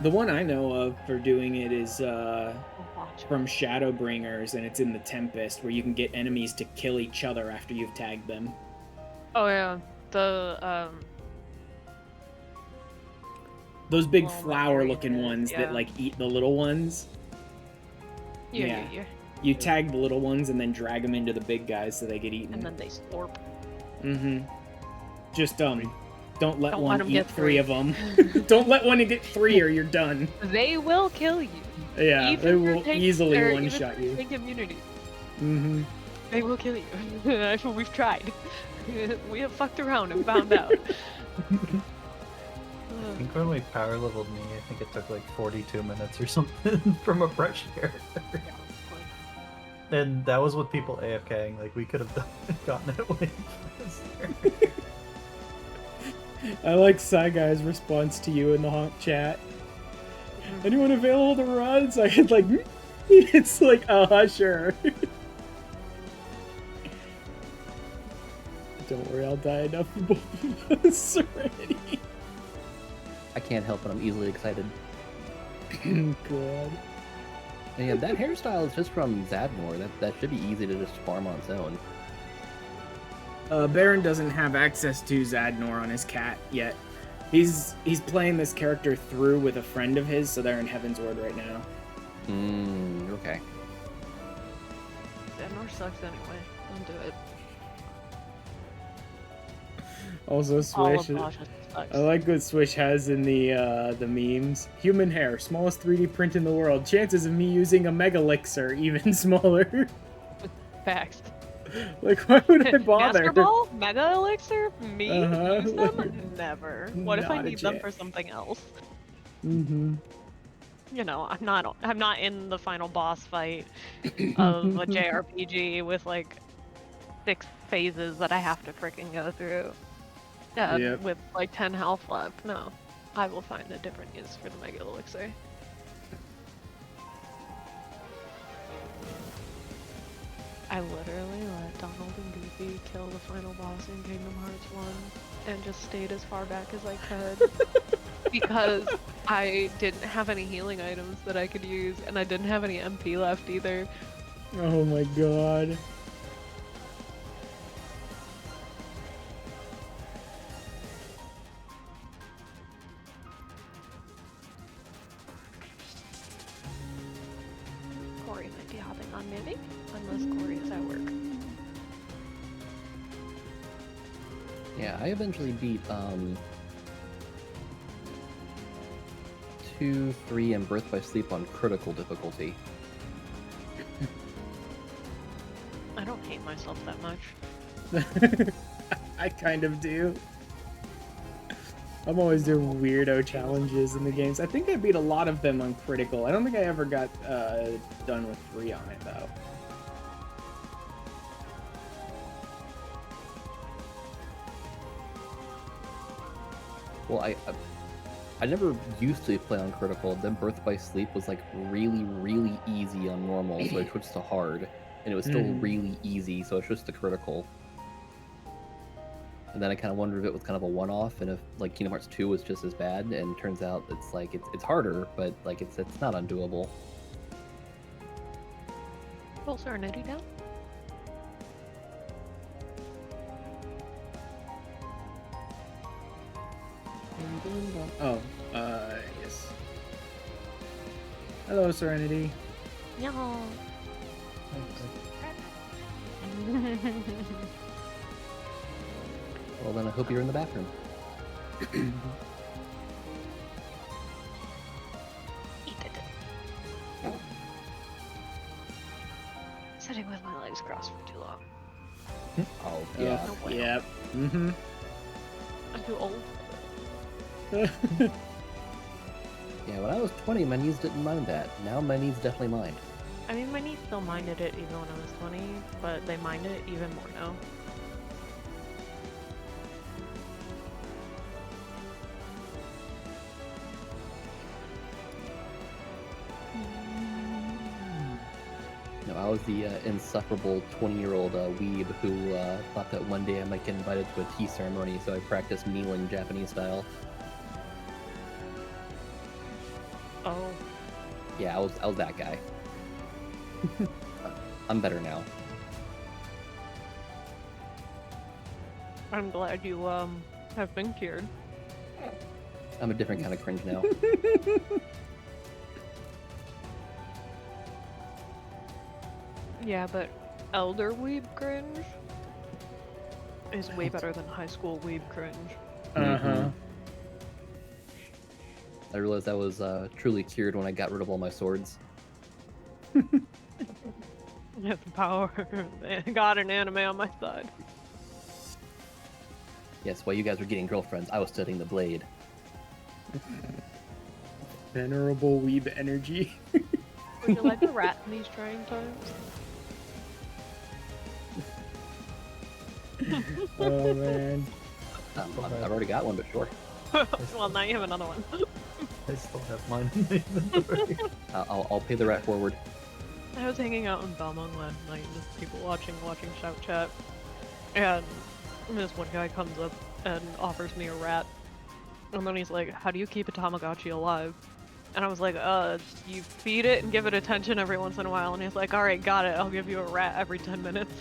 The one I know of for doing it is from Shadowbringers, and it's in the Tempest, where you can get enemies to kill each other after you've tagged them. Oh yeah, the Those big flower-looking ones that like eat the little ones. Yeah. You tag the little ones and then drag them into the big guys so they get eaten. And then they slurp. Mm-hmm. Just don't let Don't one let 'em eat get 3 of them. Don't let one get 3 or you're done. They will kill you. Yeah, even they will easily one-shot you. Take immunity. Mm-hmm. They will kill you. We've tried. We have fucked around and found out. I think when we power leveled me, I think it took like 42 minutes or something from a fresh character. And that was with people AFKing. Like we could have gotten it way faster. I like Psy Guy's response to you in the honk chat. Anyone available to run? So I could like, it's like, sure. Don't worry, I'll die enough for both of us already. I can't help it, I'm easily excited. God. And yeah, that hairstyle is just from Zadnor. That should be easy to just farm on its own. Baron doesn't have access to Zadnor on his cat yet. He's playing this character through with a friend of his, so they're in Heaven's Ward right now. Okay. Zadnor sucks anyway. Don't do it. Also, Swish. I like what Swish has in the memes. Human hair, smallest 3D print in the world. Chances of me using a Megalixir, even smaller. Facts. Like, why would I bother? Master Ball? Mega Elixir? Me? Use them? Like, Never. What if I not a need them chance. for something else? Mm-hmm. you know, I'm not in the final boss fight of a JRPG with like 6 phases that I have to freaking go through. Yep. With like 10 health left. No, I will find a different use for the Mega Elixir. I literally let Donald and Goofy kill the final boss in Kingdom Hearts 1 and just stayed as far back as I could because I didn't have any healing items that I could use and I didn't have any MP left either. Oh my god. Corey might be hopping on maybe, unless Corey is at work. Yeah, I eventually beat 2, 3, and Birth by Sleep on critical difficulty. I don't hate myself that much. I kind of do. I'm always doing weirdo challenges in the games. I think I beat a lot of them on critical. I don't think I ever got done with 3 on it though. Well, I never used to play on critical. Then Birth by Sleep was like really, really easy on normal, so I switched to hard, and it was still really easy, so I switched to critical. And then I kind of wondered if it was kind of a one-off, and if like Kingdom Hearts 2 was just as bad. And turns out it's like it's harder, but like it's not undoable. Full Serenity down? Oh, yes. Hello, Serenity. No. Well, then I hope you're in the bathroom. Sitting with my legs crossed for too long. Oh, yeah. Yep. Mm-hmm. I'm too old. Yeah, when I was 20, my knees didn't mind that. Now my knees definitely mind. I mean, my niece still minded it even when I was 20, but they mind it even more now. No, I was the insufferable 20-year-old weeb who thought that one day I might get invited to a tea ceremony, so I practiced kneeling Japanese style. Oh. Yeah, I was that guy. I'm better now. I'm glad you have been cured. I'm a different kind of cringe now. Yeah, but elder weeb cringe is way better than high school weeb cringe. Uh-huh. I realized I was truly cured when I got rid of all my swords. Yeah, the power. God and anime on my side. Yes, while you guys were getting girlfriends, I was studying the blade. Venerable weeb energy. Would you like a rat in these trying times? Oh man. I've already got one, but sure. Well, now you have another one. I still have mine in the inventory. I'll pay the rat forward. I was hanging out in Belmont last night, and just people watching Shout Chat, and this one guy comes up and offers me a rat, and then he's like, "How do you keep a Tamagotchi alive?" And I was like, you feed it and give it attention every once in a while." And he's like, "Alright, got it, I'll give you a rat every 10 minutes.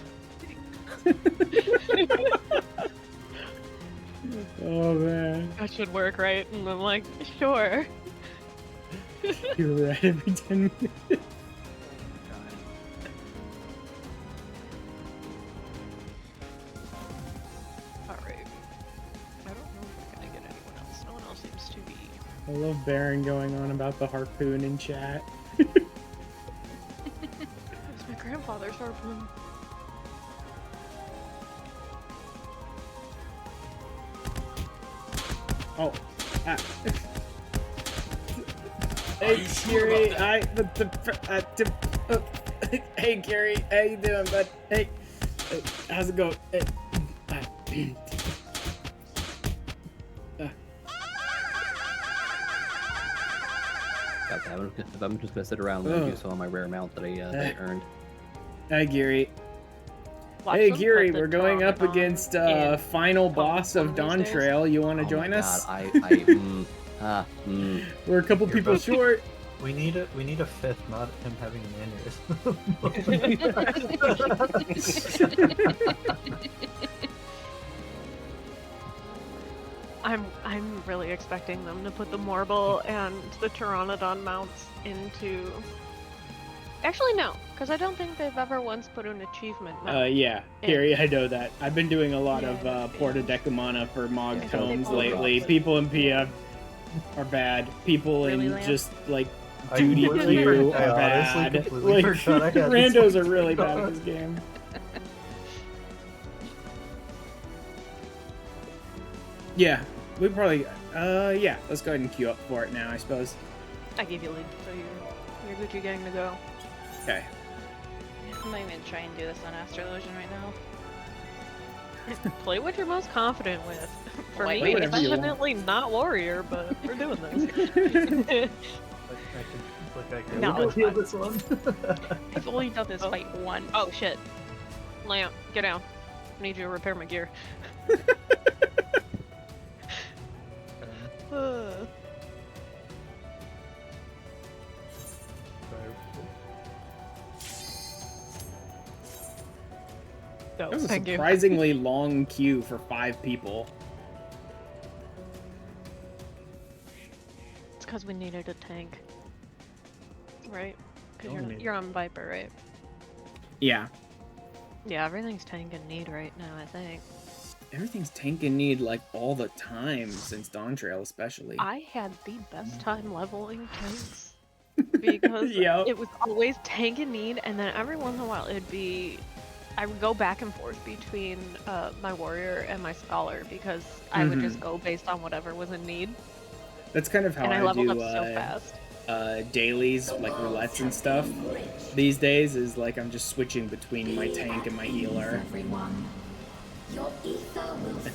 Oh man. That should work, right? And I'm like, sure. You're right every 10 minutes. Alright. I don't know if we're gonna get anyone else. No one else seems to be. I love Baron going on about the harpoon in chat. It's my grandfather's harpoon. Oh. Ah. Hey, Gary, hey, Gary, how you doing, bud? Hey, how's it going? Hey. Okay, I'm just gonna sit around and do some of my rare mount that I earned. Hi, Gary. Watch Hey, them Gary, put the we're going up Pteranodon against in final boss of Dawntrail. You want to join us? We're a couple people short. We need a fifth, not him having an aneurysm. I'm really expecting them to put the Marble and the Pteranodon mounts into... Actually, no, because I don't think they've ever once put an achievement mount. Yeah, Gary, I know that. I've been doing a lot of Porta Decumana for Mog Tomes lately. People in PF are bad. People in just, like, Duty Queue are bad. Like, randos are really bad at this game. Yeah, we probably... yeah, let's go ahead and queue up for it now, I suppose. I gave you a lead, so you're Gucci gang to go. Okay. I'm not even trying to do this on Astrologian right now. Play what you're most confident with. For Wait, me, it's definitely not warrior, but we're doing this. No, it's fine. This one. I've only done this fight once. Oh shit. Lamp, get down. I need you to repair my gear. That was a surprisingly long queue for 5 people. It's because we needed a tank. Right? Because you're on Viper, right? Yeah. Yeah, everything's tank in need right now, I think. Everything's tank in need, like, all the time, since Dawntrail especially. I had the best time leveling tanks. Because it was always tank in need, and then every once in a while it'd be... I would go back and forth between my warrior and my scholar, because I would just go based on whatever was in need. That's kind of how I leveled do up so fast. Dailies, like roulettes and stuff. These days is like I'm just switching between my tank and my healer. And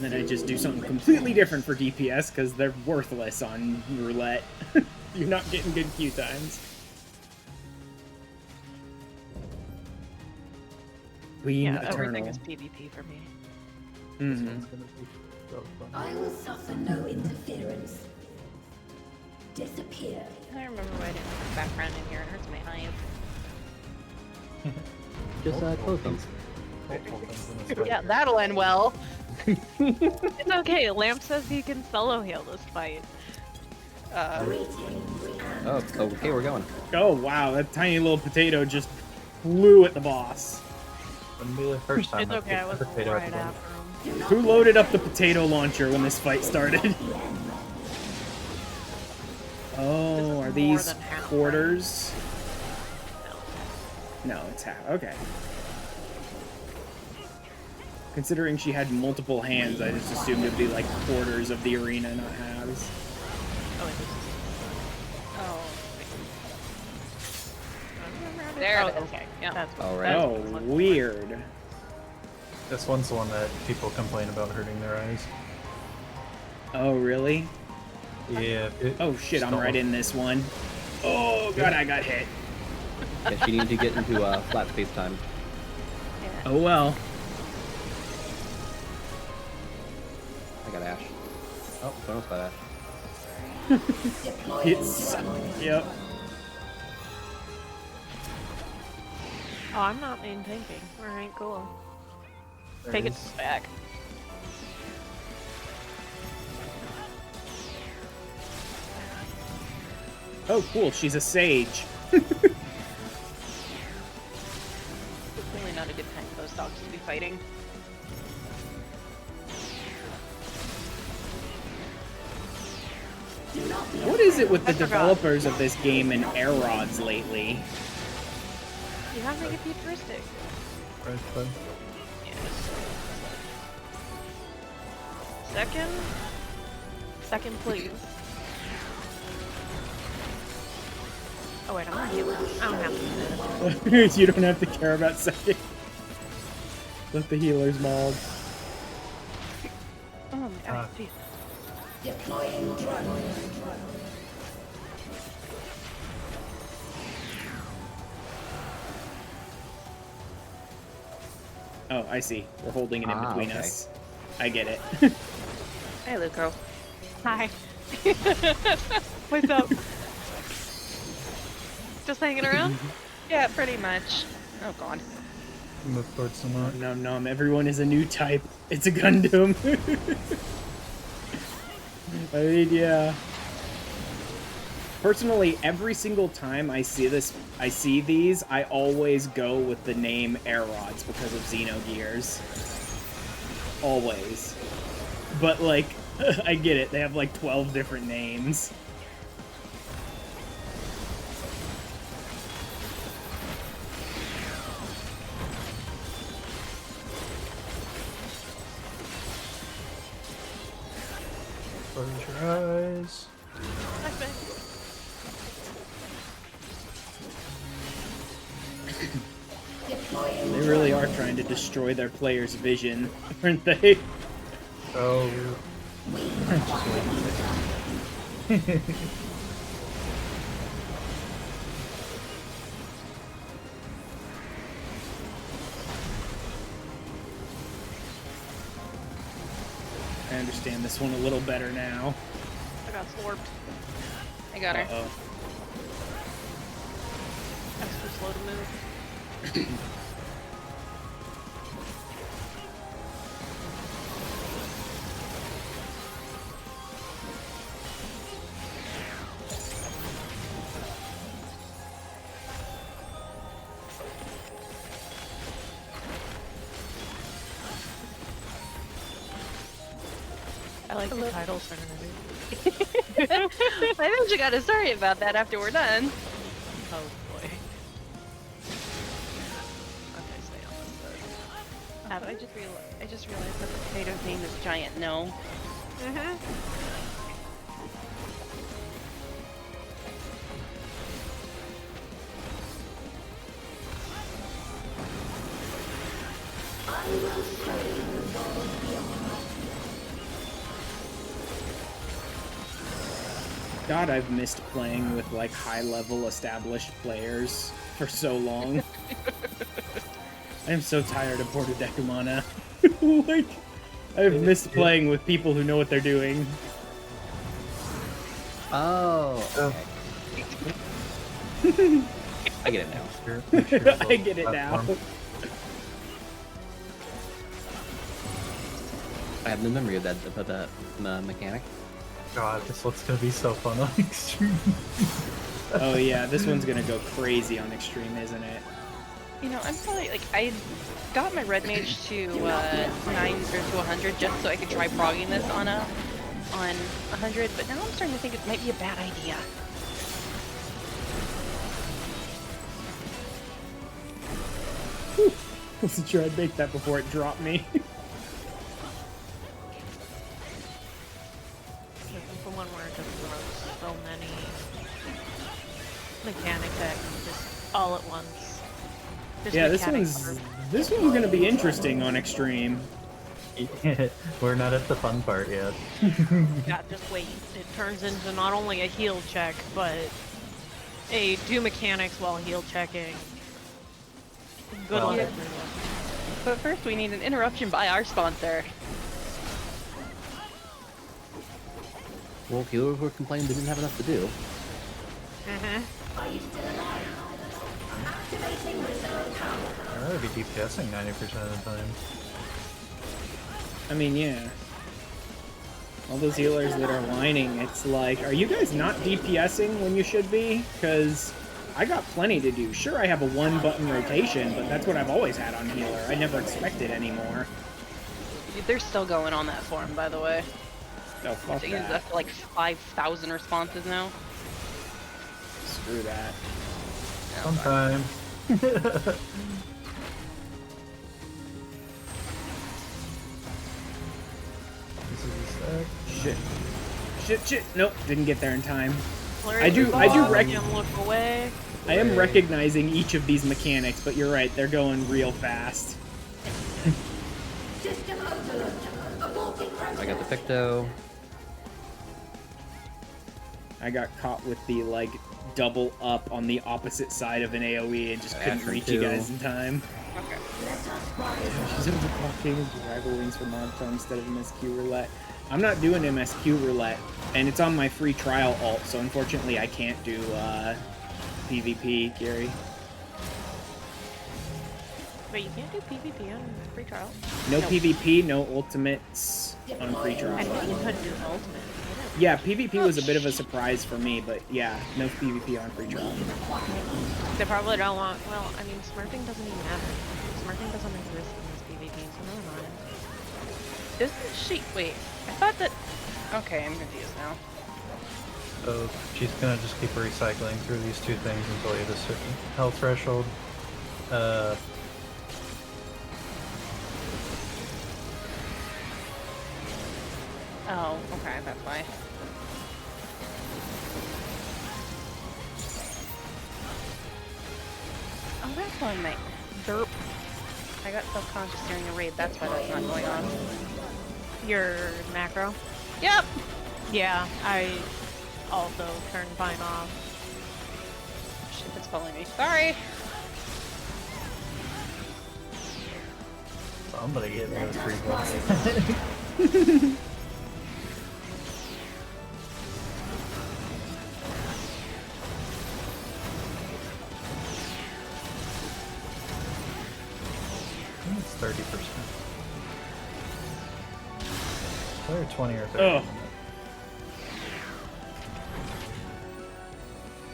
then I just do something completely different for DPS because they're worthless on roulette. You're not getting good queue times. Queen Eternal. Everything is PvP for me. I will suffer no interference. Disappear. I remember writing a background in here. It hurts my eyes. Just close them. Yeah, that'll end well. It's okay. Lamp says he can solo heal this fight. Oh, okay, we're going. Oh wow, that tiny little potato just flew at the boss. Wouldn't be the first time. It's okay, I wasn't right after him. Who loaded up the potato launcher when this fight started? Oh, are these quarters? No, it's half. Okay. Considering she had multiple hands, I just assumed it'd be like quarters of the arena, not halves. There it is. Okay. Yeah. Alright. Oh, weird. This one's the one that people complain about hurting their eyes. Oh, really? Yeah. Oh shit, I'm right in this one. Oh god, I got hit. Yeah, she needed to get into flat space time. Oh well. I got Ash. Oh, someone else got Ash. It's... Yep. Oh, I'm not main tanking. Alright, cool. Take it back. Oh, cool. She's a sage. It's really not a good time for those dogs to be fighting. What is it with the developers of this game and air rods lately? You have to make it futuristic. Right, fun. Second? Second, please. Oh wait, I'm not healing. I don't have to do this. You don't have to care about second. Let the healers mob. Oh my god, jeez. Deploying drone. Oh, I see. We're holding it in between okay. us. I get it. Hey, Luco. Hi. What's up? Just hanging around? Yeah, pretty much. Oh god. Move towards someone. Nom nom. Everyone is a new type. It's a Gundam. I mean, yeah. Personally, every single time I see these, I always go with the name Air Rods because of Xenogears. Always. But, like, I get it. They have, like, 12 different names. Close your eyes. They really are trying to destroy their players' vision, aren't they? Oh. I understand this one a little better now. I got slorped. I got her. Uh-oh. I'm so slow to move. I like the title Serenity. I think you got a story about that after we're done. Oh boy. Okay, stay on this side. I just realized that the potato's name is Giant No. God, I've missed playing with, like, high-level established players for so long. I'm so tired of Porta Decumana. Like, I've missed playing with people who know what they're doing. Oh, okay. I get it now. I get it now. I have no memory of that mechanic. God, this looks gonna be so fun on Extreme. Oh yeah, this one's gonna go crazy on Extreme, isn't it? You know, I'm probably, like, I got my Red Mage to 9 or to 100 just so I could try progging this on 100, but now I'm starting to think it might be a bad idea. Wasn't sure I'd make that before it dropped me. For one where it just throws so many mechanics at you just all at once. Just Yeah, this one's gonna be interesting on Extreme. We're not at the fun part yet. Yeah, just wait. It turns into not only a heal check, but a do mechanics while heal checking. Good luck. Yeah. But first we need an interruption by our sponsor. Well, healers were complaining they didn't have enough to do. I'd rather be DPSing 90% of the time. I mean, yeah. All those healers that are whining, it's like, are you guys not DPSing when you should be? Because I got plenty to do. Sure, I have a one-button rotation, but that's what I've always had on healer. I never expect it anymore. They're still going on that forum, by the way. Oh, fuck It's that. up to like 5,000 responses now. Screw that. Sometime. Shit. Shit, shit. Nope, didn't get there in time. Flurry I do make him look away. I am recognizing each of these mechanics, but you're right, they're going real fast. I got the Picto. I got caught with the, like, double up on the opposite side of an AoE and just couldn't reach you guys in time. Okay. She's overclocking Rival Wings for Monotone instead of MSQ Roulette. I'm not doing MSQ Roulette, and it's on my free trial alt, so unfortunately I can't do PvP, Gary. Wait, you can't do PvP on free trial? No PvP, no ultimates on free trial. I think you could do ultimate. Yeah, PvP was a bit of a surprise for me, but yeah, no PvP on free trial. They probably don't want. Well, I mean, smurfing doesn't even matter. Smurfing doesn't exist in this PvP, so never mind. Isn't she? Wait, I thought that. Okay, I'm confused now. So she's gonna just keep recycling through these two things until you hit a certain health threshold. Oh, okay, that's why. Oh, that's why my derp. I got self-conscious during a raid, that's why that's not going on. Your macro? Yep! Yeah, I also turned Vine off. Shit, it's following me. Sorry! Somebody get me those 3 bucks. It's 30%. Either 20 or 30. Oh.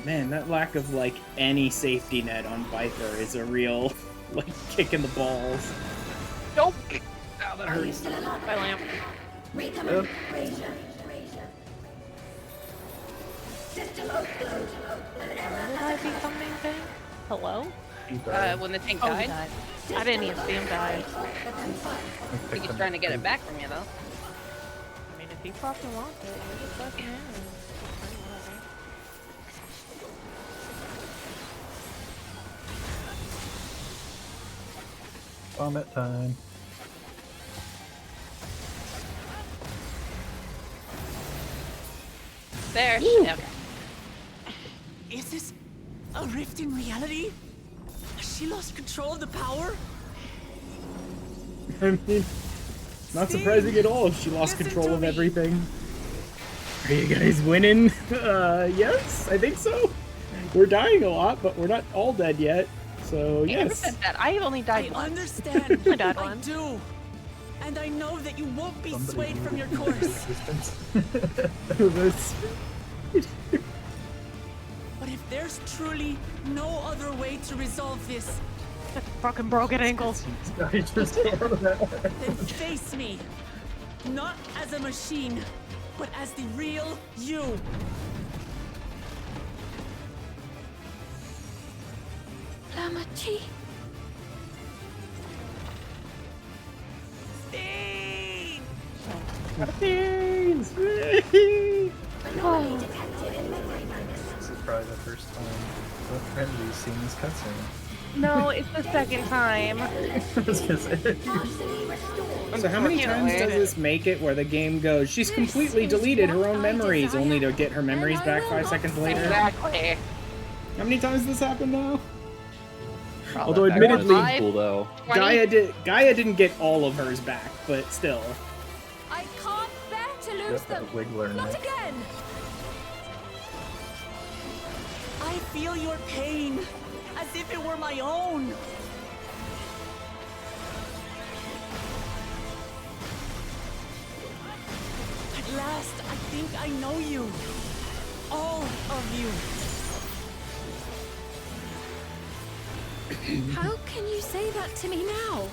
Man, that lack of, like, any safety net on Viper is a real, like, kick in the balls. Nope! Ow, that hurts. My lamp. Yep. Did I be something thing? Hello? When the tank Oh, died? I didn't even see him die. I think he's trying to get it back from you, though. I mean, if he fucking wants it, he just fucking is. Vomit time. There, okay. Is this a rift in reality? Has she lost control of the power? I mean, not surprising at all if she lost control of everything. Are you guys winning? Yes, I think so. We're dying a lot, but we're not all dead yet. So, yes. I only died I once. understand. I died I once. do. And I know that you won't be swayed from your course. That's... But if there's truly no other way to resolve this, fucking broken ankles. then face me. Not as a machine, but as the real you. Lamachi. Beans! This is probably the first time that Trinity's seen this cutscene. No, it's the second time. So how many times does this make it where the game goes, she's completely deleted her own memories, only to get her memories back 5 seconds later? Exactly. How many times does this happen now? Probably. Although admittedly, Cool, though. Gaia didn't get all of hers back, but still. I can't bear to lose them. Wiggler Not again. I feel your pain as if it were my own. At last, I think I know you. All of you. How can you say that to me now?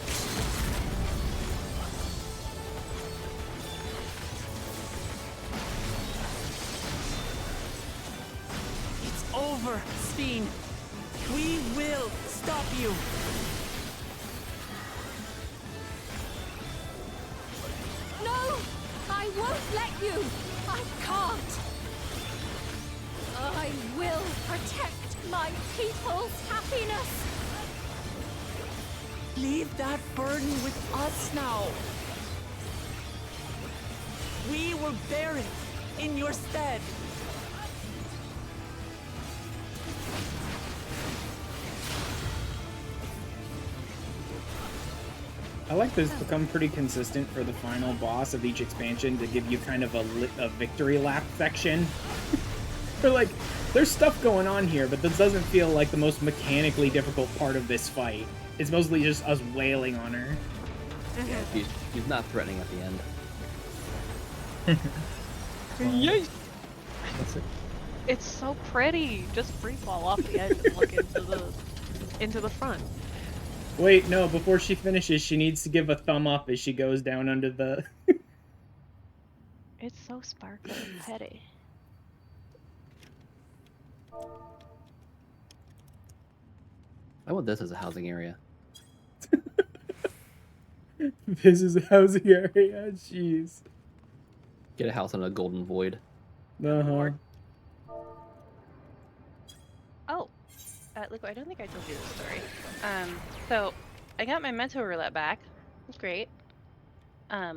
It's over, Speen. We will stop you. No! I won't let you! I can't! Ugh. my people's happiness. Leave that burden with us now. We will bear it in your stead. I like this become pretty consistent for the final boss of each expansion to give you kind of a victory lap section. Or like, there's stuff going on here, but this doesn't feel like the most mechanically difficult part of this fight. It's mostly just us wailing on her. Yeah, she's not threatening at the end. Yay! It's so pretty. Just free fall off the edge and look into the front. Wait, no, before she finishes, she needs to give a thumb up as she goes down under the... It's so sparkly and petty. I want this as a housing area. This is a housing area, jeez. Get a house on a golden void. Uh-huh. Oh, look, I don't think I told you this story. So I got my Mento roulette back. It was great. I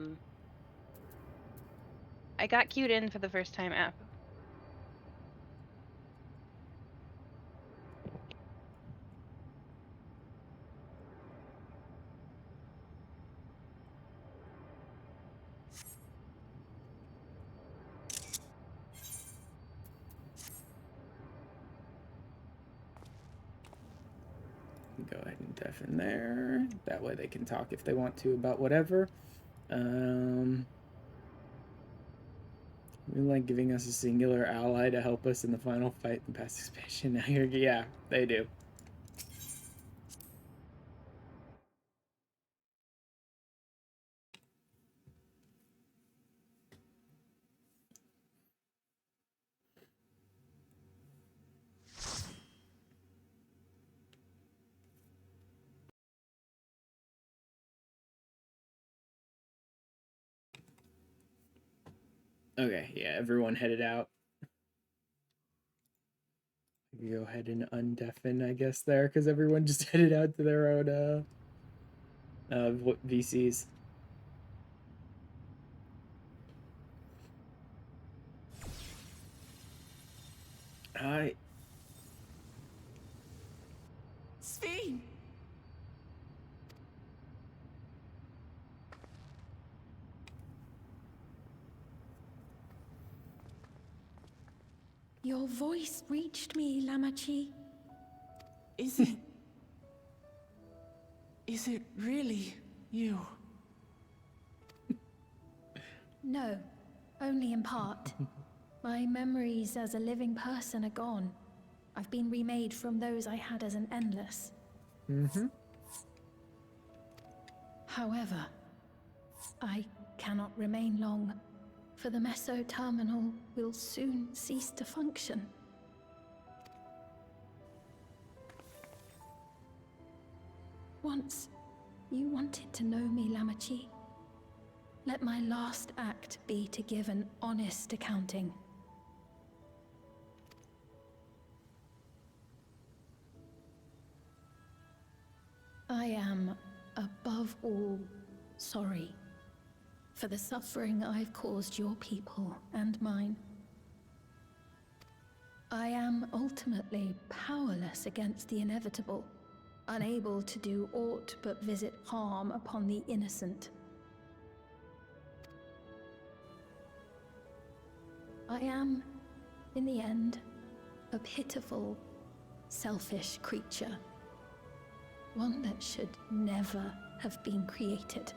got queued in for the first time app. Go ahead and deafen there. That way they can talk if they want to about whatever. We like giving us a singular ally to help us in the final fight in past expansion. Now you're, yeah, they do. Okay, yeah, everyone headed out. Go ahead and undeafen, I guess, there, because everyone just headed out to their own, VCs. Hi. Sphene! Your voice reached me, Lamachi. Is it really you? No, only in part. My memories as a living person are gone. I've been remade from those I had as an endless. Mm-hmm. However, I cannot remain long, for the Meso Terminal will soon cease to function. Once, you wanted to know me, Lamachi. Let my last act be to give an honest accounting. I am, above all, sorry for the suffering I've caused your people and mine. I am ultimately powerless against the inevitable, unable to do aught but visit harm upon the innocent. I am, in the end, a pitiful, selfish creature. One that should never have been created.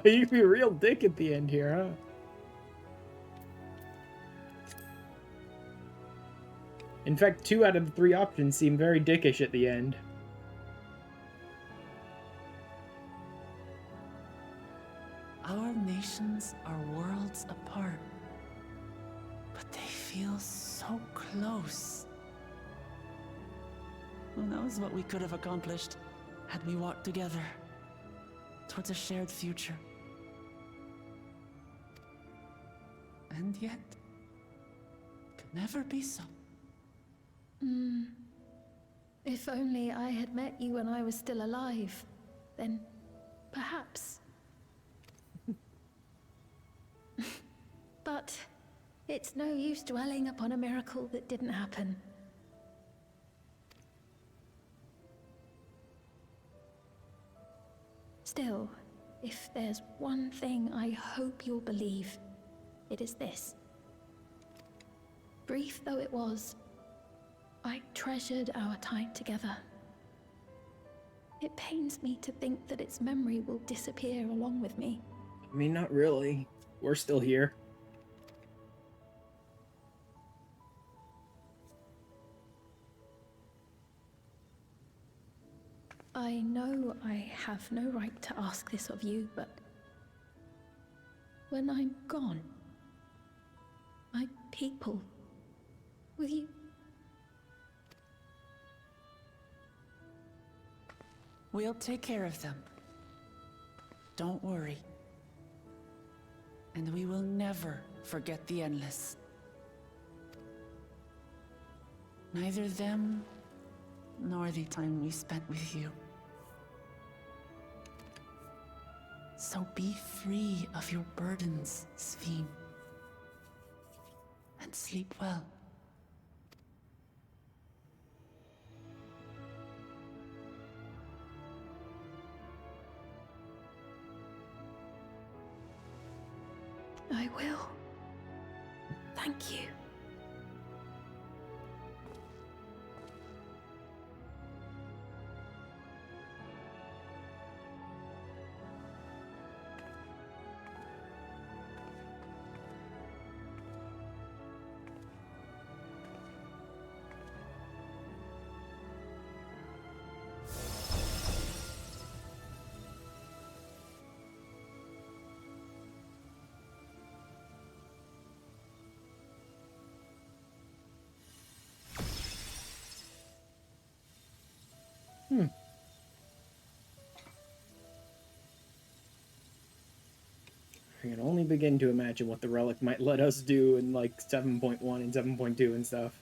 You can be a real dick at the end here, huh? In fact, 2 out of the 3 options seem very dickish at the end. Our nations are worlds apart, but they feel so close. Who knows what we could have accomplished had we walked together towards a shared future. And yet, could never be so. If only I had met you when I was still alive, then perhaps. But it's no use dwelling upon a miracle that didn't happen. Still, if there's one thing I hope you'll believe, it is this. Brief though it was, I treasured our time together. It pains me to think that its memory will disappear along with me. I mean, not really. We're still here. I know I have no right to ask this of you, but when I'm gone, my people, will you? We'll take care of them. Don't worry. And we will never forget the Endless. Neither them, nor the time we spent with you. So be free of your burdens, ffxiv. And sleep well. I will. Thank you. I can only begin to imagine what the relic might let us do in like 7.1 and 7.2 and stuff.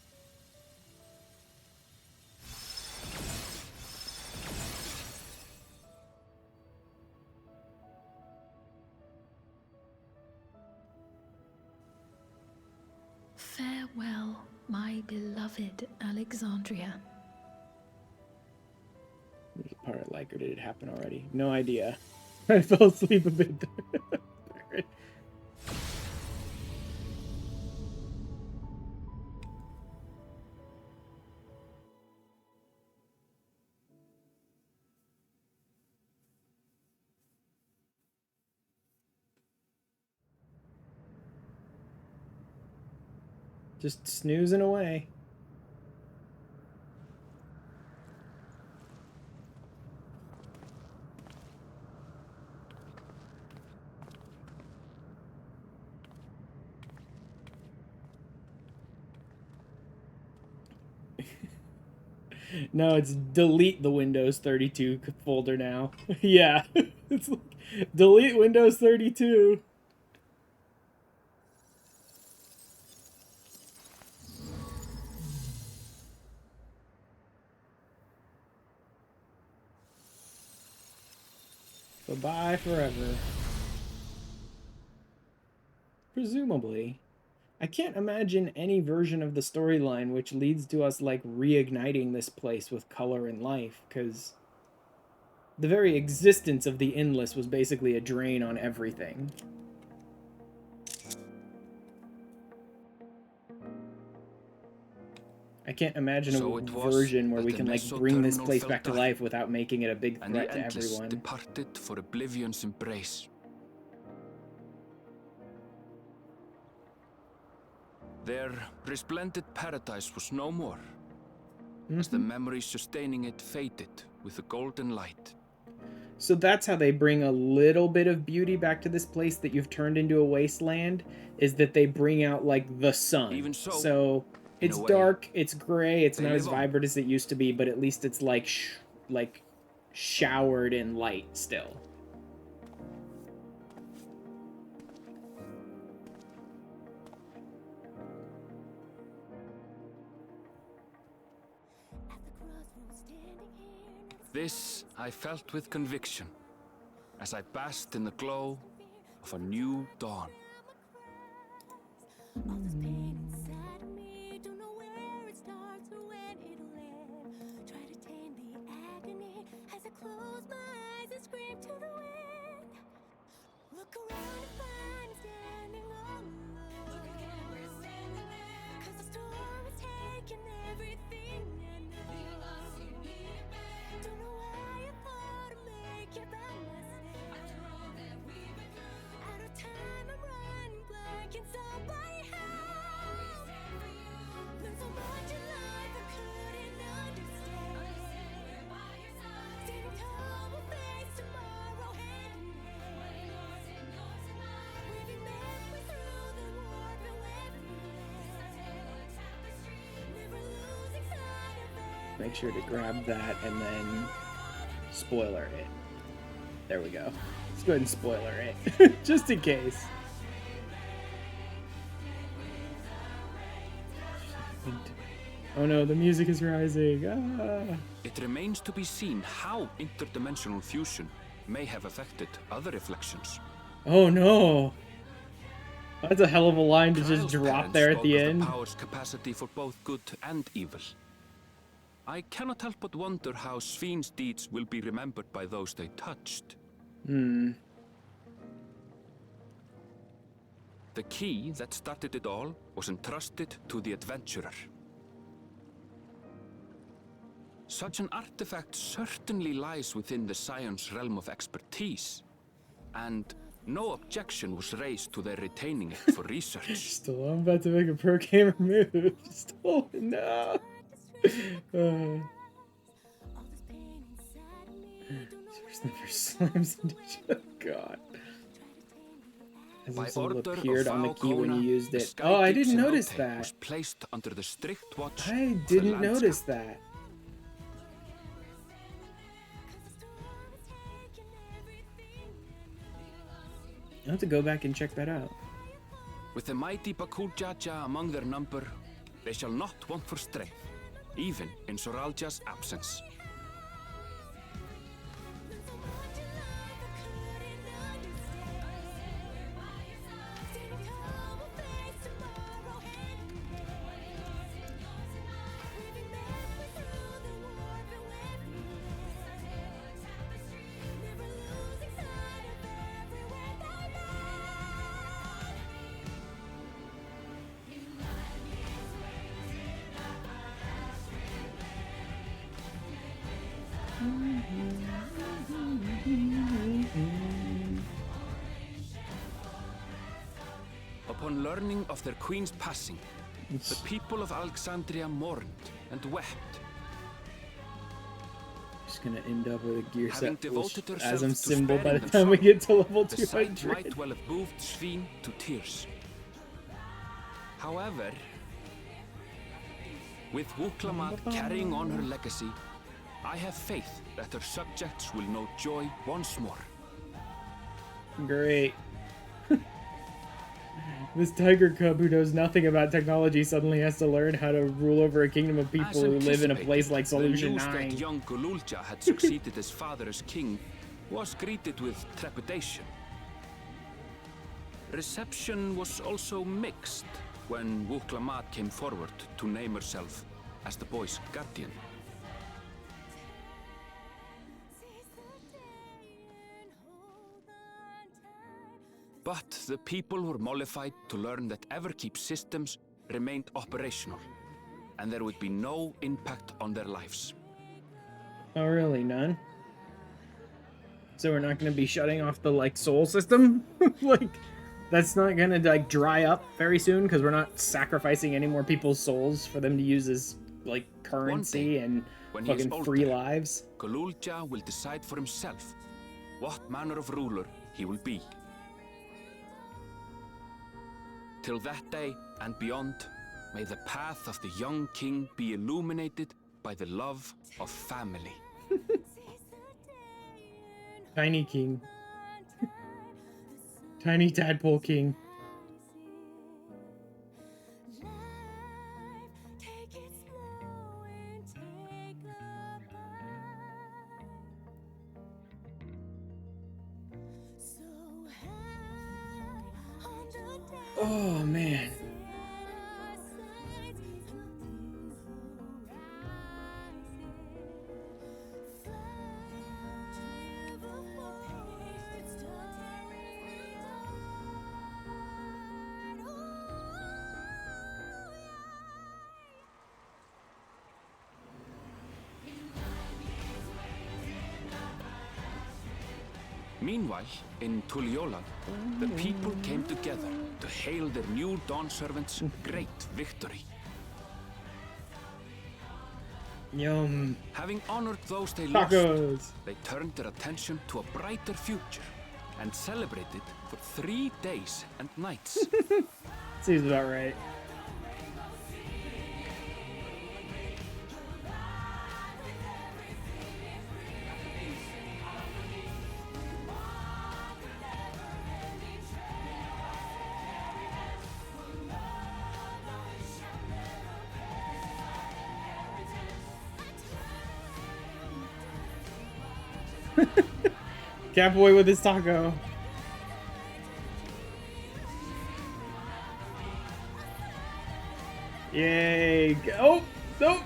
Farewell, my beloved Alexandria. There's a part I like, or did it happen already? No idea. I fell asleep a bit. Just snoozing away. No, it's delete the Windows 32 folder now. Yeah, it's like delete Windows 32. Bye-bye forever. Presumably. I can't imagine any version of the storyline which leads to us, like, reigniting this place with color and life, because the very existence of the Endless was basically a drain on everything. I can't imagine a version where we can, like, bring this place back to life without making it a big threat to everyone. Departed for oblivion's embrace. Their resplendent paradise was no more, as the memory sustaining it faded with the golden light. So that's how they bring a little bit of beauty back to this place that you've turned into a wasteland, is that they bring out, like, the sun. Even so, So It's dark, it's gray, it's not as vibrant as it used to be, but at least it's like showered in light still. This I felt with conviction as I basked in the glow of a new dawn. Make sure to grab that and then spoiler it. There we go. Let's go ahead and spoiler it, just in case. Oh no, the music is rising. Ah. It remains to be seen how interdimensional fusion may have affected other reflections. Oh no! That's a hell of a line to just drop there at the end. The power's capacity for both good and evil. I cannot help but wonder how Svin's deeds will be remembered by those they touched. Hmm. The key that started it all was entrusted to the adventurer. Such an artifact certainly lies within the Scion's realm of expertise, and no objection was raised to their retaining it for research. Still, I'm about to make a pro gamer move. Still, no. First never slams into each other. God. As if someone appeared on the key when you used it. Oh, I didn't notice that. Was placed under the strict watch I didn't notice that. I have to go back and check that out. With the mighty Bakuljaja among their number, they shall not want for strength, even in Soralja's absence. Upon learning of their queen's passing, the people of Alexandria mourned and wept. Just gonna end up with a gear Having set as I'm to symbol by sparing the them time we trouble, get to level the sight 200. might well have moved Svin to tears. However, with Wuklamat carrying on her legacy, I have faith that her subjects will know joy once more. Great. This tiger cub who knows nothing about technology suddenly has to learn how to rule over a kingdom of people who live in a place like Solution the news 9. that young Gululja had succeeded his father as king was greeted with trepidation. Reception was also mixed when Wuklamat came forward to name herself as the boy's guardian. But the people were mollified to learn that Everkeep systems remained operational, and there would be no impact on their lives. Oh, really? None? So we're not going to be shutting off the, like, soul system? Like, that's not going to, like, dry up very soon because we're not sacrificing any more people's souls for them to use as, like, currency and fucking free lives? Gululja will decide for himself what manner of ruler he will be. Till that day and beyond, may the path of the young king be illuminated by the love of family. Tiny king. Tiny tadpole king. Oh man. Meanwhile, in Tuliolan, the people came together to hail their new Dawn servants' great victory. Yum. Having honored those they Tacos. lost, they turned their attention to a brighter future and celebrated for 3 days and nights. Seems about right. Catboy with his taco. Yay! Oh, nope.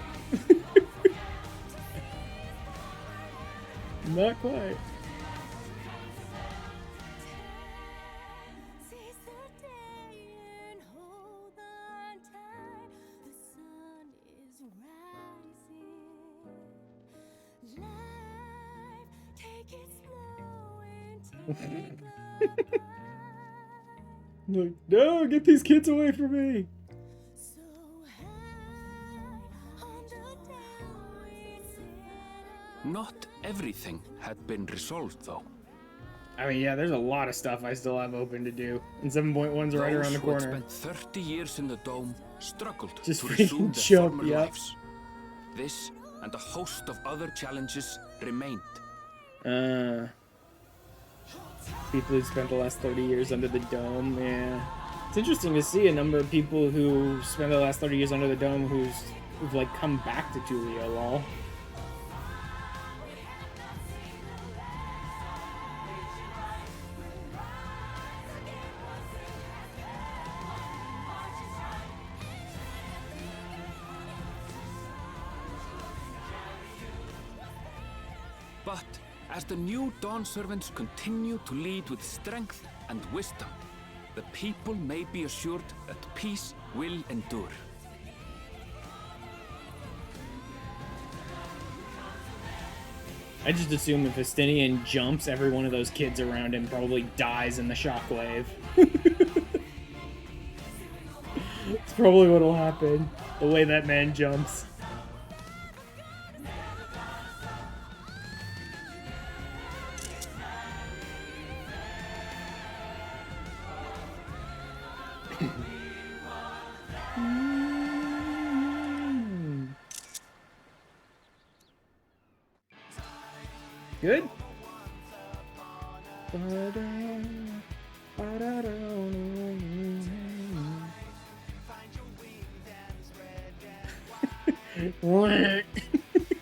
Not quite. Like, no, get these kids away from me. Not everything had been resolved, though. I mean, yeah, there's a lot of stuff I still have open to do. And 7.1's right around the Those who had corner. spent 30 years in the dome struggled Just to freaking resume their jump, former yep. lives. This and a host of other challenges remained. People who spent the last 30 years under the dome, yeah. It's interesting to see a number of people who spent the last 30 years under the dome who've like come back to Tulio, lol. But as the new Dawn servants continue to lead with strength and wisdom, the people may be assured that peace will endure. I just assume if Estinian jumps, every one of those kids around him probably dies in the shockwave. It's probably what'll happen, the way that man jumps. Good?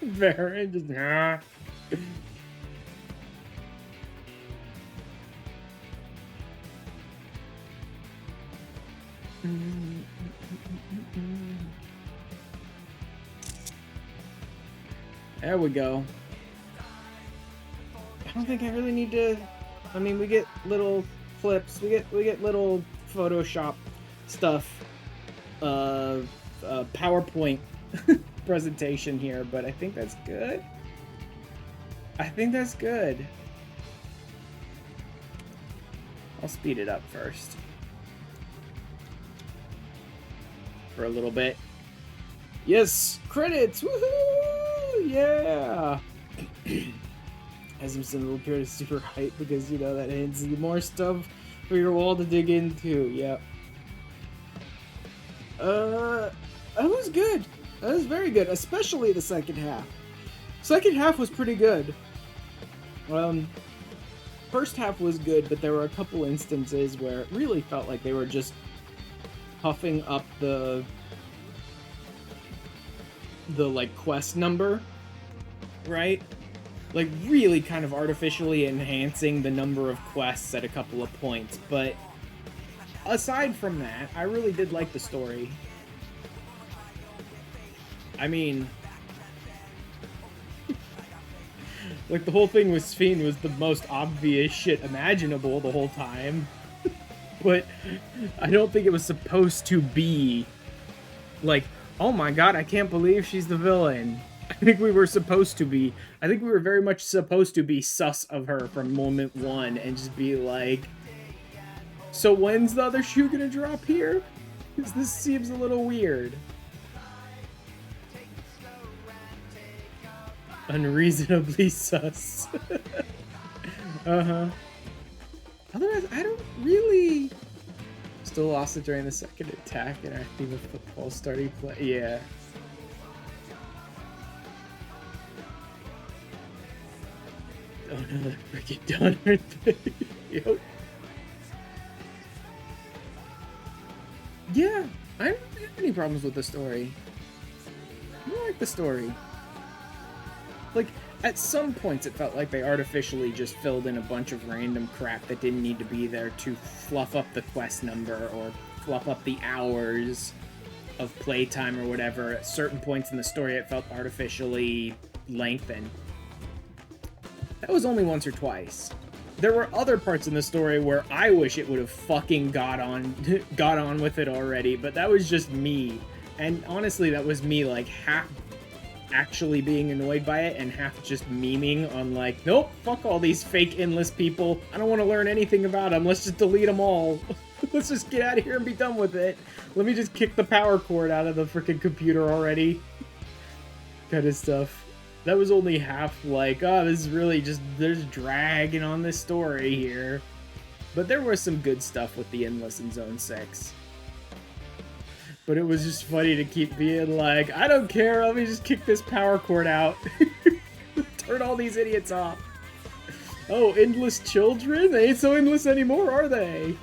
Baron just There we go. I don't think I really need to. I mean, we get little clips, we get little Photoshop stuff, PowerPoint presentation here, but I think that's good. I think that's good. I'll speed it up first for a little bit. Yes, credits. Woohoo! Yeah. As I'm saying, little period is super hype because, you know, that means more stuff for your wall to dig into. Yep. That was good. That was very good, especially the second half. Second half was pretty good. First half was good, but there were a couple instances where it really felt like they were just puffing up the like quest number, right? Like really kind of artificially enhancing the number of quests at a couple of points, but aside from that, I really did like the story. I mean, like the whole thing with Sphene was the most obvious shit imaginable the whole time. But I don't think it was supposed to be like, oh my god, I can't believe she's the villain. I think we were supposed to be, I think we were very much supposed to be sus of her from moment one and just be like, so when's the other shoe gonna drop here? Because this seems a little weird. Unreasonably sus. Uh-huh. Otherwise, I don't really... Still lost it during the second attack and our theme of football starting play. Yeah. Oh no, that freaking Donner thing. Yep. Yeah, I don't have any problems with the story. I like the story. Like, at some points it felt like they artificially just filled in a bunch of random crap that didn't need to be there to fluff up the quest number or fluff up the hours of playtime or whatever. At certain points in the story it felt artificially lengthened. That was only once or twice. There were other parts in the story where I wish it would have fucking got on with it already, but that was just me. And honestly, that was me like half actually being annoyed by it and half just memeing on like, nope, fuck all these fake endless people. I don't want to learn anything about them. Let's just delete them all. Let's just get out of here and be done with it. Let me just kick the power cord out of the freaking computer already. Kind of stuff. That was only half like, oh, this is really just, there's dragging on this story here. But there was some good stuff with the Endless in Zone 6. But it was just funny to keep being like, I don't care, let me just kick this power cord out. Turn all these idiots off. Oh, endless children? They ain't so endless anymore, are they?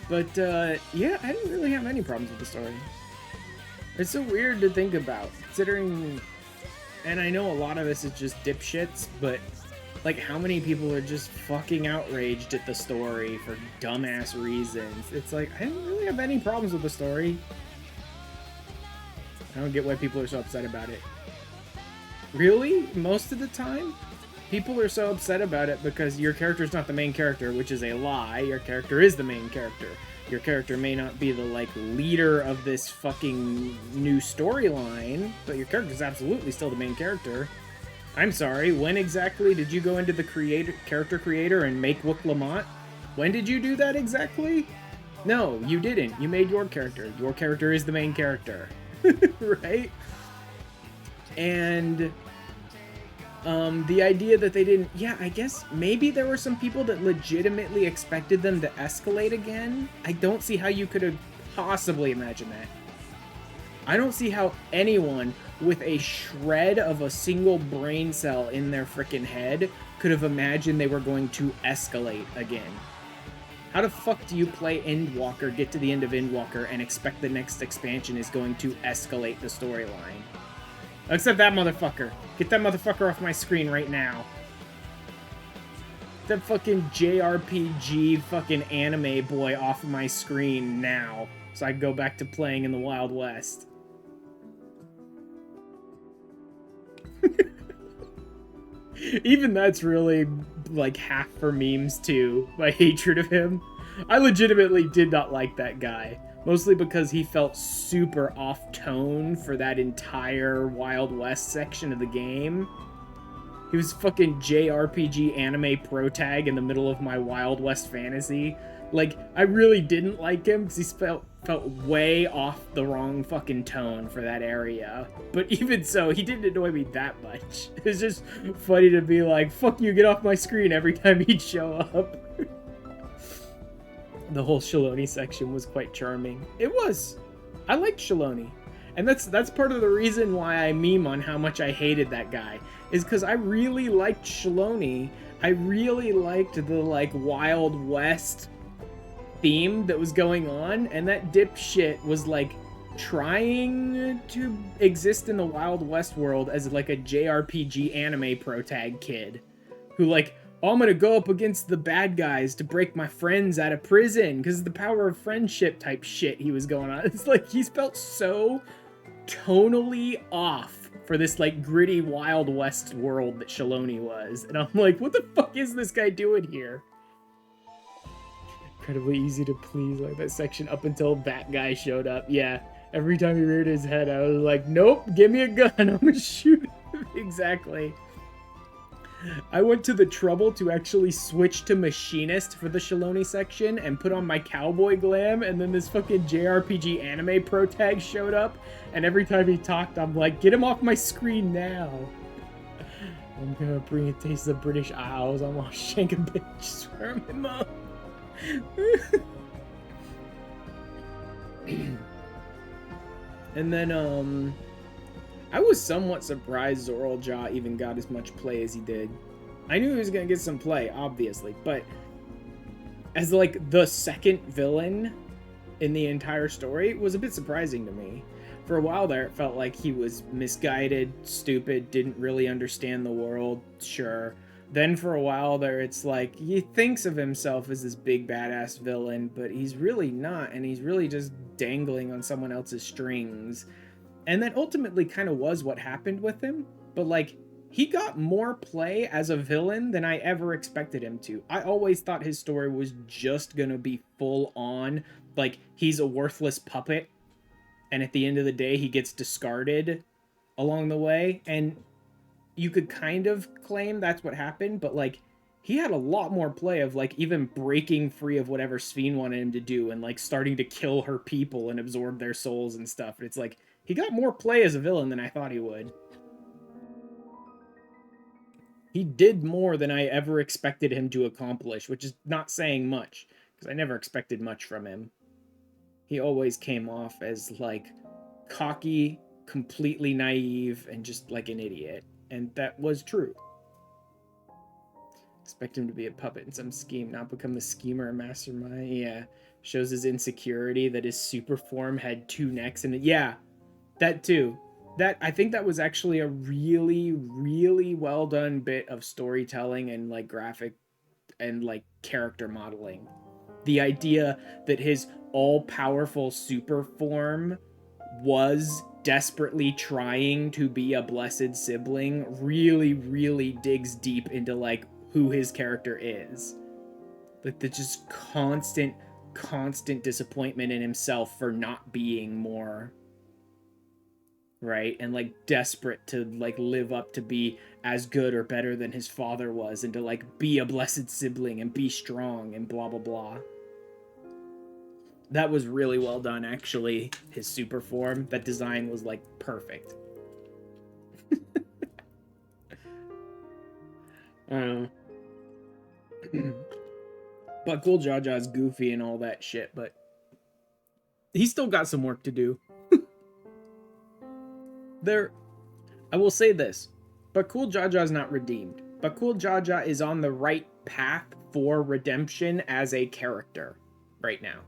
But, yeah, I didn't really have any problems with the story. It's so weird to think about, considering, and I know a lot of this is just dipshits, but, like, how many people are just fucking outraged at the story for dumbass reasons? It's like, I didn't really have any problems with the story. I don't get why people are so upset about it. Really? Most of the time? People are so upset about it because your character's not the main character, which is a lie. Your character is the main character. Your character may not be the, like, leader of this fucking new storyline, but your character's absolutely still the main character. I'm sorry, when exactly did you go into the character creator and make Wook Lamont? When did you do that exactly? No, you didn't. You made your character. Your character is the main character. Right? And the idea that they didn't... Yeah, I guess maybe there were some people that legitimately expected them to escalate again. I don't see how you could have possibly imagined that. I don't see how anyone with a shred of a single brain cell in their frickin' head could have imagined they were going to escalate again. How the fuck do you play Endwalker, get to the end of Endwalker, and expect the next expansion is going to escalate the storyline? Except that motherfucker. Get that motherfucker off my screen right now. That fucking JRPG fucking anime boy off of my screen now, so I can go back to playing in the Wild West. Even that's really, like, half for memes, too. My hatred of him. I legitimately did not like that guy. Mostly because he felt super off-tone for that entire Wild West section of the game. He was fucking JRPG anime protag in the middle of my Wild West fantasy. Like, I really didn't like him because he felt way off the wrong fucking tone for that area. But even so, he didn't annoy me that much. It was just funny to be like, fuck you, get off my screen every time he'd show up. The whole Shaloni section was quite charming. It was. I liked Shaloni. And that's part of the reason why I meme on how much I hated that guy. Is because I really liked Shaloni. I really liked the, like, Wild West theme that was going on. And that dipshit was, like, trying to exist in the Wild West world as, like, a JRPG anime protag kid. Who, like, oh, I'm gonna go up against the bad guys to break my friends out of prison because of the power of friendship type shit he was going on. It's like, he's felt so tonally off for this, like, gritty Wild West world that Shaloni was. And I'm like, what the fuck is this guy doing here? Incredibly easy to please, like that section up until that guy showed up. Yeah, every time he reared his head, I was like, nope, give me a gun, I'm gonna shoot him. Exactly. I went to the trouble to actually switch to Machinist for the Shaloni section and put on my cowboy glam, and then this fucking JRPG anime protag showed up, and every time he talked, I'm like, get him off my screen now. I'm gonna bring a taste of British Isles, I'm gonna shank a bitch, swear on my mom. And then, I was somewhat surprised Zoraljaw even got as much play as he did. I knew he was gonna get some play, obviously, but as, like, the second villain in the entire story was a bit surprising to me. For a while there, it felt like he was misguided, stupid, didn't really understand the world, sure. Then for a while there, it's like, he thinks of himself as this big badass villain, but he's really not, and he's really just dangling on someone else's strings. And that ultimately kind of was what happened with him, but, like, he got more play as a villain than I ever expected him to. I always thought his story was just gonna be full on, like, he's a worthless puppet, and at the end of the day, he gets discarded along the way, and you could kind of claim that's what happened, but, like, he had a lot more play of, like, even breaking free of whatever Sphene wanted him to do and, like, starting to kill her people and absorb their souls and stuff. And it's like, he got more play as a villain than I thought he would. He did more than I ever expected him to accomplish, which is not saying much, because I never expected much from him. He always came off as, like, cocky, completely naive, and just, like, an idiot. And that was true. Expect him to be a puppet in some scheme, not become the schemer or mastermind. Yeah. Shows his insecurity that his super form had 2 necks, and yeah, that too. I think that was actually a really, really well done bit of storytelling and, like, graphic and, like, character modeling. The idea that his all-powerful super form was desperately trying to be a blessed sibling really, really digs deep into, like, who his character is. Like, the just constant disappointment in himself for not being more, right? And, like, desperate to, like, live up to be as good or better than his father was, and to, like, be a blessed sibling and be strong and blah blah blah. That was really well done, actually. His super form, that design was, like, perfect. But Cool Jaja is goofy and all that shit, but he's still got some work to do. I will say this, but Cool Jaja is not redeemed. But Cool Jaja is on the right path for redemption as a character right now.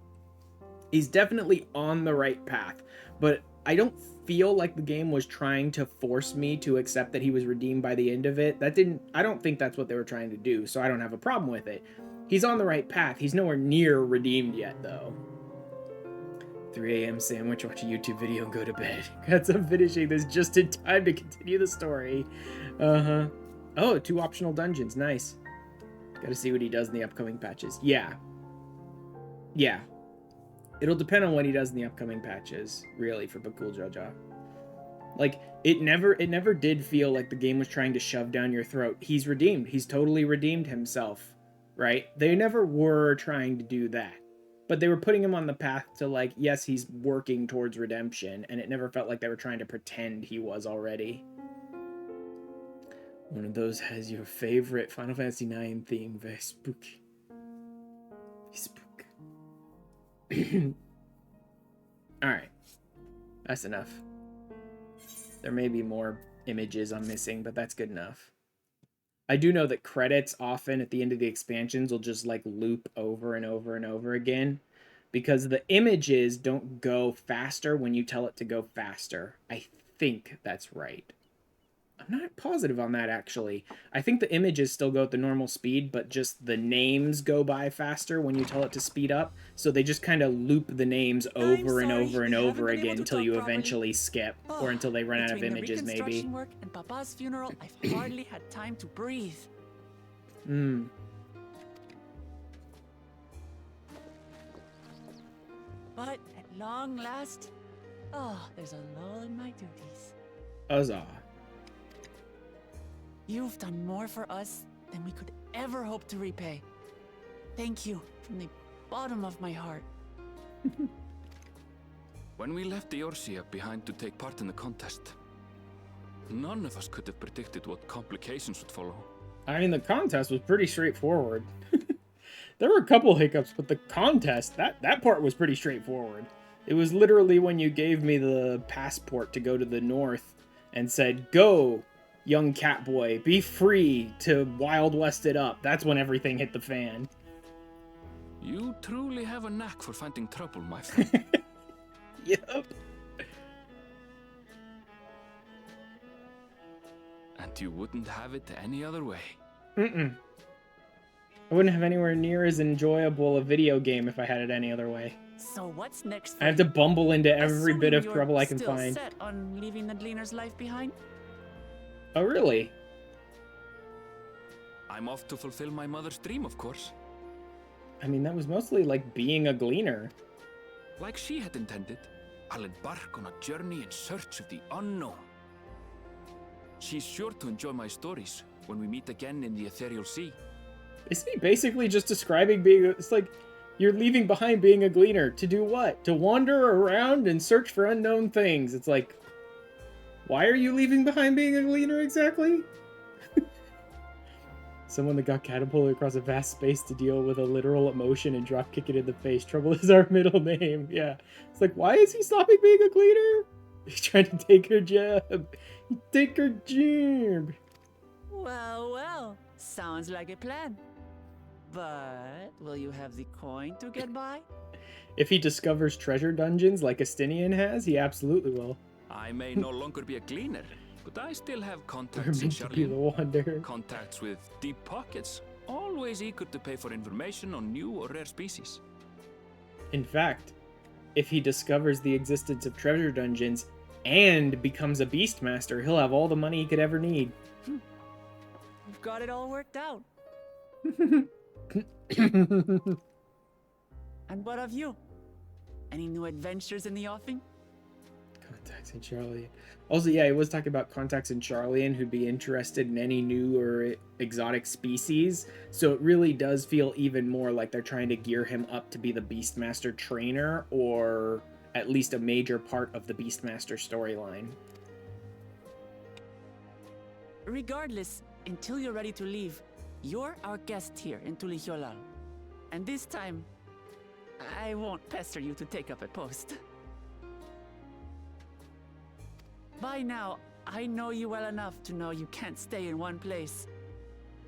He's definitely on the right path, but I don't feel like the game was trying to force me to accept that he was redeemed by the end of it. I don't think that's what they were trying to do, so I don't have a problem with it. He's on the right path. He's nowhere near redeemed yet, though. 3 a.m. sandwich, watch a YouTube video, and go to bed. Got some finishing this just in time to continue the story. Uh-huh. Oh, 2 optional dungeons. Nice. Gotta see what he does in the upcoming patches. Yeah. Yeah. It'll depend on what he does in the upcoming patches, really, for Bakul Jaja. Like, it never did feel like the game was trying to shove down your throat. He's redeemed. He's totally redeemed himself, right? They never were trying to do that. But they were putting him on the path to, like, yes, he's working towards redemption, and it never felt like they were trying to pretend he was already. One of those has your favorite Final Fantasy IX theme. Very spooky. Spook. Alright. That's enough. There may be more images I'm missing, but that's good enough. I do know that credits often at the end of the expansions will just like loop over and over and over again because the images don't go faster when you tell it to go faster. I think that's right. I'm not positive on that, actually. I think the images still go at the normal speed, but just the names go by faster when you tell it to speed up. So they just kind of loop the names over and over and over again until you eventually skip, or until they run out of images, maybe. Between the reconstruction work and Papa's funeral, I've hardly had time to breathe. Hmm. But at long last, there's a lull in my duties. Huzzah. You've done more for us than we could ever hope to repay. Thank you from the bottom of my heart. When we left the Eorzea behind to take part in the contest, none of us could have predicted what complications would follow. I mean, the contest was pretty straightforward. There were a couple hiccups, but the contest, that part was pretty straightforward. It was literally when you gave me the passport to go to the north and said, "Go, young cat boy, be free to Wild West it up." That's when everything hit the fan. You truly have a knack for finding trouble, my friend. Yep. And you wouldn't have it any other way. Mm-mm. I wouldn't have anywhere near as enjoyable a video game if I had it any other way. So what's next? I have to bumble into every Assuming bit of you're trouble I can still find. set on leaving the Gleaner's life behind? Oh, really? I'm off to fulfill my mother's dream, of course. I mean, that was mostly like being a gleaner. Like she had intended, I'll embark on a journey in search of the unknown. She's sure to enjoy my stories when we meet again in the ethereal sea. Isn't he basically just describing being... It's like, you're leaving behind being a gleaner. To do what? To wander around and search for unknown things. It's like, why are you leaving behind being a gleaner exactly? Someone that got catapulted across a vast space to deal with a literal emotion and drop kick it in the face. Trouble is our middle name. Yeah. It's like, why is he stopping being a gleaner? He's trying to take her job. Take her job. Well, well. Sounds like a plan. But will you have the coin to get by? If he discovers treasure dungeons like Astinian has, he absolutely will. I may no longer be a gleaner, but I still have contacts We're in meant to be the wonder. Contacts with deep pockets, always eager to pay for information on new or rare species. In fact, if he discovers the existence of treasure dungeons and becomes a beastmaster, he'll have all the money he could ever need. We've got it all worked out. And what of you? Any new adventures in the offing? Contacts in Charlian. Also, yeah, he was talking about contacts in Charlian who'd be interested in any new or exotic species. So it really does feel even more like they're trying to gear him up to be the Beastmaster trainer, or at least a major part of the Beastmaster storyline. Regardless, until you're ready to leave, you're our guest here in Tulihyolal. And this time, I won't pester you to take up a post. By now, I know you well enough to know you can't stay in one place.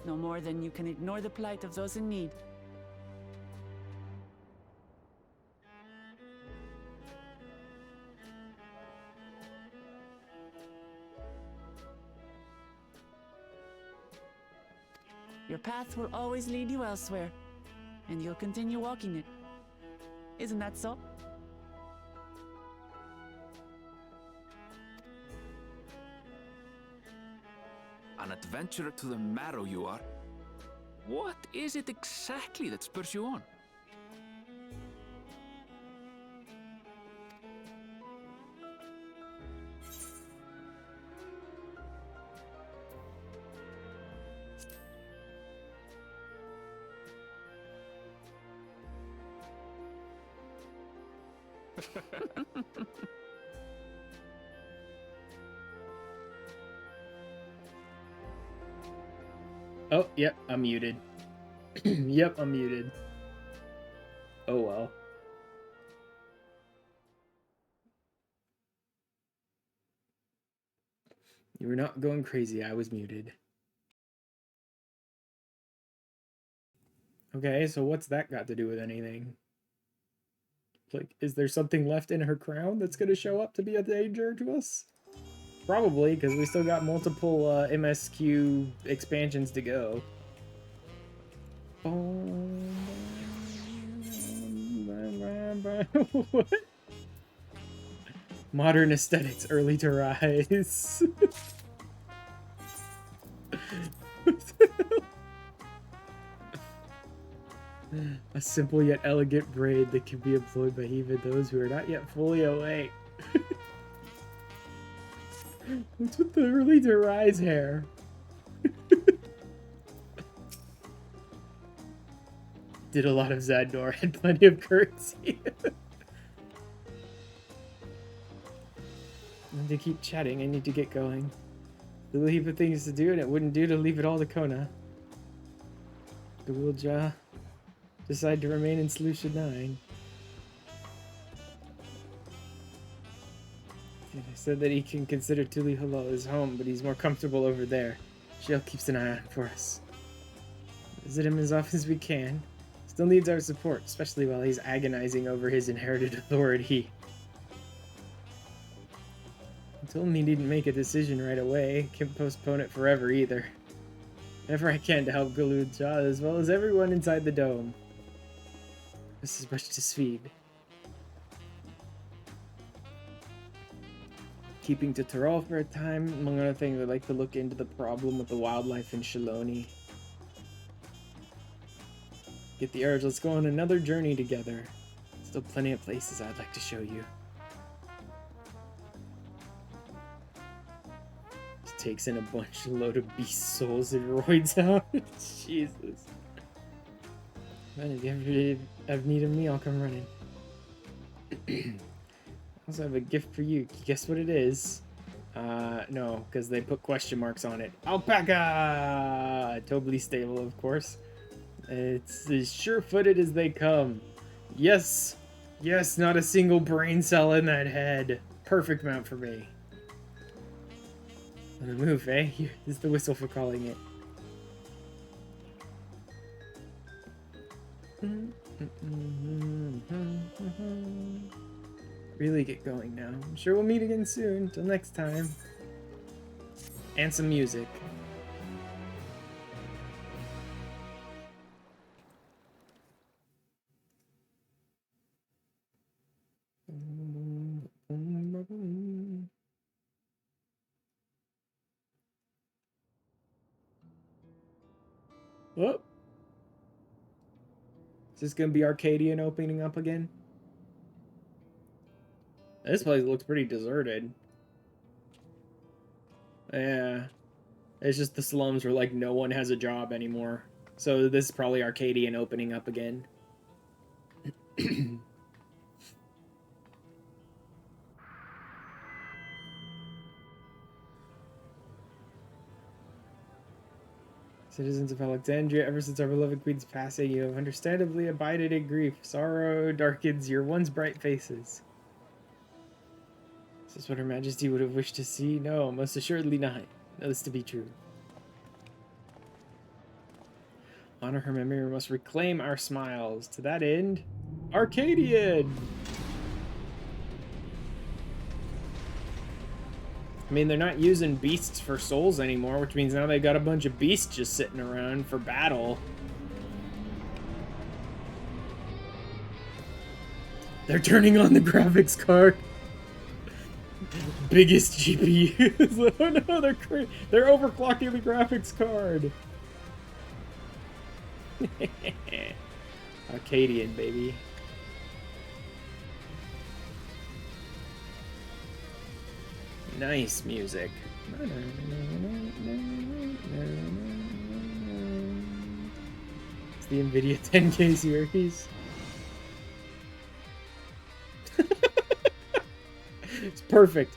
No more than you can ignore the plight of those in need. Your path will always lead you elsewhere, and you'll continue walking it. Isn't that so? An adventurer to the marrow you are. What is it exactly that spurs you on? Oh, yep, I'm muted. Yep, I'm muted. Oh well. You were not going crazy, I was muted. Okay, so what's that got to do with anything? Like, is there something left in her crown that's gonna show up to be a danger to us? Probably, because we still got multiple MSQ expansions to go. What? Modern aesthetics, early to rise. A simple yet elegant braid that can be employed by even those who are not yet fully awake. What's with the early to rise hair? Did a lot of Zadnor, had plenty of currency. I need to keep chatting, I need to get going. There's a heap of things to do, and it wouldn't do to leave it all to Kona. Gawilja decide to remain in Solution 9. I said that he can consider Tuli Halal his home, but he's more comfortable over there. Shale keeps an eye on for us. Visit him as often as we can. Still needs our support, especially while he's agonizing over his inherited authority. I told him he needn't make a decision right away. Can't postpone it forever either. Whatever I can to help Gawilja, as well as everyone inside the dome. This is much to ffxiv. Keeping to Tyrol for a time. Among other things, I'd like to look into the problem with the wildlife in Shaloni. Get the urge, let's go on another journey together. Still plenty of places I'd like to show you. Just takes in a load of beast souls and roids out. Jesus. Man, if you ever need of me, I'll come running. I also have a gift for you. Guess what it is? No, because they put question marks on it. Alpaca! Totally stable, of course. It's as sure-footed as they come. Yes! Yes, not a single brain cell in that head. Perfect mount for me. On the move, eh? Here, this is the whistle for calling it. Really get going now. I'm sure we'll meet again soon. Till next time. And some music. Oh! Is this gonna be Arcadian opening up again? This place looks pretty deserted. Yeah. It's just the slums where, like, no one has a job anymore. So this is probably Arcadian opening up again. Citizens of Alexandria, ever since our beloved queen's passing, you have understandably abided in grief. Sorrow darkens your once bright faces. Is this what Her Majesty would have wished to see? No, most assuredly not. Know this to be true. Honor her memory, we must reclaim our smiles. To that end, Arcadian! I mean, they're not using beasts for souls anymore, which means now they got a bunch of beasts just sitting around for battle. They're turning on the graphics card. Biggest GPUs. Oh no, they're overclocking the graphics card. Arcadian, baby. Nice music. It's the NVIDIA 10K series. It's perfect.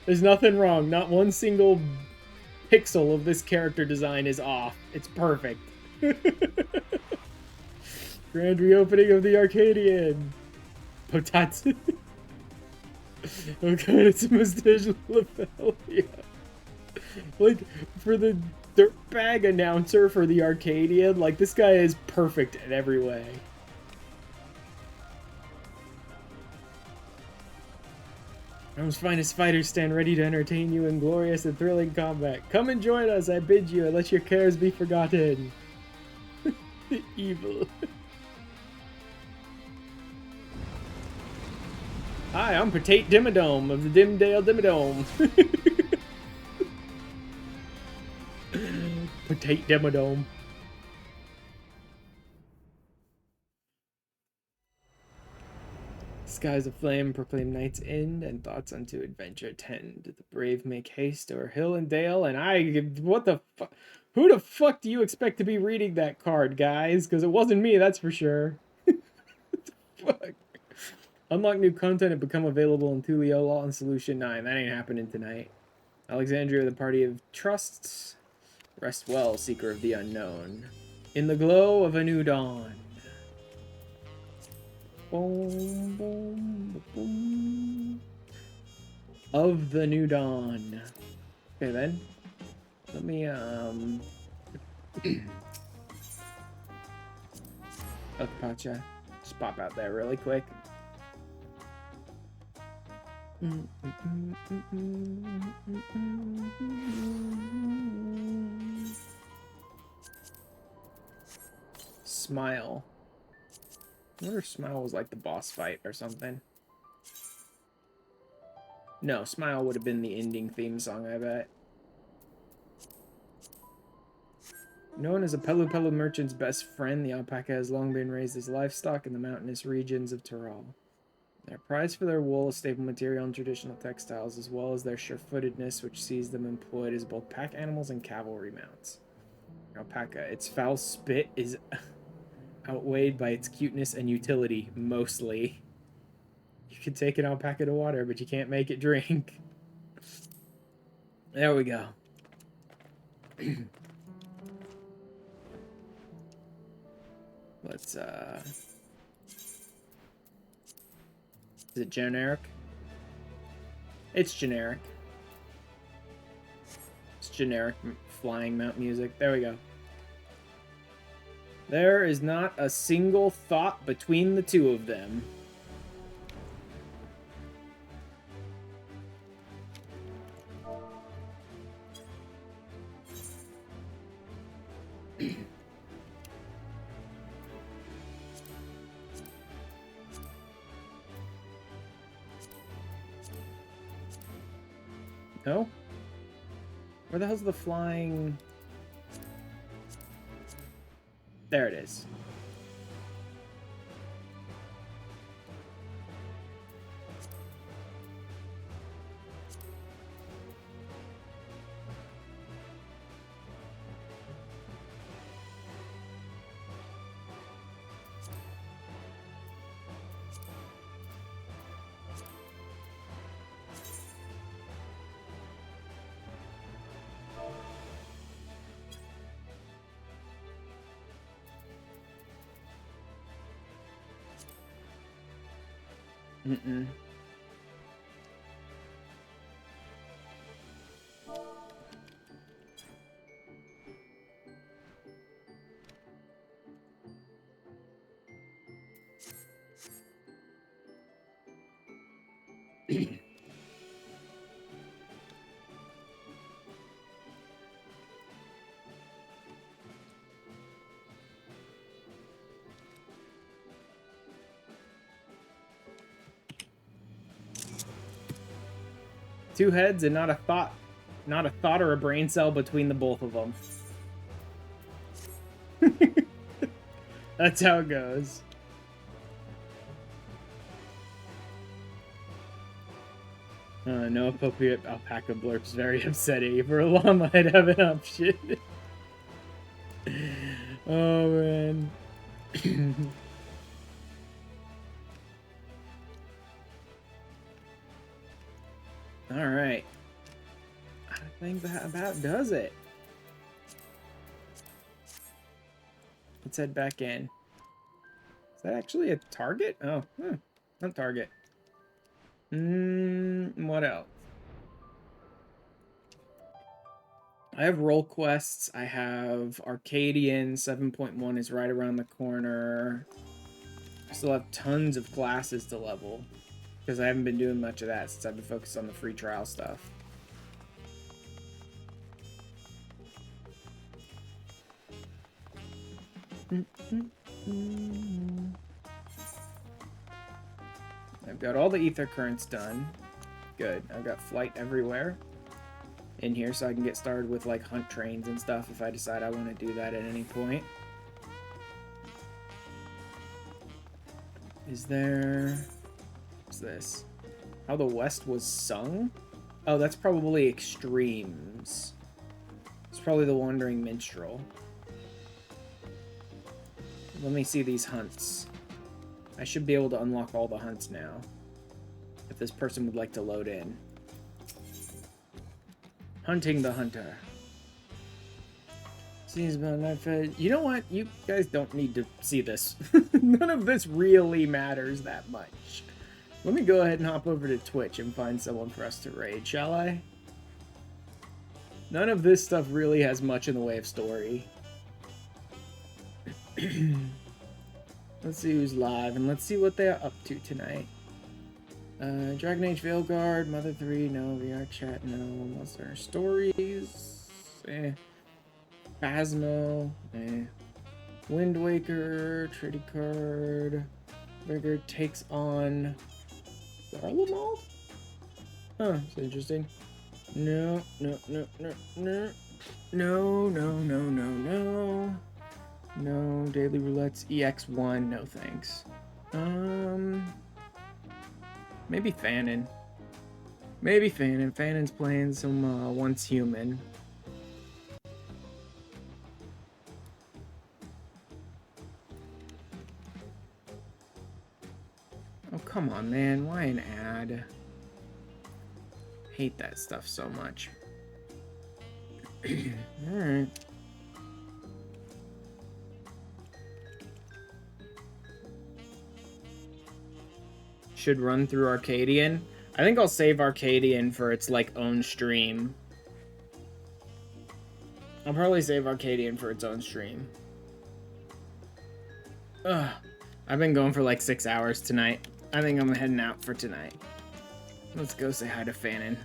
There's nothing wrong. Not one single pixel of this character design is off. It's perfect. Grand reopening of the Arcadian. Potats. Oh god, it's a mustache lapel. Yeah. Like, for the dirtbag announcer for the Arcadian, like, this guy is perfect in every way. Rome's finest fighters stand ready to entertain you in glorious and thrilling combat. Come and join us, I bid you, and let your cares be forgotten. Evil. Hi, I'm Potate Dimmadome of the Dimdale Dimmadome. Potate Dimmadome. Skies aflame proclaim night's end, and thoughts unto adventure tend. The brave make haste o'er hill and dale, and what the fuck? Who the fuck do you expect to be reading that card, guys? Because it wasn't me, that's for sure. Fuck. Unlock new content and become available in Tuliyola on Solution 9. That ain't happening tonight. Alexandria, the party of trusts. Rest well, seeker of the unknown. In the glow of a new dawn. Boom, boom, boom. Of the new dawn. Okay then. Let me Pacha. Just pop out there really quick. Smile. I wonder if Smile was like the boss fight or something. No, Smile would have been the ending theme song, I bet. Known as a Pelu Pelu merchant's best friend, the alpaca has long been raised as livestock in the mountainous regions of Tyrol. They're prized for their wool, a staple material in traditional textiles, as well as their sure-footedness, which sees them employed as both pack animals and cavalry mounts. Alpaca, its foul spit is outweighed by its cuteness and utility, mostly. You can take an alpaca to water, but you can't make it drink. There we go. Let's, is it generic? It's generic. It's generic flying mount music. There we go. There is not a single thought between the two of them. No? Where the hell's the flying... There it is. Mm-mm. Two heads and not a thought or a brain cell between the both of them. That's how it goes. No appropriate alpaca blurps. Very upsetting. For a llama, I'd have an option. Oh, man. Alright. I think that about does it. Let's head back in. Is that actually a target? Oh, not target. What else? I have role quests. I have Arcadian 7.1 is right around the corner. I still have tons of classes to level because I haven't been doing much of that since I've been focused on the free trial stuff. I've got all the ether currents done. Good. I've got flight everywhere in here so I can get started with like hunt trains and stuff if I decide I want to do that at any point. Is there... What's this? How the West was sung? Oh, that's probably Extremes. It's probably the Wandering Minstrel. Let me see these hunts. I should be able to unlock all the hunts now. If this person would like to load in. Hunting the Hunter. Seems about night fed. You know what? You guys don't need to see this. None of this really matters that much. Let me go ahead and hop over to Twitch and find someone for us to raid, shall I? None of this stuff really has much in the way of story. Let's see who's live, and let's see what they're up to tonight. Dragon Age Veilguard, Mother 3, no. VR chat, no. Monster Stories, eh. Phasmo, eh. Wind Waker, Trinity Card. Vigor takes on Garlemald? Huh, that's interesting. No. No, Daily Roulette's EX1, no thanks. Maybe Fanon. Maybe Fanon. Fanon's playing some Once Human. Oh, come on, man. Why an ad? Hate that stuff so much. Alright. Should run through Arcadian. I think I'll save Arcadian for its, like, own stream. I'll probably save Arcadian for its own stream. Ugh. I've been going for, like, 6 hours tonight. I think I'm heading out for tonight. Let's go say hi to Fanon.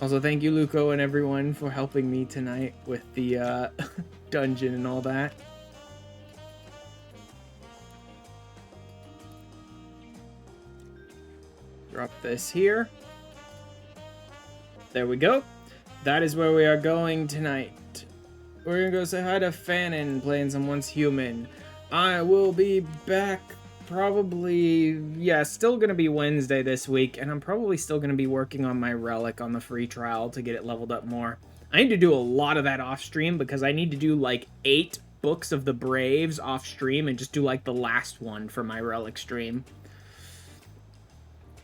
Also, thank you, Luco, and everyone for helping me tonight with the, dungeon and all that. Drop this here. There we go. That is where we are going tonight. We're gonna go say hi to Fanon, playing some Once Human. I will be back probably, yeah, still gonna be Wednesday this week, and I'm probably still gonna be working on my relic on the free trial to get it leveled up more. I need to do a lot of that off stream because I need to do like 8 books of the Braves off stream and just do like the last one for my relic stream.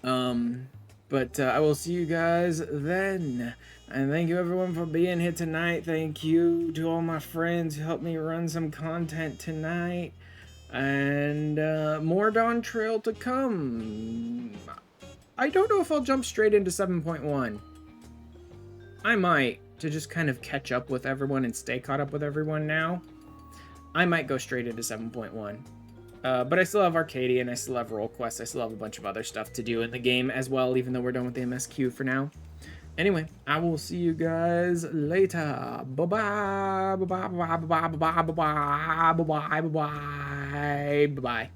But I will see you guys then. And thank you everyone for being here tonight. Thank you to all my friends who helped me run some content tonight. And more Dawntrail to come. I don't know if I'll jump straight into 7.1. I might, to just kind of catch up with everyone and stay caught up with everyone now. I might go straight into 7.1. But I still have Arcadian, I still have Role Quest, I still have a bunch of other stuff to do in the game as well, even though we're done with the MSQ for now. Anyway, I will see you guys later. Bye-bye. Bye-bye. Bye-bye. Bye-bye. Bye-bye. Bye-bye. Bye-bye. Bye-bye.